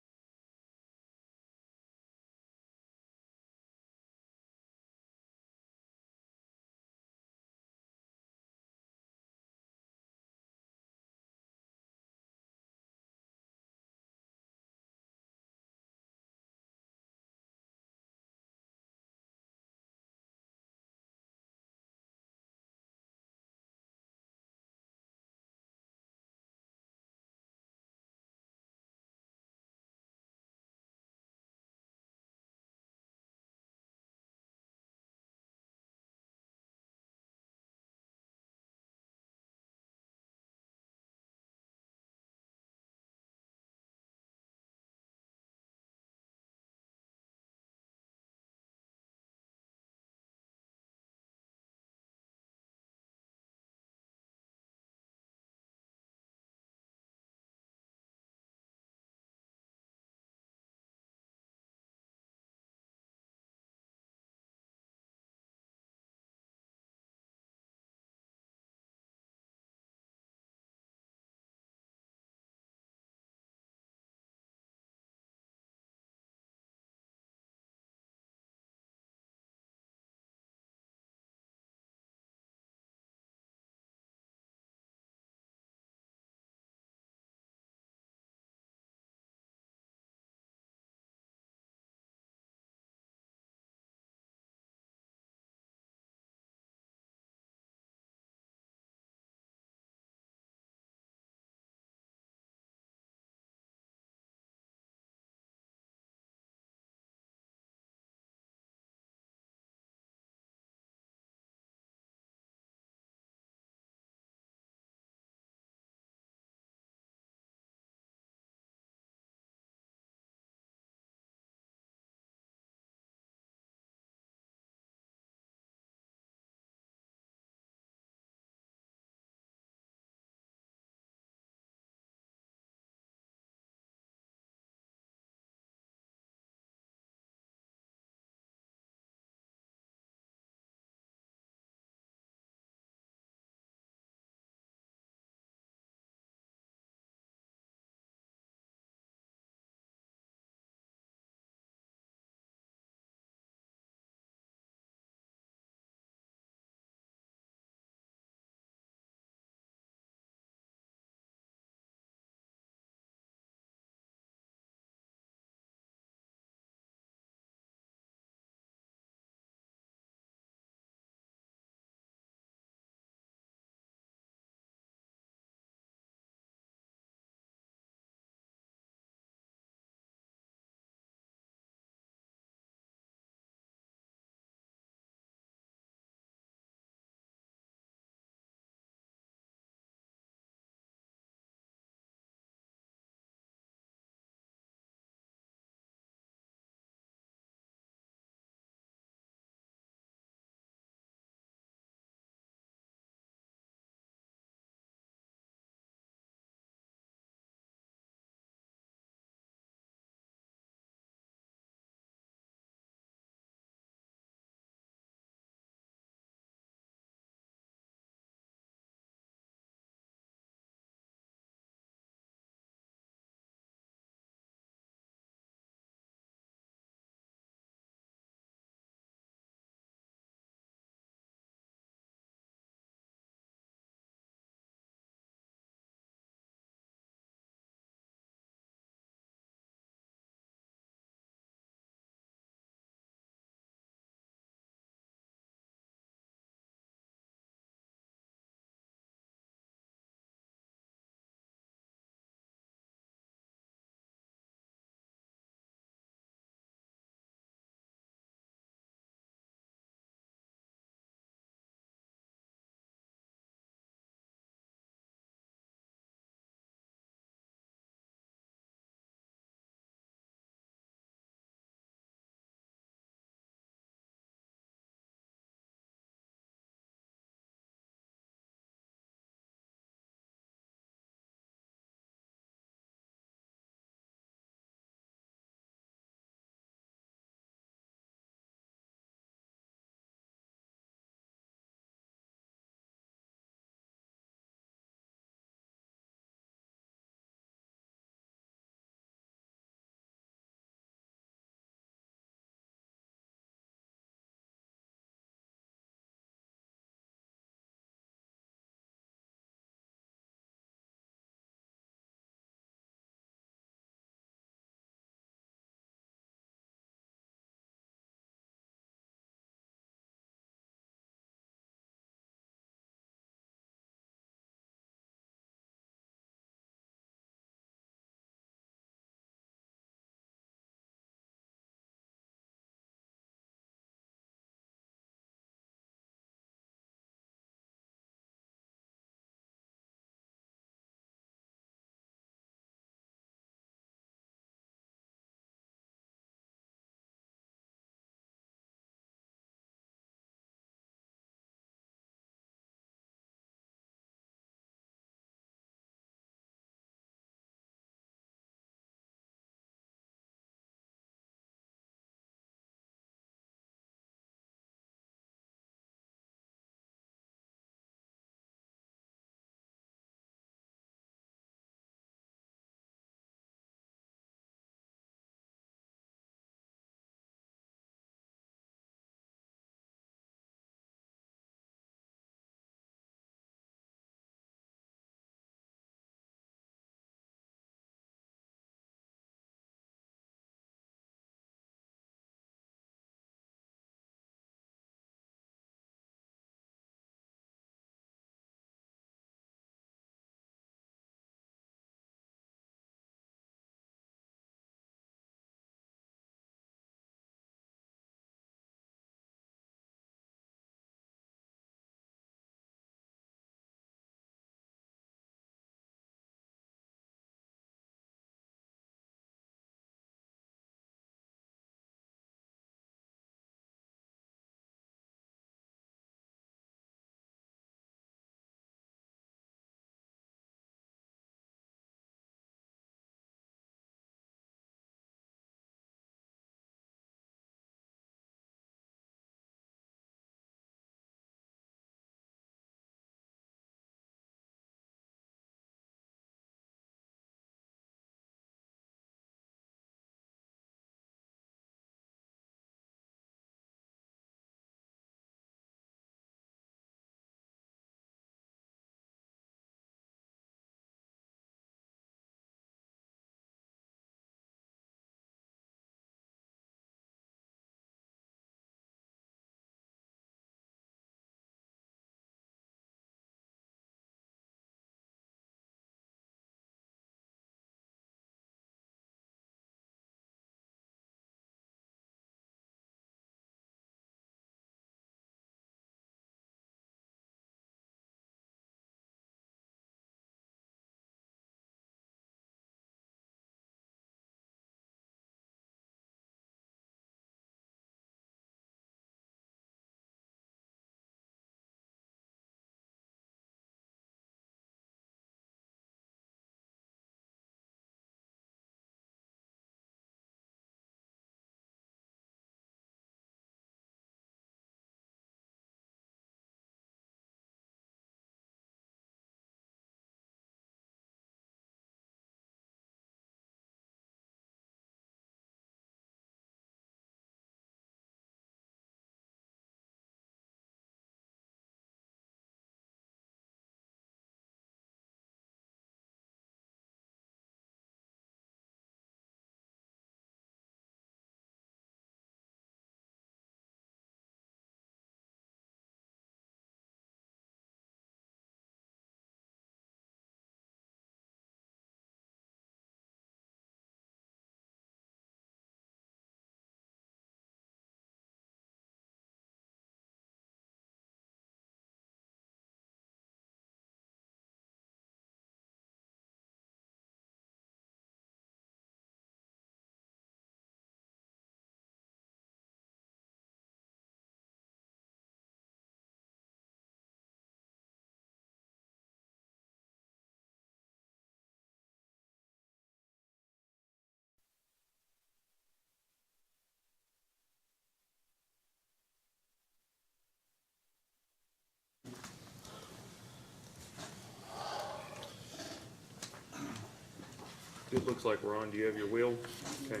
It looks like we're on. Do you have your wheel? Okay.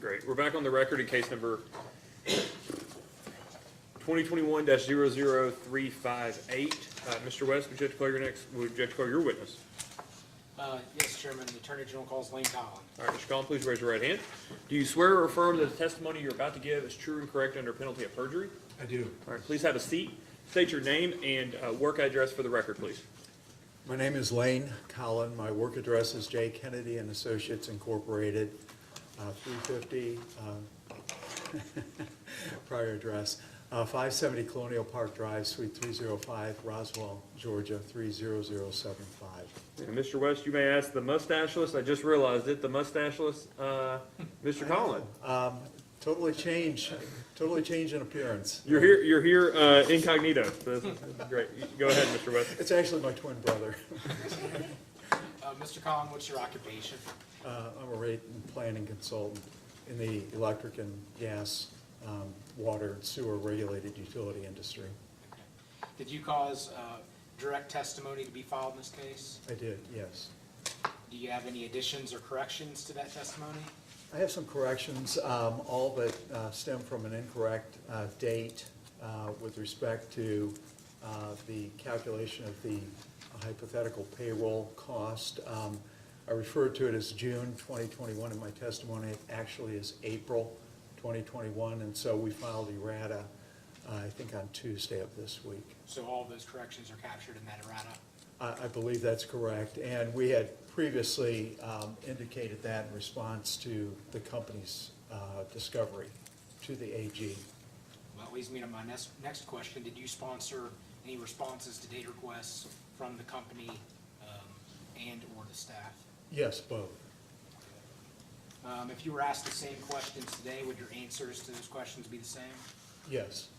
Great. We're back on the record in case number 2021-00358. Mr. West, would you like to call your witness? Yes, Chairman, the Attorney General calls Lane Collin. All right, Mr. Collins, please raise your right hand. Do you swear or affirm that the testimony you're about to give is true and correct under penalty of perjury? I do. All right, please have a seat. State your name and work address for the record, please. My name is Lane Collin. My work address is J. Kennedy and Associates Incorporated, 350, prior address, 570 Colonial Park Drive, Suite 305, Roswell, Georgia, 30075. And Mr. West, you may ask the mustacheless. I just realized it, the mustacheless, Mr. Collin. Totally change in appearance. You're here incognito. This is great. Go ahead, Mr. West. It's actually my twin brother. Mr. Collin, what's your occupation? I'm a rate and planning consultant in the electric and gas, water and sewer regulated utility industry. Did you cause direct testimony to be filed in this case? I did, yes. Do you have any additions or corrections to that testimony? I have some corrections, all that stem from an incorrect date with respect to the calculation of the hypothetical payroll cost. I referred to it as June 2021 in my testimony. It actually is April 2021, and so we filed errata, I think on Tuesday of this week. So all of those corrections are captured in that errata? I believe that's correct, and we had previously indicated that in response to the company's discovery to the AG. Well, that leads me to my next question. Did you sponsor any responses to data requests from the company and/or the staff? Yes, both. If you were asked the same questions today, would your answers to those questions be the same? Yes.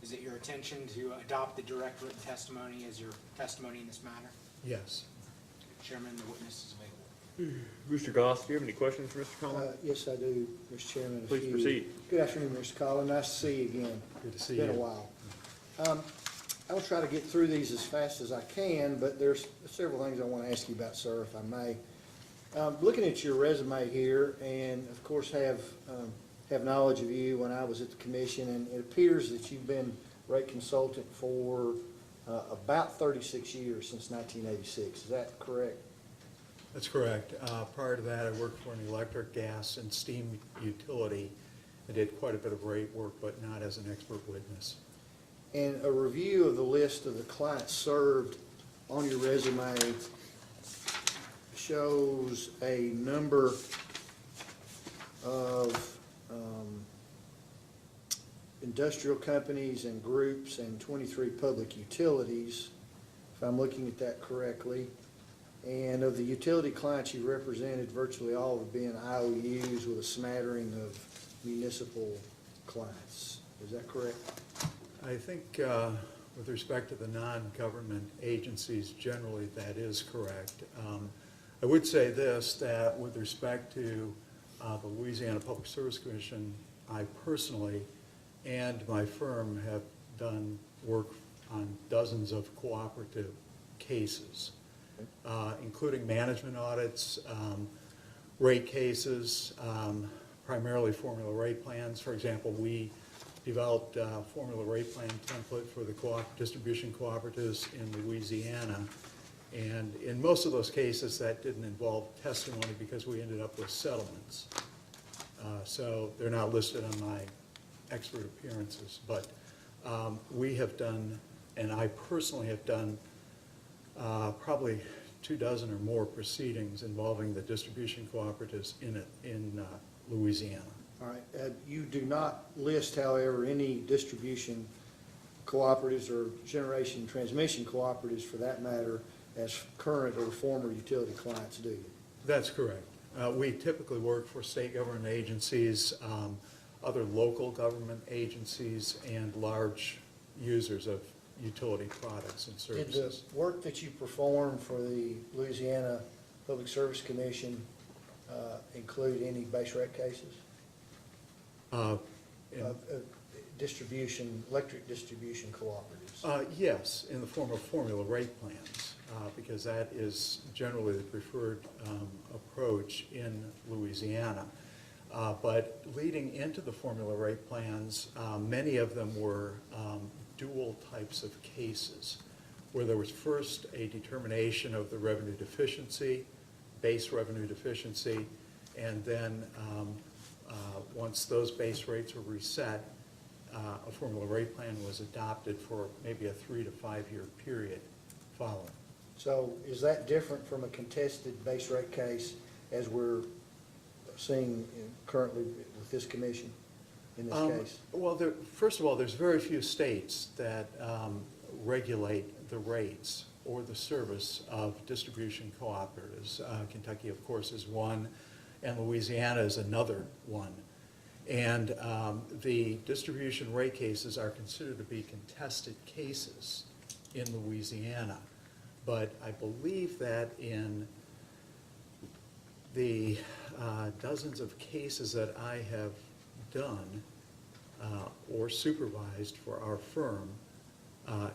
Is it your intention to adopt the direct written testimony as your testimony in this matter? Yes. Chairman, the witness is available. Mr. Goss, do you have any questions for Mr. Collin? Yes, I do, Mr. Chairman. A Please few. proceed. Good afternoon, Mr. Collin. Nice to see you again. Good to see It's been you. a while. I'll try to get through these as fast as I can, but there's several things I want to ask you about, sir, if I may. Looking at your resume here, and of course have knowledge of you when I was at the commission, and it appears that you've been rate consultant for about 36 years, since 1986. Is that correct? That's correct. Prior to that, I worked for an electric, gas, and steam utility. I did quite a bit of rate work, but not as an expert witness. And a review of the list of the clients served on your resume shows a number of industrial companies and groups and 23 public utilities, if I'm looking at that correctly. And of the utility clients you represented, virtually all have been IOUs with a smattering of municipal clients. Is that correct? I think with respect to the non-government agencies, generally that is correct. I would say this, that with respect to the Louisiana Public Service Commission, I personally and my firm have done work on dozens of cooperative cases, including management audits, rate cases, primarily formula rate plans. For example, we developed a formula rate plan template for the distribution cooperatives in Louisiana. And in most of those cases, that didn't involve testimony because we ended up with settlements. So they're not listed on my expert appearances. But we have done, and I personally have done, probably 24 or more proceedings involving the distribution cooperatives in Louisiana. All right. You do not list, however, any distribution cooperatives or generation transmission cooperatives, for that matter, as current or former utility clients, do you? That's correct. We typically work for state government agencies, other local government agencies, and large users of utility products and Did services. the work that you performed for the Louisiana Public Service Commission include any base rate cases? In distribution, electric distribution cooperatives? Yes, in the form of formula rate plans, because that is generally the preferred approach in Louisiana. But leading into the formula rate plans, many of them were dual types of cases, where there was first a determination of the revenue deficiency, base revenue deficiency, and then once those base rates were reset, a formula rate plan was adopted for maybe a 3 to 5 year period following. So is that different from a contested base rate case as we're seeing currently with this commission in this case? Well, first of all, there's very few states that regulate the rates or the service of distribution cooperatives. Kentucky, of course, is one, and Louisiana is another one. And the distribution rate cases are considered to be contested cases in Louisiana. But I believe that in the dozens of cases that I have done or supervised for our firm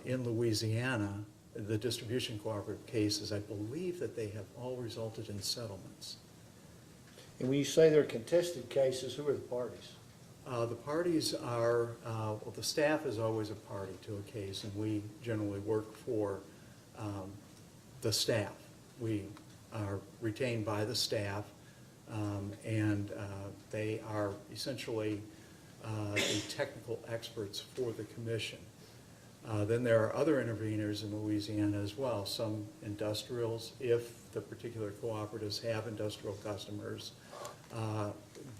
in Louisiana, the distribution cooperative cases, I believe that they have all resulted in settlements. And when you say they're contested cases, who are the parties? The parties are, well, the staff is always a party to a case, and we generally work for the staff. We are retained by the staff, and they are essentially the technical experts for the commission. Then there are other interveners in Louisiana as well, some industrials, if the particular cooperatives have industrial customers.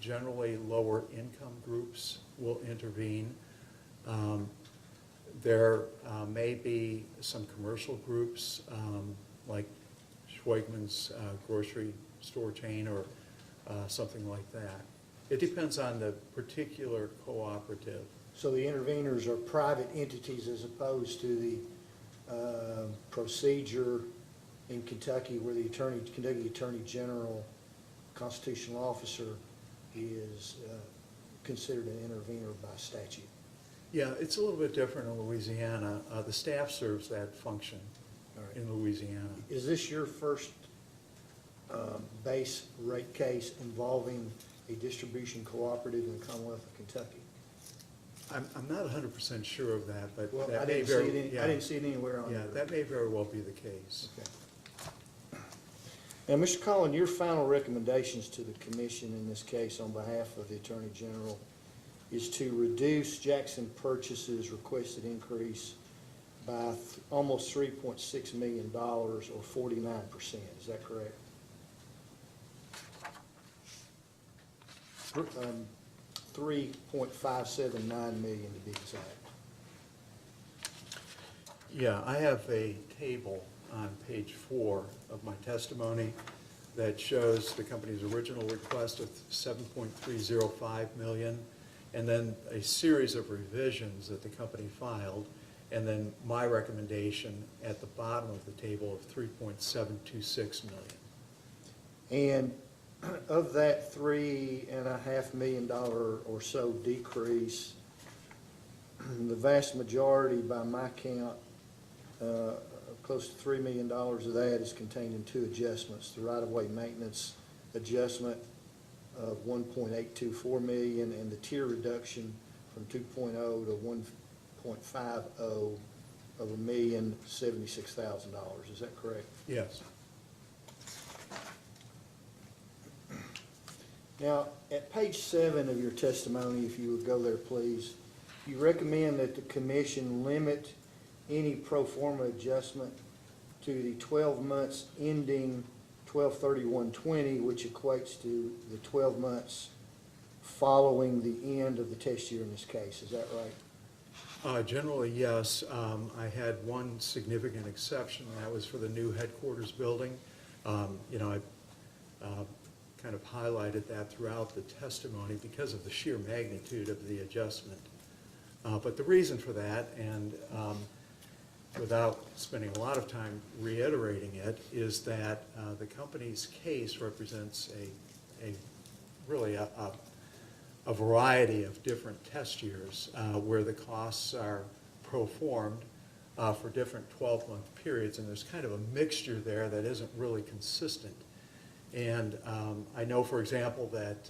Generally, lower income groups will intervene. There may be some commercial groups, like Schweigman's grocery store chain or something like that. It depends on the particular cooperative. So the interveners are private entities as opposed to the procedure in Kentucky where the Kentucky Attorney General, constitutional officer, is considered an intervener by statute. Yeah, it's a little bit different in Louisiana. The staff serves that function in Louisiana. Is this your first base rate case involving a distribution cooperative in the Commonwealth of Kentucky? I'm not 100% sure of that, but Well, that I may didn't see it anywhere on Yeah, there. that may very well be the case. Okay. Now, Mr. Collin, your final recommendations to the commission in this case on behalf of the Attorney General is to reduce Jackson Purchase's requested increase by almost $3.6 million or 49%. Is that correct? 3.579 million to be exact. Yeah, I have a table on page 4 of my testimony that shows the company's original request of $7.305 million, and then a series of revisions that the company filed, and then my recommendation at the bottom of the table of $3.726 million. And of that $3.5 million or so decrease, the vast majority, by my count, close to $3 million of that is contained in two adjustments. The right-of-way maintenance adjustment of $1.824 million and the tier reduction from 2.0 to 1.50 of $1,076,000. Is that correct? Yes. Now, at page 7 of your testimony, if you would go there, please, you recommend that the commission limit any pro forma adjustment to the 12 months ending 12/31/20, which equates to the 12 months following the end of the test year in this case. Is that right? Generally, yes. I had one significant exception, and that was for the new headquarters building. You know, I kind of highlighted that throughout the testimony because of the sheer magnitude of the adjustment. But the reason for that, and without spending a lot of time reiterating it, is that the company's case represents really a a variety of different test years where the costs are pro-formed for different 12-month periods, and there's kind of a mixture there that isn't really consistent. And I know, for example, that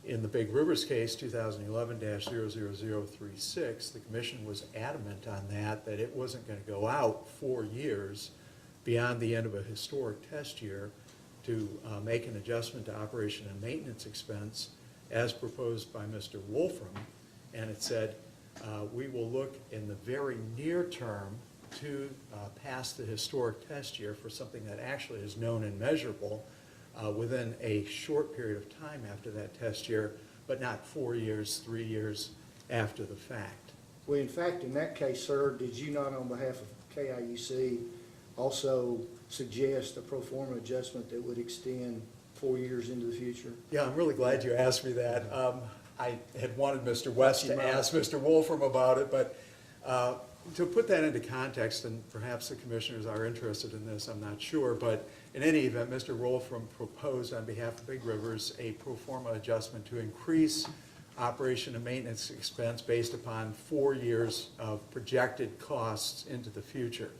in the Big Rivers case, 2011-00036, the commission was adamant on that it wasn't going to go out 4 years beyond the end of a historic test year to make an adjustment to operation and maintenance expense as proposed by Mr. Wolfram. And it said, we will look in the very near term to pass the historic test year for something that actually is known and measurable within a short period of time after that test year, but not 4 years, 3 years after the fact. Well, in fact, in that case, sir, did you not, on behalf of KIUC, also suggest a pro forma adjustment that would extend 4 years into the future? Yeah, I'm really glad you asked me that. I had wanted Mr. West to ask Mr. Wolfram about it, but to put that into context, and perhaps the commissioners are interested in this, I'm not sure, but in any event, Mr. Wolfram proposed on behalf of Big Rivers a pro forma adjustment to increase operation and maintenance expense based upon 4 years of projected costs into the future.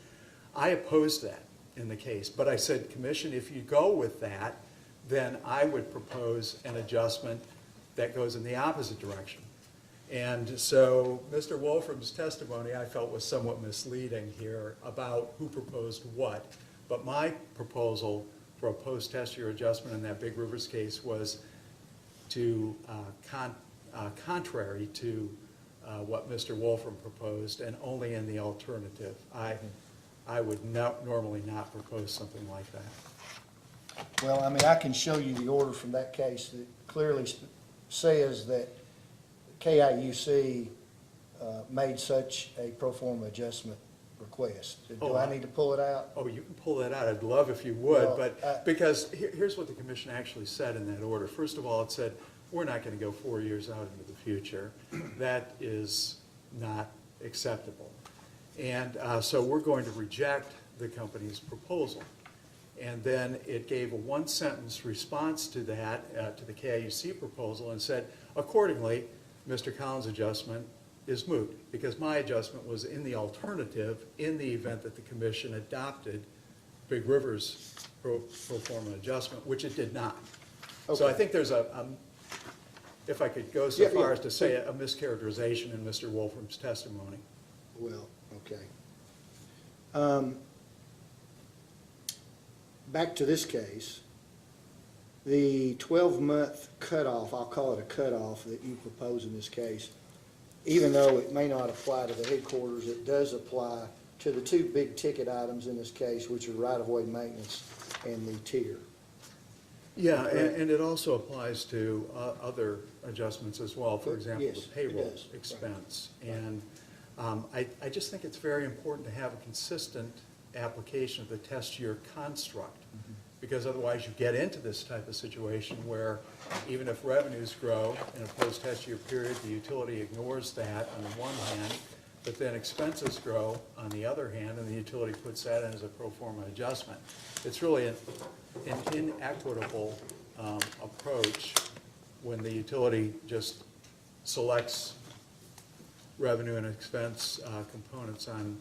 I opposed that in the case, but I said, Commission, if you go with that, then I would propose an adjustment that goes in the opposite direction. And so Mr. Wolfram's testimony I felt was somewhat misleading here about who proposed what. But my proposal for a post-test year adjustment in that Big Rivers case was to contrary to what Mr. Wolfram proposed, and only in the alternative. I would normally not propose something like that. Well, I mean, I can show you the order from that case that clearly says that KIUC made such a pro forma adjustment request. Do I need to pull it out? Oh, you can pull that out. I'd love if you would, Well, but because here's what the commission actually said in that order. First of all, it said, we're not going to go 4 years out into the future. That is not acceptable. And so we're going to reject the company's proposal. And then it gave a one-sentence response to that, to the KIUC proposal, and said, accordingly, Mr. Collins' adjustment is moot, because my adjustment was in the alternative in the event that the commission adopted Big River's pro forma adjustment, which it did not. So I think there's if I could go so far as to say a mischaracterization in Mr. Wolfram's testimony. Well, okay. Back to this case, the 12-month cutoff, I'll call it a cutoff that you propose in this case, even though it may not apply to the headquarters, it does apply to the two big ticket items in this case, which are right-of-way maintenance and the tier. Yeah, and it also applies to other adjustments as well, for example, Yes, the payroll it does. expense. And I just think it's very important to have a consistent application of the test year construct, because otherwise you get into this type of situation where even if revenues grow in a post-test year period, the utility ignores that on the one hand, but then expenses grow on the other hand, and the utility puts that in as a pro forma adjustment. It's really an inequitable approach when the utility just selects revenue and expense components on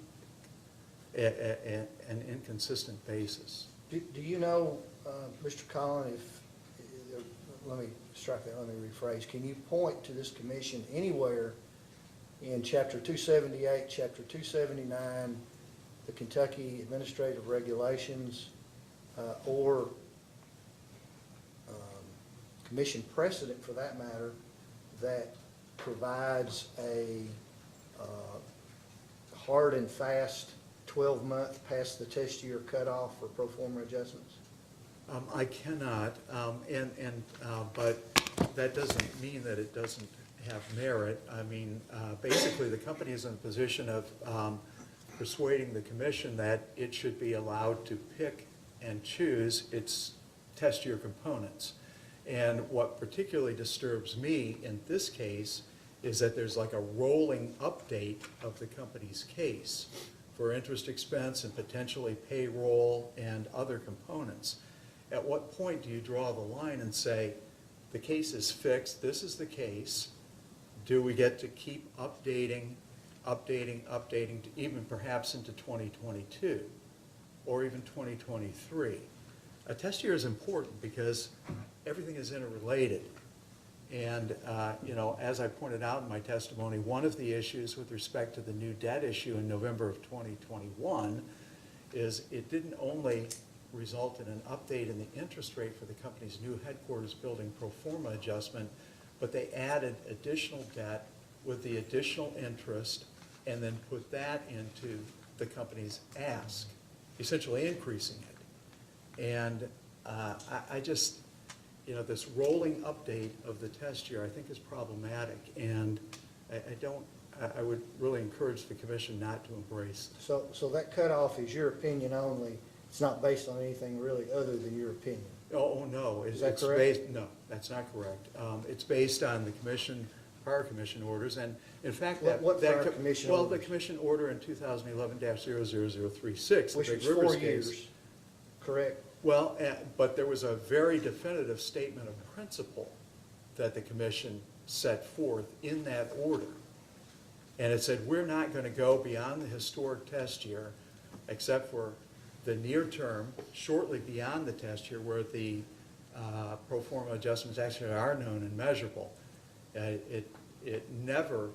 an inconsistent basis. Do you know, Mr. Collin, let me strike that, let me rephrase. Can you point to this commission anywhere in Chapter 278, Chapter 279, the Kentucky Administrative Regulations, or commission precedent for that matter, that provides a hard and fast 12-month past the test year cutoff for pro forma adjustments? I cannot, but that doesn't mean that it doesn't have merit. I mean, basically, the company is in a position of persuading the commission that it should be allowed to pick and choose its test year components. And what particularly disturbs me in this case is that there's like a rolling update of the company's case for interest expense and potentially payroll and other components. At what point do you draw the line and say, the case is fixed, this is the case. Do we get to keep updating, to even perhaps into 2022 or even 2023? A test year is important because everything is interrelated. And, as I pointed out in my testimony, one of the issues with respect to the new debt issue in November of 2021 is it didn't only result in an update in the interest rate for the company's new headquarters building pro forma adjustment, but they added additional debt with the additional interest and then put that into the company's ask, essentially increasing it. And I just, this rolling update of the test year I think is problematic, and I would really encourage the commission not to embrace. So that cutoff is your opinion only? It's not based on anything really other than your opinion? Oh, no. Is that It's correct? based. No, that's not correct. It's based on the prior commission orders, and in fact, What prior commission Well, orders? the commission order in 2011-00036. Which the is Big Rivers 4 case. years, correct? Well, but there was a very definitive statement of principle that the commission set forth in that order. And it said, we're not going to go beyond the historic test year, except for the near term, shortly beyond the test year, where the pro forma adjustments actually are known and measurable. It never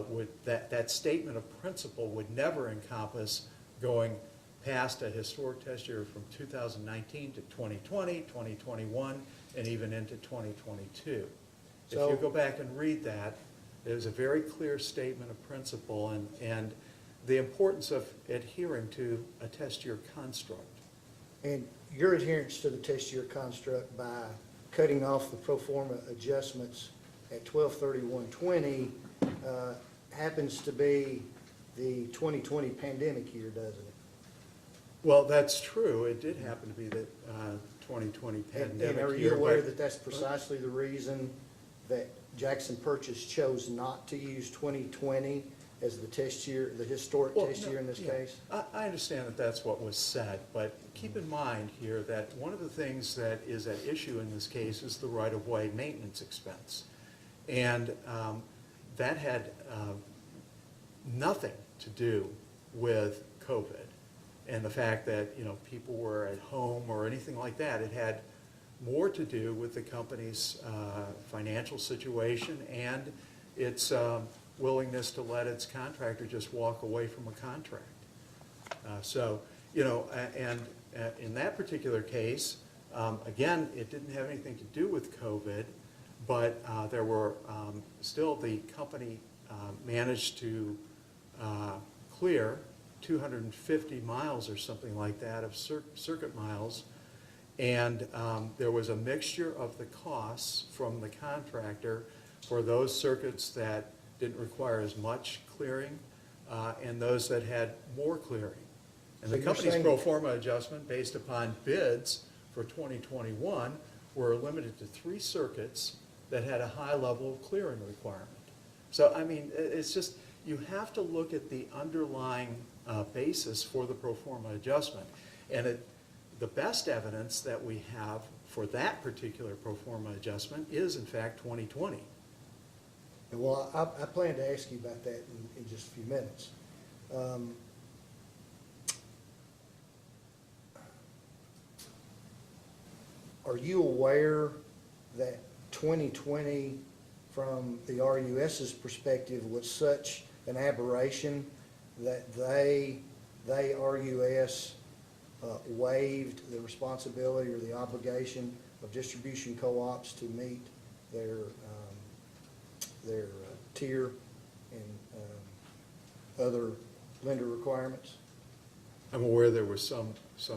would, that statement of principle would never encompass going past a historic test year from 2019 to 2020, 2021, and even into 2022. If So- you go back and read that, there's a very clear statement of principle and the importance of adhering to a test year construct. And your adherence to the test year construct by cutting off the pro forma adjustments at 12/31/20 happens to be the 2020 pandemic year, doesn't it? Well, that's true. It did happen to be the 2020 And pandemic are you year, aware but- that that's precisely the reason that Jackson Purchase chose not to use 2020 as the test year, the historic Well, test no, year in this yeah. case? I understand that that's what was said, but keep in mind here that one of the things that is at issue in this case is the right-of-way maintenance expense. And that had nothing to do with COVID and the fact that, people were at home or anything like that. It had more to do with the company's financial situation and its willingness to let its contractor just walk away from a contract. And in that particular case, again, it didn't have anything to do with COVID, but there were still the company managed to clear 250 miles or something like that of circuit miles. And there was a mixture of the costs from the contractor for those circuits that didn't require as much clearing and those that had more clearing. And So the you're company's saying- pro forma adjustment based upon bids for 2021 were limited to 3 circuits that had a high level of clearing requirement. So, it's just, you have to look at the underlying basis for the pro forma adjustment. And the best evidence that we have for that particular pro forma adjustment is, in fact, 2020. Well, I plan to ask you about that in just a few minutes. Are you aware that 2020, from the RUS's perspective, was such an aberration that they RUS, waived the responsibility or the obligation of distribution co-ops to meet their tier and other lender requirements? I'm aware there was some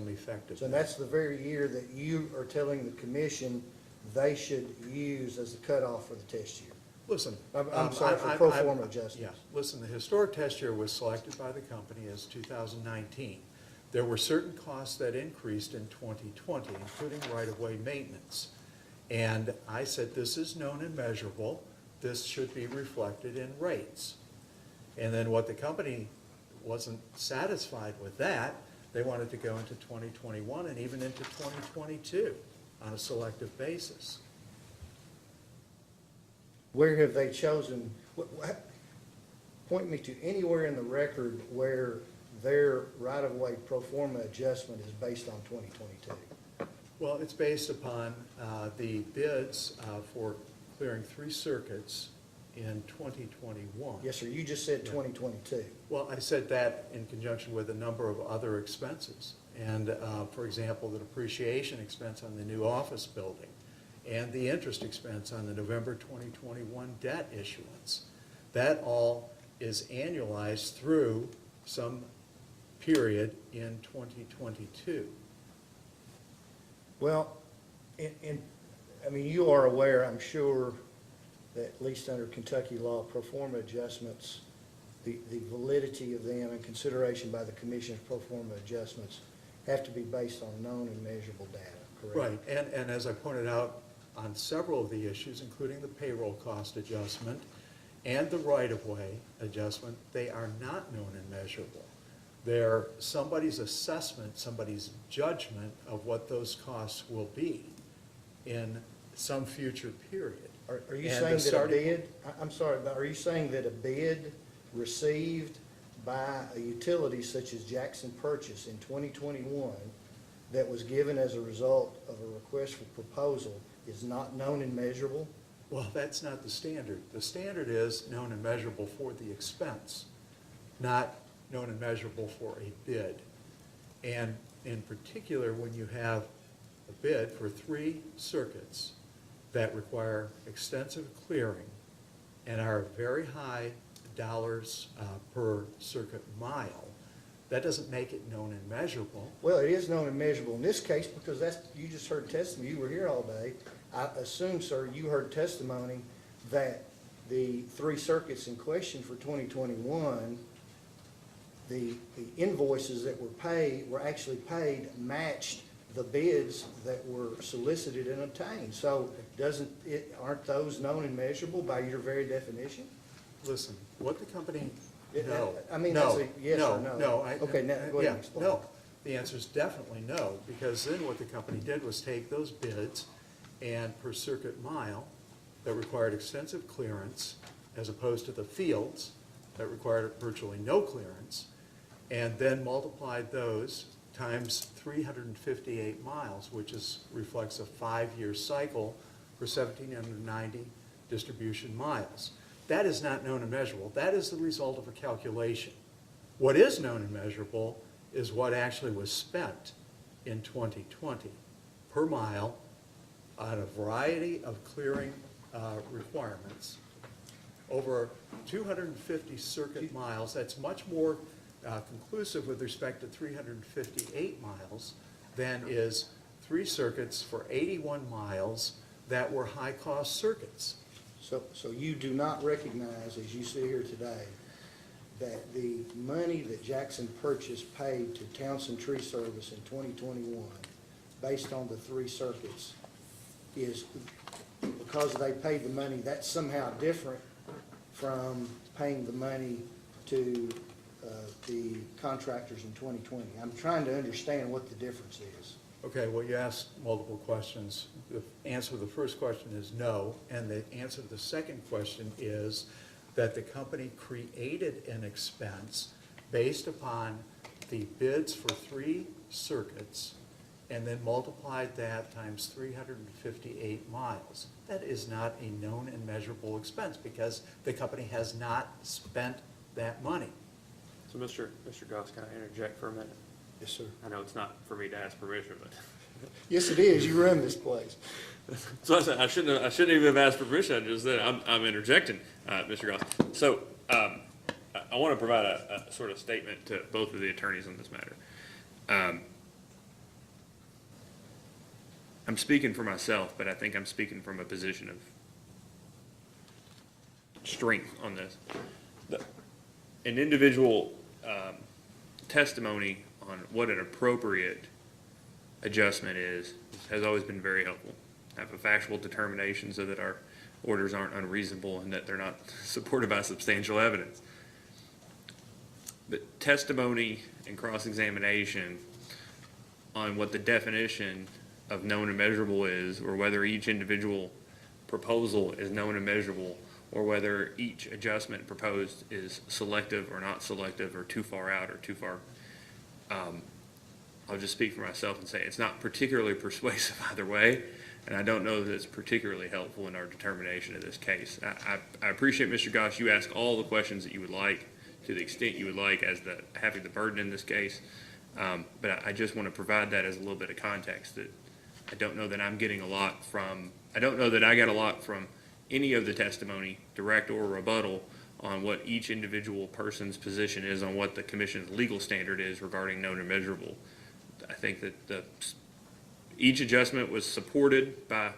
effect of So that. that's the very year that you are telling the commission they should use as the cutoff for the test year. Listen. I'm sorry, for pro forma adjustments. Yeah, listen, the historic test year was selected by the company as 2019. There were certain costs that increased in 2020, including right-of-way maintenance. And I said, this is known and measurable. This should be reflected in rates. And then what the company wasn't satisfied with that, they wanted to go into 2021 and even into 2022 on a selective basis. Where have they chosen, point me to anywhere in the record where their right-of-way pro forma adjustment is based on 2022? Well, it's based upon the bids for clearing 3 circuits in 2021. Yes, sir, you just said 2022. Well, I said that in conjunction with a number of other expenses. And, for example, the depreciation expense on the new office building and the interest expense on the November 2021 debt issuance. That all is annualized through some period in 2022. Well, I mean, you are aware, I'm sure, that at least under Kentucky law, pro forma adjustments, the validity of them and consideration by the commission's pro forma adjustments have to be based on known and measurable data, correct? Right, and as I pointed out on several of the issues, including the payroll cost adjustment and the right-of-way adjustment, they are not known and measurable. They're somebody's assessment, somebody's judgment of what those costs will be in some future period. Are you And saying the that a starting- bid, I'm sorry, but are you saying that a bid received by a utility such as Jackson Purchase in 2021 that was given as a result of a request for proposal is not known and measurable? Well, that's not the standard. The standard is known and measurable for the expense, not known and measurable for a bid. And in particular, when you have a bid for 3 circuits that require extensive clearing and are very high dollars per circuit mile, that doesn't make it known and measurable. Well, it is known and measurable in this case because that's, you just heard testimony, you were here all day. I assume, sir, you heard testimony that the 3 circuits in question for 2021, the invoices that were actually paid matched the bids that were solicited and obtained. So aren't those known and measurable by your very definition? Listen, what the company, no. I mean, no, that's a yes or no. No. Okay, now, go ahead Yeah, and explain. no. The answer is definitely no, because then what the company did was take those bids and per circuit mile that required extensive clearance as opposed to the fields that required virtually no clearance, and then multiplied those times 358 miles, which reflects a 5-year cycle for 1,790 distribution miles. That is not known and measurable. That is the result of a calculation. What is known and measurable is what actually was spent in 2020 per mile on a variety of clearing requirements. Over 250 circuit miles, that's much more conclusive with respect to 358 miles than is 3 circuits for 81 miles that were high-cost circuits. So you do not recognize, as you sit here today, that the money that Jackson Purchase paid to Townsend Tree Service in 2021, based on the 3 circuits, is because they paid the money, that's somehow different from paying the money to the contractors in 2020. I'm trying to understand what the difference is. Okay, well, you asked multiple questions. The answer to the first question is no, and the answer to the second question is that the company created an expense based upon the bids for 3 circuits and then multiplied that times 358 miles. That is not a known and measurable expense because the company has not spent that money. So Mr. Goss, can I interject for a minute? Yes, sir. I know it's not for me to ask permission, but. Yes, it is. You run this place. So I said, I shouldn't even have asked permission. I just said, I'm interjecting, Mr. Goss. So, I want to provide a sort of statement to both of the attorneys on this matter. I'm speaking for myself, but I think I'm speaking from a position of strength on this. An individual testimony on what an appropriate adjustment is has always been very helpful. Have a factual determination so that our orders aren't unreasonable and that they're not supported by substantial evidence. But testimony and cross-examination on what the definition of known and measurable is, or whether each individual proposal is known and measurable, or whether each adjustment proposed is selective or not selective, or too far out or too far. I'll just speak for myself and say it's not particularly persuasive either way, and I don't know that it's particularly helpful in our determination of this case. I appreciate, Mr. Goss, you ask all the questions that you would like, to the extent you would like, as having the burden in this case. But I just want to provide that as a little bit of context, that I don't know that I'm getting a lot from, I don't know that I got a lot from any of the testimony, direct or rebuttal, on what each individual person's position is on what the commission's legal standard is regarding known and measurable. I think that each adjustment was supported by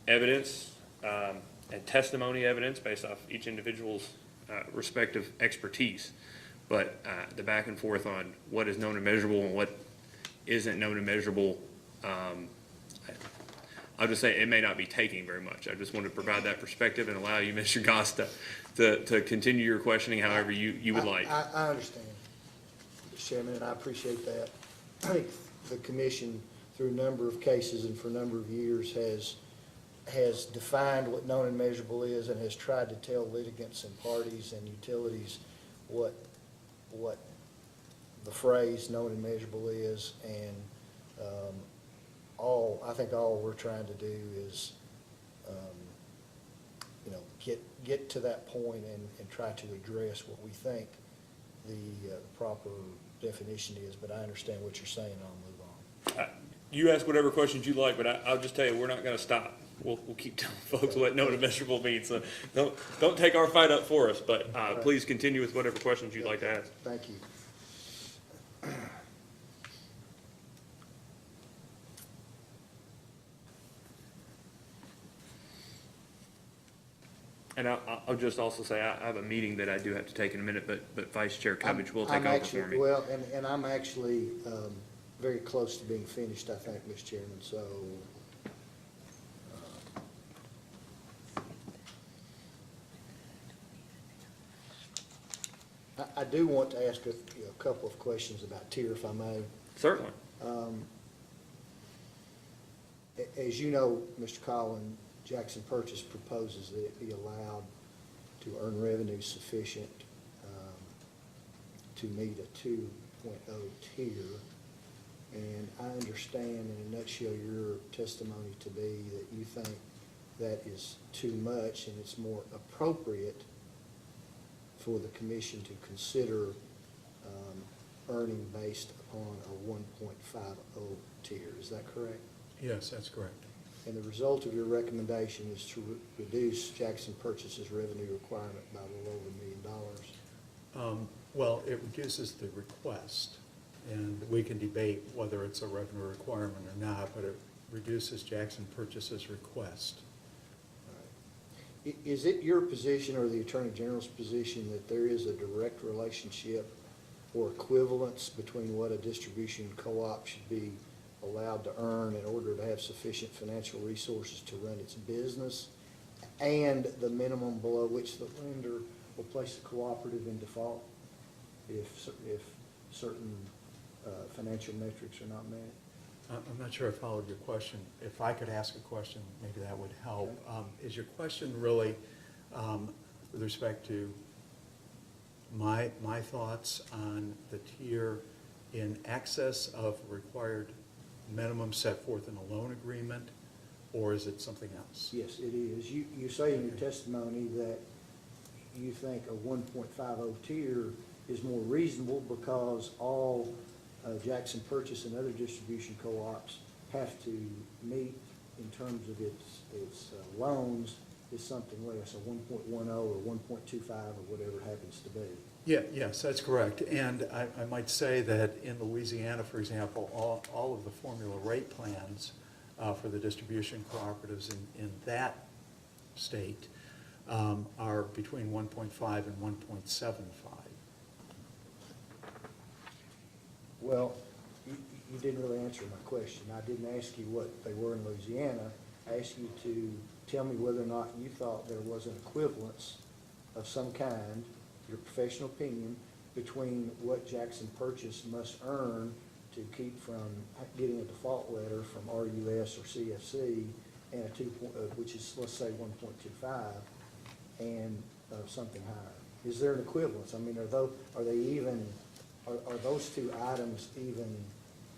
evidence and testimony evidence based off each individual's respective expertise. But the back and forth on what is known and measurable and what isn't known and measurable, I'll just say it may not be taking very much. I just want to provide that perspective and allow you, Mr. Goss, to continue your questioning however you would like. I understand, Mr. Chairman, and I appreciate that. I think the commission, through a number of cases and for a number of years, has defined what known and measurable is and has tried to tell litigants and parties and utilities what the phrase known and measurable is. And I think all we're trying to do is, get to that point and try to address what we think the proper definition is. But I understand what you're saying, and I'll move on. You ask whatever questions you like, but I'll just tell you, we're not going to stop. We'll keep telling folks what known and measurable means. So don't take our fight up for us, but please continue with whatever questions you'd like to ask. Thank you. And I'll just also say, I have a meeting that I do have to take in a minute, but Vice Chair Cummings will take over for me. Well, and I'm actually very close to being finished, I think, Mr. Chairman, so. I do want to ask a couple of questions about tier, if I may. Certainly. As you know, Mr. Collin, Jackson Purchase proposes that it be allowed to earn revenue sufficient to meet a 2.0 tier. And I understand in a nutshell your testimony to be that you think that is too much and it's more appropriate for the commission to consider earning based upon a 1.50 tier. Is that correct? Yes, that's correct. And the result of your recommendation is to reduce Jackson Purchase's revenue requirement by a little over $1 million? Well, it reduces the request, and we can debate whether it's a revenue requirement or not, but it reduces Jackson Purchase's request. All right. Is it your position or the Attorney General's position that there is a direct relationship or equivalence between what a distribution co-op should be allowed to earn in order to have sufficient financial resources to run its business and the minimum below which the lender will place the cooperative in default if certain financial metrics are not met? I'm not sure I followed your question. If I could ask a question, maybe that would help. Okay. Is your question really with respect to my thoughts on the tier in excess of required minimum set forth in a loan agreement, or is it something else? Yes, it is. You say in your testimony that you think a 1.50 tier is more reasonable because all Jackson Purchase and other distribution co-ops have to meet in terms of its loans is something less, a 1.10 or 1.25 or whatever it happens to be. Yeah, yes, that's correct. And I might say that in Louisiana, for example, all of the formula rate plans for the distribution cooperatives in that state are between 1.5 and 1.75. Well, you didn't really answer my question. I didn't ask you what they were in Louisiana. I asked you to tell me whether or not you thought there was an equivalence of some kind, your professional opinion, between what Jackson Purchase must earn to keep from getting a default letter from RUS or CFC and a which is, let's say, 1.25 and something higher? Is there an equivalence? I mean, are they even, are those two items even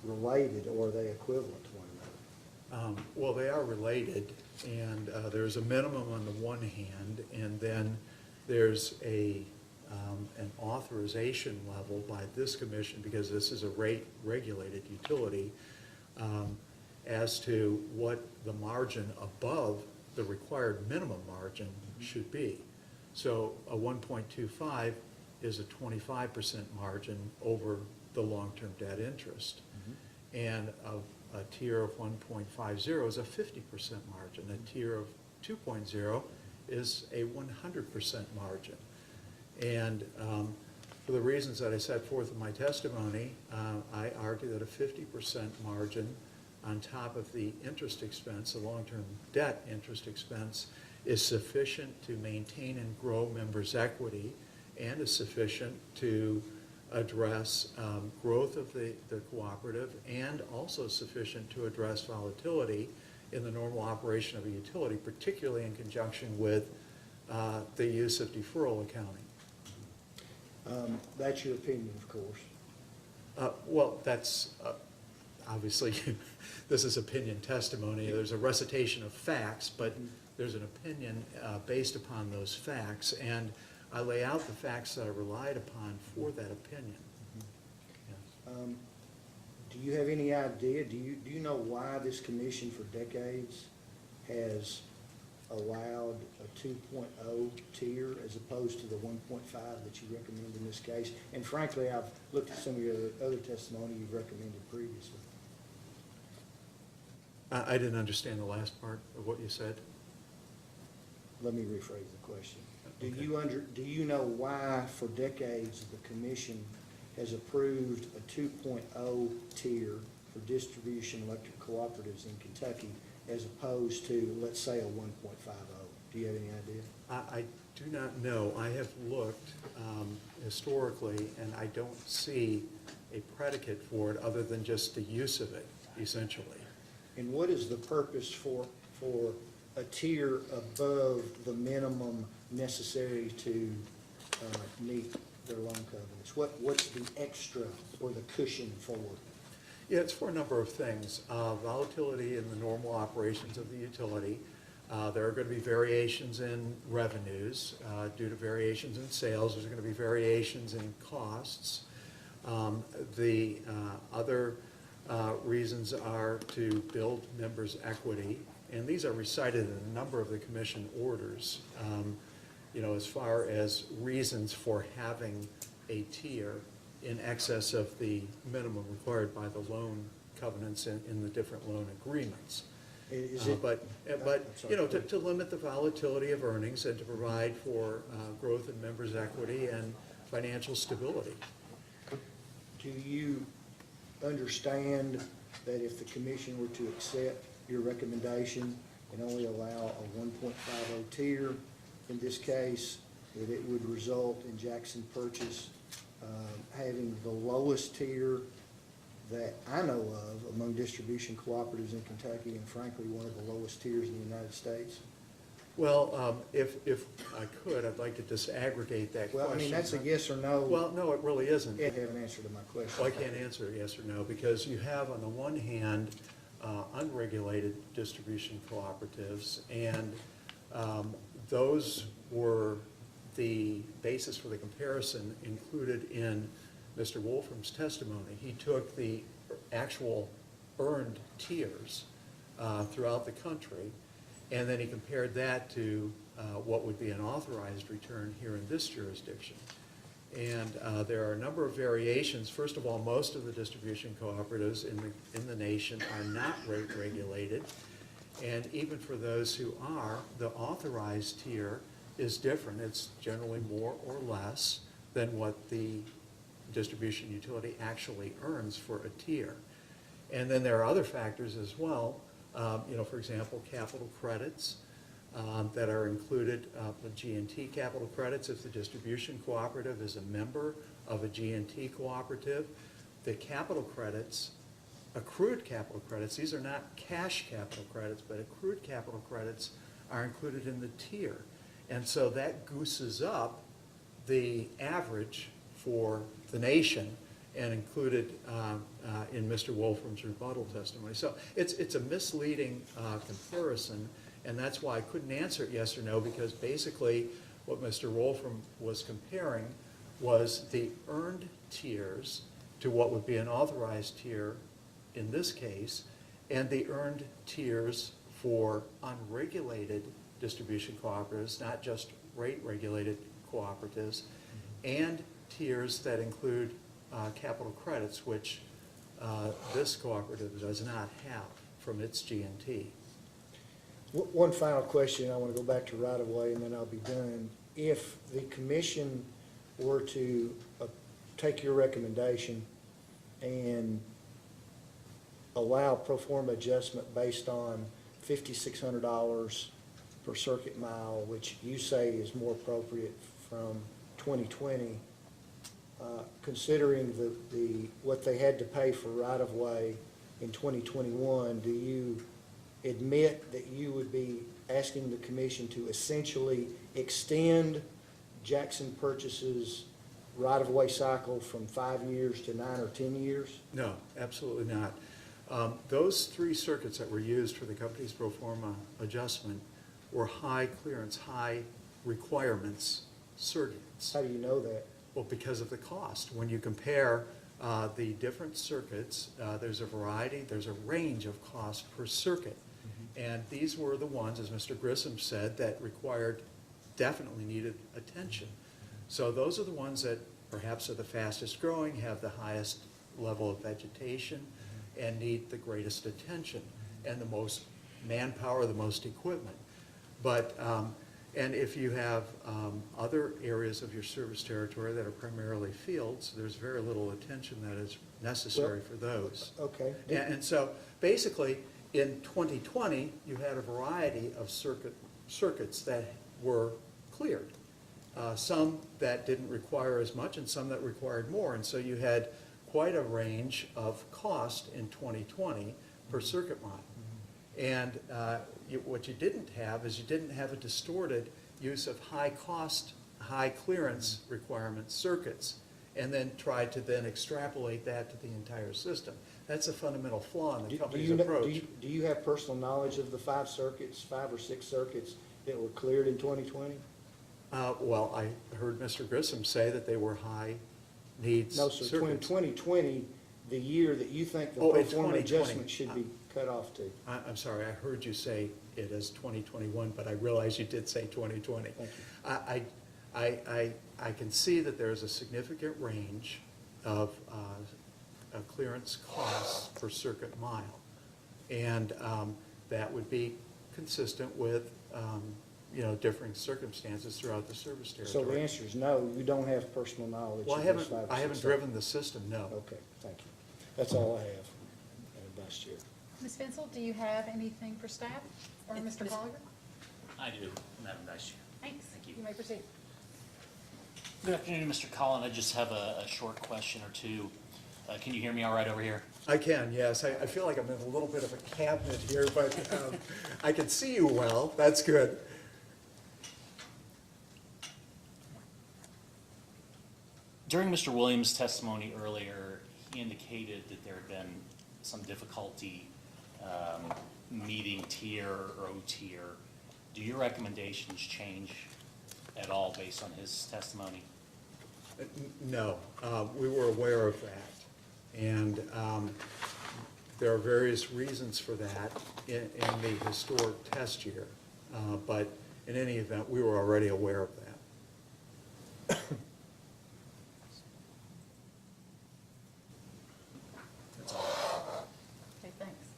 related, or are they equivalent to one another? Well, they are related, and there's a minimum on the one hand, and then there's an authorization level by this commission, because this is a rate-regulated utility, as to what the margin above the required minimum margin should be. So a 1.25 is a 25% margin over the long-term debt interest. And a tier of 1.50 is a 50% margin. A tier of 2.0 is a 100% margin. And for the reasons that I set forth in my testimony, I argue that a 50% margin on top of the interest expense, the long-term debt interest expense, is sufficient to maintain and grow members' equity, and is sufficient to address growth of the cooperative, and also sufficient to address volatility in the normal operation of a utility, particularly in conjunction with the use of deferral accounting. That's your opinion, of course. Well, that's obviously, this is opinion testimony. There's a recitation of facts, but there's an opinion based upon those facts, and I lay out the facts that I relied upon for that opinion. Yes. Do you have any idea, do you know why this commission for decades has allowed a 2.0 tier as opposed to the 1.5 that you recommend in this case? And frankly, I've looked at some of your other testimony you've recommended previously. I didn't understand the last part of what you said. Let me rephrase the question. Okay. Do you know why for decades the commission has approved a 2.0 tier for distribution electric cooperatives in Kentucky as opposed to, let's say, a 1.50? Do you have any idea? I do not know. I have looked historically, and I don't see a predicate for it other than just the use of it, essentially. And what is the purpose for a tier above the minimum necessary to meet their loan covenants? What's the extra or the cushion for? Yeah, it's for a number of things. Volatility in the normal operations of the utility. There are going to be variations in revenues due to variations in sales. There's going to be variations in costs. The other reasons are to build members' equity, and these are recited in a number of the commission orders, as far as reasons for having a tier in excess of the minimum required by the loan covenants in the different loan agreements. Is it? But to limit the volatility of earnings and to provide for growth in members' equity and financial stability. Do you understand that if the commission were to accept your recommendation and only allow a 1.50 tier in this case, that it would result in Jackson Purchase having the lowest tier that I know of among distribution cooperatives in Kentucky, and frankly, one of the lowest tiers in the United States? Well, if I could, I'd like to disaggregate that question. Well, I mean, that's a yes or no. Well, no, it really isn't. You haven't answered to my question. Well, I can't answer yes or no, because you have, on the one hand, unregulated distribution cooperatives, and those were the basis for the comparison included in Mr. Wolfram's testimony. He took the actual earned tiers throughout the country, and then he compared that to what would be an authorized return here in this jurisdiction. And there are a number of variations. First of all, most of the distribution cooperatives in the nation are not rate regulated. And even for those who are, the authorized tier is different. It's generally more or less than what the distribution utility actually earns for a tier. And then there are other factors as well. For example, capital credits that are included, the G&T capital credits if the distribution cooperative is a member of a G&T cooperative. the capital credits, accrued capital credits, these are not cash capital credits, but accrued capital credits are included in the tier. And so that gooses up the average for the nation and included in Mr. Wolfram's rebuttal testimony. So it's a misleading comparison, and that's why I couldn't answer it yes or no, because basically what Mr. Wolfram was comparing was the earned tiers to what would be an authorized tier in this case, and the earned tiers for unregulated distribution cooperatives, not just rate-regulated cooperatives, and tiers that include capital credits, which this cooperative does not have from its G&T. One final question, I want to go back to right-of-way, and then I'll be done. If the commission were to take your recommendation and allow pro forma adjustment based on $5,600 per circuit mile, which you say is more appropriate from 2020, considering what they had to pay for right-of-way in 2021, do you admit that you would be asking the commission to essentially extend Jackson Purchase's right-of-way cycle from 5 years to 9 or 10 years? No, absolutely not. Those three circuits that were used for the company's pro forma adjustment were high clearance, high requirements circuits. How do you know that? Well, because of the cost. When you compare the different circuits, there's a variety, there's a range of cost per circuit. And these were the ones, as Mr. Grissom said, that definitely needed attention. So those are the ones that perhaps are the fastest growing, have the highest level of vegetation, and need the greatest attention, and the most manpower, the most equipment. But, and if you have other areas of your service territory that are primarily fields, there's very little attention that is necessary for those. Okay. And so basically, in 2020, you had a variety of circuits that were cleared. Some that didn't require as much and some that required more. And so you had quite a range of cost in 2020 per circuit mile. And what you didn't have is you didn't have a distorted use of high cost, high clearance requirement circuits, and then try to then extrapolate that to the entire system. That's a fundamental flaw in the company's approach. Do you have personal knowledge of the 5 or 6 circuits that were cleared in 2020? Well, I heard Mr. Grissom say that they were high needs No, sir, circuits. 2020, the year that you think the Oh, pro in forma 2020. adjustment should be cut off to. I'm sorry, I heard you say it as 2021, but I realize you did say 2020. Thank you. I can see that there's a significant range of clearance costs per circuit mile. And that would be consistent with, differing circumstances throughout the service territory. So the answer is no, you don't have personal knowledge Well, of I those 5 or 6 haven't driven the system, no. Okay, thank you. That's all I have, Vice Chair. Ms. Fensel, do you have anything for staff or Mr. Collier? I do, Madam Vice Chair. Thanks. Thank you. You may proceed. Good afternoon, Mr. Collin. I just have a short question or two. Can you hear me all right over here? I can, yes. I feel like I'm in a little bit of a cabinet here, but I can see you well. That's good. During Mr. Williams' testimony earlier, he indicated that there had been some difficulty meeting tier or O-tier. Do your recommendations change at all based on his testimony? No, we were aware of that. And there are various reasons for that in the historic test year. But in any event, we were already aware of that. Okay, thanks.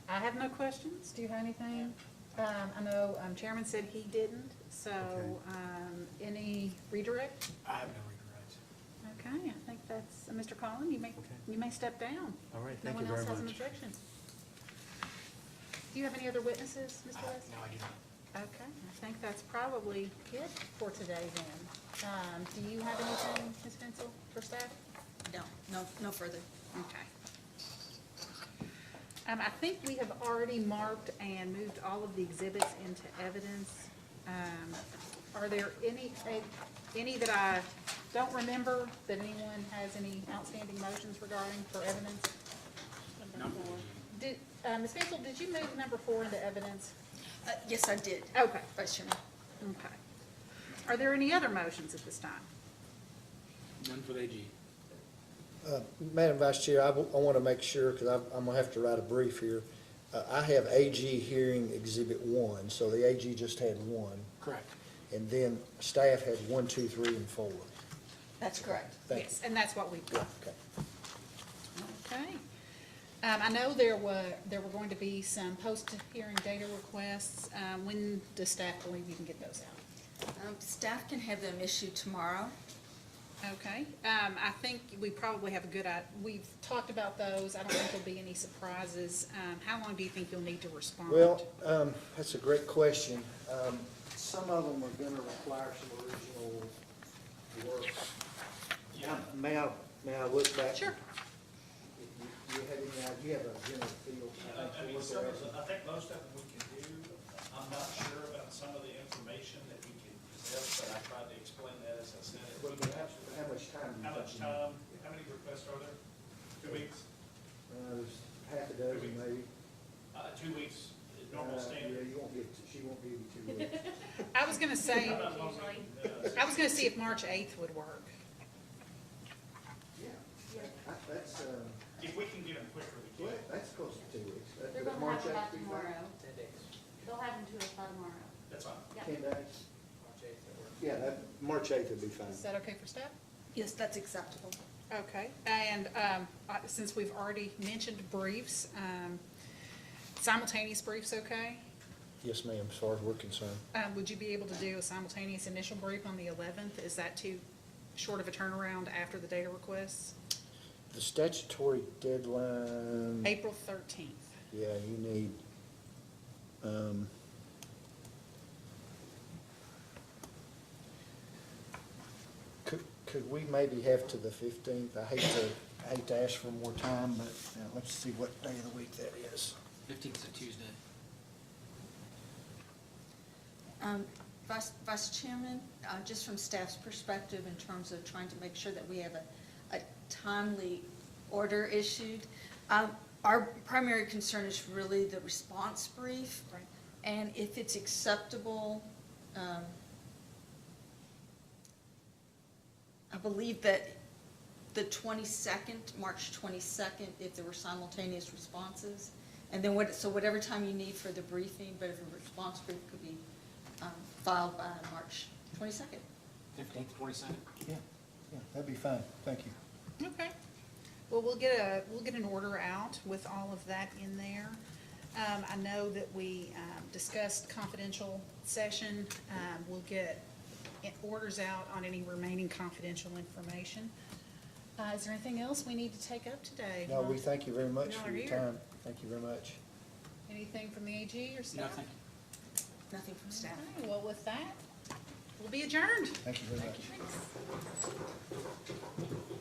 I have no questions. Do you have anything? I know Chairman said he didn't, so any redirect? I have no regrets. Okay, I think that's, Mr. Collin, you may step down. All right, No thank you one else very has an much. objection. Do you have any other witnesses, Mr. West? No, I do not. Okay, I think that's probably it for today then. Do you have anything, Ms. Fensel, for staff? don't, no further. Okay. I think we have already marked and moved all of the exhibits into evidence. Are there any that I don't remember, that anyone has any outstanding motions regarding for evidence? Did, Ms. Mansell, did you move number 4 into evidence? Yes, I did, Okay, Vice Chairman. okay. Are there any other motions at this time? None for the AG. Madam Vice Chair, I want to make sure, because I'm going to have to write a brief here. I have AG hearing Exhibit 1, so the AG just had 1. Correct. And then staff had 1, 2, 3, and 4. That's correct. Thank you. Yes, and that's what we've got. Okay. Okay. I know there were going to be some post-hearing data requests. When does staff believe you can get those out? Staff can have them issued tomorrow. Okay, I think we probably have a good we've talked about those. I don't think there'll be any surprises. How long do you think you'll need to respond? Well, that's a great question. Some of them are going to require some original work. May I look back? Sure. You have any idea, you have a general feel? I mean, I think most of them we can do. I'm not sure about some of the information that we can possess, but I tried to explain that as I said it. How much time? How much time, how many requests are there? 2 weeks? There's half a dozen maybe. 2 weeks, normal Yeah, standard? she won't give you 2 weeks. I was gonna say, How about normally? I was gonna see if March 8th would work. Yeah, that's, If we can get them quicker, we well, can. that's close to 2 weeks. They're gonna March have it by 8th be fine? tomorrow. They'll have them to us by tomorrow. That's fine. Yeah. 10 days? Yeah, March 8th would be fine. Is that okay for staff? Yes, that's acceptable. Okay, and since we've already mentioned briefs, simultaneous briefs, okay? Yes, ma'am, as far as we're concerned. Would you be able to do a simultaneous initial brief on the 11th? Is that too short of a turnaround after the data requests? The statutory deadline, April 13th. yeah, you need, could we maybe have to the 15th? I hate to ask for more time, but let's see what day of the week that is. 15th is a Tuesday. Vice Chairman, just from staff's perspective, in terms of trying to make sure that we have a timely order issued, our primary concern is really the response brief. Right. And if it's acceptable, I believe that the 22nd, March 22nd, if there were simultaneous responses, and then whatever time you need for the briefing, but if a response brief could be filed by March 22nd. 15th, 22nd? Yeah, that'd be fine, thank you. Okay. Well, we'll get an order out with all of that in there. I know that we discussed confidential session. We'll get orders out on any remaining confidential information. Is there anything else we need to take up today? No, we thank you very much Y'all for are your here. time. Thank you very much. Anything from the AG or staff? Nothing. Nothing from staff. Okay, well, with that, we'll be adjourned. Thank you very much. Thanks.